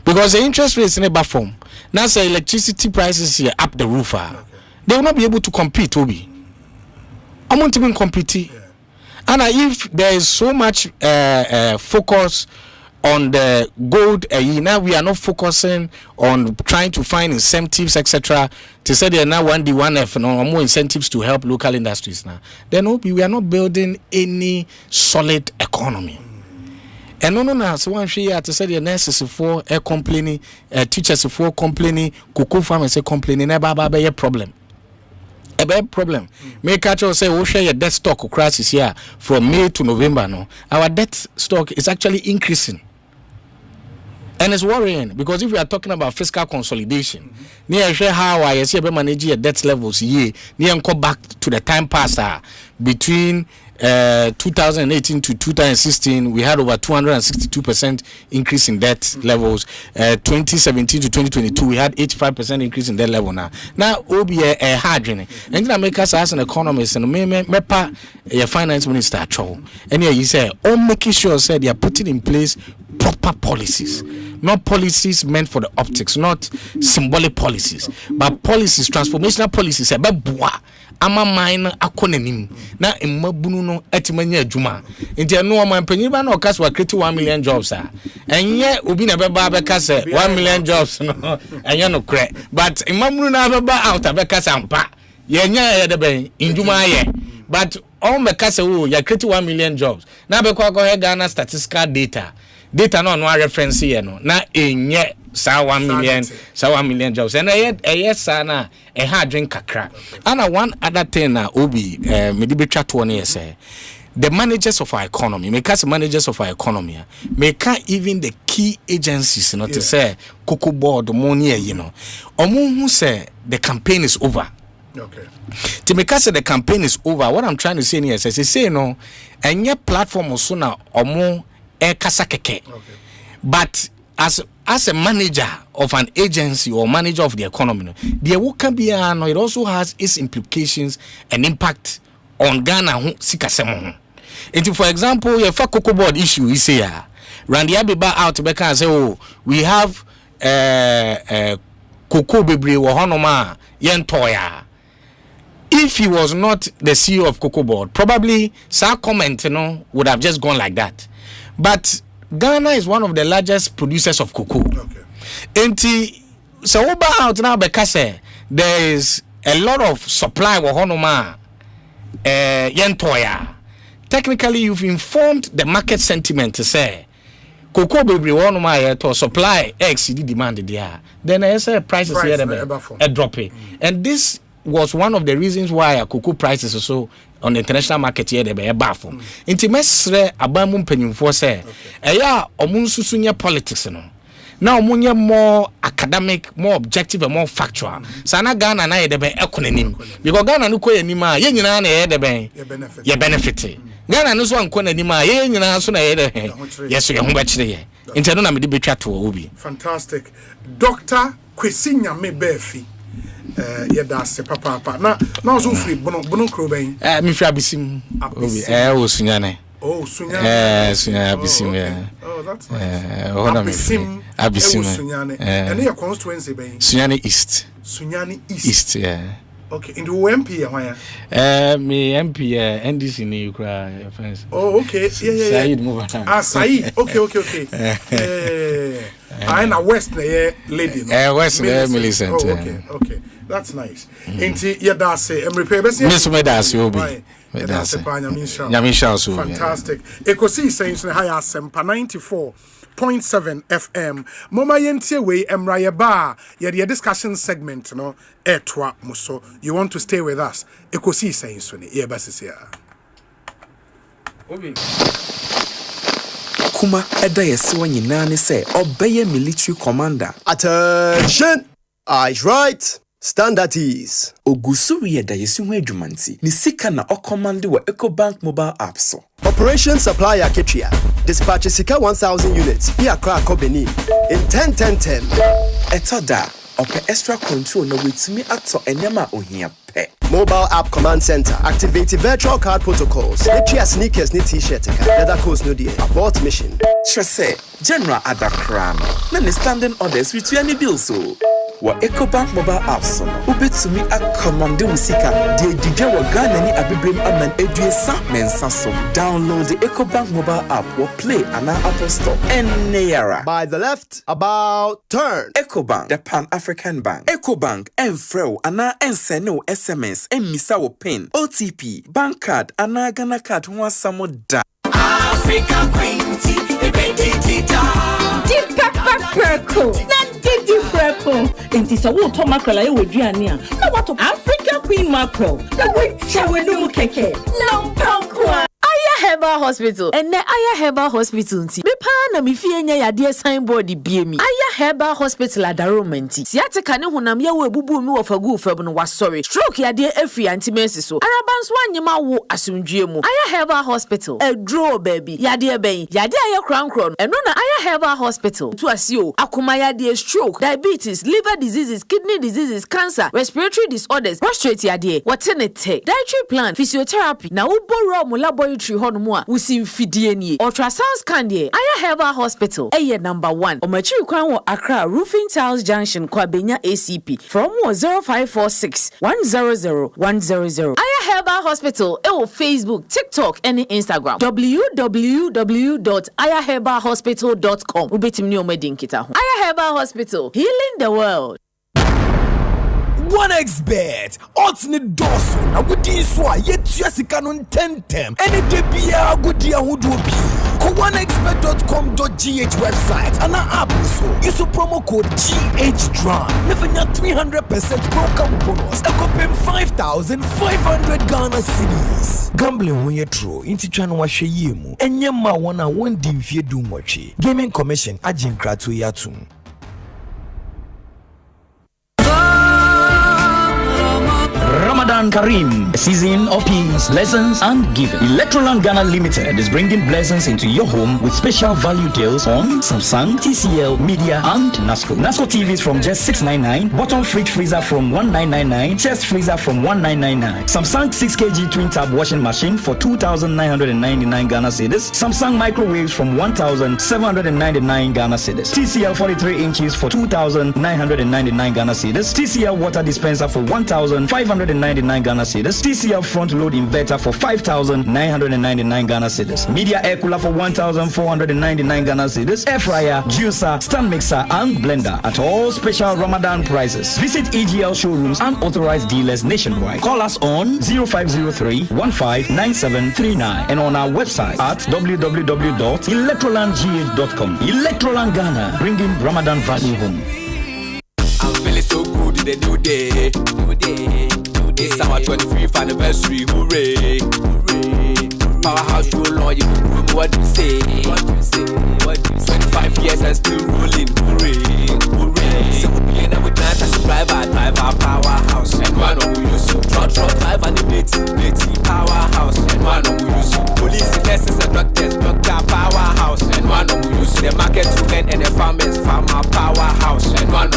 because the interest rates in the form now say electricity prices here up the roof they will not be able to compete Obi I want to be compete and if there is so much focus on the gold, now we are not focusing on trying to find incentives, etc. To say there now 1D, 1F, no more incentives to help local industries now. Then we are not building any solid economy. And no, so one share to say the nurses for complaining, teachers for complaining, cocoa farmers complaining, never be a problem. A bad problem. May catch or say, oh, share your debt stock crisis here from May to November. No, our debt stock is actually increasing. And it's worrying because if we are talking about fiscal consolidation, near share how I see manage your debt levels near go back to the time past between 2018 to 2016 we had over 262% increase in debt levels. 2017 to 2022 we had 85% increase in debt level now obi a hard and make us as an economist and me your finance minister Cho and here you say making sure said they are putting in place proper policies, not policies meant for the optics, not symbolic policies, but policies, transformational policies ama mine akonenim na mmabunu no etimanya adwuma nti eno o man panyin ba na okas wa create 1 million jobs enye obi na beba abeka se 1 million jobs no enye no kre but mmabunu na beba out abeka sampa yenya ye de ben ndwuma ye but all meka se wo ya create 1 million jobs na bekwa go Ghana statistical data no reference here no na enye sa 1 million jobs and yes na hard drink kakra and one other thing na obi me di betwa to ne say the managers of our economy managers of our economy make even the key agencies not to say cocoa board money omo hu say the campaign is over. Okay. To make us say the campaign is over, what I'm trying to say here is say no enye platform so na omo kasa keke. But as a manager of an agency or manager of the economy, the work can be it also has its implications and impact on Ghana sikasemo. And for example, your cocoa board issue is here. Randy Abiba out beka and say, oh, we have cocoa bebre wo honoma yentoya. If he was not the CEO of Cocoa Board, probably some comment would have just gone like that. But Ghana is one of the largest producers of cocoa. And so out now because there is a lot of supply of honoma yentoya. Technically, you've informed the market sentiment to say cocoa baby honoma to supply exceed demand there. Then I say prices here a dropping. And this was one of the reasons why cocoa prices also on the international market here they be baffle. Inti mesre abamu mpanyimfo say eya omunsusunya politics no. Now omunye more academic, more objective and more factual. Sana Ghana na ye de be ekonenim. Because Ghana no koye nima ye nyina na ye de be ye benefit. Ghana no so anko na nima ye nyina so na ye de yes ye ho ba kire ye nti no na me de betwa to obi. Fantastic. Dr. Kwesi Nyame Befi ye da se papa na so free bono kro ben me fi abisim obi o sunyane. Oh, Sunyane. Sunyane abisim ya. Oh, that's nice. Abisim. Sunyane. And your constituency ben Sunyane East. Sunyane East. East, yeah. Okay, in the MP why? Me MP NDC ni ukra friends. Oh, okay. Yeah. Said Mubatan. Said. Okay. I na West na lady no. West na Millicent. Oh, okay. That's nice. Enti ya da say repair best. Miss me da say obi. Nyamisha so. Fantastic. Ekosiisen so high Asempa 94.7 FM. Mama yentie we emra ba ye the discussion segment no etwa muso. You want to stay with us? Ekosiisen so ne ye basisia. Obi. Kuma eda yesi wa nyina ne say obeye military commander. Attention. Eyes right. Stand at ease. Ogusuri eda yesi ho adwumanti. Ni sika na o command wa Ecobank mobile app so. Operation Supplier Ketria. Dispatch Sika 1,000 units via Krakow Benin in 10-10-10. Etoda. Ope extra control na wetimi ato enyama ohia pe. Mobile app command center. Activate virtual card protocols. Letria sneakers ni t-shirt. Leather coats no die. Abort mission. Trese. General Adakrano. Na ni standing orders with any bill so. Wa Ecobank mobile apps no ubetumi akomande musika de didwa wa Ghana ni abibrem aman eduesa mensa so. Download the Ecobank mobile app or play an Apple Store Nayara. By the left, about turn. Ecobank, the Pan-African Bank. Ecobank enfreo ana ensene SMS emisa wo pin OTP bank card ana Ghana card ho asamo da. African Queen tea, Deep pepper purple. Didi purple. Enti so wo to mackerel aye woduane a. Na what African Queen mackerel. Na we chewe no keke. No pankwa. Aya Herbal Hospital. Ene Aya Herbal Hospital nti. Me pa na me fie nya yade signboard bie mi. Aya Herbal Hospital adaromenti. Siateka ne honam ya wo ebubu mi wo fagu fab no wasori. Stroke yade afri antimensi so. Arabans wanyema wo asumdue mu. Aya Herbal Hospital. Draw baby. Yade ben. Yade aye krankron. Eno na Aya Herbal Hospital. To asio akoma yade stroke, diabetes, liver diseases, kidney diseases, cancer, respiratory disorders, prostate yade. Watenete. Dietary plan, physiotherapy. Na uboro mu laboratory hono a wusim fidie nie. Ultrasound scan die. Aya Herbal Hospital. Eye number 1. Omachiri kwan wo Accra Roofing Tiles Junction kwa Benya ACP. From 0546 100 100. Aya Herbal Hospital. Ewo Facebook, TikTok, and Instagram. www.ayaherbalhospital.com. Ubetim ni omedin kita ho. Aya Herbal Hospital. Healing the world. 1xbet odds ni doso na gudi so a yetua sika no tentem ene de bia gudi ahodo bi ko 1xbet.com.gh website ana app so use promo code GHDRAM nefanya 300% welcome bonus ekopem 5,500 Ghana cedis. Gambling when you true inti twa no wahwe yemu enye ma wona wondi mfie du nwotwe. Gaming Commission agin krato yatum. Ramadan Kareem, a season of peace, lessons, and giving. Electroland Ghana Limited is bringing blessings into your home with special value deals on Samsung, TCL, Media, and NASCO. NASCO TVs from just $699, bottom fridge freezer from $1,999, chest freezer from $1,999, Samsung 6kg twin tab washing machine for 2,999 Ghana cedis, Samsung microwaves from 1,799 Ghana cedis, TCL 43 inches for 2,999 Ghana cedis, TCL water dispenser for 1,599 Ghana cedis, TCL front load inverter for 5,999 Ghana cedis, media air cooler for 1,499 Ghana cedis, air fryer, juicer, stand mixer, and blender at all special Ramadan prices. Visit EGL showrooms and authorized dealers nationwide. Call us on 0503-159739 and on our website at www.electrolandgh.com. Electroland Ghana, bringing Ramadan value home. I'm feeling so good in the new day. It's our 25th anniversary, hooray. Powerhouse roll on you, what do you say? 25 years and still rolling, hooray. So we be in a with night as a driver powerhouse. And one of we use to drive and the Betty powerhouse. And one of we use to bully powerhouse and one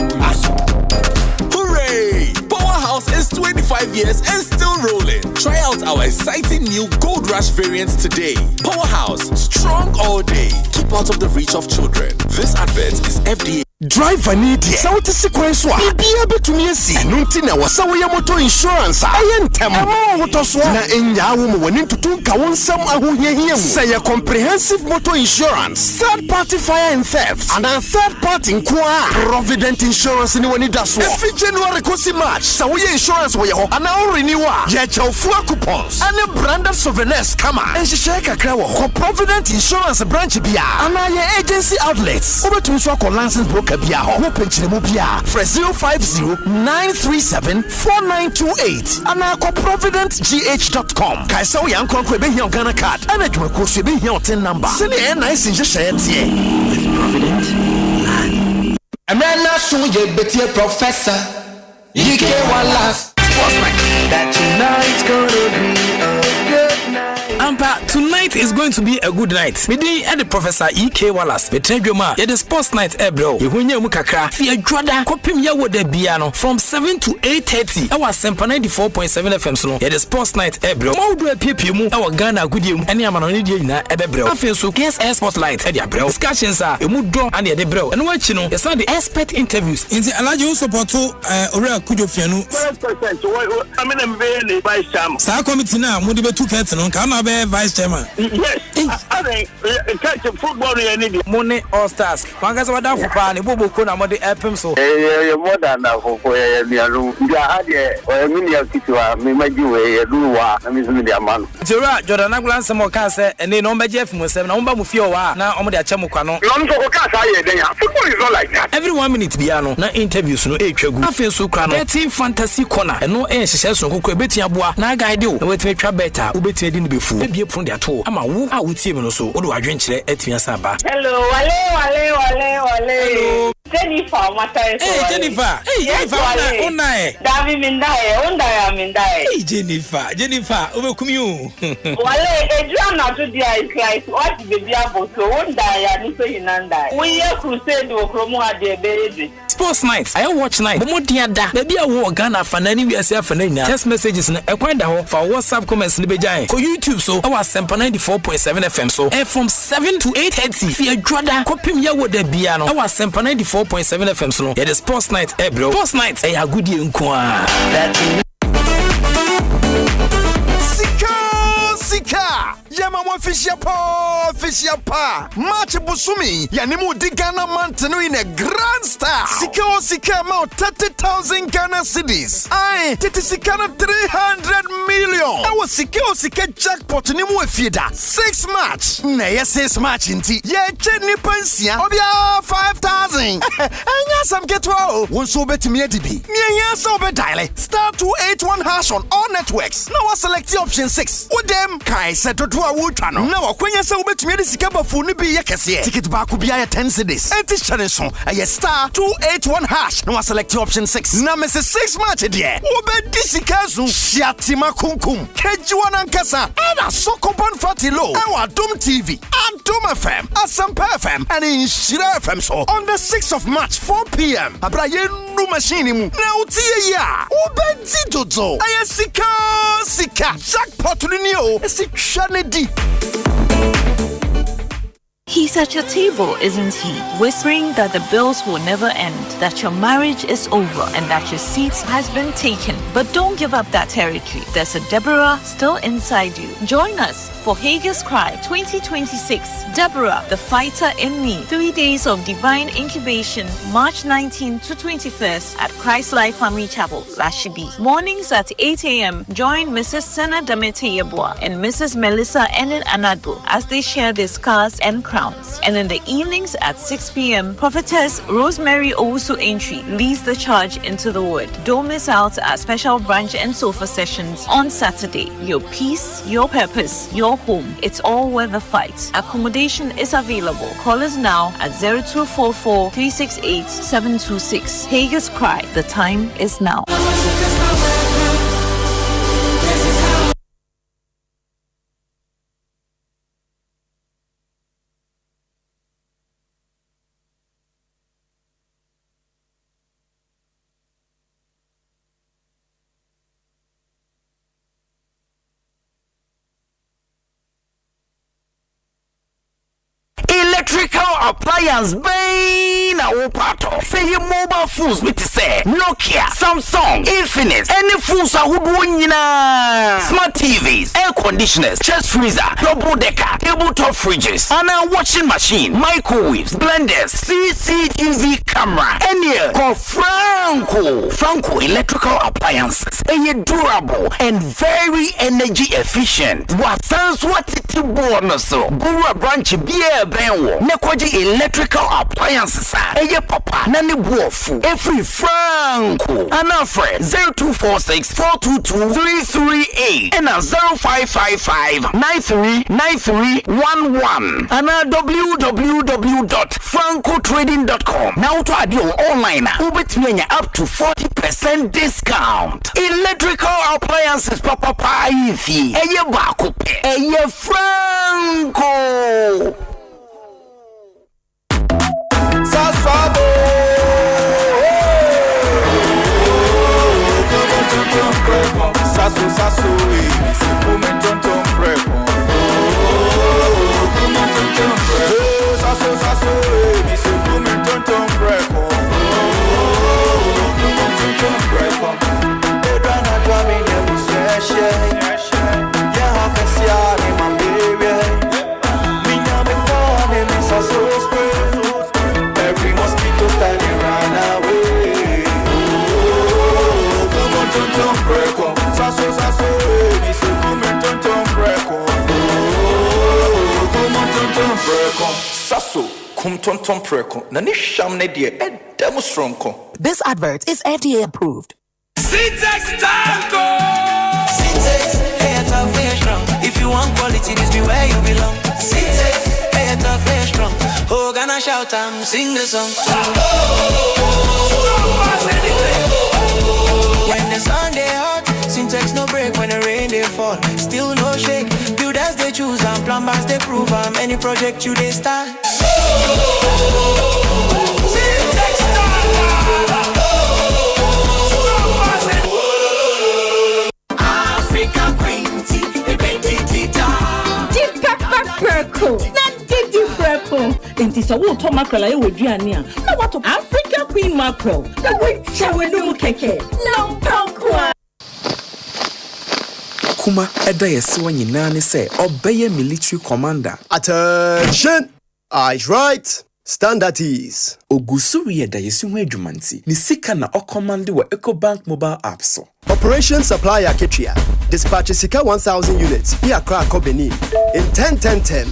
Hooray! Powerhouse is 25 years and still rolling. Try out our exciting new Gold Rush variants today. Powerhouse, strong all day. Keep out of the reach of children. This advert is FDA. Driver need so what is sequence wa bibia betumi asi eno nti na wasa wo ya motor insurance aye ntem ama wo to so na enya wo mo wani tutu nka wo nsam ahohiahia mu say a comprehensive motor insurance third party fire and theft and a third party nkoa provident insurance ni wani daso every January kosi March so wo insurance wo ye ho ana wo renew a ye chawfu coupons and branded souvenirs kama enhihye kakra wo provident insurance branch bia ana ye agency outlets obetumi so call license Kabia ho penchiremu bia for 050-937-4928 and providentgh.com kaisa wo yankon ko be here Ghana card and adwuma ko so be here tin number sene nice nje share tie with Provident Amrana Sunje Betie Professor Ike Wallace that tonight's gonna be a good night. Ampa, tonight is going to be a good night. Midi and the Professor E.K. Wallace. Betredwoma, the sports night, bro. Yehunya mukakra. Fia Jwada, kopim ya wo de biano from 7 to 8:30. Our Asempa 94.7 FM so. The sports night, bro. Ma do appear mu. Our Ghana good you. Any amano ni na bro. Afin so guest air spotlight, bro. Discussions are emu do and the bro. And what you know, it's not the expert interviews. In the alaji support to ore kujo fianu. 100%. I mean, I'm very vice chairman. Sa committee na mo de be 2 person on can be vice chairman. Yes. I think catch football you need. Money all stars. Wangasa wada fupa ni bobo ko na mo de help him so. More than that for me alu. Ya hade o mi ya kitwa me maji we do wa na mi zumi dia man. Jora Jordan Aglan samo kan se ene no mbeje fmu sem na mo ba mu fie wa na o mo de acha mu kwa no. You no so ka sa ye den ya. Football is not like that. Every 1 minute bia no na interviews no etwagu. Afin so kwa no. Betting fantasy corner. Eno hyehyɛ so kokɔ ebeti aboa na guide o na wetime twa better obetime di no befu ebie pon de ato ama wo a wotie me no so wo de wadwen kyerɛ atumi asa ba. Hello wale Jennifer Matai. Hey Jennifer una Davi mindae Hey Jennifer obekumi o wale edra na to dia is like what baby about so wonder ya ni so hinanda we ye crusade wo kromo ade beebe sports night I watch night mo dia da baby a wo Ghana fanani wi ase afanani text messages na ekwan da ho for WhatsApp comments ni bejan ko YouTube so our Asempa 94.7 FM so from 7 to 8:30 fi adwada kopim ya wo da bia no our Asempa 94.7 FM so no the sports night bro sports night e agudi nko a Sika Yama mo fisher pa match busumi yanimu di Ghana mountain in a grand star Sika ma 30,000 Ghana cedis aye titi sika na 300 million awo Sika jackpot ni mu efieda 6 match na ye 6 match nti ye che ni pensia obia 5,000 anya sam getwa o wonso betimi adibi ni anya so be dial *281# on all networks now select option 6 with them kai set to a wutwa no na wakwenya se wobetumi ade sika bafu ni bi ye kese ticket ba ku bia 10 cedis enti challenge aye *281# na select option 6 na mese 6 match there obedi sika zu shiatima kunkum kejiwa na nkasa era sokoban fati low and Adom TV Adom FM Asempa FM and Inshira FM so on the 6th of March 4 p.m. abraye nu machine mu na utie ya obedi dodo aye sika jackpot ni o He's at your table, isn't he? Whispering that the bills will never end, that your marriage is over, and that your seat has been taken. But don't give up that territory. There's a Deborah still inside you. Join us for Hager's Cry 2026. Deborah, the fighter in me. 3 days of divine incubation, March 19 to 21st at Christ Life Family Chapel, Lashibi. Mornings at 8 a.m. Join Mrs. Sena Damete Yeboah and Mrs. Melissa Enen Anado as they share their scars and crowns. And in the evenings at 6 p.m., Prophetess Rosemary Owusu Entry leads the charge into the word. Don't miss out our special brunch and sofa sessions on Saturday. Your peace, your purpose, your home. It's all worth the fight. Accommodation is available. Call us now at 0244 368 726. Hager's Cry. The time is now. electrical appliance bang na wo pato. Say your mobile phones with say Nokia, Samsung, Infinix, any phones ahodo nyina. Smart TVs, air conditioners, chest freezer, double decker, tabletop fridges, and a washing machine, microwaves, blenders, CCTV camera, any call Franco electrical appliances. Are durable and very energy efficient. What sounds what it bonus so Bura branch beer benwo nekwaji electrical appliances are papa nani buofu every Franco anafre 0246 422 338 and 0555 939311 and www.francotrading.com. Now to add your online ubetmenya up to 40% discount. Electrical appliances papa pa ifi eye bako pe eye Franco Sasabo Sasu sasu momentum prepo Sasu sasu momentum prepo Edana dwami ne museshe ya hafesia ni mambere minya mekane misa so spray every mosquito standing run away come on tonton preko saso ni se come tonton preko come on tonton preko saso kum tonton preko na ni sham ne de edem stronko. This advert is FDA approved. Syntax Tango! Syntax, hey, tough and strong. If you want quality, this be where you belong. Syntax, hey, tough and strong. Oh, gonna shout and sing the song. When the sun they hot, Syntax no break. When the rain they fall, still no shake. Builders they choose and plumbers they prove. Any project you they start. Syntax Inti so wo to mackerel e woduane a na wato Africa Queen mackerel na we chawenu keke no pankwa kuma eda yesi wanyina ne se obeye military commander. Attention, eyes right, stand at ease. Ogusuri eda yesi hu adwumanti ni sika na ocommand wa Ecobank mobile app so. Operation Supply Aketria. Dispatch Sika 1,000 units via Crack Benin in 10-10-10.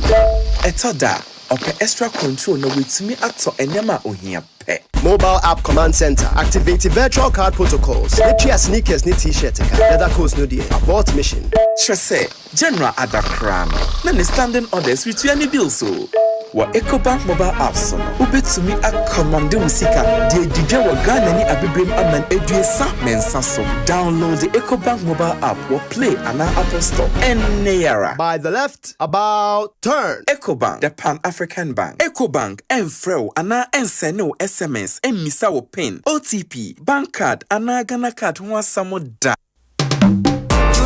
Etoda ope extra control na wetumi ato enyama ohia pe. Mobile app command center activate virtual card protocols. Let's sneakers ni t-shirt leather coats no die abort mission. Trese General Adakrano na ne standing orders with any bill so. Wa Ecobank mobile app so ubetumi akomande musika de didwa wa Ghana ni abebrem aman eduesa mensa so. Download the Ecobank mobile app or play on our Apple Store and Nayara. By the left, about turn. Ecobank, the Pan-African Bank. Ecobank, Enfreo, ana enseno SMS, emisa wo pin, OTP, bank card, ana Ghana card, one samo da. You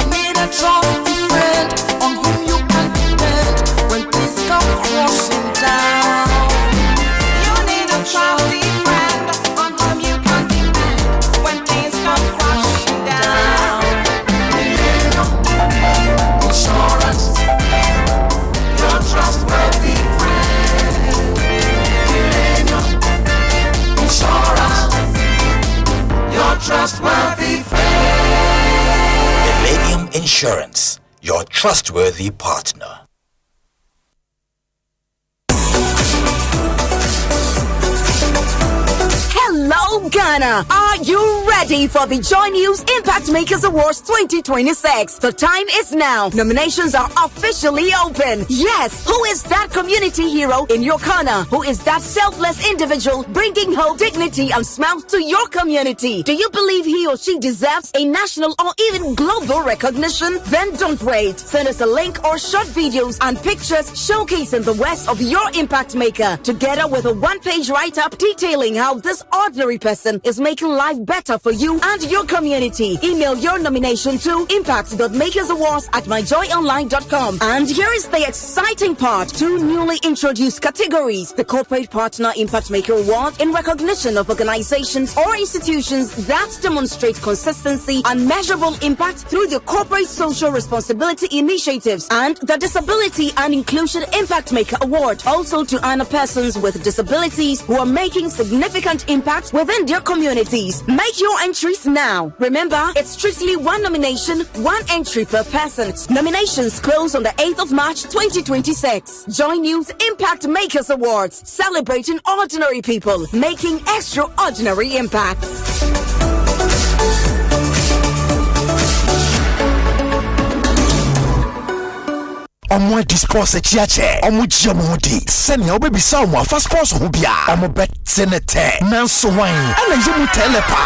need a trusty friend on whom you can depend when things come crashing down. You need a trusty friend on whom you can depend when things come crashing down. Insurance, your trustworthy friend. Insurance, your trustworthy friend. Millennium Insurance, your trustworthy partner. Hello, Ghana. Are you ready for the Joy News Impact Makers Awards 2026? The time is now. Nominations are officially open. Yes, who is that community hero in your corner? Who is that selfless individual bringing hope, dignity, and smiles to your community? Do you believe he or she deserves a national or even global recognition? Then don't wait. Send us a link or short videos and pictures showcasing the worst of your impact maker, together with a one-page write-up detailing how this ordinary person person is making life better for you and your community. Email your nomination to impact.makersawards@myjoyonline.com. And here is the exciting part. 2 newly introduced categories. The Corporate Partner Impact Maker Award in recognition of organizations or institutions that demonstrate consistency and measurable impact through the corporate social responsibility initiatives, and the Disability and Inclusion Impact Maker Award, also to honor persons with disabilities who are making significant impact within their communities. Make your entries now. Remember, it's strictly 1 nomination, 1 entry per person. Nominations close on the 8th of March 2026. Join News Impact Makers Awards, celebrating ordinary people making extraordinary impacts. Omo dispose chiache omo jiamodi senia obebisa omo afa sports ho bia omo betenete nanso wan ana yemu telepa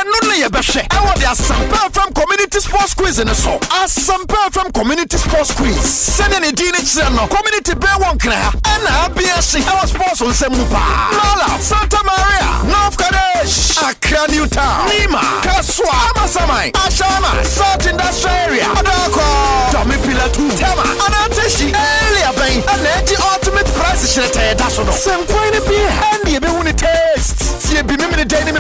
eno ne ye behwe e wo the Asempa from community sports quiz in so Asempa from community sports quiz senia ne di ne kire no community be won kra ana abiasi e sports on semupa Mala Santa Maria North Kadesh Accra New Town Nima Kaswa Amasamai Ashama South Industrial Area Adako Domi Pilatu Tema Anateshi earlier bang and the ultimate price is that's no some point of beer and the be taste see be me day 10 a.m.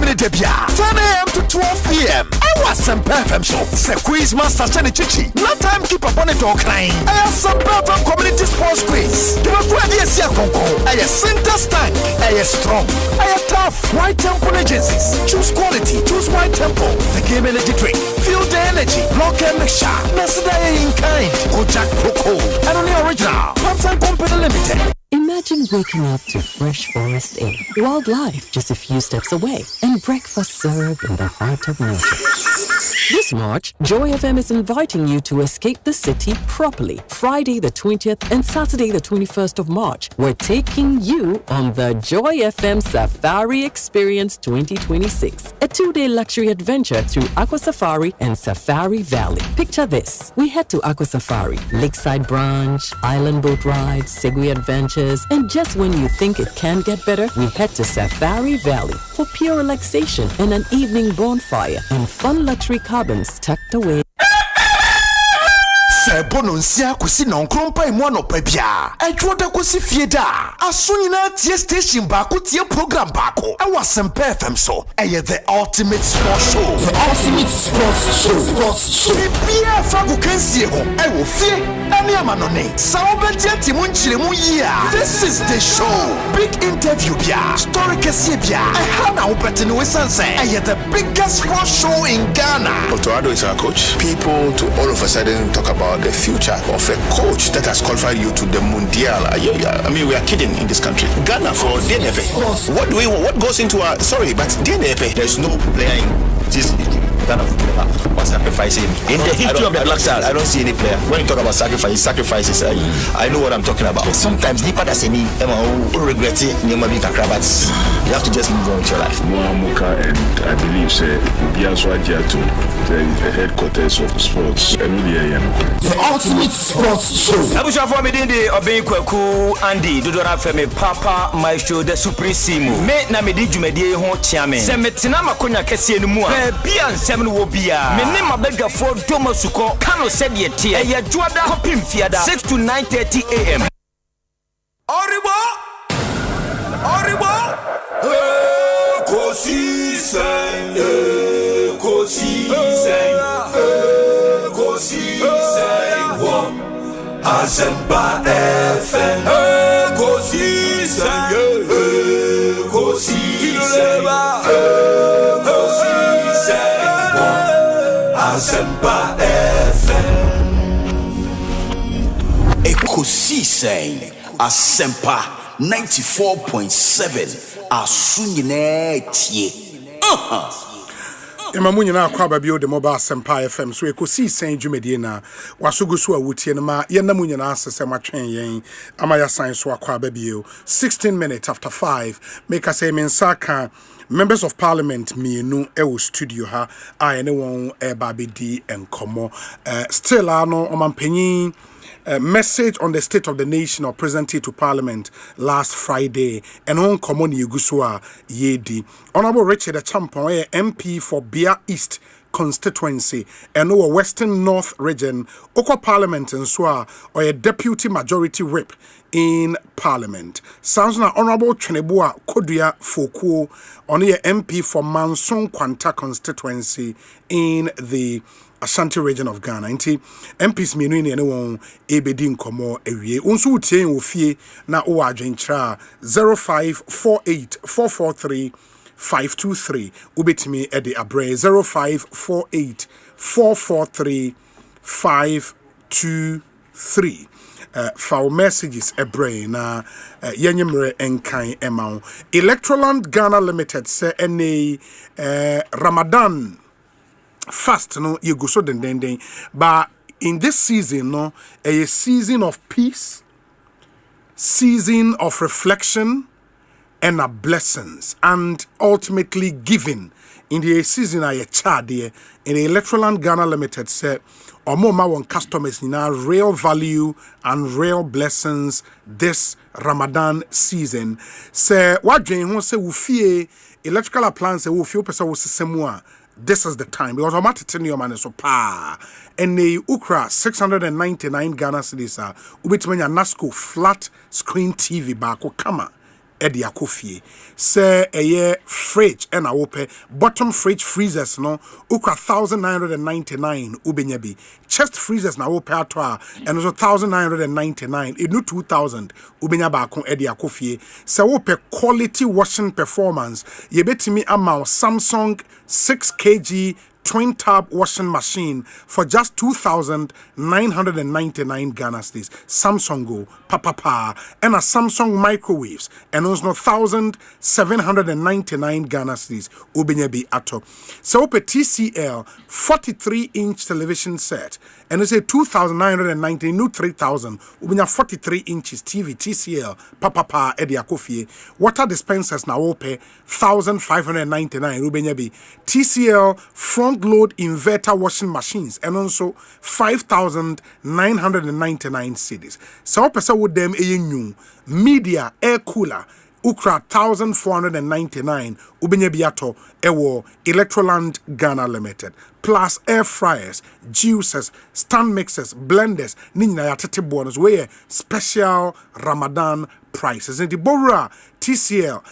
to 12 p.m. I was some FM show the quiz master Chani Chichi no time keep up on it all crying I have some perfect community sports quiz you must ready see a conco I have center stank I have strong I have tough white temple agencies choose quality choose white temple the game energy drink feel the energy block and mixture Messenger in kind go Jack Coco and only original Pumps and Company Limited. Imagine waking up to fresh forest air, wildlife just a few steps away, and breakfast served in the heart of nature. This March, Joy FM is inviting you to escape the city properly. Friday the 20th and Saturday the 21st of March, we're taking you on the Joy FM Safari Experience 2026, a 2-day luxury adventure through Aqua Safari and Safari Valley. Picture this. We head to Aqua Safari, Lakeside Branch, Island Boat Rides, Segway Adventures, and just when you think it can get better, we head to Safari Valley for pure relaxation and an evening bonfire and fun luxury cabins tucked away. Bononsia kusi na nkrompa emu no pabia etwoda kusi fieda asonyina tie station ba ko tie program ba ko e Asempa FM so the ultimate sports show bia fagu kansie ho e wo fie ene amanone sawobetia timu nchiremu yia this is the show big interview bia story kese bia e na obetene we sanse the biggest sports show in Ghana. Dr. Ado is our coach. People to all of a sudden talk about the future of a coach that has qualified you to the Mundial. I mean, we are kidding in this country. Ghana for DNF. What do we want? What goes into our but DNF? There's no player in this Ghana was sacrificing. In the history of the Black Stars, I don't see any player. When you talk about sacrifices, I know what I'm talking about. Sometimes Nipa does any regret it, but you have to just move on with your life. Moamuka and I believe Biaswadia to the headquarters of sports. The ultimate sports show. Abusha for me dinde obin kwaku Andy Dodora Femi Papa Maestro the Supremo. Me na me di dwumadie ho chiame. Se metena makonya kese enu mu a bia nsem no wo bia. Me ne mabadwafo Domasuko kano said ye tie. Eye dwoada kopim fiada 6 to 9:30 a.m. Oribo Ekosiisen Asempa FM Ekosiisen Asempa FM Ekosiisen Asempa 94.7 Asunyine tie Emamunye na akwa babio de mobile Asempa FM so Ekosiisen dwumedie na wasogusu awutie na ma ye namunye na asese matwen yen amaya science so akwa babio 16 minutes after 5 make us say mensaka members of parliament mienu ewo studio ha ene won eba bedi enkomo still ano omampanyin message on the state of the nation or presented to Parliament last Friday. And on common Yugusua Yedi. Honorable Richard Achampon, MP for Bia East constituency and our Western North region, Oko Parliament and Swa, or a deputy majority whip in Parliament. Sounds na Honorable Chenebua Kodia Foku, on a MP for Manson Kwanta constituency in the Ashanti region of Ghana. Inti MPs menu ni anyone ebedi nkomo ewie. Unsu utie ofie na o adwentra 0548443523 ubetimi ede abre 0548443523 foul messages ebre na yenyemre enkan emau Electroland Ghana Limited say ene Ramadan fast no you go so den but in this season no a season of peace, season of reflection and a blessings and ultimately giving in the season a child in the Electroland Ghana Limited said or more my customers in our real value and real blessings this Ramadan season say what dream say we fear electrical appliances we feel person was semua. This is the time because I'm at your man so pa and the Ukra 699 Ghana cedis ubitmenya Nasco flat screen TV back kama edi akofie say a fridge and a ope bottom fridge freezers no Ukra 1999 ubenyabi chest freezers na ope atwa and also 1999 inu 2000 ubenya back edi akofie say ope quality washing performance ye betimi ama Samsung 6 kg twin tab washing machine for just 2,999 Ghana cedis. Samsung Go, Papa, and a Samsung microwaves, and also 1,799 Ghana cedis. Ubenyabi ato. So ope TCL 43-inch television set, and it's a 2,990 new 3,000. Ubenya 43 inches TV TCL Papa Edia Kofi. Water dispensers now ope 1,599 Ubenyabi TCL front load inverter washing machines and also 5,999 cedis. So pesa with them a new media air cooler Ukra 1,499 Ubenyabiato Ewo Electroland Ghana Limited plus air fryers, juicers, stand mixers, blenders, Nina Yatete bonus where special Ramadan prices. And the Bora TCL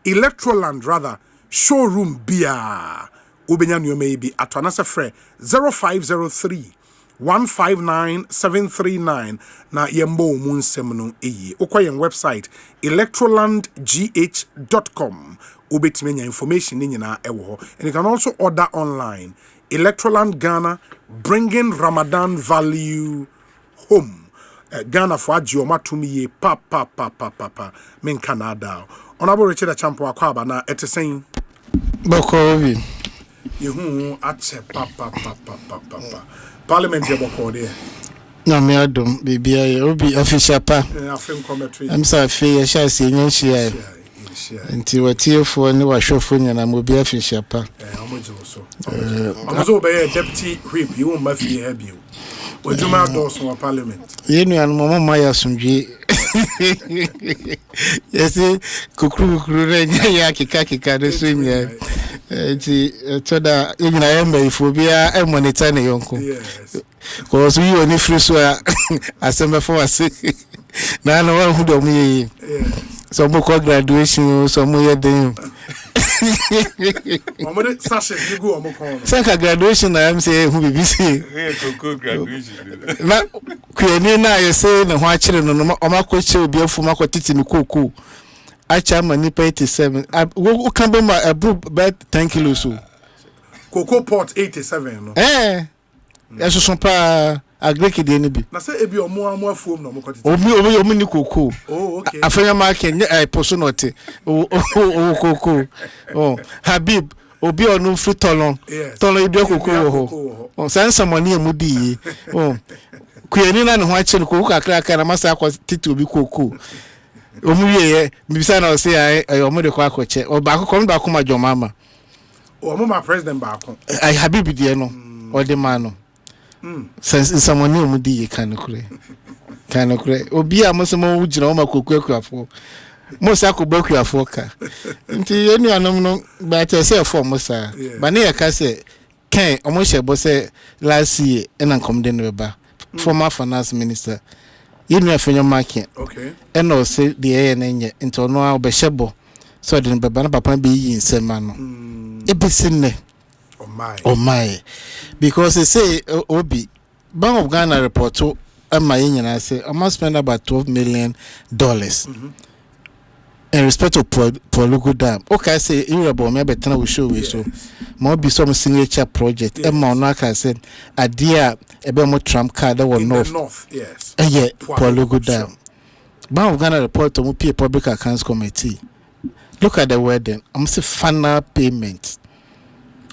Electroland rather showroom beer Ubenyanyo maybe at Anasa Fre 0503 159-739 na yembo mun semno eyi okwayen website electrolandgh.com ubetmenya information ni nyina ewo and you can also order online. Electroland Ghana bringing Ramadan value home. Ghana for ajioma tumiye pa men Canada. Honorable Richard Achampo akwaba na etesen Bokovi yehu ache pa Parliament yeboko there. No me adom bibia ye obi official pa. Afem commentary. Am sa fe ye sha se nyanhia. Nti watiefo ne wahwefo nyana mo bi official pa. Amojo so. Amojo be deputy whip you ma fi ha bio. Ojuma dos wa Parliament. Ye nu an mo ma ya sumdwe. Yesi kukuru re nya ya kika de so nya. Nti toda nyina yemba ifobia e monitor ne yonko. Yes. Cause we only free so Asempa for us. Na no one who do me. So mo graduation so mo ye den. Omo sashes you go omo kon. Saka graduation na am say who be busy. Koko graduation. Na kwani na ye say na ho akire no no omakoche obi afuma kwatiti ni koko. Acha mani 87. Wo kan be ma about 10 kilos so. Cocoa pot 87 no. Eso son pa agreki de ni bi. Na say ebi omo afuom no mo kwatiti. Omi ni koko. Oh okay. Afanya market poso note. Koko. Oh Habib obi onu fruit tolon. Tolon ibi koko ho. Oh sansa money emudi. Oh kuyeni na ne ho ache no koko kakra na masa akwa titi obi koko. Omuye mbisa na o say omo de kwa akoche. O ba akoko ba akoma jomama. O omo ma president ba akon. Habib de no. O de man no. Since someone new mudi kind of obi a mosemo ujina o makokuafo mosa ko bakuafo ka nti enu anom no ba te say for mosa ba ne yaka say ken omo shebo say last year na nkomde ne ba former finance minister yenu afenyo market okay and no say the na nye nti ono a obeshebo so de baba na papa be yi nsema no ebesinne oh my because they say obi Bank of Ghana report to I say I must spend about $12 million in respect of Polugu Dam. Okay, I say irrable maybe we show we so more be some signature project. I said idea a more Trump card that was north. Yes. Yeah, Polugu Dam. Bank of Ghana report to Mupi Public Accounts Committee. Look at the wording. I'm say final payment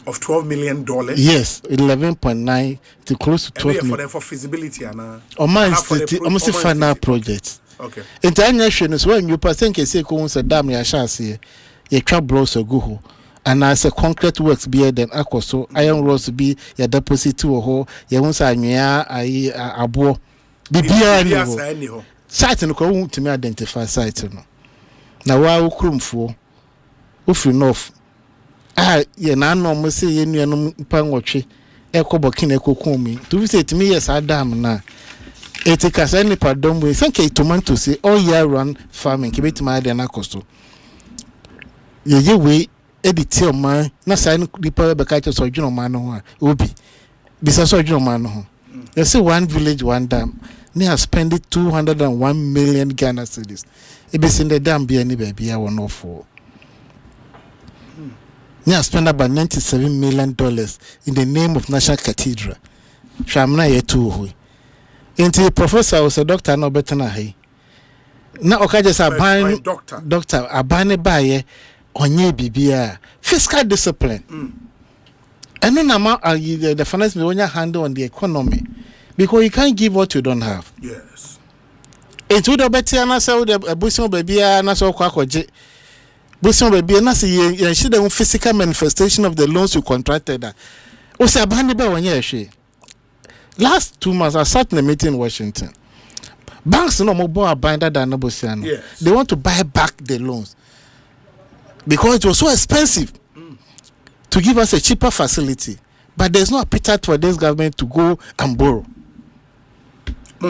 of $12 million. Yes, 11.9 to close to 12 million. For feasibility and almost a final project. Okay. International is when you think you say go on dam ya shasi ye trap blows or go and as a concrete works be then akoso iron rods be your deposit to ho ye won sa anwea ai abo bibia ni ho site no ko won to me identify site no na wa ukrumfo ofri north ye na no mo se ye nuanom panwotwe ekobokina ekokumi to visit me yes adam na etikasa any pardon we think tomato say all year round farming kibet ma de na costo ye we edit o man na say nipa be ka che so dwuno man no ho obi bisa so dwuno man no ho you say one village one dam they have spent 201 million Ghana cedis e be sin the dam be any baby I won for they have spent about $97 million in the name of National Cathedral shamna ye tu ho Inti professor was a doctor no better na he. Na okaje sa ban doctor abane baye onye bibia fiscal discipline. And no na the finance me onya handle on the economy because you can't give what you don't have. Yes. Into the better na say the busin bibia na so kwa koje. Busin bibia na say you should the physical manifestation of the loans you contracted. O say abane ba onye ehwe. Last 2 months, I sat in a meeting in Washington. Banks no more binder than Nobosiano. Yes. They want to buy back the loans because it was so expensive to give us a cheaper facility. But there's no appetite for this government to go and borrow. No,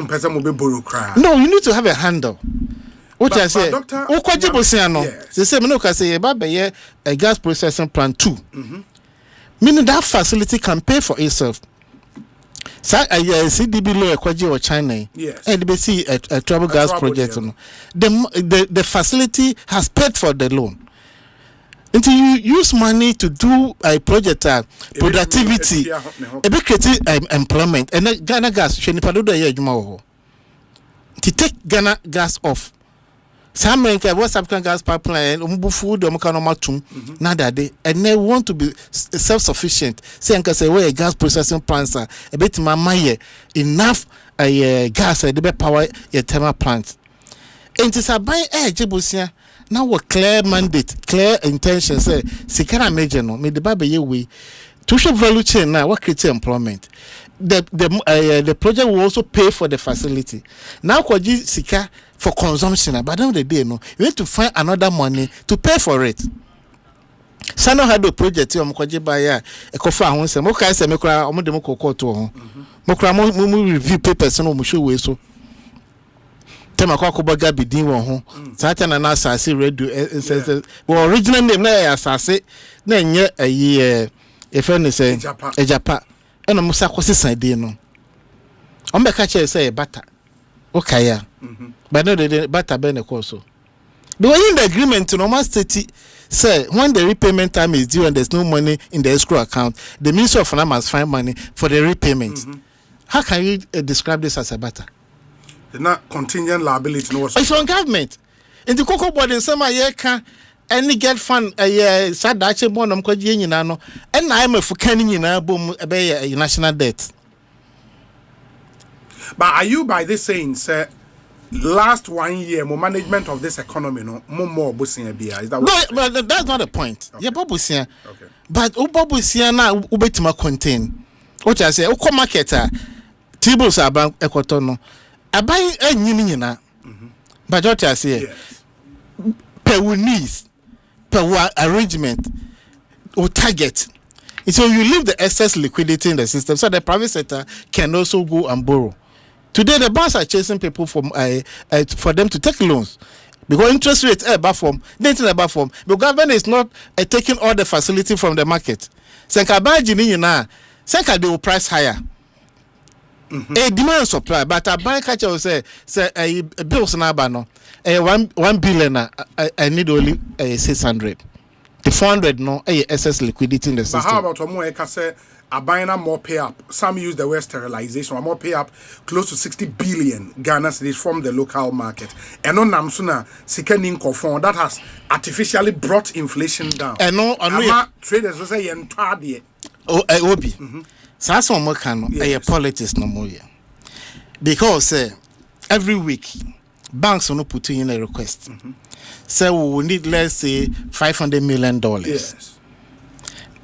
you need to have a handle. What I say, they say, "No, I say, a gas processing plant 2, meaning that facility can pay for itself." CDB law kwaji or China. Yes. And they see a trouble gas project. The facility has paid for the loan. Until you use money to do a project productivity, a big creative employment, and Ghana gas to take Ghana gas off. Some what's African gas pipeline, food, and they want to be self-sufficient. Say, I can say, where gas processing plants are a bit enough gas, the power your thermal plants. And it's a buy Jibusia now a clear mandate, clear intention. Say, Sikana major no, me the baby way to show value chain now. What creates employment? The project will also pay for the facility. Now, Kwaji Sika for consumption, but at the end of the day, no, you need to find another money to pay for it. Sano had a project here, Mokwaji Baya, a coffee, I say, Moka, say, Mokra, Omodemoko to Mokra, review papers, and Mushu way so. Temakoko Baga be din one, Satan and Assassin radio, well, original name, Assassin, then yet a year, if any say, a Japan. And I'm Musakosi Side no. On the catcher say butter. Okay, but no, they butter bene also. The way in the agreement, no master say when the repayment time is due and there's no money in the escrow account, the Ministry of Finance must find money for the repayment. How can you describe this as a butter? They're not contingent liability. No, it's on government. In the cocoa board in some year can. Any get fund sad dache bonum ko je nyina no and I am a fukan nyina bom be national debt. But are you by this saying say last 1 year more management of this economy no more busia bia is that no that's not the point. Okay. Yeah bobusia. Okay. But bobusia na ubetima contain What I say, o market tables are bank ekotono. Abai enyini nyina. But what I say, per needs, per arrangement or target. So you leave the excess liquidity in the system, so the private sector can also go and borrow. Today the banks are chasing people for them to take loans because interest rates are above form. The government is not taking all the facility from the market. Senka they will price higher. A demand and supply, but a bank catcher will say bills na no 1 billion. I need only 600. The 400 no excess liquidity in the system. But how about Omo say a buying more pay up? Some use the word sterilization. More pay up close to 60 billion Ghana cedis from the local market. And on Namsuna sickening confirm that has artificially brought inflation down. And no, traders will say entire. Oh, Obi. So that's what can politics no more. Because every week banks will not put in a request. So we need, let's say, $500 million. Yes.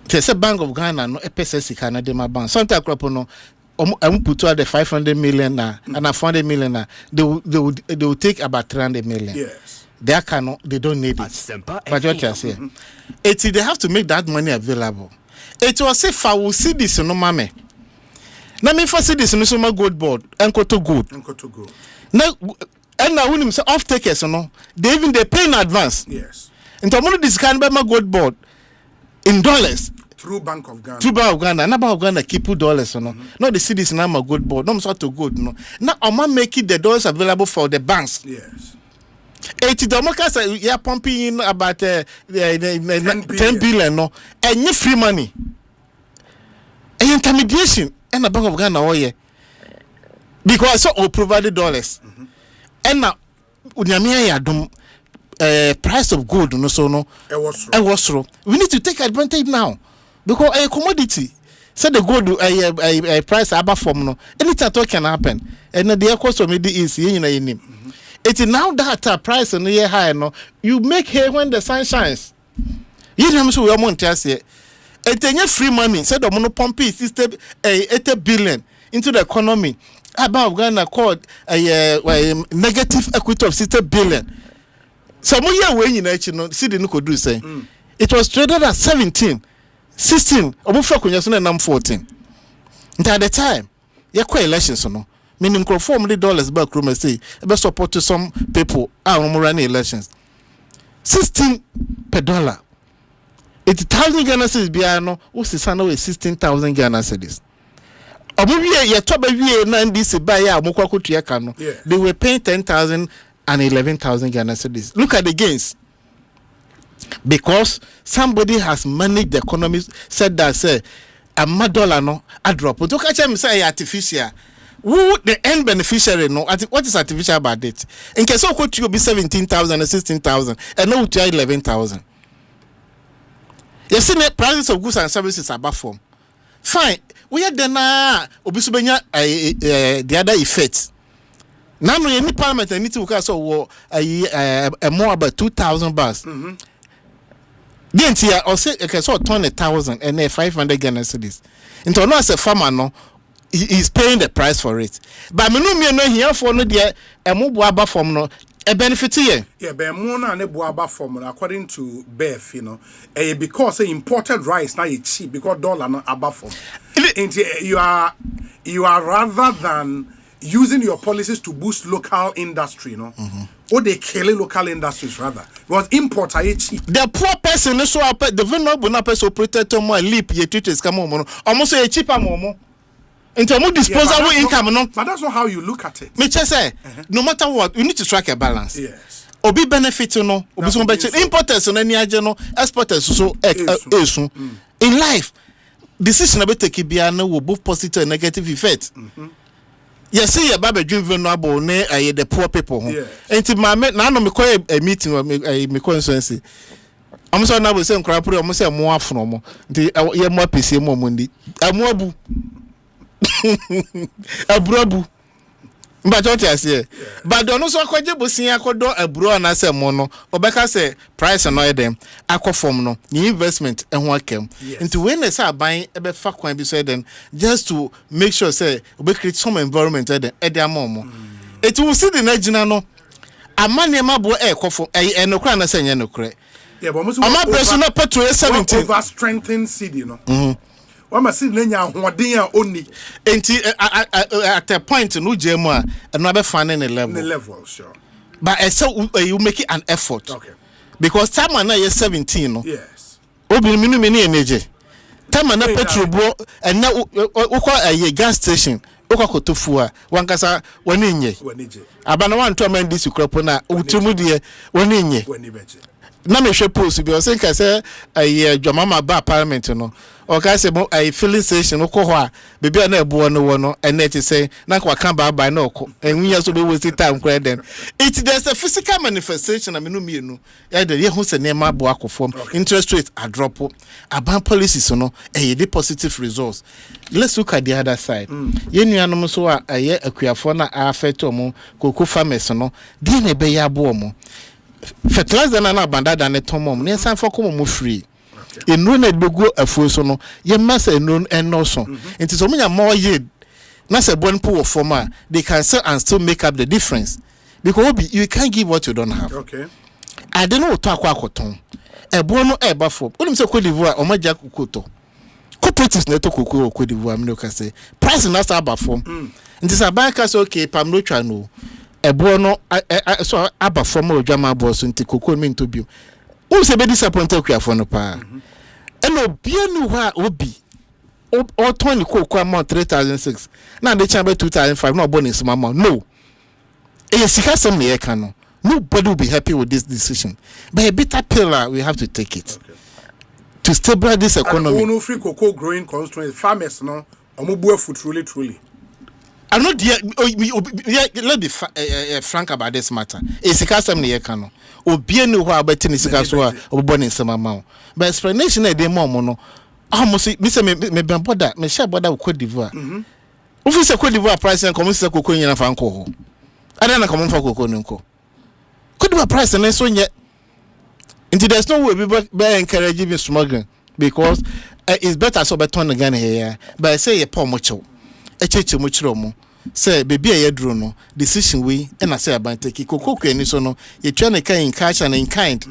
There's a Bank of Ghana, no PSS Canada bank. Sometimes no, put out the 500 million and 400 million. They will take about 300 million. Yes. They cannot. They don't need it. Asempa but what you say, they have to make that money available. It was if I will see this no mame. Now me for see this no so gold board. Enko to good. Now. And now when you say off takers, they pay in advance. Yes. And to money this can be my gold board in dollars. Through Bank of Ghana. And Bank of Ghana keep $2, No, the cities now my gold board. No, so to good, no. Now I'm making the dollars available for the banks. Yes. 80 democrats are pumping in about 10 billion, no, and you free money. And intermediation and the Bank of Ghana, oh yeah, because so provided dollars. And now, price of gold, no, so no, it was true. We need to take advantage now because a commodity. So the gold a price above form no. Anything that can happen, and the cost of it is It is now that price on the high no. You make hay when the sun shines. You know so we are money say. It free money. So the mono pump system 80 billion into the economy. About Ghana called a negative equity of 60 billion. So more year when you see the could do say it was traded at 17, 16, or 14. And at the time, you quite elections no. Meaning $4 million back room say about support to some people running elections. 16 per dollar. 80,000 Ghana cedis biano, what's the son of 16,000 Ghana cedis. They were paying 10,000 and 11,000 Ghana cedis. Look at the gains. Because somebody has managed the economy, said that say a dollar no a drop. But catch him say artificial. Who the end beneficiary no? What is artificial about it? In case of could you be 17,000 and 16,000 and no 11,000. You see the prices of goods and services above form. Fine. We are then obisubenya the other effects. Now any parliament need to work so more about 2,000 bars. Then here or say okay so 20,000 and 500 Ghana cedis. Into no as a farmer no he's paying the price for it. But me no here for no there mo aba form no a benefit here. Yeah, but more na aba form according to BEF, because imported rice now is cheap because dollar no aba form. You are rather than using your policies to boost local industry, or they kill local industries rather. Because imports are cheap. The poor person so the vulnerable person protect more leap ye tutors come on almost a cheaper more. Into more disposable income, no. But that's not how you look at it. Me just say, no matter what, you need to strike a balance. Yes. Obi benefit no, obi so better. Importers no any agent exporters so in life, decision about take bia no will both positive and negative effect. You see your baby dream vulnerable ne the poor people. Enti ma na no me call a meeting or me constituency. I'm so now we say nkra pray am say mo afono mo. Enti ye mo apese mo mo ndi. Amoabu. Abrobu. But what I say, but don't also kwaje bosia akodo aburo na se mo no obeka say price no dem akofom no ni investment ehun akem into when they say buy ebe fa kwan bi so then just to make sure say we create some environment then e dey amomo it will see the nagina no amane mabo e kofo e nokra na se nye nokre yeah but most of petrol 17 over strengthen city no what must see nenya hoden only at a point no jemu a no be fan in the level sure but so you make it an effort okay because time na you 17 no yes obi minu energy time na petrol bro and na ukọ a gas station ukọ kotofu a wankasa wani nye abana wan to man this ukropo na utumu de wani nye na me hwe post bi o say ka say dwamama ba parliament no o ka say a filling station ko ho a bebia na ebo no wo no ene ti say na kwa kan ba na okọ enwunya so be waste time kra den there's a physical manifestation na menu mienu ya de ye hu se ne ma bo akofom interest rate a drop aban policies no the positive results. Let's look at the other side. Ye nuanom so a ye akuafo na affect omo koko farmers no de na be ya bo omo fertilizer na bandada ne tomom ne san fokom mo free enu na begu afuo so no ye masa enu eno so nti so munya more yield na se bon po form a they can sell and still make up the difference because you can't give what you don't have. Okay, I don't know to akwakoton ebo no eba for onim se Cote d'Ivoire o maja kokoto cooperatives na to kokoro Cote d'Ivoire me no ka say price na start ba form nti sa banka say okay pam no twa no ebo no so aba from odwama boss nti kokoro me nto bio who se be disappointed kwa no pa eno bia nu ha obi o turn kokoro amount 3006 na dey chamber 2005 no bonus mama no sika sem na ye kan no nobody will be happy with this decision but a bitter pill we have to take it to stabilize this economy. No free cocoa growing constraints farmers no omobu afu truly I'm not let be frank about this matter. Sika sem na ye kan no obi enu ho abeti ni sika so a obobɔ ne nsɛm ama but explanation na dey more no almost me say me ben border me share border with Cote d'Ivoire ofi se Cote d'Ivoire price and come se cocoa nyina fa nko ho ada na come fa cocoa nko Cote d'Ivoire price and so nye until there's no way we encourage me smuggling because it's better so beton again here but say ye poor mucho echeche muchiro mo say baby e duro no decision we na say about take kokoko ani so no ye twa na kind cash and in kind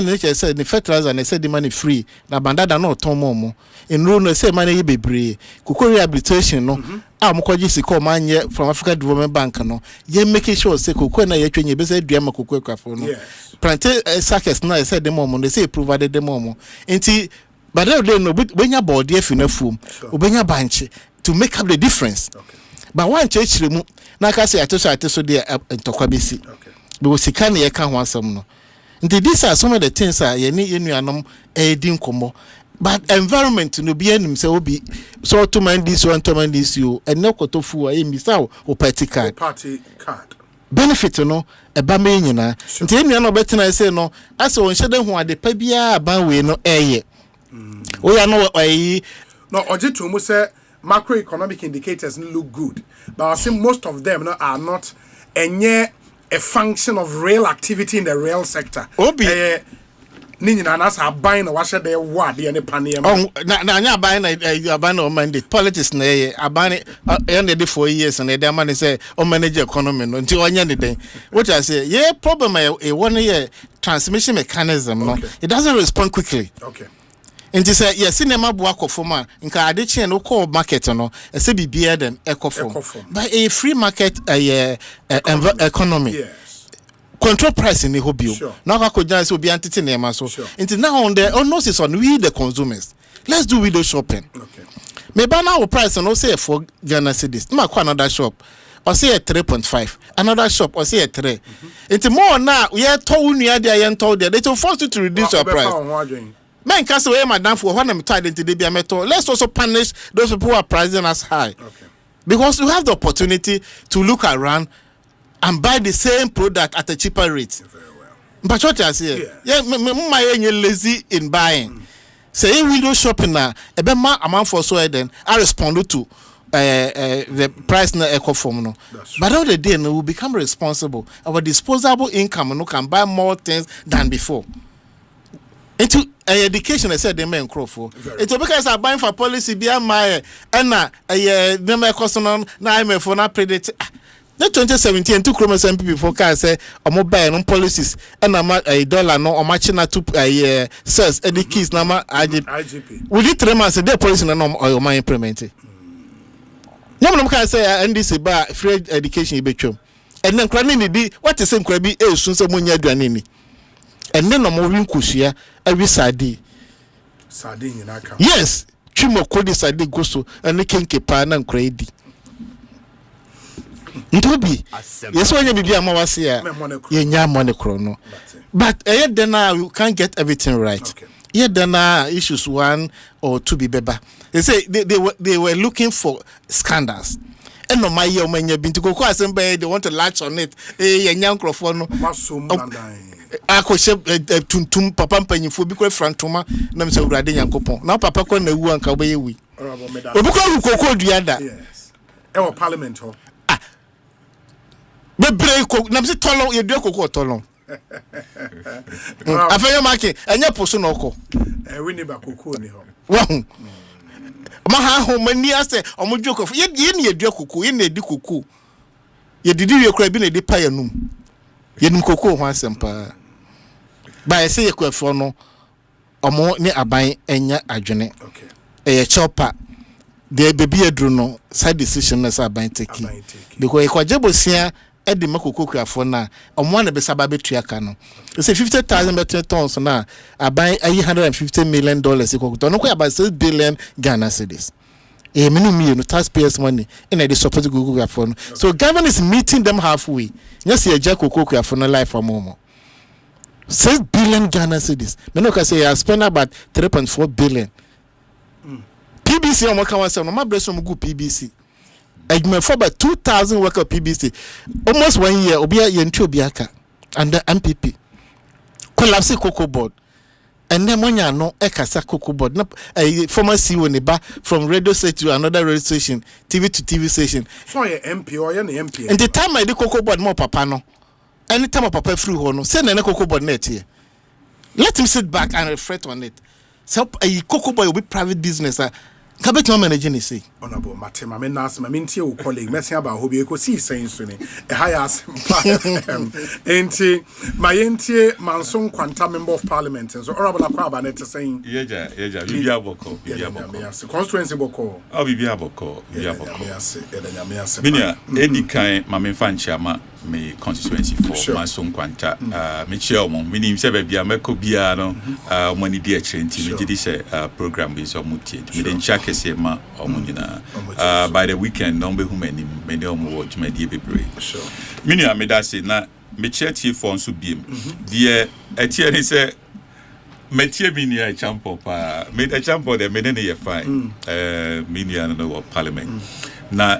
na say the fertilizer and say the money free na bandada no ton mo in rule no say money ye bebre kokoko rehabilitation no amukwaji sika omanye from Africa Development Bank no ye make sure say kokoko na ye twenye be say duama kokoko kwafo no plantain sackers na say the mom no say provided the mom enti but they no benya board ye finafuom obenya banche to make up the difference. Okay. But one church remu na ka say atoso dey ntokwa besi. Okay. Because sika na ye kan ho asem no. These are some of the things ye nuanom di nkomo. But environment no be anim say obi so to man this one to man this you and no kotofu a misa o party card. Benefit no e ba me nyina. Nti nuanom betina say no as o nhede ho ade pa bia ban we no eye. O ya no no oje to mo say macroeconomic indicators look good, but I think most of them are not a function of real activity in the real sector. Nina nas are buying or wash their word the any panium. Oh, na buying a ban or mandate politics na a ban ended 4 years and their money say or manage economy until any day. What I say, yeah, problem a 1 year transmission mechanism. Okay. No, it doesn't respond quickly. Okay. And this yes, cinema buako forma in Kadichi and Oko market no, a CBB than Ecoform. But a free market economy. Yes. Control price in the hobby. Sure. Now I could just be anti nema so. Until now on the onus on we the consumers. Let's do window shopping. Okay. Maybe now price and say for Ghana cedis. No another shop. Or say a 3.5. Another shop or say a 3. It's more now we are told you are told they will force you to reduce your price. Men cast away madam for when I'm tied into the metal. Let's also punish those people who are pricing us high. Okay. Because you have the opportunity to look around and buy the same product at a cheaper rate. Very well. But what I say, my lazy in buying. Say window shopping now, a bema amount for so then I respond to the price na eco form no. But all the day no will become responsible. Our disposable income no can buy more things than before. Into education, I said the men crop for. It's because I buying for policy be my the me cost on na I me for na predict. The 2017 two cromos MPP forecast say mobile policies and $1 no or matching na two says the keys na IGP. We did 3 months the policy na no or my implement. No can say NDC ba free education e betwam. And then cranny di what is same krabi e sun se munya aduane. And then no more win kusia every sardine in account. Yes, Chimo Kodi sardine go so and the king kepa na nkredi. Ntobi. Yes, when you be a mawase ye nya money krono. But then you can't get everything right. Okay. Yet then issues 1 or 2 be beba. They say they were looking for scandals. And no my year when you been to go Asempa, they want to latch on it. Eh, young microphone. Ako she tuntum papa mpanyifo bi kwa frantoma na mse urade yankopon na papa kwa na wu anka obaye wi obukwa kokko duada yes e wo parliament ho bebre ko na mse tolon ye dua kokko tolon afanya make anya poso na okọ we ni ba kokko ni ho wa ma ha ho mani ase omodwoko ye ni ye dua kokko ye na edi kokko ye didi we kura bi na edi pa yanum ye nim kokko ho Asempa. By say you could for no or near a buying enya adjune. Okay. A chopper. There be a druno side decision as I buy taking. Because a quadruple seer at the Makoko for now, on one of the Sababi Triacano. You say 50,000 metric tons now. I buy $150 million. Don't know about 6 billion Ghana cedis. A minimum taxpayers' money in a supposed Google phone. So government is meeting them halfway. Just see a Jack Cocoa for no life for Momo. 6 billion Ghana cedis. Menoka say I spend about 3.4 billion. PBC on Maka was on my breast from good PBC. I may for about 2,000 worker PBC. Almost 1 year, Obia Yentu Biaka and the MPP. Collapse Cocoa Board. And then when you know Ekasa Cocoa Board, a former CEO Neba from radio station to another radio station, TV to TV station. So you're MP or you're an MP. And the time I did Cocoa Board more papano. Anytime a papa free hono, send a cocoa board net here. Let him sit back and reflect on it. So a cocoa boy will be private business. Kabet no managing is say. Honorable Matema, I mean, my minty colleague, messing about who be saying soon. A high Asempa FM. My NTA Manson Quanta member of Parliament. And so Honorable Aquaba net saying, Yeja, Bibia Boko, constituency Boko. Oh, Bibia Boko, Minia, any kind, Mammy Fanchama. Me constituency for Manson Quanta, Michel, meaning Sebia Meko Biano, money dear train team, this program is omuted. We didn't check a sema or munina. By the weekend, number who many watch my dear baby. Sure. Minia made us say, na, Michel Chief for Subim. Dear, Etienne say, Metier Minia champo, made a champo, the many fine, Minia no Parliament. Na,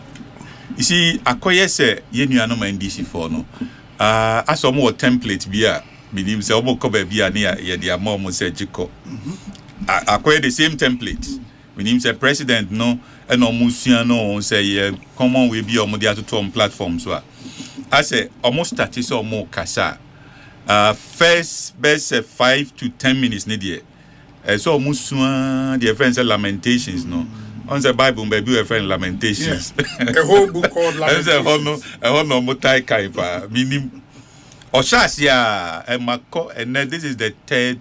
you see, akoye se yenu anoma NDC for no. As more template bia, meaning se omo kobe bia near ye dia mom say jiko. Akoye the same template. Meaning say president no and omusia no say ye common we be omo dia to on platforms so. I say almost started so more kasa. First best 5 to 10 minutes need so omusua the friends lamentations no. On the Bible, maybe a friend Lamentations. A whole book called Lamentations. I want no mutai kaipa. Meaning, Oshasia and Mako, and then this is the third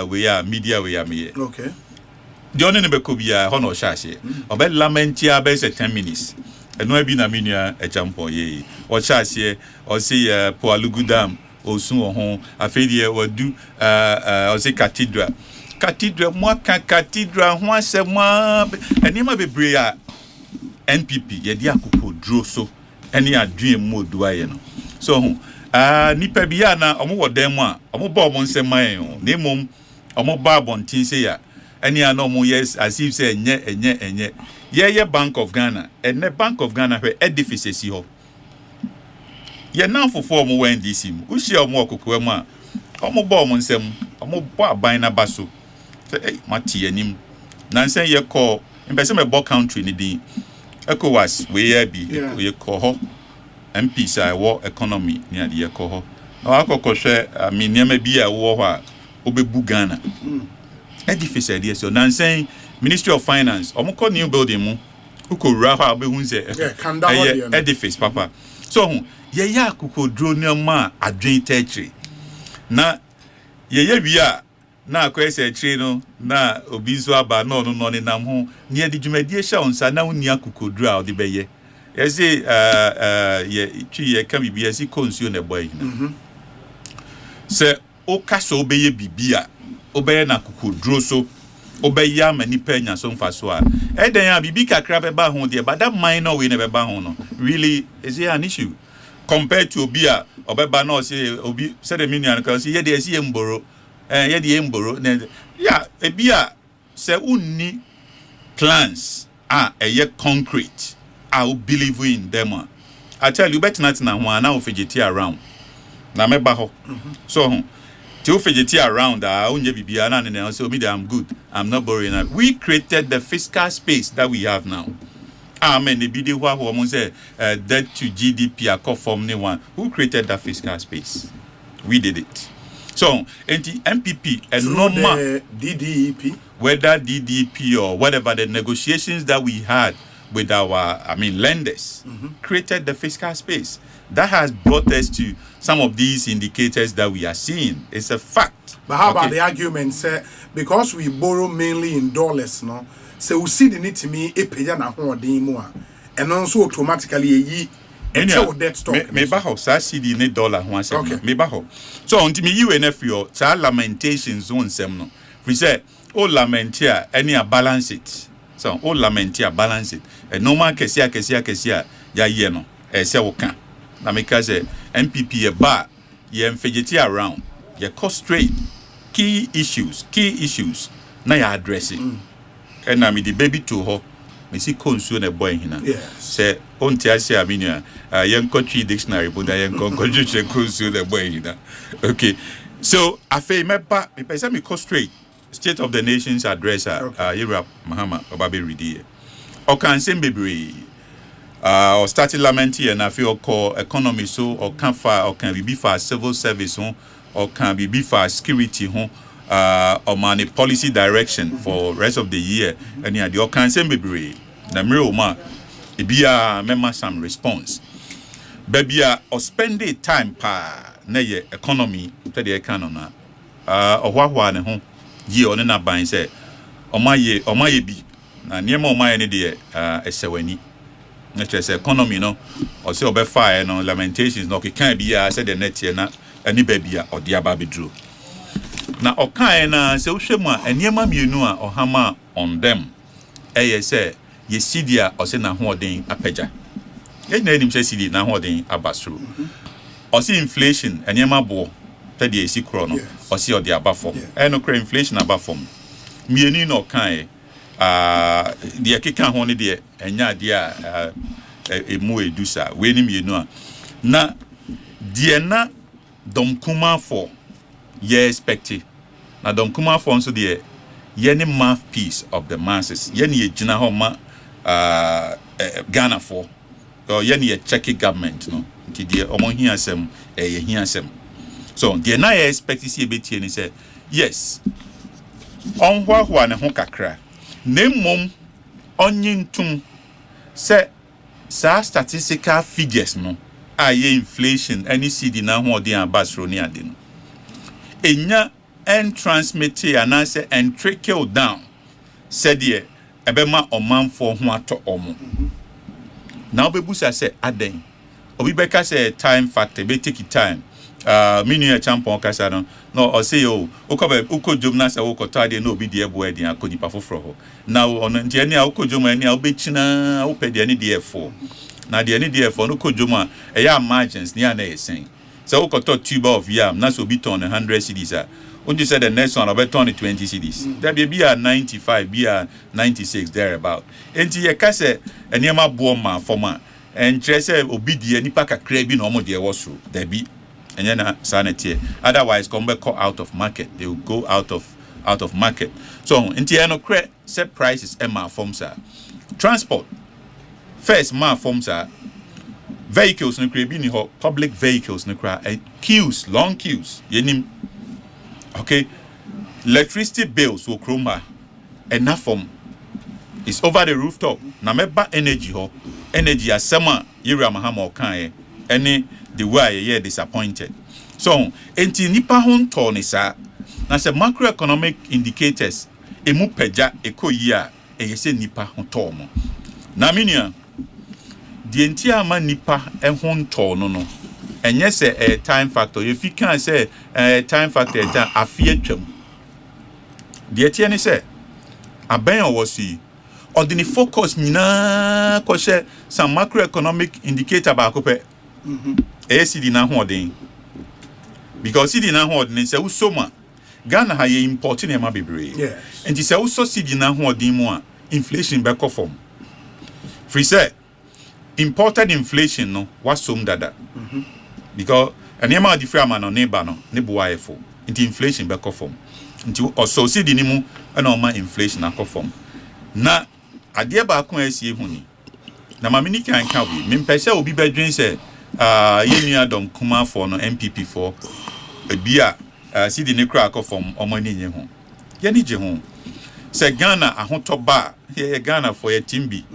we are media we are me. Okay. The only number could be a honor shashi. About Lamentia base at 10 minutes. And no be na minia a jump or ye. Or shashi, or see Poalugudam, or soon home, a failure or do or say cathedral. Cathedral, moi cathedral, moi c'est moi. And you might be bria NPP, ye dia kupo draw so. Any a dream more do I know. So, nipa biana, omo wademwa, omo bobon se mayon, nemum, omo barbon tin say ya. Any no more yes, as if say enye. Ye Bank of Ghana, and the Bank of Ghana where edifices yo. Ye now for 4 more NDC, who share more kukwema. Omo bobon sem, omo ba bina baso. Hey, Mati and him. Nansen ye call in Besame Bo country ni di. ECOWAS we be ye koho MPs I war economy near the koho. Akoko hwe ameniama bi a wo ho a obebu Ghana. Edifice idea so nansen Ministry of Finance omko new building mu ukowura ho a obehu se edifice papa. So ye ya kokodro nema adwen techre. Na ye wi a na akwese chire no na obi nso aba na ono no ne nam ho ne adi dwumadie hye onsa na woni akokodro a odi beye. Ye say ye twi ye ka bibia si konsuo na boy na. Se o kaso obeye bibia obeye na kokodro so obeye amani panya so mfa so a eden ya bibi kakra be ba ho de but that minor we ne be ba ho no really is it an issue compared to obi a obeba na o say obi say the minian kan say ye de esi emboro ye de emboro ya ebia se unni plans eye concrete I believe in them. I tell you better not na ho na ofejeti around na meba ho so to ofejeti around onye bibia na ne say me I'm good I'm not borrowing. We created the fiscal space that we have now. Amen. The video who say debt to GDP a form ne one. Who created that fiscal space? We did it. So, MPP and normal DDEP, whether DDP or whatever the negotiations that we had with our lenders created the fiscal space that has brought us to some of these indicators that we are seeing. It's a fact. But how about the argument say because we borrow mainly in dollars, no? So we see the need to me a pay na ho den mu a and also automatically yi until debt stock. Me ba ho sa CD ne dollar ho asem. Me ba ho. So until me UNF your sa lamentations on sem no. We say oh lament here any balance it. So all lament here balance it. A normal kesia ya ye no. E se wo kan. Na me ka say MPP e ba ye mfejeti around. Ye cost straight key issues na ya addressing. And na me the baby to her. Me see konsuo na boy hina. Say onti ase aminia yen country dictionary but yen konjuche konsuo na boy hina. Okay. So afa me ba me pese me cost straight State of the Nations addresser Irap Mahama Obabe Ridi. O kan sem bebre or started lamenting and I feel call economy so or can fa or can be for civil service or can be for security or money policy direction for rest of the year and yeah the can say bebre na mre ma e bia mema some response baby or spend the time pa na ye economy to the economy ohwa ne ho ye on na ban say omaye bi na niema omaye ne de esewani na chese economy no or say obefa no lamentations no kan bia say the net here na ani ba bia ode aba bedro na okan na se wohwemu a eniema mienu a ohama on them say ye sidia o se na hoden apagya enya enim se sidi na hoden abasro o se inflation eniema bo tade esi kro no o se ode abafom no kra inflation abafom mienu no kan de keka ho ne de enya de a emu edusa we ni mienu a na de na domkuma for ye expected na domkuma for nso de ye ni mouthpiece of the masses ye ni ejina ho ma Ghana for or ye ni a checky government no nti de omo hiasem ye hiasem so de na ye expect see betie ni say yes on hwa ne ho kakra nemmom onyintum say sa statistical figures no aye inflation any cd na ho de abasro ni ade no enya and transmit and answer and trickle down said ye ebema omanfo ho ato omo now bebusa say aden obi beka say time factor be take time minu champion kasa no o say o ukojom na say ukotade na obi de ebo eden akonipa foforo ho now on ntia ne ukojom ani a obechina upede ani de efo na de ani de efo no ukojom a eya margins ne ana yesen so ukoto tuber of yam na so bi ton 100 cedis a only said the next one about 20 cedis there be a 95 be a 96 there about enti ye ka say eniema bo ma forma and say obi de nipa kakra bi na omo de wo so there be enya na sanity otherwise come back out of market they will go out of market so enti no cre set prices ema form sir transport first man forms are vehicles no kra bi ni ho public vehicles no kra queues long queues yenim okay electricity bills will chroma enough from it's over the rooftop na meba energy ho energy asema yira mahama okan any the way you disappointed so enti nipa ho nto ni sa na se macroeconomic indicators emu peja ekoyi a eyese nipa ho to mo na minia the entire man nipa ho nto no enye se time factor you fit can say time factor afie twam the etie ni say aben owosi ordinary focus nyina ko she some macroeconomic indicator ba ko pe ACD na ho den because CD na ho den say usoma Ghana ha ye import na ma bebre and say uso CD na ho den mu a inflation be form free say imported inflation no wasom dada because anema different man on neighbor no ne boa efo into inflation be form into also CD ni mu na ma inflation akọ form na ade ba ko asie huni na ma mini kan ka we mempese obi badwen say yenu adom kuma for no MPP for bia CD ne kra akọ form omani nye ho ye ni je ho say Ghana ahoto ba ye Ghana for ye timbi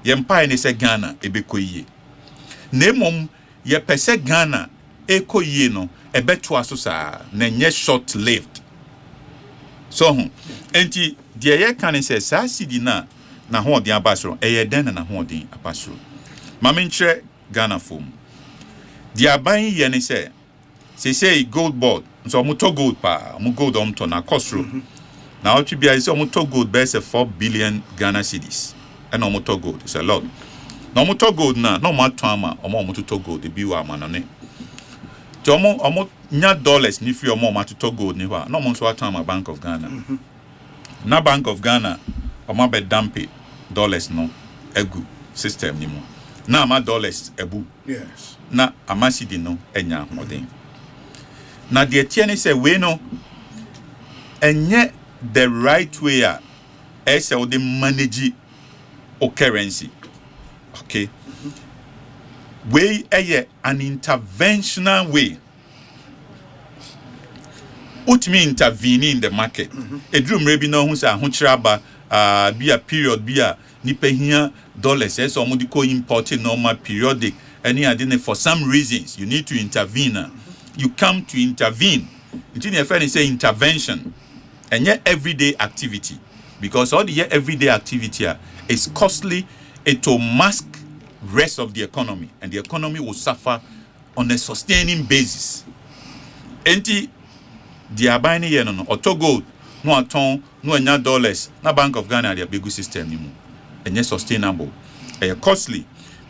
ye mpa ne say Ghana ebekoyie na mom ye pese Ghana ekoyie no ebeto aso sa na nye short lived so enti de ye kan say sa CD na ho odin abasro eye den na ho odin abasro mamentre Ghana form the aban ye ne say gold board so mo to gold pa mo gold on to na costro na what be say mo to gold be say 4 billion Ghana cedis and mo to gold it's a lot na mo to gold na no mo to ama mo to gold bi wa ama no ne to mo nya dollars ni free mo to gold ni wa no mo so atama Bank of Ghana na Bank of Ghana o be dampe dollars no egu system ni mo na ma dollars ebu yes na amasidi no enya modern na de tiene say we no enye the right way a ese o de manage o currency okay we an interventional way utmi intervene in the market edrum rebi no hu say ahokyira ba be a period be a nipa hia dollars ese o mo di ko import normal periodic any idea for some reasons you need to intervene you come to intervene until your friend say intervention and yet everyday activity because all the everyday activity is costly it will mask rest of the economy and the economy will suffer on a sustaining basis enti the abine yen no auto gold no aton no anya dollars na Bank of Ghana their big system ni mu and sustainable costly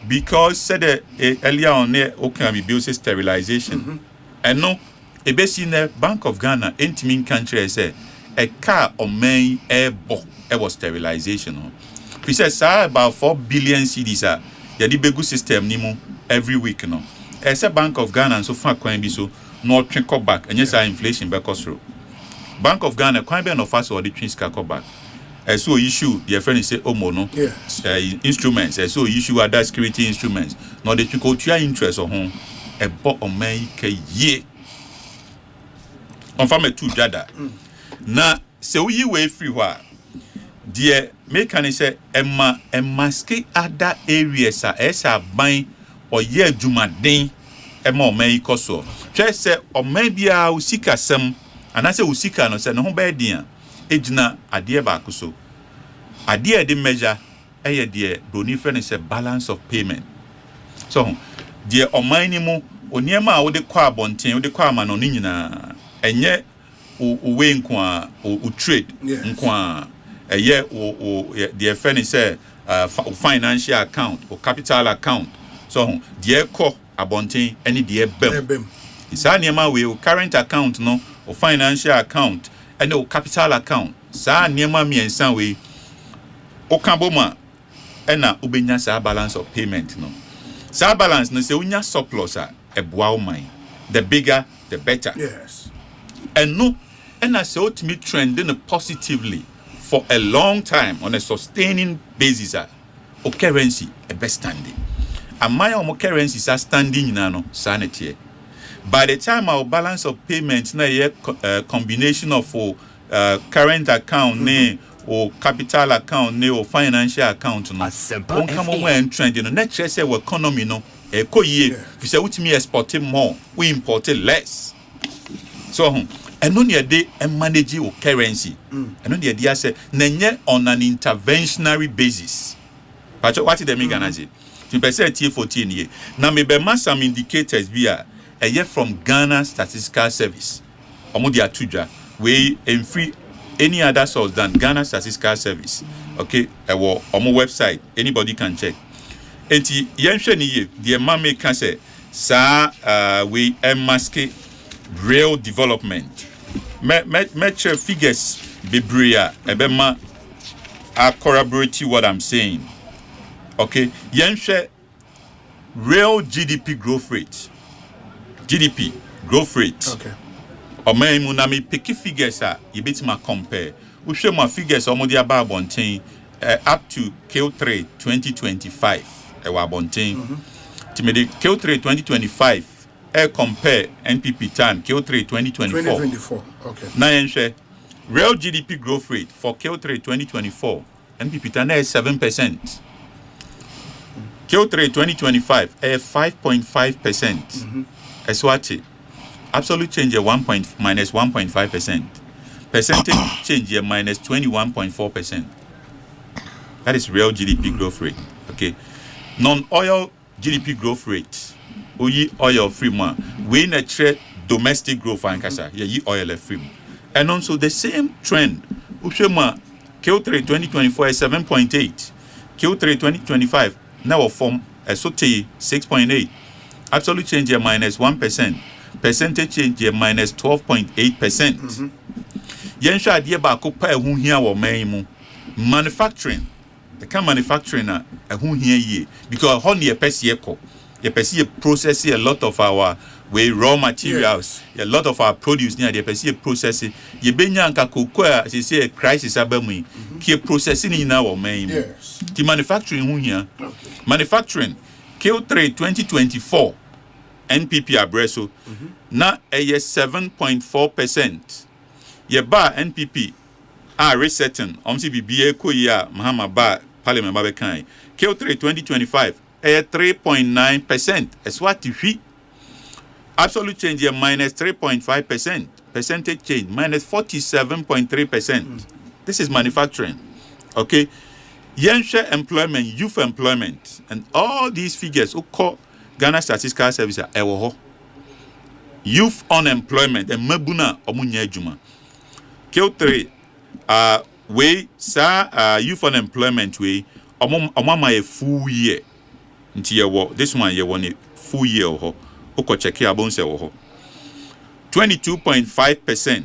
because said earlier on there okay we build sterilization and no ebesi na Bank of Ghana entimi country say a car or main airbo was sterilization we say sir about 4 billion cedis ya di begu system ni mu every week no say Bank of Ghana so fa kwan bi so no twen back and yes inflation back through Bank of Ghana kwan be no fa so the twin ska back so issue the friend say omo no instruments so issue other security instruments no they go to your interest on e bo o man ka ye on fa me tu jada na se we we free wa the make an say e maske other areas esa ban o ye adwumaden e ma o man ko so twa say o man bia usika sem anase usika no say no ho ba dia ejina ade ba kuso ade de measure eye de broni friend say balance of payment so de omani mu oniema a wo de kwa abonten wo de kwa ama no nyina enye we nko o trade nko eye de friend say financial account or capital account so de ko abonten any de bem isa niema we current account no or financial account and o capital account sa niema miensa we o kamboma ena ubenya sa balance of payment no sa balance no se unya surplus e boa o man the bigger the better yes and no ena se ultimate trending positively for a long time on a sustaining basis o currency e best standing. Amaya o currencies are standing no sanity. By the time our balance of payments na combination of current account or capital account or financial account no on come when trend no net say we economy no e ko ye we say we export more we import less. So eno ne dey manage o currency eno ne dey say na nye on an interventionary basis. But what is the mean Ghana say? You say T14 ye. Na me be ma some indicators be a year from Ghana Statistical Service. Omo dia tuja we in free any other source than Ghana Statistical Service. Okay, omo website anybody can check. Enti yenhwe ni ye the man make can say sa we mask real development. Me check figures bebrea ebema corroborate what I'm saying. Okay, yenhwe real GDP growth rate. GDP growth rate. Okay. Omen mu na me pick figures you bit ma compare. We show my figures almost about bontain up to Q3 2025. E wa bontain. Timede Q3 2025 compare NPP time Q3 2024. Okay. Na yenhwe real GDP growth rate for Q3 2024 NPP time is 7%. Q3 2025 5.5%. Eswati absolute change minus 1.5%. Percentage change minus 21.4%. That is real GDP growth rate. Okay. Non-oil GDP growth rate. Oyi oil free man. We na trade domestic growth and kasa. Ye oil free. And also the same trend. Ushema Q3 2024 is 7.8. Q3 2025 now form a sote 6.8. Absolute change here minus 1%. Percentage change here minus 12.8%. Yensha idea ba ko pa ehun hia wo man mu. Manufacturing. The kind manufacturing na ehun hia ye because how near pesi eko. Ye pesi process a lot of our raw materials. A lot of our produce near the pesi process. Ye benya nka cocoa as say a crisis abamu. Ki processing na wo man mu. The manufacturing hu hia. Manufacturing Q3 2024 NPP abreso na 7.4%. Ye ba NPP resetting omsi bibie ko ya mahama ba parliament ba be kan Q3 2025 3.9%. Eswati hwi absolute change here minus 3.5%. Percentage change minus 47.3%. This is manufacturing. Okay. Yenhwe employment, youth employment, and all these figures call Ghana Statistical Service ewo. Youth unemployment and mabuna omunya adwuma. Q3 we sa youth unemployment we omama a full year. Nti yewo this one yewo ne full year ho. Oko check abon se wo ho. 22.5%.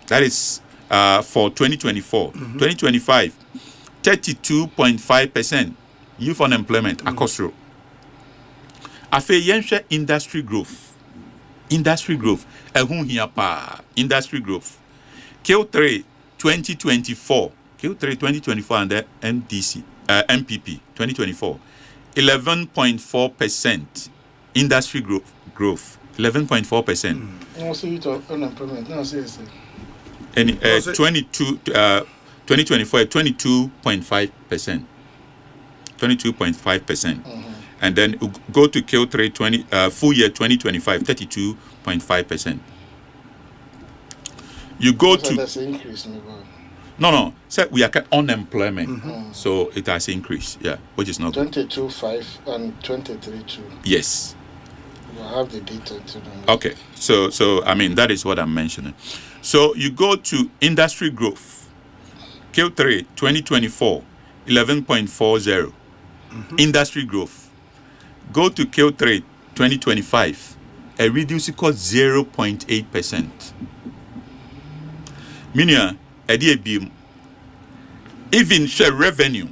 That is for 2024. 2025 32.5% youth unemployment across row. Afe yenhwe industry growth. Industry growth. Ehun hia pa. Industry growth. Q3 2024. Q3 2024 and the MPP 2024. 11.4% industry growth. 11.4%. No, so you talk unemployment. No, say. And 2024 22.5%. 22.5%. And then go to Q3 full year 2025 32.5%. You go to that's an increase. No. So we are unemployment. So it has increased. Yeah, which is not 22.5 and 23.2. Yes. You have the data to them. Okay. So I mean that is what I'm mentioning. So you go to industry growth. Q3 2024 11.40. Industry growth. Go to Q3 2025 a reduce equal 0.8%. Meaning even share revenue.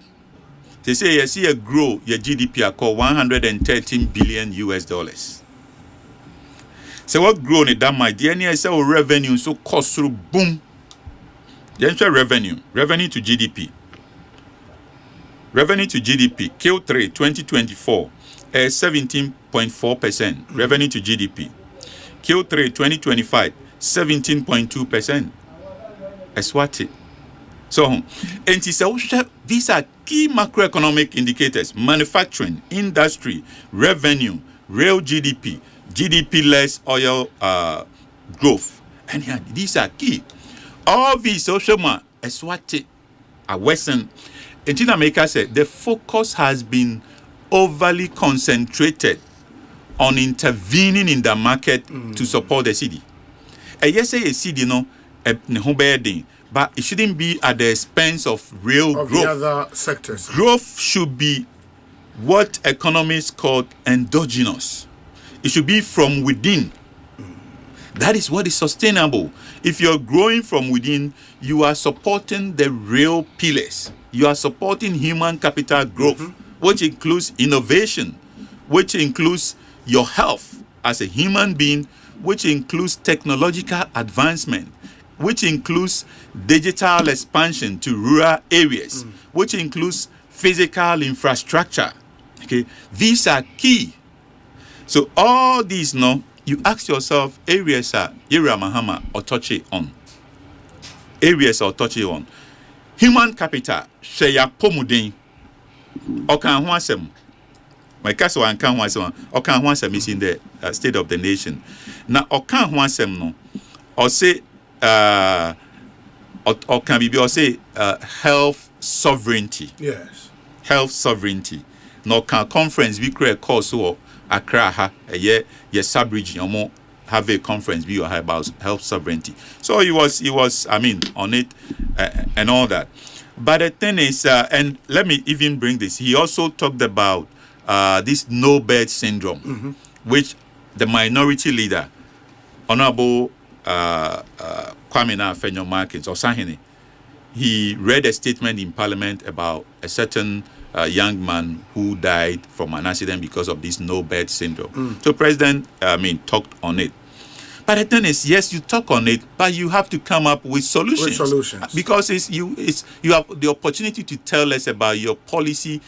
They say you see a grow your GDP are called $113 billion. So what grow in that my DNA say revenue so cost through boom. Then share revenue to GDP. Revenue to GDP, Q3 2024, 17.4%. Revenue to GDP. Q3 2025, 17.2%. Eswati. So, these are key macroeconomic indicators: manufacturing, industry, revenue, real GDP, GDP less oil growth. And these are key. All these social Eswati are Western. In America said the focus has been overly concentrated on intervening in the market to support the city. And yes, a city, but it shouldn't be at the expense of real growth. The other sectors. Growth should be what economists call endogenous. It should be from within. That is what is sustainable. If you're growing from within, you are supporting the real pillars. You are supporting human capital growth, which includes innovation, which includes your health as a human being, which includes technological advancement, which includes digital expansion to rural areas, which includes physical infrastructure. Okay, these are key. So all these, you ask yourself, areas are Ira Mahama or touch it on. Areas or touch it on. Human capital, Sheya Pomudin, Okan Hwasem. My castle and Kan Hwasem, Okan Hwasem is in the state of the nation. Now, Okan Hwasem, no, or say, or can be, or say, health sovereignty. Yes. Health sovereignty. No, can conference be create course or Accra, a year, yes, sub-region, have a conference be about health sovereignty. So he was, on it and all that. But the thing is, and let me even bring this. He also talked about this no bed syndrome, which the minority leader, Honorable Kwame Nafenyo Markins or Sahini, he read a statement in Parliament about a certain young man who died from an accident because of this no bed syndrome. So President, talked on it. But the thing is, yes, you talk on it, but you have to come up with solutions. Because you have the opportunity to tell us about your policy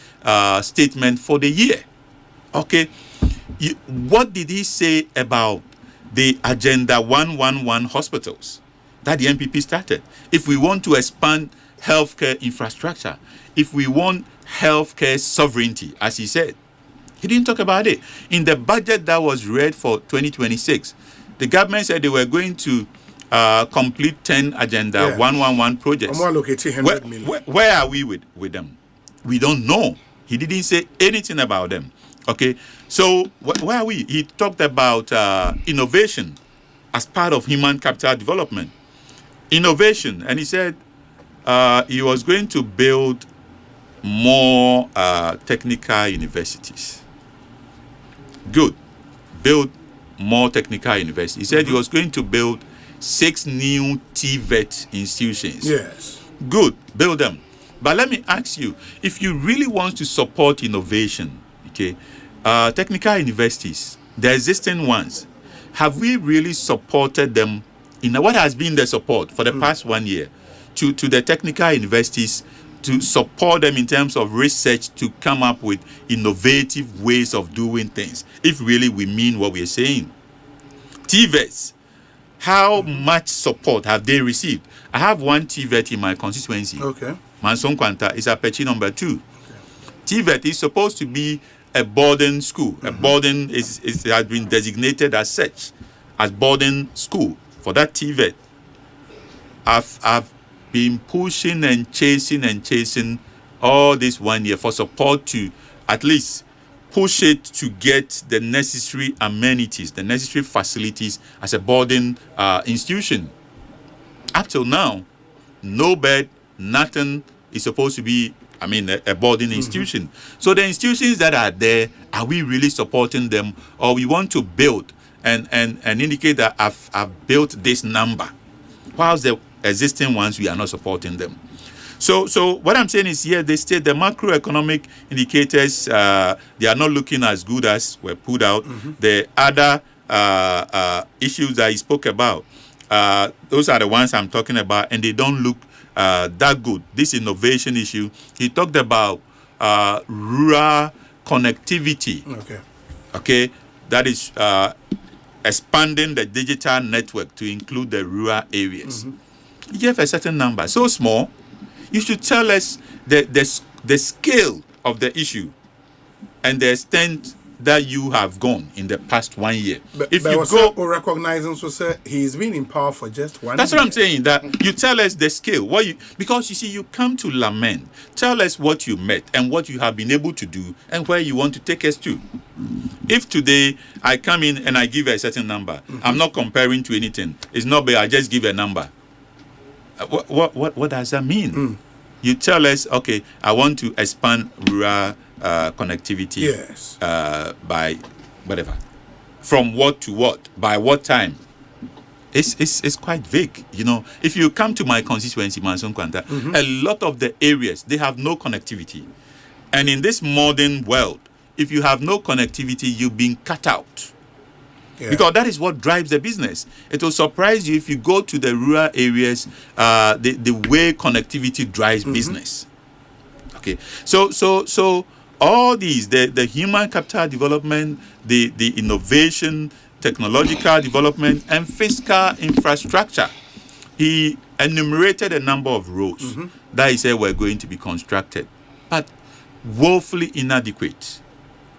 statement for the year. Okay, what did he say about the Agenda 111 hospitals that the MPP started? If we want to expand healthcare infrastructure, if we want healthcare sovereignty, as he said, he didn't talk about it. In the budget that was read for 2026, the government said they were going to complete 10 Agenda 111 projects. Where are we with them? We don't know. He didn't say anything about them. Okay, so where are we? He talked about innovation as part of human capital development. Innovation, and he said he was going to build more technical universities. Good. Build more technical universities. He said he was going to build 6 new TVET institutions. Yes. Good. Build them. But let me ask you, if you really want to support innovation, okay, technical universities, the existing ones, have we really supported them in what has been the support for the past 1 year to the technical universities to support them in terms of research to come up with innovative ways of doing things, if really we mean what we're saying? TVETs, how much support have they received? I have one TVET in my constituency. Okay. Manson Kwanta is Apache number 2. Okay. TVET is supposed to be a boarding school. A boarding has been designated as such, as boarding school. For that TVET, I've been pushing and chasing all this 1 year for support to at least push it to get the necessary amenities, the necessary facilities as a boarding institution. Up till now, no bed, nothing is supposed to be, a boarding institution. So the institutions that are there, are we really supporting them, or we want to build and indicate that I've built this number, whilst the existing ones, we are not supporting them. So what I'm saying is, here they state the macroeconomic indicators, they are not looking as good as were put out. The other issues that he spoke about, those are the ones I'm talking about, and they don't look that good. This innovation issue, he talked about rural connectivity. Okay, that is expanding the digital network to include the rural areas. You have a certain number, so small. You should tell us the scale of the issue and the extent that you have gone in the past 1 year. But you go recognizing, so say he's been in power for just 1 year. That's what I'm saying. That you tell us the scale. Because you see, you come to lament. Tell us what you met and what you have been able to do and where you want to take us to. If today I come in and I give a certain number, I'm not comparing to anything. It's not bad. I just give a number. What does that mean? You tell us, okay, I want to expand rural connectivity by whatever, from what to what, by what time. It's quite vague, you know. If you come to my constituency, Manson Kwanta, a lot of the areas, they have no connectivity, and in this modern world, if you have no connectivity, you've been cut out. Because that is what drives the business. It will surprise you if you go to the rural areas, the way connectivity drives business. Okay, so all these, the human capital development, the innovation, technological development, and fiscal infrastructure. He enumerated a number of roads that he said were going to be constructed, but woefully inadequate.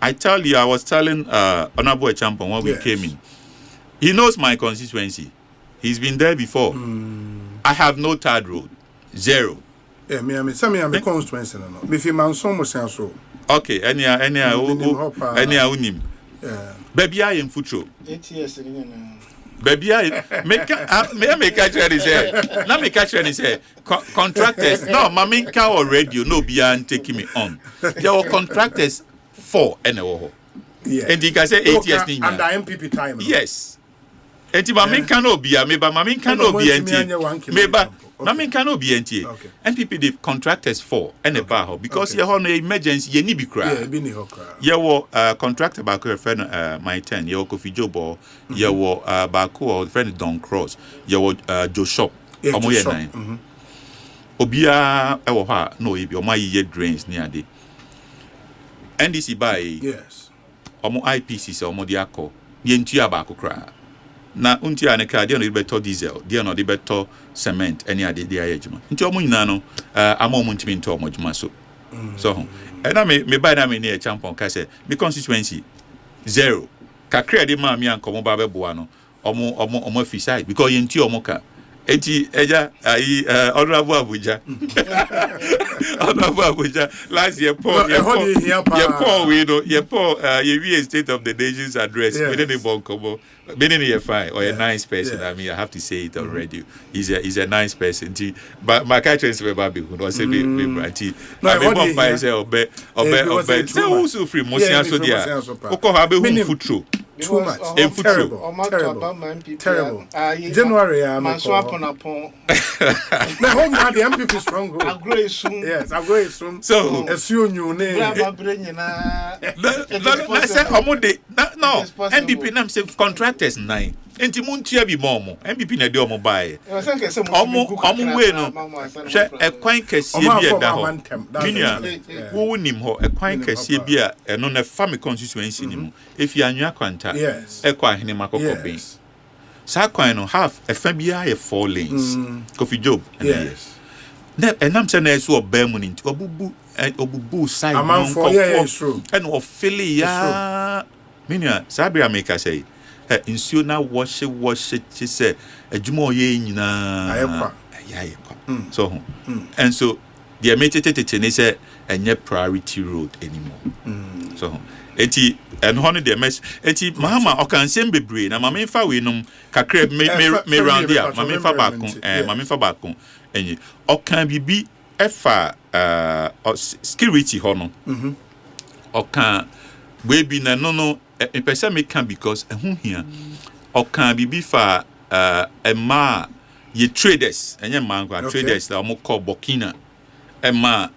I tell you, I was telling Honorable Echampon when we came in. He knows my constituency. He's been there before. I have no third road. Zero. Yeah, me constituency no. Me fi manson mo senso. Okay, any unim. Yeah. Baby I am futuro. 8 years again. Baby I make catch any say. Now me catch any say contractors. No, mama can or radio no be and taking me on. There were contractors 4 and and you can say 8 years under MPP time. Yes. And mama cannot be mama cannot be mama cannot be NTA. MPP the contractors 4 and a bar because you have an emergency you need be cry. You were contractor back your friend my 10 you Kofi Jobo you were back or friend Don Cross you were Joe Shop omoye 9 obia ewo ha no e bi o ma ye drains near dey NDC by omo IPC se omo dia ko ye ntua ba akokra na untia ne ka dia no beto diesel dia no de beto cement any ade dia yejuma nti omo nyina no ama omo ntimi nto omo juma so so na me by na me ne champion ka say me constituency 0 kakra de ma me ankomo ba beboa no omo fiside because ye ntua omo ka eti eja honorable Abuja honorable Abuja last year Paul we know ye state of the nation's address we didn't even come meaning you're fine or a nice person. I mean I have to say it already. He's a nice person. But my catch is baby who was say be brandy na me bon pa say obe say who so free mosia so dia oko ha be hu futuro too much. Terrible. January, I'm so upon. The home had the MPP stronghold. I'll grow soon. Yes, I'll grow soon. So, as you knew, no, MPP nam say contractors 9. Enti muntia bi momo MPP na de omo bae omo we no hwe ekwan kase bi e da ho minia wo nim ho ekwan kase bi a eno na family constituency ni mu efi anwa kwanta ekwa hene makoko bin sa kwan no half efa bi a 4 lanes Kofi Job na enam se na eso oba mu ni obubu side non ko and of fili ya minia sabia make say insure na wash it say adwuma oye nyina ayekwa so and so the metete say enye priority road anymore so eti and honey the mess eti mama okansem bebre na mama fa we num kakra me round here mama fa bakon enye okan bibi efa security ho no okan we bi na no a person may come because here or can be for ye traders and your man traders that are called Burkina Emma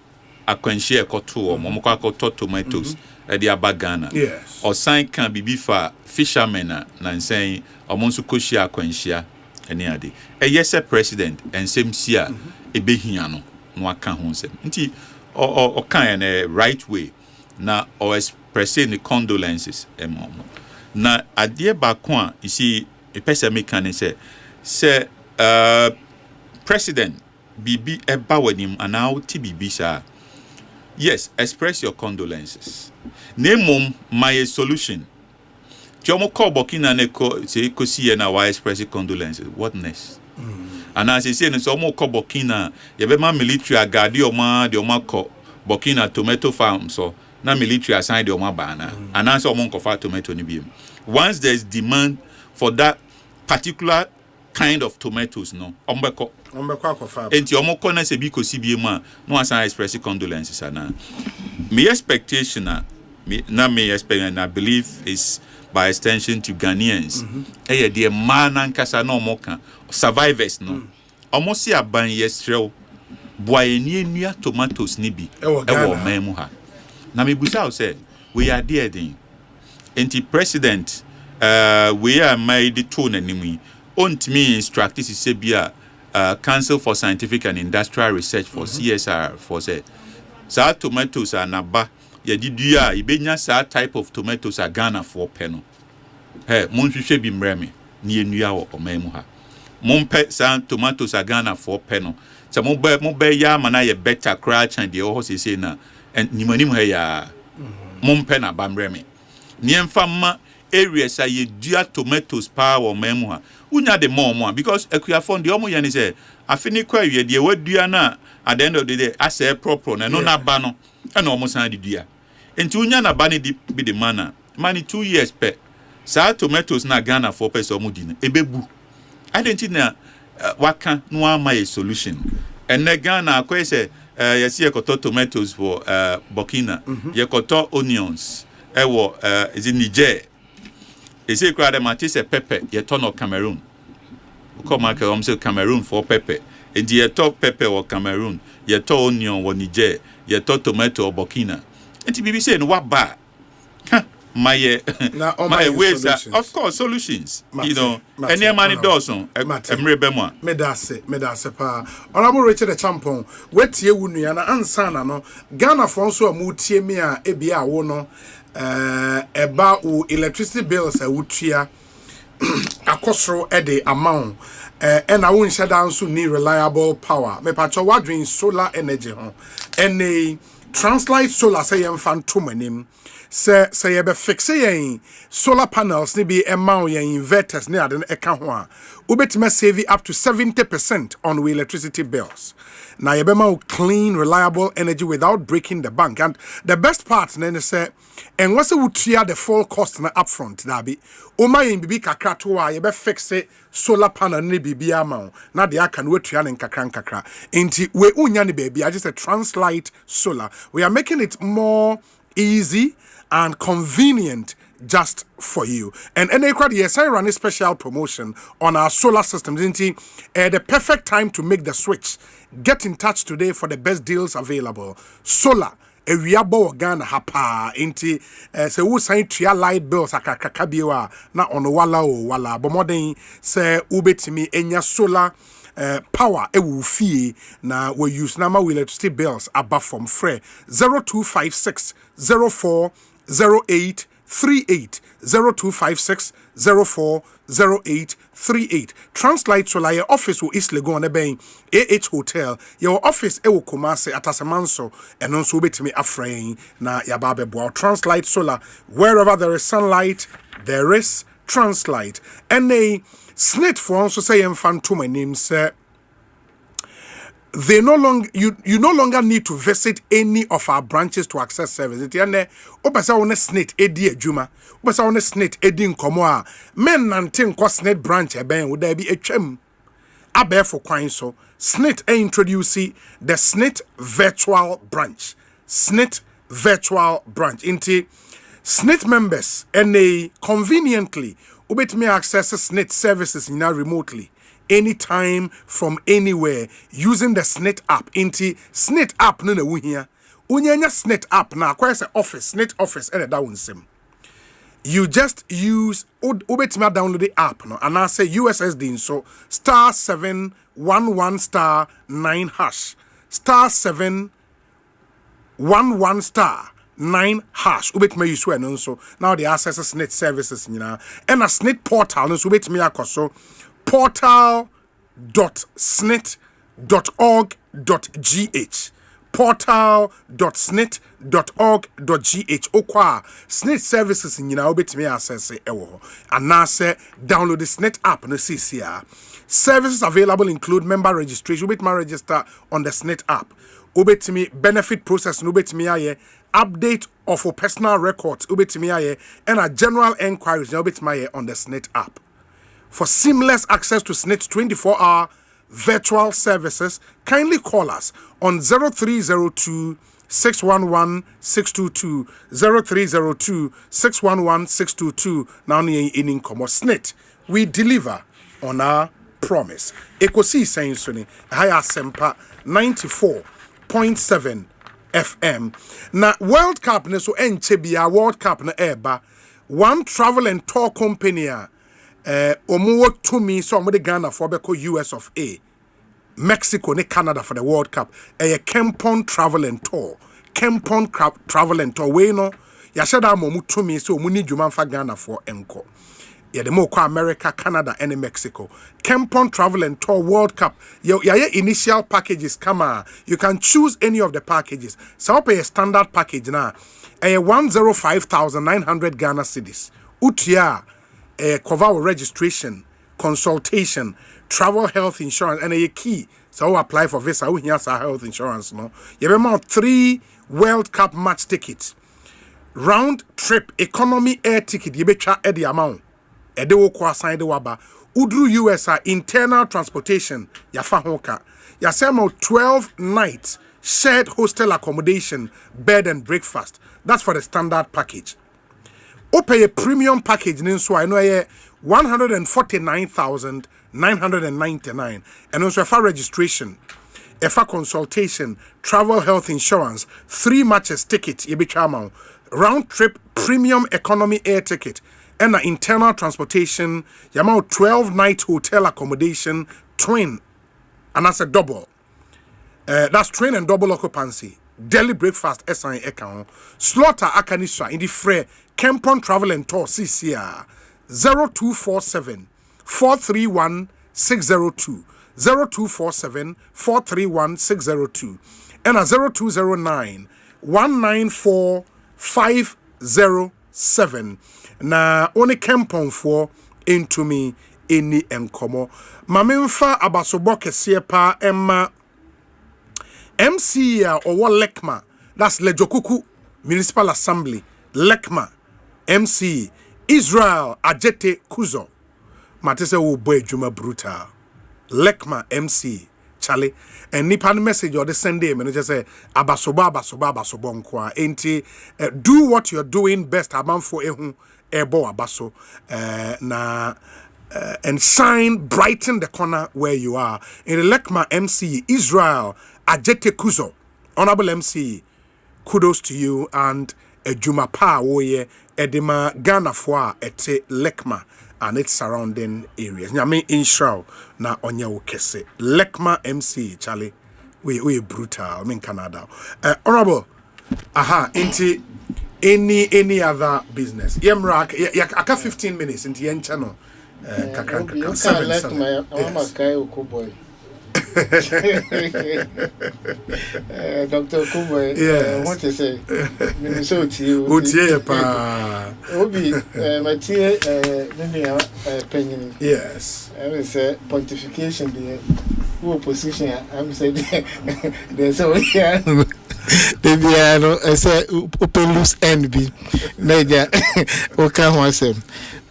a quenchia cotu or Momoko tomatoes at the Abagana. Yes. Or sign can be for fishermen and saying or Monsukoshia quenchia any other. A yes, a president and same sia a behiano no account himself. or kind right way na or expressing the condolences na adie bakwa you see a person make can say president bibi eba wanim ana uti bibi sa yes express your condolences name my solution Jomo call Burkina neko say Ekosiise na why express condolences what next and as I say so mo call Burkina ye be ma military guard the oma call Burkina tomato farm so na military assign the oma bana and answer omo kofa tomato ni bi once there is demand for that particular kind of tomatoes no ombeko akofa enti omo kona se bi kosi bi mu a no assign express condolences ana my expectation me expect and I believe is by extension to Ghanaians the man and kasa no moka survivors no almost see aban yestrel boy nia tomatoes ni bi e wo memu ha na me busa say we are there then enti president we are made to nanimi ontimi instruct this say bia Council for Scientific and Industrial Research for CSR for say sa tomatoes are naba yedidua ibenya sa type of tomatoes are Ghana for peno monhwehwe bi mreme ni enua wo omemu ha monpe sa tomatoes are Ghana for peno so mobe ya mana ye better crouch and the ho say na nimanim ha ya monpe na ba mreme ni emfa ma areas a yedua tomatoes pa wo omemu ha unya de more because ekuafon de omo ye ni say afini kwa wie de wadua na at the end of the day ase proper na no na ba no na omo san de dua enti unya na ba ni bi de mana 2 years pe sa tomatoes na Ghana for person omo di na ebebu identity na waka no ama a solution and na Ghana akwa say yes yekoto tomatoes for Burkina yekoto onions ewo is in Niger they say crowd them at say pepper yeto no Cameroon come market say Cameroon for pepper and yeto pepper or Cameroon yeto onion or Niger yeto tomato or Burkina and to be saying what ba my ways are, of course solutions you know any money does on me da se pa honorable Richard the champion wetie wunu na ansana no Ghana for so amutie me a ebia wo no eba o electricity bills a wutua akosoro the amount and I won't shut down so need reliable power me pacho wadrin solar energy ho any translate solar say yem fan to manim say ye be fixe yen solar panels ni be emma yen inverters ni ade eka ho a ubetime save up to 70% on we electricity bills na ye be ma clean reliable energy without breaking the bank and the best part na say and what's wutia the full cost na upfront na be o ma yen bibi kakra to a ye be fixe solar panel ni bibi ama na de aka no watua ne nkakra enti we unya ne baby I just a translate solar we are making it more easy and convenient just for you. And yes, I run a special promotion on our solar systems. The perfect time to make the switch. Get in touch today for the best deals available. Solar. A viable Ghana hapa inti se wo sign tria light bills akakaka biwa na ono wala but more than say ubetimi enya solar power ewu fee na we use nama we electricity bills above from free 0256 04 0838 0256 04 0838 Translate Solar your office will East Legon ebeng AH Hotel your office ewo Kumasi at Asemanso and also betimi afrain na yababe boa Translate Solar wherever there is sunlight there is Translate and a snit for also say infant to my name sir they no longer you no longer need to visit any of our branches to access services. And opasa one snit edi adwuma. Opasa one snit edi nkomo a men nante nkwa snit branch eben would there be atwam. Abe for kwan so snit introduce the snit virtual branch. Snit virtual branch into snit members and they conveniently ubetime access snit services now remotely. Anytime from anywhere using the SNIT app. Into SNIT app no na wuhia. Unyanya SNIT app na kwa se office SNIT office and that one sim. You just use ubetima download the app no and I say USSD so *711*9# *711 11 star 9 hash ubet me use no so now the access SNIT services nyina and a SNIT portal no so ubet me akoso portal.snit.org.gh portal.snit.org.gh okwa SNIT services nyina ubet me access ewo ho anase download the SNIT app no CCR. Services available include member registration ubet me register on the SNIT app ubet me benefit process no ubet me aye update of your personal records ubet me aye and a general enquiries no ubet me aye on the SNIT app. For seamless access to SNIT 24-hour virtual services, kindly call us on 0302 611 622 0302 611 622. Now in Komo SNIT, we deliver on our promise. Ekosiisen On Asempa 94.7 FM. Na World Cup ne so enchebia World Cup na eba one travel and tour company omo to me so omo de Ghana for beko US of A, Mexico ne Canada for the World Cup. Kempon Travel and Tour. Kempon Travel and Tour we no ya sheda mo to me so omo ni dwuma fa Ghana for enko. Ya de mo kwa America, Canada and Mexico. Kempon Travel and Tour World Cup. Your initial packages come on. You can choose any of the packages. So pay a standard package now. 105,900 Ghana cedis. Utia cover registration, consultation, travel health insurance, and a key. So apply for visa. We have health insurance. No, you have 3 World Cup match tickets, round trip economy air ticket. You betcha the amount. Edewo kwa sign de waba. Udru USA internal transportation. Yafa hoka. Yasemo 12 nights shared hostel accommodation, bed and breakfast. That's for the standard package. Pay a premium package so I know 149,999 and also for registration, for consultation, travel health insurance, 3 matches ticket, round trip premium economy air ticket, and an internal transportation, 12 night hotel accommodation, twin, and that's a double. That's twin and double occupancy. Daily breakfast SI account. Slaughter Akanisha in the Frey Kempon Travel and Tour CCR 0247 431 602 0247 431 602 and a 0209 194 507 na only Kempon for into me any enkomo mamemfa abasobo kese pa emma MC or Lekma, that's Lejokuku Municipal Assembly, Lekma, MC, Israel Ajete Kuzo, Matese wo boy Juma Brutal, Lekma MC, Charlie, and Nipan message or the Sunday, and just say Abasoba nkwa, enti do what you're doing best, Abamfo ehun ebo abaso, and shine, brighten the corner where you are. In the Lekma MC, Israel Ajete Kuzo, Honorable MC, kudos to you and Juma Pa Woye Edema Ghana Foa ete Lekma and its surrounding areas. Nyame Inshaw na onya ukese. Lekma MC, Charlie, we brutal, in Canada. Honorable, into any other business. Yemrak, aka 15 minutes into yen channel. Dr. Kuboy, yes. What you say? Minnesota, Obi, Mathieu, Penny. Yes. I will say pontification, the who position. I'm saying there's a way. The piano, I say, open loose end be. Nadia, okay, one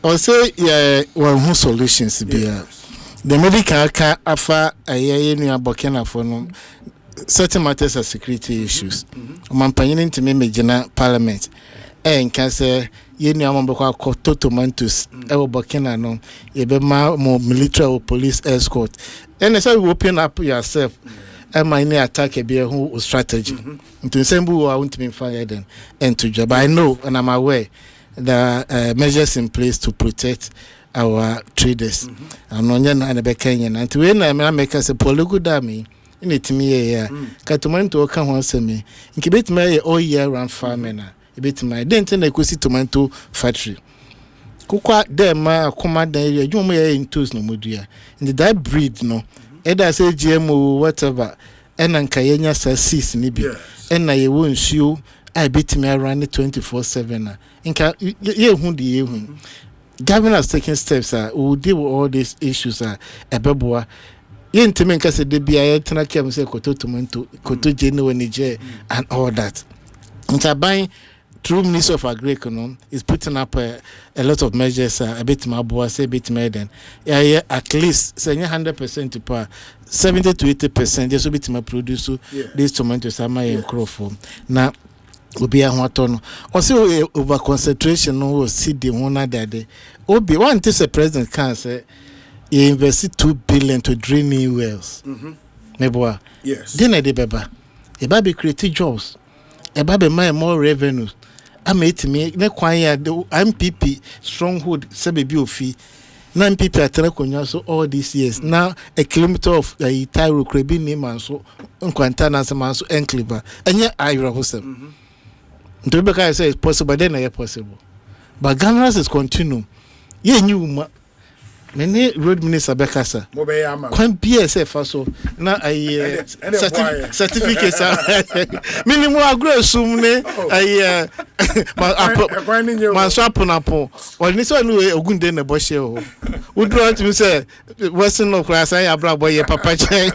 or say, yeah, one who solutions be. The medical can offer a year in Burkina Faso. Certain matters are security issues. Mampanyini to me major parliament. And can say, ye ni amambekwa koto tomantus. Ewo Burkina no. Yebe ma mo military or police escort. And so you open up yourself. And my attack a beer who strategy. To sembu I want to be fired then and to job. I know and I'm aware there are measures in place to protect our traders. And on and the Kenyan and to when I make us a political dummy, in it me ya ka tomato ka ho asemi nke betime all year round farming na betime dent na Ekosi tomato factory kukwa dem akoma dan area dwom ya in tools no modua in that breed no either say GMO whatever ena nka yenya sa seeds ni bi ena ye wo nsuo I betime around 24/7 na nka ye hu de ye hu government has taken steps will deal with all these issues ebeboa yentime nka se de bia ye tena kem se koto tomato koto genuine Niger and all that ntaban through Ministry of Agriculture is putting up a lot of measures a bit more say bit then at least say 100% to per 70 to 80% just bit more produce these tomatoes are my crop now obi ahwato also over concentration no see the one that obi one thing the president can say he invest 2 billion to drain new wells meboa yes then e dey beba e ba be create jobs e ba be more revenues ameti me ne kwan ya MPP stronghold se be bi ofi na MPP atara konya so all these years now a kilometer of Tyro Krebi name and so nkwanta na sama so enclave enye ayro hosem ntobeka I say it's possible then it's possible but governance is continue ye nyu many road minister bekasa kwan BSF so na certificates minimum agro sum ne ma swap na po oni so nu ogunde na boshe o udro to say western of class I abrabo ye papa chen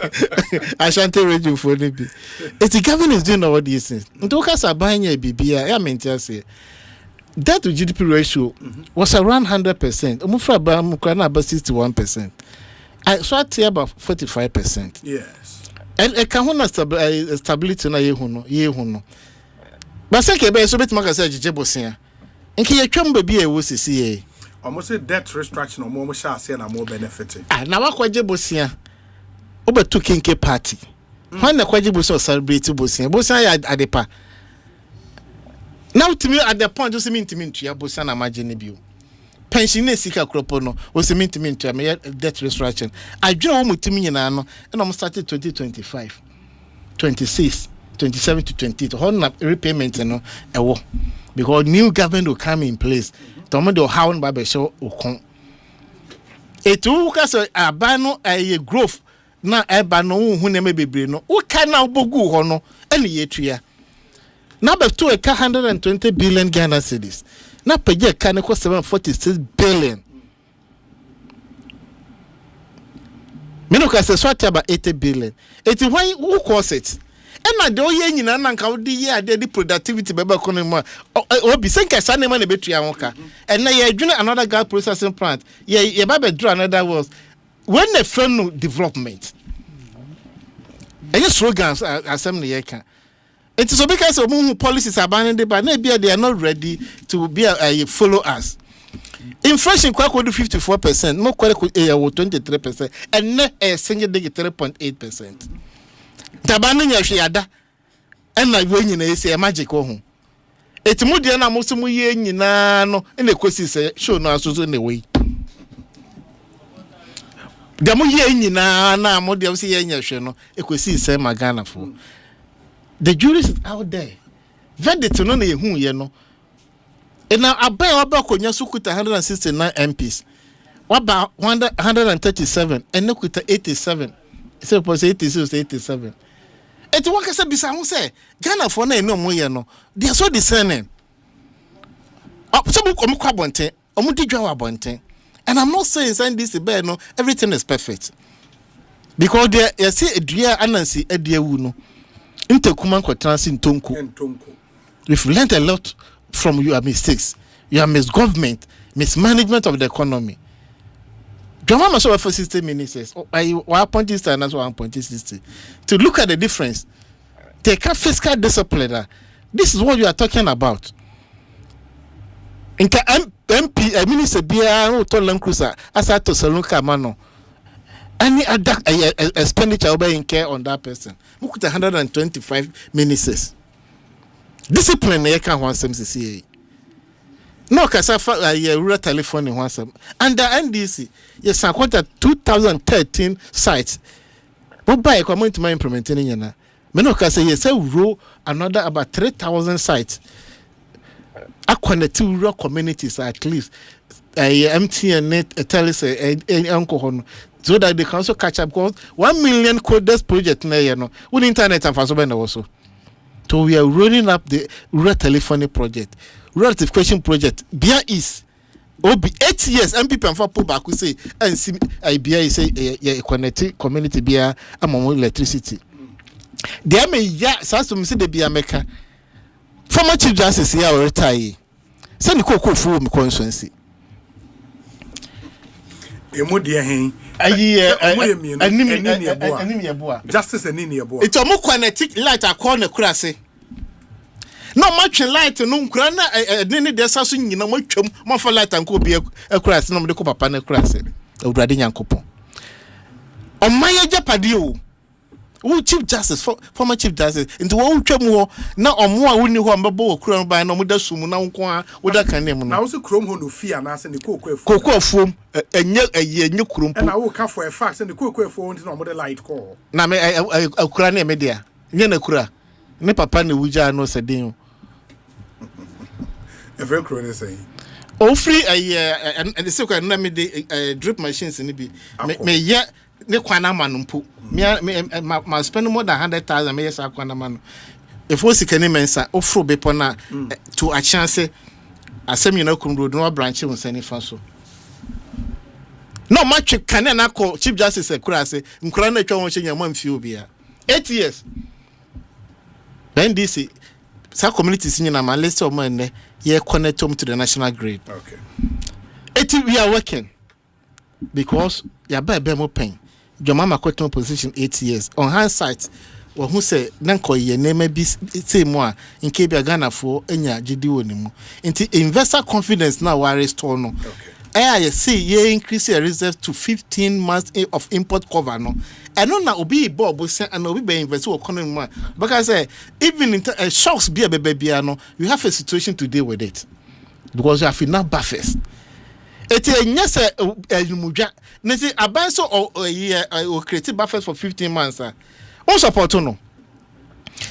Ashanti region for ne bi it government is doing all these things nto kasa banya bibia ya mentia say debt to GDP ratio was around 100%. Umufra ba mukwana about 61%. I saw it about 45%. Yes. And a kahuna stability na ye huno. But say ke be so bit maka say jebosia. Nki ye twam ba bi e wo sisi ye. Almost say debt restructuring or more shall say na more benefiting. Na wakwa jebosia. Obetu kinke party. When na kwa jebosia celebrate bosia. Bosia ya adepa. Now to me at the point just mean to me to abosa na margin bio pension na sika kropo no was mean to me to me debt restructuring adwene wo mutimi nyina no and I'm started 2025 26 27 to 28 on repayment no ewo because new government will come in place to me do how ba be show okon etu ka so abano a growth na eba no hu na me bebre no wo ka na obogu ho no ene yetua now to a 120 billion Ghana cedis. Now per year can cost 746 billion. Minuka says what about 80 billion. It is why who costs it? And I do ye in an uncle the year the productivity beba konema or be sink a sunny money betray anka. And now you're doing another gas processing plant. Ye baby draw another was when the friend development. And your slogans are assembly yekan. It is because of who policies are banning but maybe they are not ready to be follow us. Inflation quite 54%, more quite 23%, and net a single digit 3.8%. Tabaning Yashiada, and like when you say a magic home. It's more than a most no in the Ekosiise show no as in the way. The more yen na more than see any show, Ekosiise Magana for. The juries is out there. Verdict no na ehun ye no. E na abai oba konya sukuta 169 MPs. Waba 137 and no kuta 87. Say for 86 87. It waka say bisa hu say Ghana for na eno mo ye no. They are so discerning. So omo kwa bonten, omo di dwa wa bonten. And I'm not saying this be no everything is perfect. Because there you see edua anansi edua wu no. Interkuman kwatransi ntonko. We've learned a lot from your mistakes, your misgovernment, mismanagement of the economy. Drama must have for 60 minutes. I 1.60 and that's 1.60. To look at the difference, take a fiscal discipline. This is what you are talking about. Inka MP, Minister Bia, who told Lancruiser, as I to Salunka Mano. Any other expenditure will be in care on that person. Who could 125 ministers? Discipline, you can't want some CCA. No, because I rural telephone in one some. Under NDC, yes, I quoted 2013 sites. But by coming to my implementing yana. Menoka say yes, row another about 3,000 sites. I connect to rural communities at least. MTN net tells uncle so that they can also catch up because 1 million coders project na with internet and for also. So we are rolling up the rural telephony project, rural notification project. Bia is Obi 8 years MPP and for back we say and see IBI say connect community bia among electricity. There may some say the bia maker. Former Chief Justice here or retire. Send the cocoa for me constituency. Justice and boy. It's a more kinetic light a corner crassy. No much light no crana nini de sasu nyina mo twam mo fa light anko bi a crass no mo de ko papa na crass awurade nyankopon o maye japade o who Chief Justice former Chief Justice into wo twam ho na omo a woni ho mbebo wo kura ban na mo da sum na nko a wo da kan nem no na wo se krom ho no fia na se ne koko afuom enye krompo na wo ka for a fact se ne koko afuom nti na mo de light call na me akura na me dia nye na kura ne papa na wuja no se den every crony say o free and the second na me the drip machines ni bi me ye ne kwana manumpo me spend more than 100,000 me yes akwana manu if o sika ni mensa o fro be pona to a chance asem yina kumro no branch won sani fa so no match kan na call Chief Justice ekura say nkura na twa won hye nyama mfi obi a 8 years then this sa communities nyina ma list of man ye connect them to the national grid. Okay. We are working because ya ba mo pen. Your mama quit position 8 years. On hindsight, or who say nanko ye name be say more in Kebia Ghana for enya jidi wonimu. Into investor confidence now we restore no. Okay. I see ye increase your reserves to 15 months of import cover no. I know now obi bob and obi be invest or economy more because even in shocks be a baby no you have a situation to deal with it because you have enough buffers. It is yes muja nti abanso or create buffers for 15 months on support no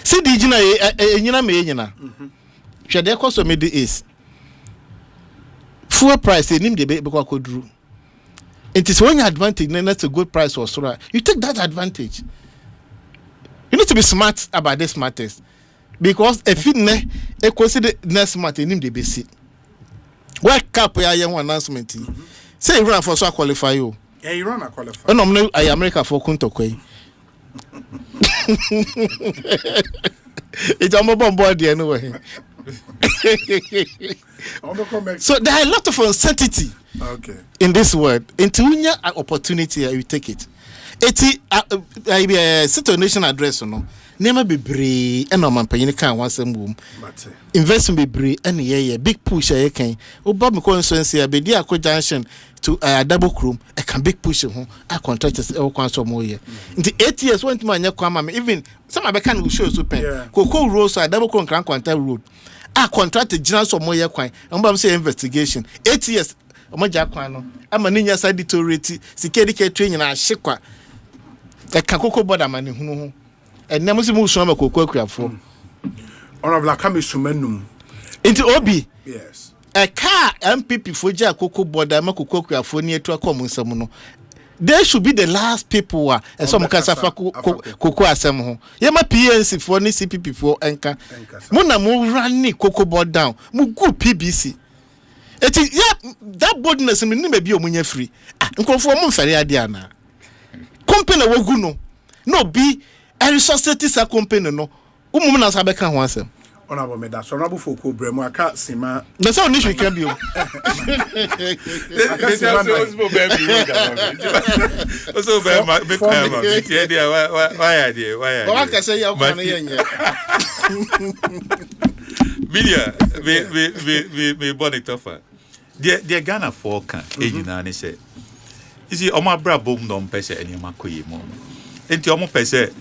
see the jina enyina me enyina hwe de cost of medi is fuel price enim de be because kodru. It is when your advantage, then that's a good price or so. You take that advantage. You need to be smart about this matters. Because if you consider next smart in the basic. What cap I am announcement? Say you run for so qualify you. Yeah, you run a qualify. Oh no, I America for Kuntokwe. It's a mobile body anyway. So there are a lot of uncertainty. Okay. In this world, until you have an opportunity, you take it. It's a nation address, no. Never be brave, and no man paying can once a boom. Investment be brave, and yeah, big push. I can. Bob constituency, I be there. Junction to a double room. I can big push home. I contract all kinds of more year. In the 8 years, went to my come. Even some of can will show super. Cocoa Rose, so I double contract road. I contracted general some more year coin. I'm say investigation. 8 years. Omoja kwano ama ninya side authority security training na shekwa e kan kokko border mani hunu ho enna musi mu so ma kokko akuafo honorable akame sumanum into obi yes e car MPP foja kokko border ma kokko akuafo ni etu akom nsam no they should be the last people who are some kasa fa kokko asem ho ye ma PNC for ni CPP for enka mo na mo run kokko board down mo go PBC. It is that boldness in me be omunya free. Nkonfo mo mfare ade ana. Company wogu no be a resource sa company no. Umum na sabe kan ho asem. Honorable me da so honorable for ko bremu aka sima. Na say oni hwe kan bi o. Aka sima so be bi so be ma be kan ma. Tie dia why dia. O aka say ya ko na yenye. Media we born it offer. The Ghana for can ejina ne say. You see omo abra bom no mpese enema koye mo. Enti omo pese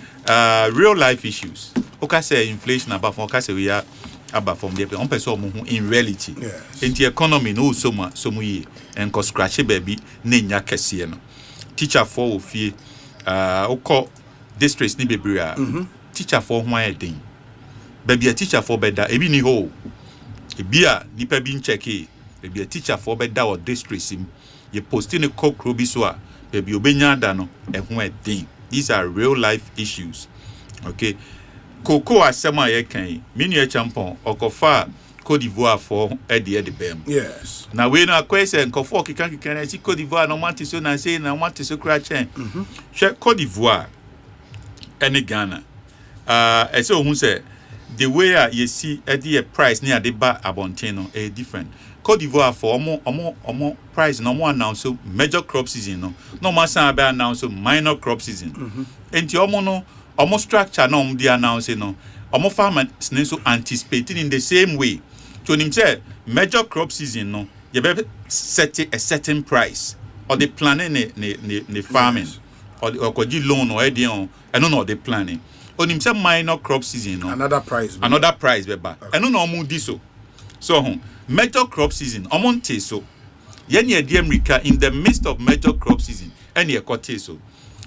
real life issues. Oka say inflation about from oka say we are about from the on pese omo in reality. Enti economy no so ye and cause scratch baby na nya kese no. Teacher for ofie oko districts ni bebria teacher for why den baby a teacher for beda ebi ni ho ebi a nipa bi ncheke baby a teacher for beda or districts you posting a kokro bi so a baby obenya da no ehun den. These are real life issues. Okay, Cocoa asema ye kan menu champon okofa Côte d'Ivoire for the bem. Yes. Now we na question nkofo kikan see Côte d'Ivoire no want so na say na want so cra chen. Côte d'Ivoire any Ghana. So who say the way you see the price near the ba abonten no different. Côte d'Ivoire for omo price no more announce so major crop season no more san be announce so minor crop season. Enti omo no omo structure no dey announce no omo farmers so anticipating in the same way. So him say major crop season no you be set a certain price or the planning the farming or the loan or edion and no the planning. On him say minor crop season no another price beba and no omo di so major crop season omonte so yen ye di America in the midst of major crop season and ye kote so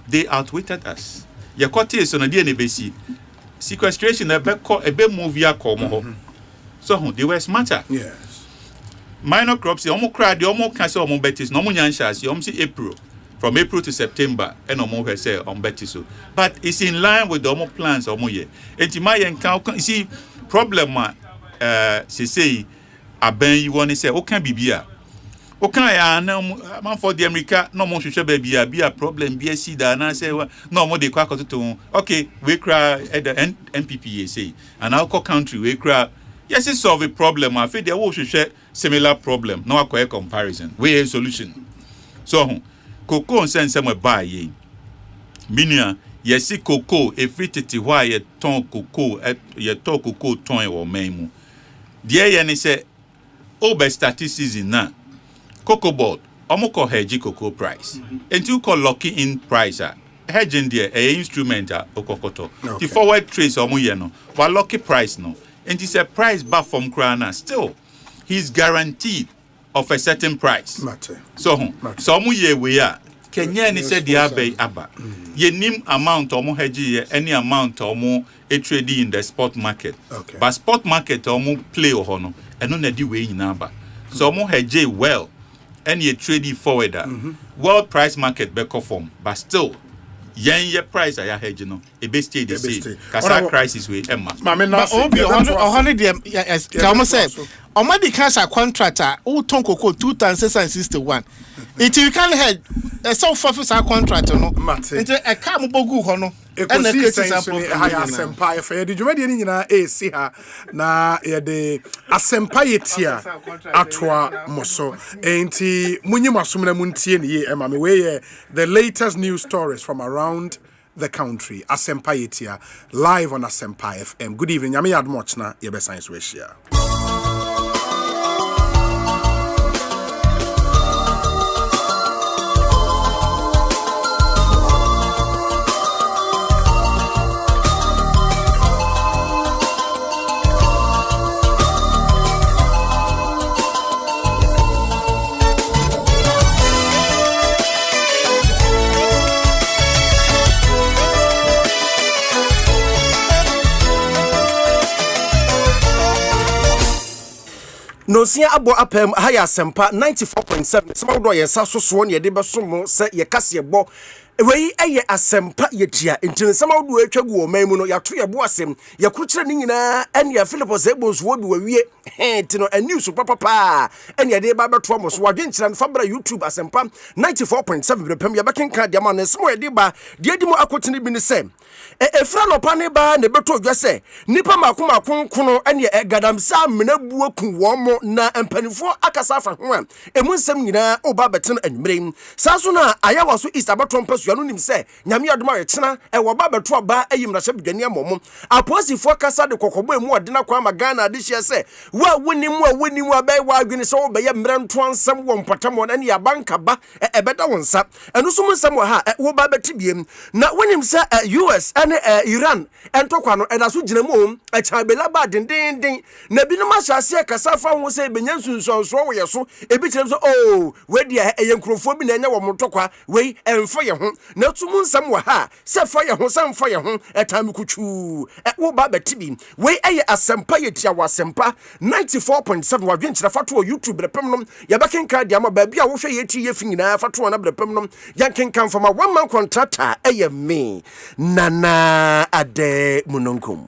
they outwitted us ye kote so na di na be si sequestration e be move ya come ho so they were smarter. Yes. Minor crops omo cry the omo can say omo betis no omo nyansha si omo say April from April to September and omo say omo betis so but it's in line with the omo plans omo ye enti my you see problem say aben you want to say o kan bibia o kan ya na man for the America no mo hwehwe ba bia problem bia si da na say no mo dey kwa kototo okay we cry at the NPPA say and our country we cry yes it solve a problem I feel there wo hwehwe similar problem no akwa comparison we a solution so cocoa sense we buy ye minia yes cocoa every titi why ye ton cocoa ye ton cocoa ton e wo memu there ye ni say over statistics in na cocoa board omo ko hedge cocoa price and you call locking in price hedging there a instrument okokoto the forward trades omo ye no wa lucky price no and it's a price back from Krana still he's guaranteed of a certain price so omo ye we are Kenya ni said the abe aba ye nim amount omo hedge any amount omo a trade in the spot market but spot market omo play o no eno na di we nyina aba so omo hedge well and ye trade forward world price market be conform but still yen ye price aya hedge no e be stay the same kasa crisis we emma but obi 100 yes come say omadi cancer contractor who ton cocoa 2661 it you can head so for contract no it e ka mo bogu ho no Ekosiisen Asempa FM di dwumade ni nyina esi ha na ye de Asempa yetia atwa moso enti munyi masomna muntie ne ye ema me we the latest news stories from around the country. Asempa yetia live on Asempa FM. Good evening. Nyame yad much na ye be science we share. No sia abo apem haya Asempa 94.7 some do yensa soso ne de besomo se ye kase bo wei eye Asempa yetia ntin some do atwagu o man mu no yato ye bo asem ye kurukire ni nyina ene ya Philipos ebos wo bi wawie tino a news papa ene de ba beto mo so wadwenkyira fabra YouTube Asempa 94.7 repem ye bekenka de ma no smo ye de ba de mo akotene bi ni se efra no pane ba ne beto odwa se nipa makomakonkono ene gadamsa menabu aku wo mo na empanifo akasa afa ho a emu nsem nyina oba beten anmire saso na ayawa so East abato mpasu anu nim se nyame adoma ye kyena e wo ba beto ba ayimra hye bidwane amom aposifo kasa de kokobo emu odena kwa magana de hye se wa wonimu abai wa adwene se wo be ye mra nto ansem wo mpatamo na ne ya banka ba ebeda wonsa enu so nsem wo ha wo ba betibiem na wonim se US ane Iran entokwa no eda so ginamom achabela ba dendenden na binom ahyase kasa fa ho se benya sunsunso wo ye so ebi kyerem so oh we dia eyenkrofo bi na enya wo motokwa we emfo ye ho na tumu nsam wa ha se fire ho sam fire ho etam kuchu wo ba betibi we eye Asempa yetia wa Asempa 94.7 wa dwenkyerɛ fato YouTube brepem nom ya bekenka dia ma ba bia wo hwɛ yeti ye finyina fato na brepem nom yankenka fama one man contractor eye me Nana Ade Munonkum.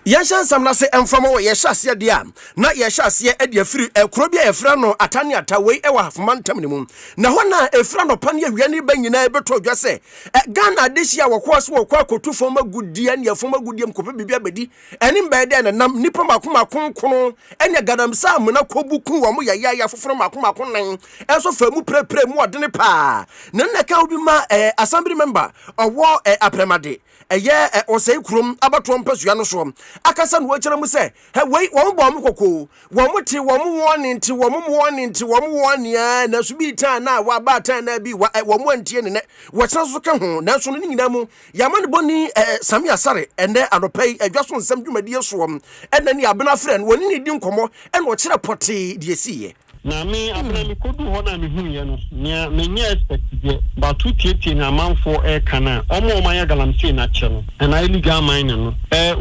Yasha samna se emfama wo yesha se dia na yesha se e dia firi ekro bia efra no atane atawei e wa hafomantam ne mu na hona efra no pane ahia ne ba nyina ebeto dwa se Ghana dehia wo kwa so wo kwa kotu fom agudia ne afom agudiem kope bibia bedi enim ba de na nam nipa makoma konkono enya gadamsa amuna kobuku wo mo yaya foforo makoma konan enso famu prepre mu odene pa na nna ka obi ma assembly member owo apremade eye Osei kurom abato mpasua no so akasa no wachira mu se he wei wo bo mo kokko wo mo te wo mo woni nti wo mo woni nti wo mo woni a na so bi tan na wa ba tan na bi wo mo antie ne wo chira so ka ho na so no nyina mu yama ne boni Sami Asare ende anopai adwaso nsam dwumadie so enda ni abena frɛ no woni ne di nkomo ena wo chira pote de esiye na me abena mi kodu ho na me huye no nya me nya expect je ba tu tietie na manfo kana omo manya galamsey na che no na illegal mining no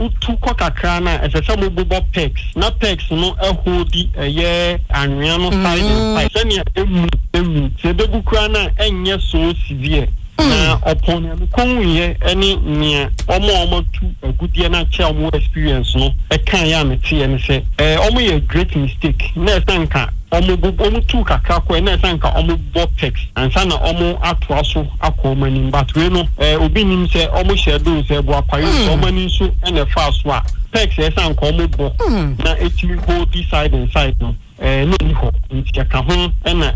utu kokakra na esese mo bobo pex na pex no ehodi ye anwea no side sene emu se bebu kra na enye so severe na upon am konwe any nia omo tu agudie na che omo experience no kan ya meti ene se omo ye great mistake na sanka omo tu kakra ko na sanka omo bopex ansa na omo atoaso akomani but we no obi nim se omo shedo se bo akwaye omo ni so ene fa so a pex e sanka omo bo na etimi go decide inside no no ni ho nti ka ho na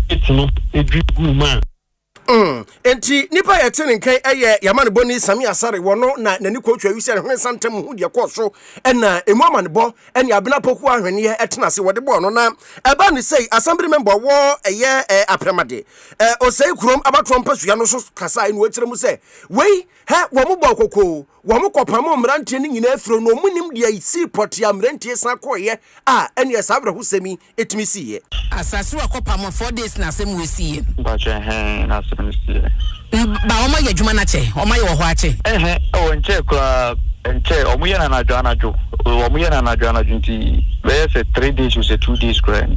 petno edwigu man enti nipa yetene nkan eye yamane boni Sami Asare wono na nani ko twa wisi hwen santem hu de koso na emu amane bo ene abena poku ahwene ye etena se wode bo no na eba ne sei assembly member wo eye apremade Osei kurom abato mpasua no so kasa ene wachire mu se wei ha wo mo bo kokko wo mo kopam mrantie ne nyina afro no munim de isi port ya mrantie san koye ene sabra husemi etimi siye asase wa kopam 4 days na asem we siye ba che na ba omo ye djuma na che omo ye wo ho ache o nche kwa nche omo ye na anajo omo ye na anajo nti be say 3 days or 2 days kra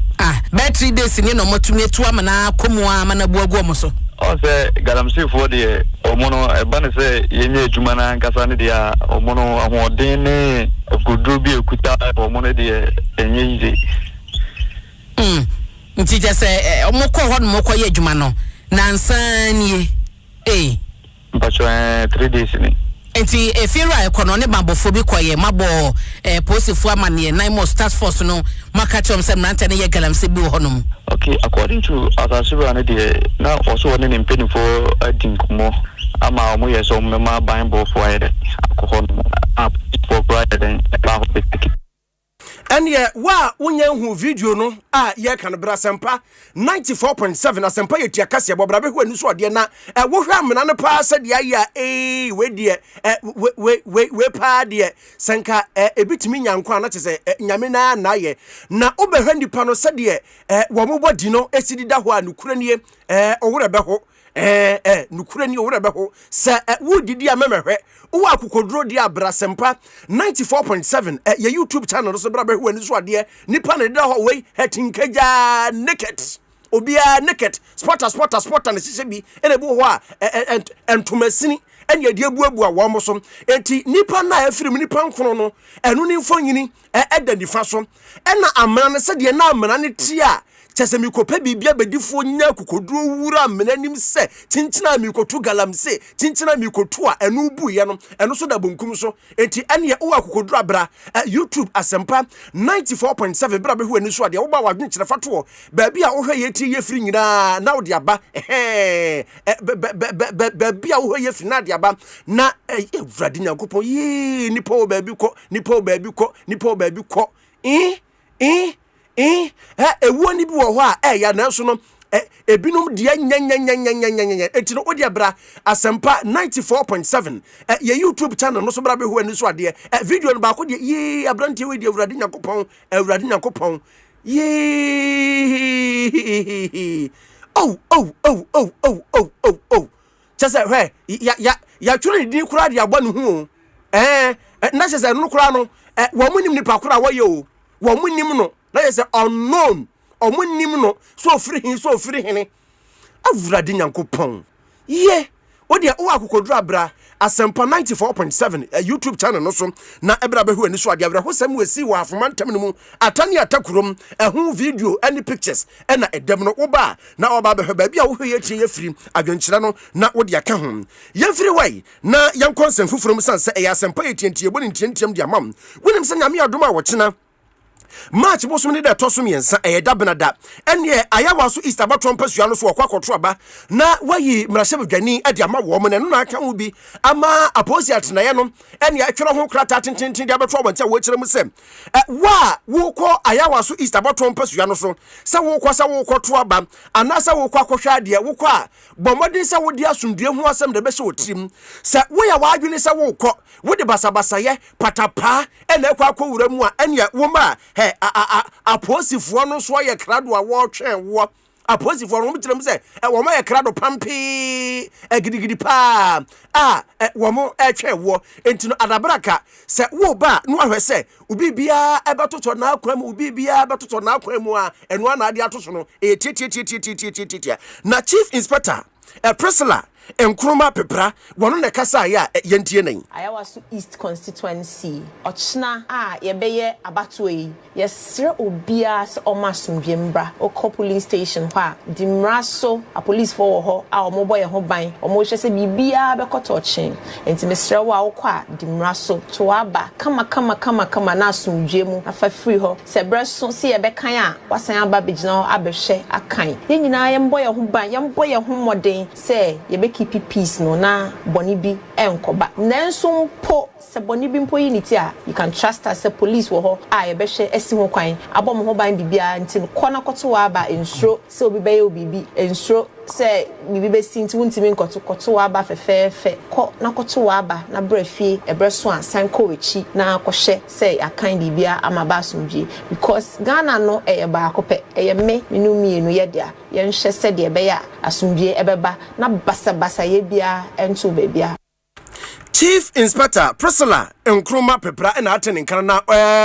be 3 days ni no motumi etu amana komu amana buagu omo so o se galamsey for de omo no e ba ne se ye nya djuma na nkasa ne de omo no ahoden ne godro bi ekuta omo ne de enye yize nti je se omo ko ho no mo ko ye djuma no nansanie mpacho 3 days ni enti efira ekono ne mabofo bi koye mabo posifu amane nine more task force no makachom sem nante ne ye galamse bi honom. Okay, according to asasura ne de na also one ne mpeni for adinkomo ama omo ye so mema bible for ede akọ no for brother ba ho pick ene wa wonya hu video no ye kan bra Asempa 94.7 Asempa yetia kase bobra be hu anu so ode na wo hwa amena ne pa se de ya we de we pa de sanka ebitimi nyankwa na chese nyame na ye na obehwa nipa no se de wo mo bodi no esidida ho anukura nie owure be ho nukura ni owure be ho se wo didi amemehwe wo akokodro di abra Asempa 94.7 ye YouTube channel so bra be hu anu so ade nipa na da ho we hetinkaja naked obia naked spotter na sise bi ene bu ho a entomasini ene ade abuabu a wo mo so enti nipa na afiri nipa nkono no enu ni mfonyini eda nifa so ena amana ne se de na amana ne ti a chese mikope bibia bedifo nya kokoduro wura menanim se tintina mikotu galamse tintina mikotu a enu bu ye no enu so da bonkum so enti ene wo akokoduro abra YouTube Asempa 94.7 bra be hu enu so ade wo ba wadwen kire fato ba bia wo hwe ye ti ye firi nyina na wo de aba ba bia wo hwe ye firi na de aba na Evurade Nyankopon nipa wo ba bi ko Ewoni bi wo ho a ya na so no ebinom dia nya etino odia bra Asempa 94.7 ye YouTube channel no so bra be ho ani so ade video no ba ko de ye abrante we de Awurade Nyakopon ye oh chese hwe ya twere di kura de agba no hu na chese no kura no wo munim ni pa kura wo ye o wo munim no na chese unknown omunim no so free hene Awurade Nyankopon ye odia wo akokodru abra Asempa 94.7 YouTube channel no so na ebra be hu ani so ade abra ho sam wesi wo afomantam no mu atane atakurom hu video any pictures na edem no wo ba na oba be ba bia wo hwe ye tie free adwenkyira no na wo de aka ho ye free way na yan konsen fufurum sanse Asempa etientie boni entientiam de amam wonim se nyame adom a wo chena March bosom ni da tosom yensa da benada ene ayawa so Easter batron pasua no so okwakoto aba na wayi mrahye bedwani ade ama wo mo ne no na aka ho bi ama aposi atenaye no ene atwere ho krata tintintin de abetro bonte wo kire mu sem wo ko ayawa so Easter batron pasua no so sa wo to aba anasa wo kwa kohwa ade wo ko a bomodin sa wo di asundue ho asem de be se otirim sa wo ya wa adwene sa wo ko wo de basabasaye patapa ene kwa wura mu a ene wo ma aposifo no so ye krado a wo twen wo aposifo no mtiram se wo ma ye krado pampi gidigidi pa wo mo twen wo entino adabraka se wo ba no ahwe se ubi bia ebatoto na akwam ubi bia ebatoto na akwam a eno na ade atoso no titi na chief inspector Priscilla Nkrumah pepra wono ne kasa ya yentie nan ayawa so East constituency ochna yebeye abatoyi yesre obia se omasumdwembra okọ police station ha dimraso a police for ho a omoboye ho ban omo hwese bibia bekoto chen enti mesre wo akọ a dimraso to aba kama na asumdwemu afa free ho se breso se yebekan a wasan aba begina abehwe akan yenyina yemboye ho ban yemboye ho moden se yebeki peace no na boni bi enkoba nanso mpo se boni bi mpo unity a you can trust us the police wo ho ye be hwe esi ho kwan abom ho ban bibia nti kona koto wa ba ensuro se obi be ye obibi ensuro se bibi be sinti wuntimi koto wa ba fefefe ko na koto wa ba na brafie ebreso an sanko wechi na akohye se akan bibia amaba asomdwe because Ghana no ba akopɛ me menu mienu ye dia ye nhye se de be ya asomdwe ebeba na basa ye bia ento bebia Chief Inspector Priscilla Nkrumah pepra na atene nkana na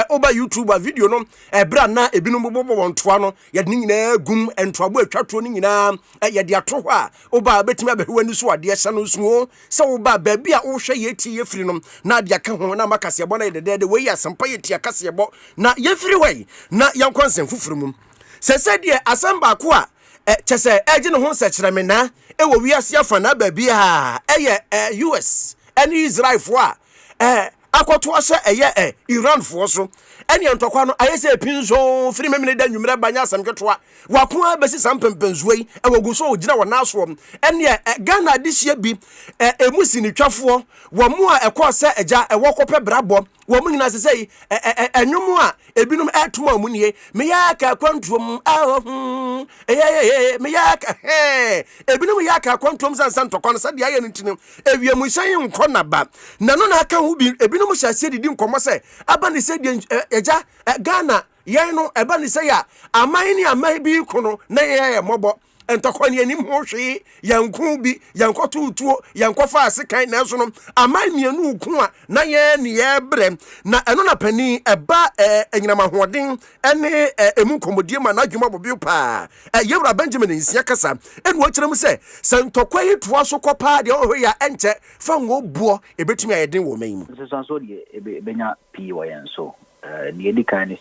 oba YouTube video no ebra na ebinum bobo wontoa no ye de nyina gum entoabo atwato no nyina ye de ato ho a oba betimi abehu ani so ade hye no suo se oba ba bia wo hwe ye tie ye firi no na ade aka ho na makase bo na ye de we Asempa ye tie akase bo na ye firi we na yankonsem fufuru mum se de asamba ko a chese eje no ho se kire me na wo wiase afa na ba bia US any Israel for akoto ase Iran for so any antokwa no ayese pinzo free memene da nwumre banya asam ketwa wako abesi sampempenzuei woguso ogina wonaso ene Ghana dihye bi emusi ni twafo wo mu a ekose eja ewokope brabo wo mu nyina sesei enwumu a ebinum etuma mu nie me ya ka kwantuom me ya ka ebinum ya ka kwantuom sansan tokwa no sade aye ntine ewiemu hyan nkona ba nano na aka hu bi ebinum hyase didi nkomo se aba ne se eja Ghana yen no eba ne se ya aman ni aman bi kono na ye mobo entokoni anim ho hwe yanku bi yankoto utuo yankofa asekan na so no aman mienu uku a na ye ne ye brem na eno na pani eba enyinama hoden ene emu komodie ma na adwuma bobi pa yewra Benjamin nsia kasa enu o kyerem se sentokwa hitoa so kopa de o ya enche fa ngo buo ebetumi ayeden wo man so so de benya pi wo yen so the kind is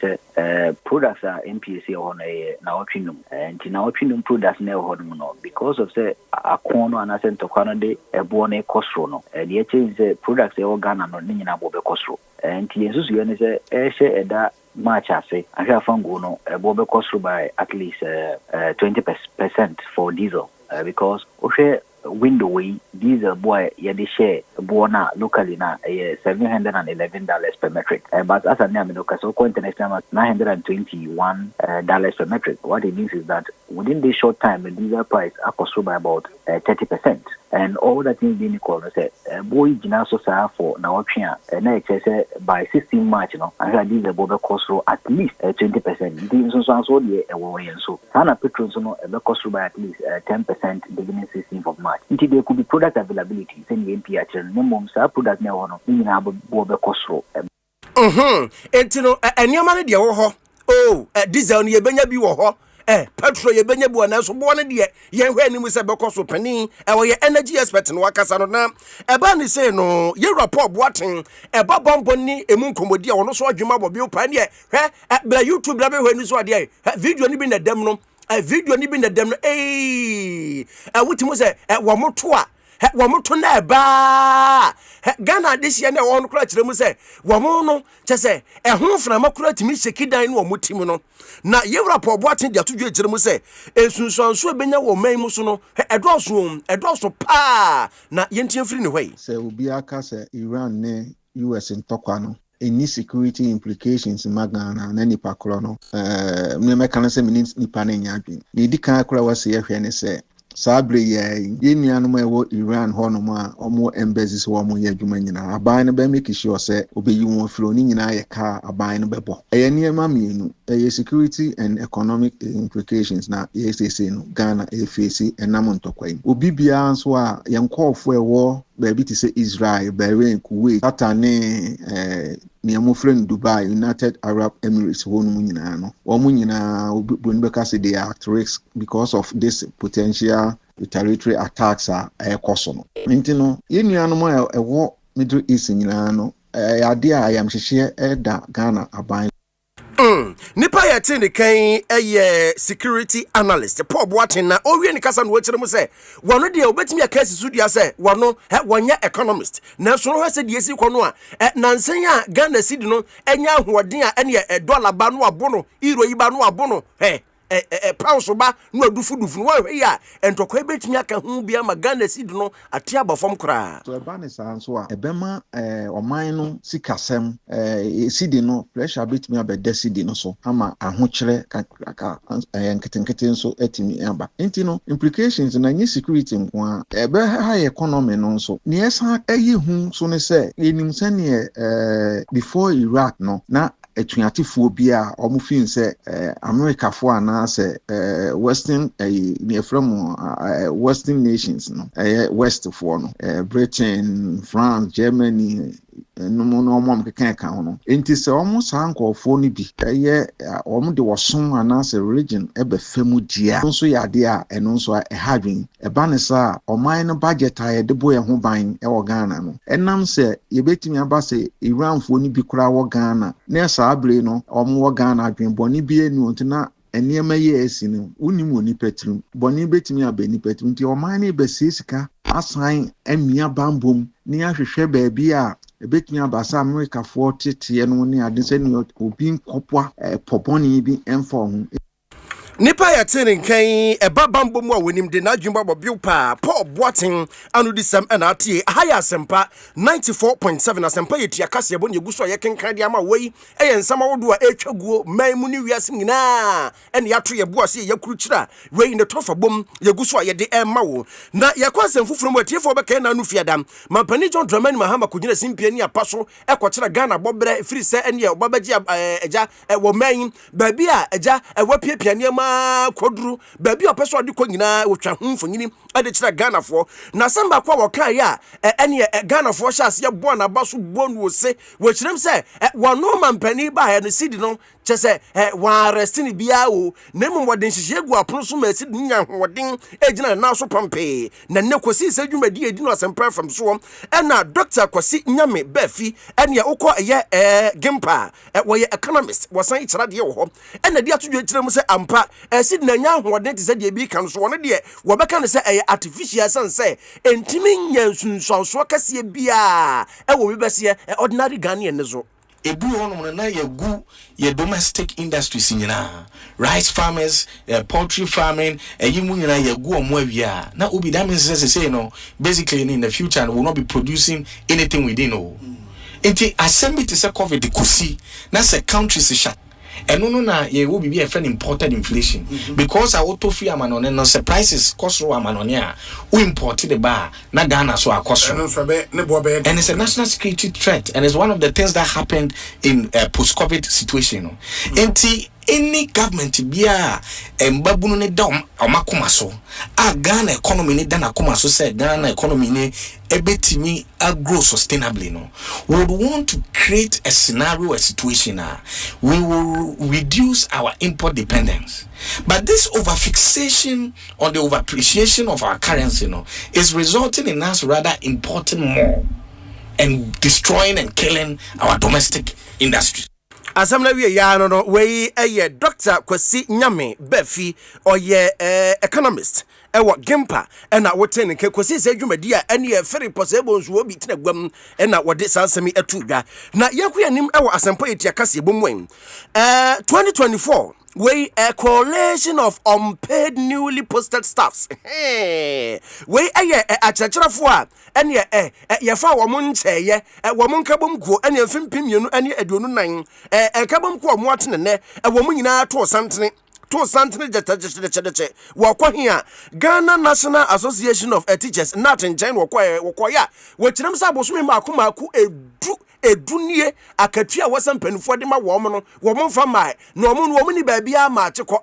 products are MPC on a now trinum and now trinum products never no because of the a corner and a cent of Canada a born a costro and the change products all Ghana no nina bobe costro and Jesus is a share that much I say I have found no a bobe costro by at least 20% for diesel because okay window way diesel boy yɛde share boɔ na locally na $711 per metric. But as a name local so international $921 per metric. What it means is that within this short time the diesel price cost by about 30%. And all that things being equal, say boy jina so for now option na say by 16 March I heard diesel bobe cost at least 20%. This so so Sana petrol so cost by at least 10% beginning 16th of March. Until there could be product availability send the MP actually minimum sa product na one in have bobe cost Entino anyama ne de wo ho diesel ne yebenya bi wo ho petrol yebenya bu na so bo ne de ye hwe ni mu se be koso pani wo ye energy expert no wakasa no na ba ni say no ye rapport boaten ba bombo ni emu nkomodi a wono so adwuma bo bi pa ne hwe bla YouTube bla be hwe ni so ade video ni bi na dem no video ni bi na dem no wutimu se wo moto a wamoto na ba Ghana this year na won kura kire mu se wamo no che se ehun fna makura timi sekidan no omutim no na yewrapo boaten dia to dwekire mu se ensunsuanso benya wo man mu so no edoso pa na yentie firi ne hwai se obi aka se Iran ne US ntokwa no any security implications magana na nipa kro no me meka se nipa na nya adwen ni di kan kura wase yehwe ne se Sabre ye nuanom ewo Iran honom a omo embassies wo mo ye adwuma nyina aban no be make sure say obeyi won fro ni nyina ye ka aban no bebo eye niema mienu eye security and economic implications na ESC no Ghana e face enam ntokwai obi bia nso a ye nkofo ewo baby to say Israel, Bahrain, Kuwait, Satane, Niamofren, Dubai, United Arab Emirates, Womunina, Bunbeka say they are at risk because of this potential retaliatory attacks are a cosono. Intino, in Yanamo, a war Middle East in Yano, idea I am share Eda Ghana abide. Nipa ya tini kan security analyst Paul Boatin na owie ni kasa no wachire mu se wono de obetimi akasi su dia se wono wonya economist na so no se de esi kono a nansen a Ghana cedi no enya ahoden a ene dollar ba no abono euro yi ba no abono pounds ba no adufu no wa ya entokwa betimi aka hu bia ma Ghana cedi no ate abafom kra so eba ne sanso a ebema oman no sikasem cedi no pressure betimi abede cedi no so ama ahokyere ka nketenkete nso atimi aba enti implications na nyi security nko a ebe ha economy no nso ne esa hu so ne se enim sane before Iraq no na etuatifo bia omufin se America fo ana se western western nations no west fo no Britain, France, Germany no mom keka ka hono enti se omo sankofo ni bi omo de woson ana se region ebe femu dia nso yade a eno nso hadwen eba ne sa oman no budget a de boye ho ban e wo Ghana no enam se yebetimi aba se Iran fo ni bi kura wo Ghana na sabre no omo wo Ghana adwen boni bi enu ntina eniema ye esi no unim oni petrum boni betimi abeni petrum nti oman ne be sika asan emia bambom ni ahwehwe ba bia ebetumi abasa America for tete no ne ade se ne obi nkopwa poponi bi emfa ho Nipa ya tini nkan bambom a wonim de na adwumba bobiu pa Paul Boatin anu disam na atie haya Asempa 94.7 Asempa yetia kase bo ne guso ye kenkan de ama wei ensama wodo a etwaguo man mu ni wiase nyina ene yato ye boase ye kurukira wei ne tofa bom ye guso ye de emma wo na ye kwasem fufuru mu atie fo be kan na anu fiadam mampani John Dramani Mahama kugina simpie ni apaso ekokira Ghana bobre free se ene obabaji eja wo man ba bia eja wapiepia ne kodru baby opeso de ko nyina wotwa homfo nyini ade kira Ghana fo na samba kwa wokan ya ene Ghana fo hyase bo na baso bonu wose wo kirem se wono mampani ba ya ne sidi no chese wa arrest ni bia o na mu modin hihye gu apono so ma sidi nya hoden ejina na so pampe na ne kosi se dwumadi edi no Asempa fam so na Dr. Kwasi Nyame Bafi ene ukọ ye Gimpa wo ye economist wasan kira de wo ena de atodwe kirem se ampa sidi na nya hoden te se de bi kan so wona de wo beka ne se artificial sense entimi nya sunsunso kase bia wo bi bese ordinary Ghanaian ne zo ebi hono na yegu ye domestic industries nyina rice farmers poultry farming eyimu nyina yegu omo awia na obi that means say no basically in the future we will not be producing anything within enti assembly to say covid the kusi na say countries shut eno no na ye will be a friend imported inflation because our auto fee amanone no surprises cost ro amanone a we imported the bar na Ghana so cost and it's a national security threat and it's one of the things that happened in post covid situation enti any government bia embabunu ne dom amakoma so a Ghana economy ne dana akoma so say Ghana economy ne ebetimi grow sustainably no we would want to create a scenario, a situation we will reduce our import dependence. But this overfixation on the overappreciation of our currency is resulting in us rather importing more and destroying and killing our domestic industry. Asamna we ya no we Dr. Kwasi Nyame Befi or economist ewo Gimpa na wote ne Kwasi se dwumadi a ene very possible nso obi tena gwam na wode sansemi atudwa na yakuya nim ewo Asempa etia kase bomwen 2024 we a coalition of unpaid newly posted staffs. We a chachafo a ene ye fa wo monche ye wo monkabom ko ene mfimpim yenu ene aduonu nan kabom ko mo atene ne wo nyina to santene jeta wakwa Ghana National Association of Teachers not in China wakwa ya wachirem sa boso me maku edunie akatua wasam panfo de ma wo mo no wo mo fa mai no mo ni ba bia ma cheko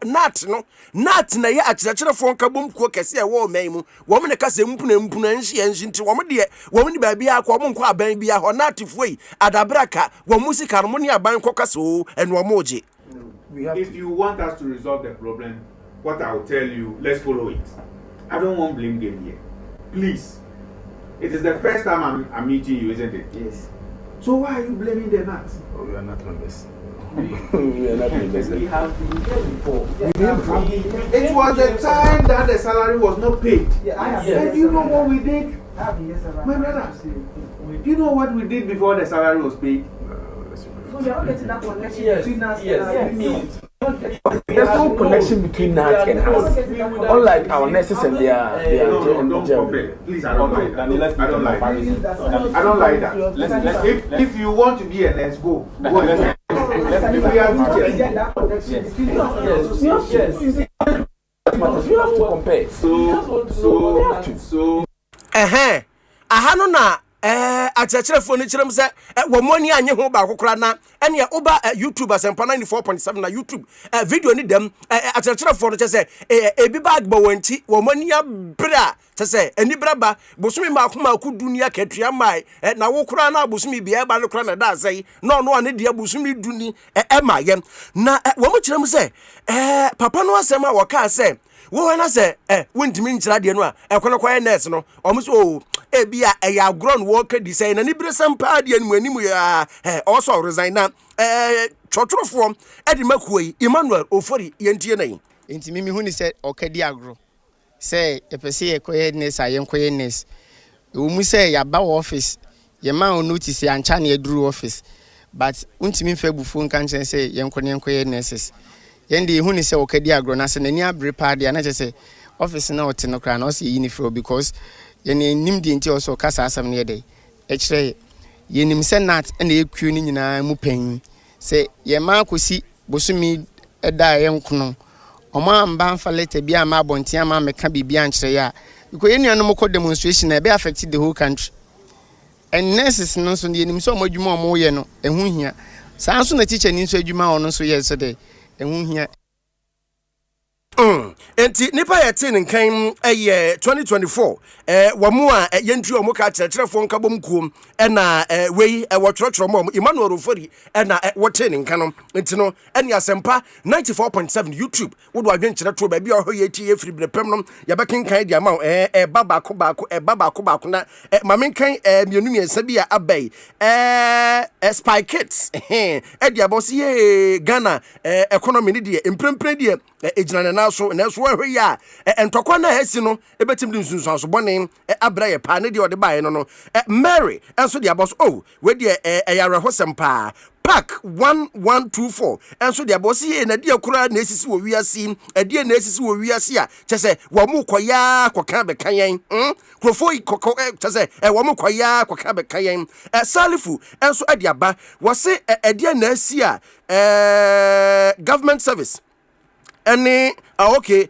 nat na ye akirachirefo nkabom kuo kese e wo man mu wo mo ne kase mpuna nhye nti wo mo de wo mo ni ba bia ko mo nko aban bia ho natifo yi adabraka wo musika no ni aban ko kase o en wo mo je. If you want us to resolve the problem, what I will tell you, let's follow it. I don't want blame game here. Please. It is the first time I'm meeting you, isn't it? Yes. So why are you blaming them at? Oh, we are not members. We are not members. We have been here before. It was the time that the salary was not paid. And do you know what we did? My brother, do you know what we did before the salary was paid? We are not getting that connection between us and there's no connection between that and us. Unlike our nurses and their don't compare. Please, I don't like that. I don't like that. I don't like that. If you want to be a nurse, go. Let's we have to compare. So ahano na achachirefo ni chirem se wo moni anye ho ba kokora na ene oba YouTube Asempa 94.7 na YouTube video ni dem achachirefo no chese ebi bag ba wanti wo moni abra chese eni braba bosumi ma akoma ku dunia katua mai na wo kora na bosumi bia ba no kora na da sai no no ane dia bosumi duni ma yem na wo mo chirem se papa no asema wo ka se wo na se wontimi nchira de no a ekono kwa nurse no omo so ebia ya grown worker design na ni bresam pa de anim anim ya also resign na chotrofo edi makuoi Emmanuel Ofori yentie na enti mimi hu ni se okadi agro se epese ye koye nurse ayen koye nurse wo mu se ya ba office ye ma on notice ya ncha na eduru office but untimi fa bufu nka nchen se yen koye nurses yende hu ni se okadi agro na se nani abre pa de na che se office na otino kra na o se yinifro because yene nim di nti also kasa asam ne dey ekire yenim se nat na ekuo ni nyina mu pen se ye ma kosi bosumi eda yenkono omo amba mfa leta bia ma abonte ama meka bibia nkire ya because yenuanom ko demonstration na be affect the whole country and nurses no so yenim so modwuma omo ye no ehu hia saa so na teacher ni so adwuma ono so ye so dey ehu hia enti nipa yete nkan 2024 wamu a yentri omo ka kyerɛkyerɛfo nkabom kuom na wei wɔtwerɛkyerɛ mo Emmanuel Ofori na wɔte nkan no enti no ɛne Asempa 94.7 YouTube wodo adwenkyerɛ to ba bia ɔhɔ yɛti yɛfiri brepem no yɛbɛkenkan dia ma ba baako na mamenkan mienu miensa bia abai spy kits dia boss ye Ghana economy ni dia emprempren dia ejina na so na so ahwe ya entokwa na hasi no ebetim di nsunsun so bone abra ye pa ne de ode bae no Mary enso dia boss we de eyare hosem pa park 1124 enso de abosi na de akura na esisi wo wiase ade na esisi wo wiase a kyese wo mu koya koka be kanyen krofo ikoko kyese wo mu koya koka be kanyen salifu enso ade aba wo se ade na asi a government service any okay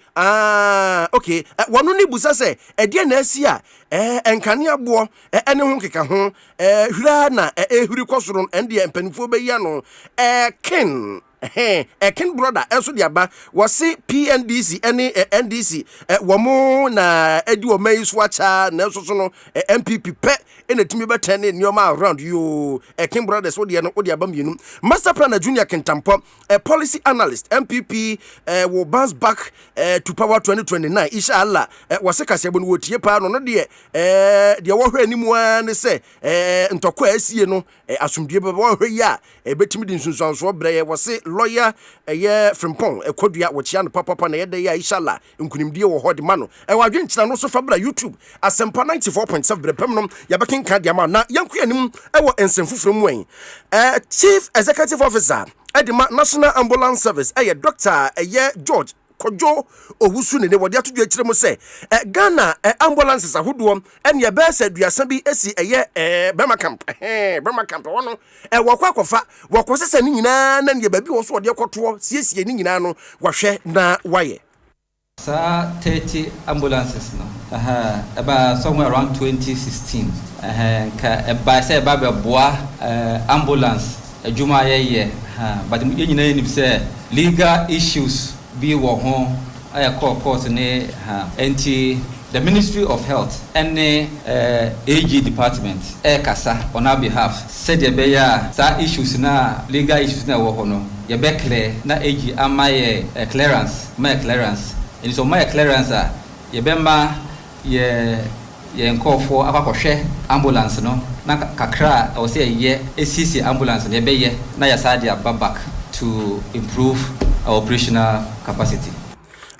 wonu ni busa se ade na asi a enkane abo ene ho keka ho hura na ehuri kwosoro ende empanifo be ya no ken brother enso de aba wose PNDC ene NDC womo na edi wo mai so acha na enso so no MPP pe ene timi betane nioma around you ken brothers wo de no wo de aba mienu master plan junior kentampo policy analyst MPP will bounce back to power 2029 inshallah wose kasebo no wotie pa no de wo hwe animu an se ntokwa asie no asumdie be wo hwe ya betimi di nsunsuanso breye wose lawyer Frimpong Ekodua Wachian Papa na yede ya inshallah nkunimdie wo hodi mano wadwen kyina no so fabra YouTube Asempa 94.7 brepem ya bakin ka dia ma na yanku anim ewo ensemfufuru mu Chief Executive Officer Edema National Ambulance Service Dr. George Kojo Owusu ne wode atodwa kyerɛ mu sɛ Ghana ambulances ahodoɔ ene ye bɛsɛ duasa bi esi Bema camp wono wɔkɔ akɔfa wɔkɔsesa ne nyinaa na ne baabi wɔ so wɔde kɔtoɔ siesie ne nyinaa no wɔhwɛ na wayɛ sa 30 ambulances no about somewhere around 2016 ka sɛ bɛboa ambulance adwuma yɛyɛ but yɛ nyinaa nim sɛ legal issues be wo ho aya court ne anti the Ministry of Health and AG department kasa on our behalf said the beya sa issues na legal issues na wo ho no ye be clear na AG amaye clearance and so my clearance ye be ma ye nkofo akwakohwe ambulance no na kakra o say ye esisi ambulance ye be ye na ya sa dia back to improve our operational capacity.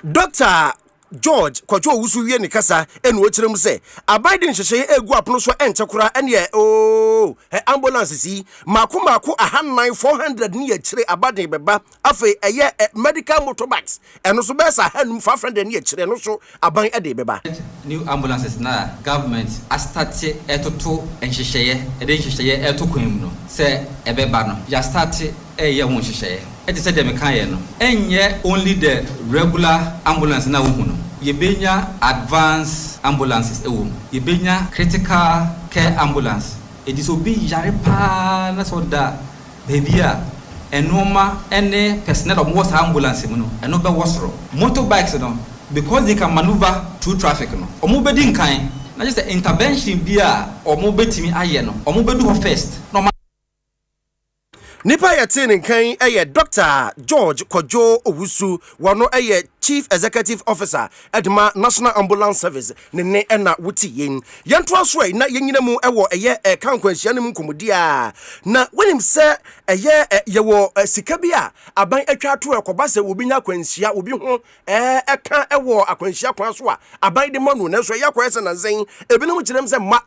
Dr. George Kojo Owusu wie ne kasa enu okyerem se abide nhyehyeye egu apono so enchekura ene ambulance si mako 400 ne yakire abade beba afi medical motorbikes eno so besa hanum 500 ne yakire no so aban ade beba new ambulances na government astarte etoto nhyehyeye etokwan no se ebeba no ya starte ho nhyehyeye it is said them kan no enye only the regular ambulance na wo hu no yebenya advanced ambulances yebenya critical care ambulance it is obi yare pa na so da bebia enoma ene personnel of most ambulance mu no eno be wosoro motorbikes no because they can maneuver through traffic no omo be di nkan na just intervention bia omo betimi aye no omo be do ho first no Nipa yatini nkan Dr. George Kojo Owusu wano Chief Executive Officer Edema National Ambulance Service ne ena wuti yen yanto aso na yenyina mu ewo kankwanhia ne mu komudia na wenim se yewo sika bia aban atwa to ekoba se obi nya kwanhia obi ho eka ewo akwanhia kwan so a aban de manu na so yakwa ese na zen ebinom kirem se ma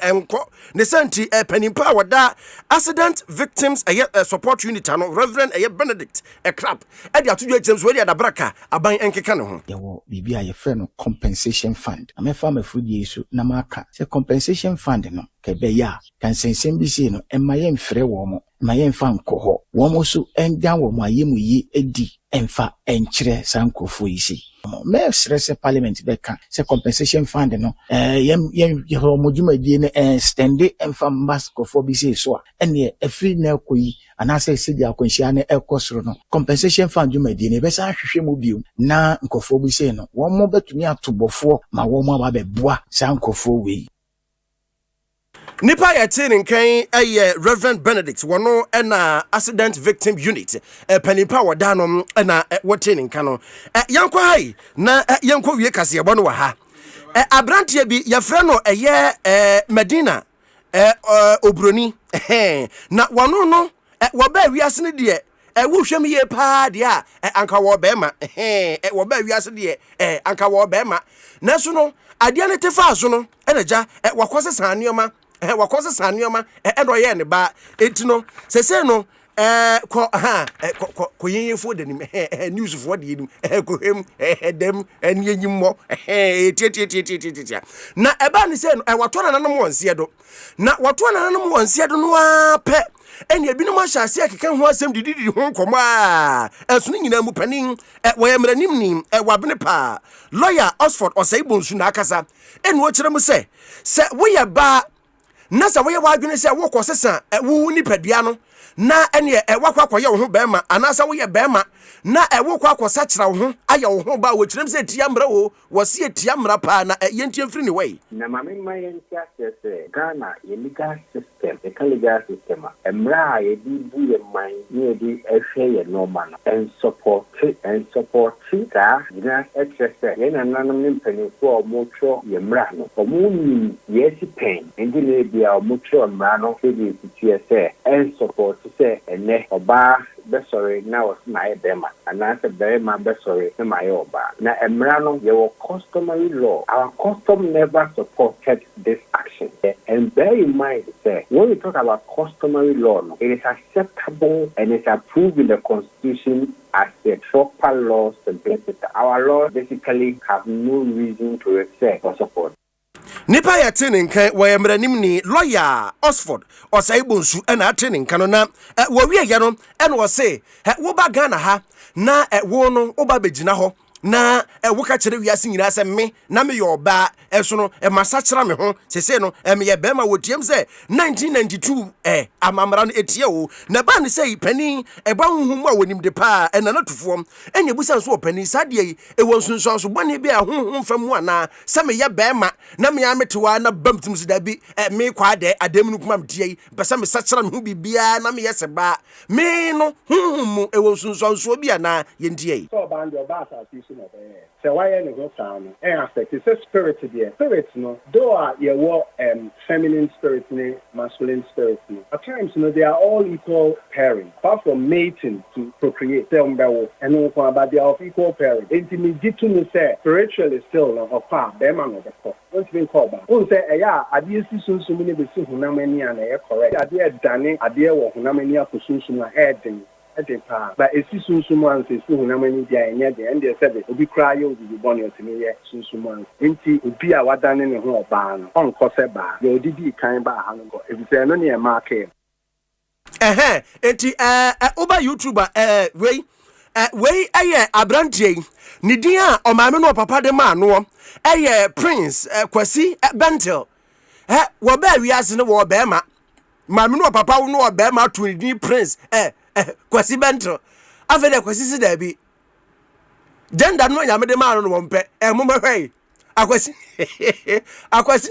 enko ne senti panimpa wada accident victims support unit ano Reverend Benedict Crab ade atodwa kirem so we de dabraka aban enkeka ne ho yewo bibia ye frɛ no compensation fund amefa mafudie so na maka se compensation fund no kebeya kan sensem bi se no emaye mfrɛ wo mo emaye mfa nkoho wo mo so endan wo mo ayemu yi edi emfa enkyerɛ sankofo yi si me stress parliament be kan se compensation fund no ye homodwumadie ne extend emfa maskofo bi se so a ene afri na koyi anase se dia akwanhia ne ekosoro no compensation fund dwumadie ne be sa hwehwe mu biom na nkofo bi se no wo mo betumi atobofo ma wo mo aba beboa sankofo we Nipa yatini nkan Reverend Benedict wano ena accident victim unit panipa wadano ena watini nkano yankwa hai na yankwa wie kase ebo no wa ha abrantie bi yafrɛ no Medina Obroni na wano no woba wiase ne de wohwem ye pa de a anka wo be ma woba wiase de anka wo be ma na so no ade ne tefa so no enaja wakose san nioma wakosa sanioma eno ye ne ba enti no sese no ko yin fo de ni news fo de ni ko hem dem enyimmo tie na eba ni se no wato na nanom wonse do na wato na nanom wonse do no ape eni ebinom ahyase akeka ho asem dididi ho nkomo a esunu nyina mu panin woyɛ mranim ni wabene pa lawyer Oxford Osei Bonsu na akasa eni wo kyerɛ mu se woyɛ ba na sa woyɛ wadwene se wo kɔsesa wo nipadua no na ene wakwakoyɛ wo ho bɛma anasa woyɛ bɛma na wo kwakosa kyerɛ wo ho ayɛ wo ho ba wo kyerɛm sɛ tia mra wo wɔse tia mra pa na yɛntia mfiri ne wei na mame ma yɛntia sɛ Ghana yɛ legal system the legal system mra yɛdi bu yɛ man ne yɛdi ɛhwɛ yɛ normal no and support ka gina ɛkyerɛ sɛ yɛn nananom ne mpanimfo a ɔmotwɔ yɛ mra no ɔmo nim yɛsi pɛn ndi na ebia ɔmotwɔ mra no sɛdeɛ situɛ sɛ and support sɛ ɛnɛ ɔbaa besori na osma e bema anase bema besori na my oba na emra no ye customary law our custom never supported this action and bear in mind say when we talk about customary law no, it is acceptable and it's approved in the constitution as a proper law simplicity. Our laws basically have no reason to accept or support. Nipa ya tinin kan wa mranim ni lawyer Oxford Osei Bonsu na tinin kan na wo wie ya no na wo se wo ba Ghana ha na wo no wo ba begina ho na wo ka kire wiase nyina se me na me yo ba eso no masa kira me ho sese no me ye bema wo tiem se 1992 amamra no etie wo na ba ne sei pani ba honhum a wonim de pa na natufo enye busa so pani sade yi wo nsunso so bone bi a honhum fam mu ana se me ye bema na me ya metewa na bamtum si da bi me kwa de adem nu kuma mtie pese me sa kira me ho bibia na me ye se ba me no honhum mu wo nsunso so bi ana ye ndie so ba ndo ba sa so why any go sound and aspect it's a spirit there spirits no though you feminine spirit ne masculine spirit no at times you know they are all equal pairing apart from mating to procreate and but they are of equal pairing intimacy to me say spiritually still no of them and the course what's been called back who say yeah adie si sunsun ne be si hunamani na e correct adie dane adie wo hunamani akosunsun na heading but it's sunsuman says hunamani dia enya de and they said obi cry you be born your timi ye sunsuman enti obi a wadane ne ho oba no on kose ba ye odidi kan ba ha no go if you say no ne market enti oba YouTuber we aye abrantie ni din a o maame no papa de ma no aye Prince Kwasi Bentel wo ba wiase ne wo ba ma maame no papa wo no ba ma to ni din Prince Kwasi Bentel afede Kwasi si da bi gender no nyame de ma no no mpe mo mahwei akwasi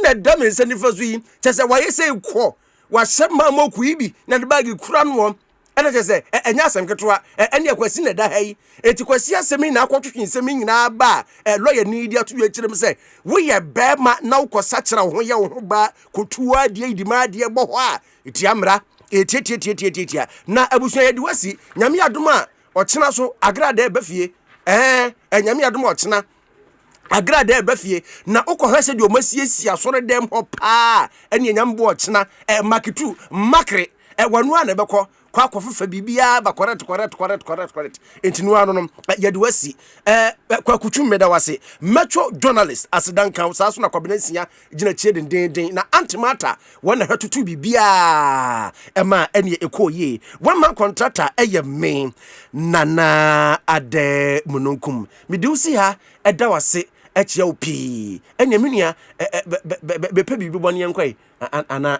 na dam nse ni faso yi chese waye se kwo wa shema moku ibi na de bag kura no ena chese enya asem ketwa ene Akwasi na da hai eti Kwasi asemi na akwotwetwe nsemi nyina ba lawyer ni dia to yekirem se wo ye bema na ukosa kira ho ye wo ba kotua de idima de bo ho a eti amra etietietietietitia na abusu ye de wasi nyame adom a ochena so agrada ba fie nyame adom ochena agrada ba fie na ukohwese de o masiesie asore dem ho pa ene nyame bo ochena maketu makre wanu a na bekọ kwa kofufa bibia ba correct entinu anu no yede wasi kwa kutu meda wase metro journalist asidan kan saso na kwabenansia gina chie den na antimata wana hatutu bibia ema ene ekoye one man contractor me nana ade mununkum midusi ha eda wase echia opi enya menua bepa bibi boni enkwai ana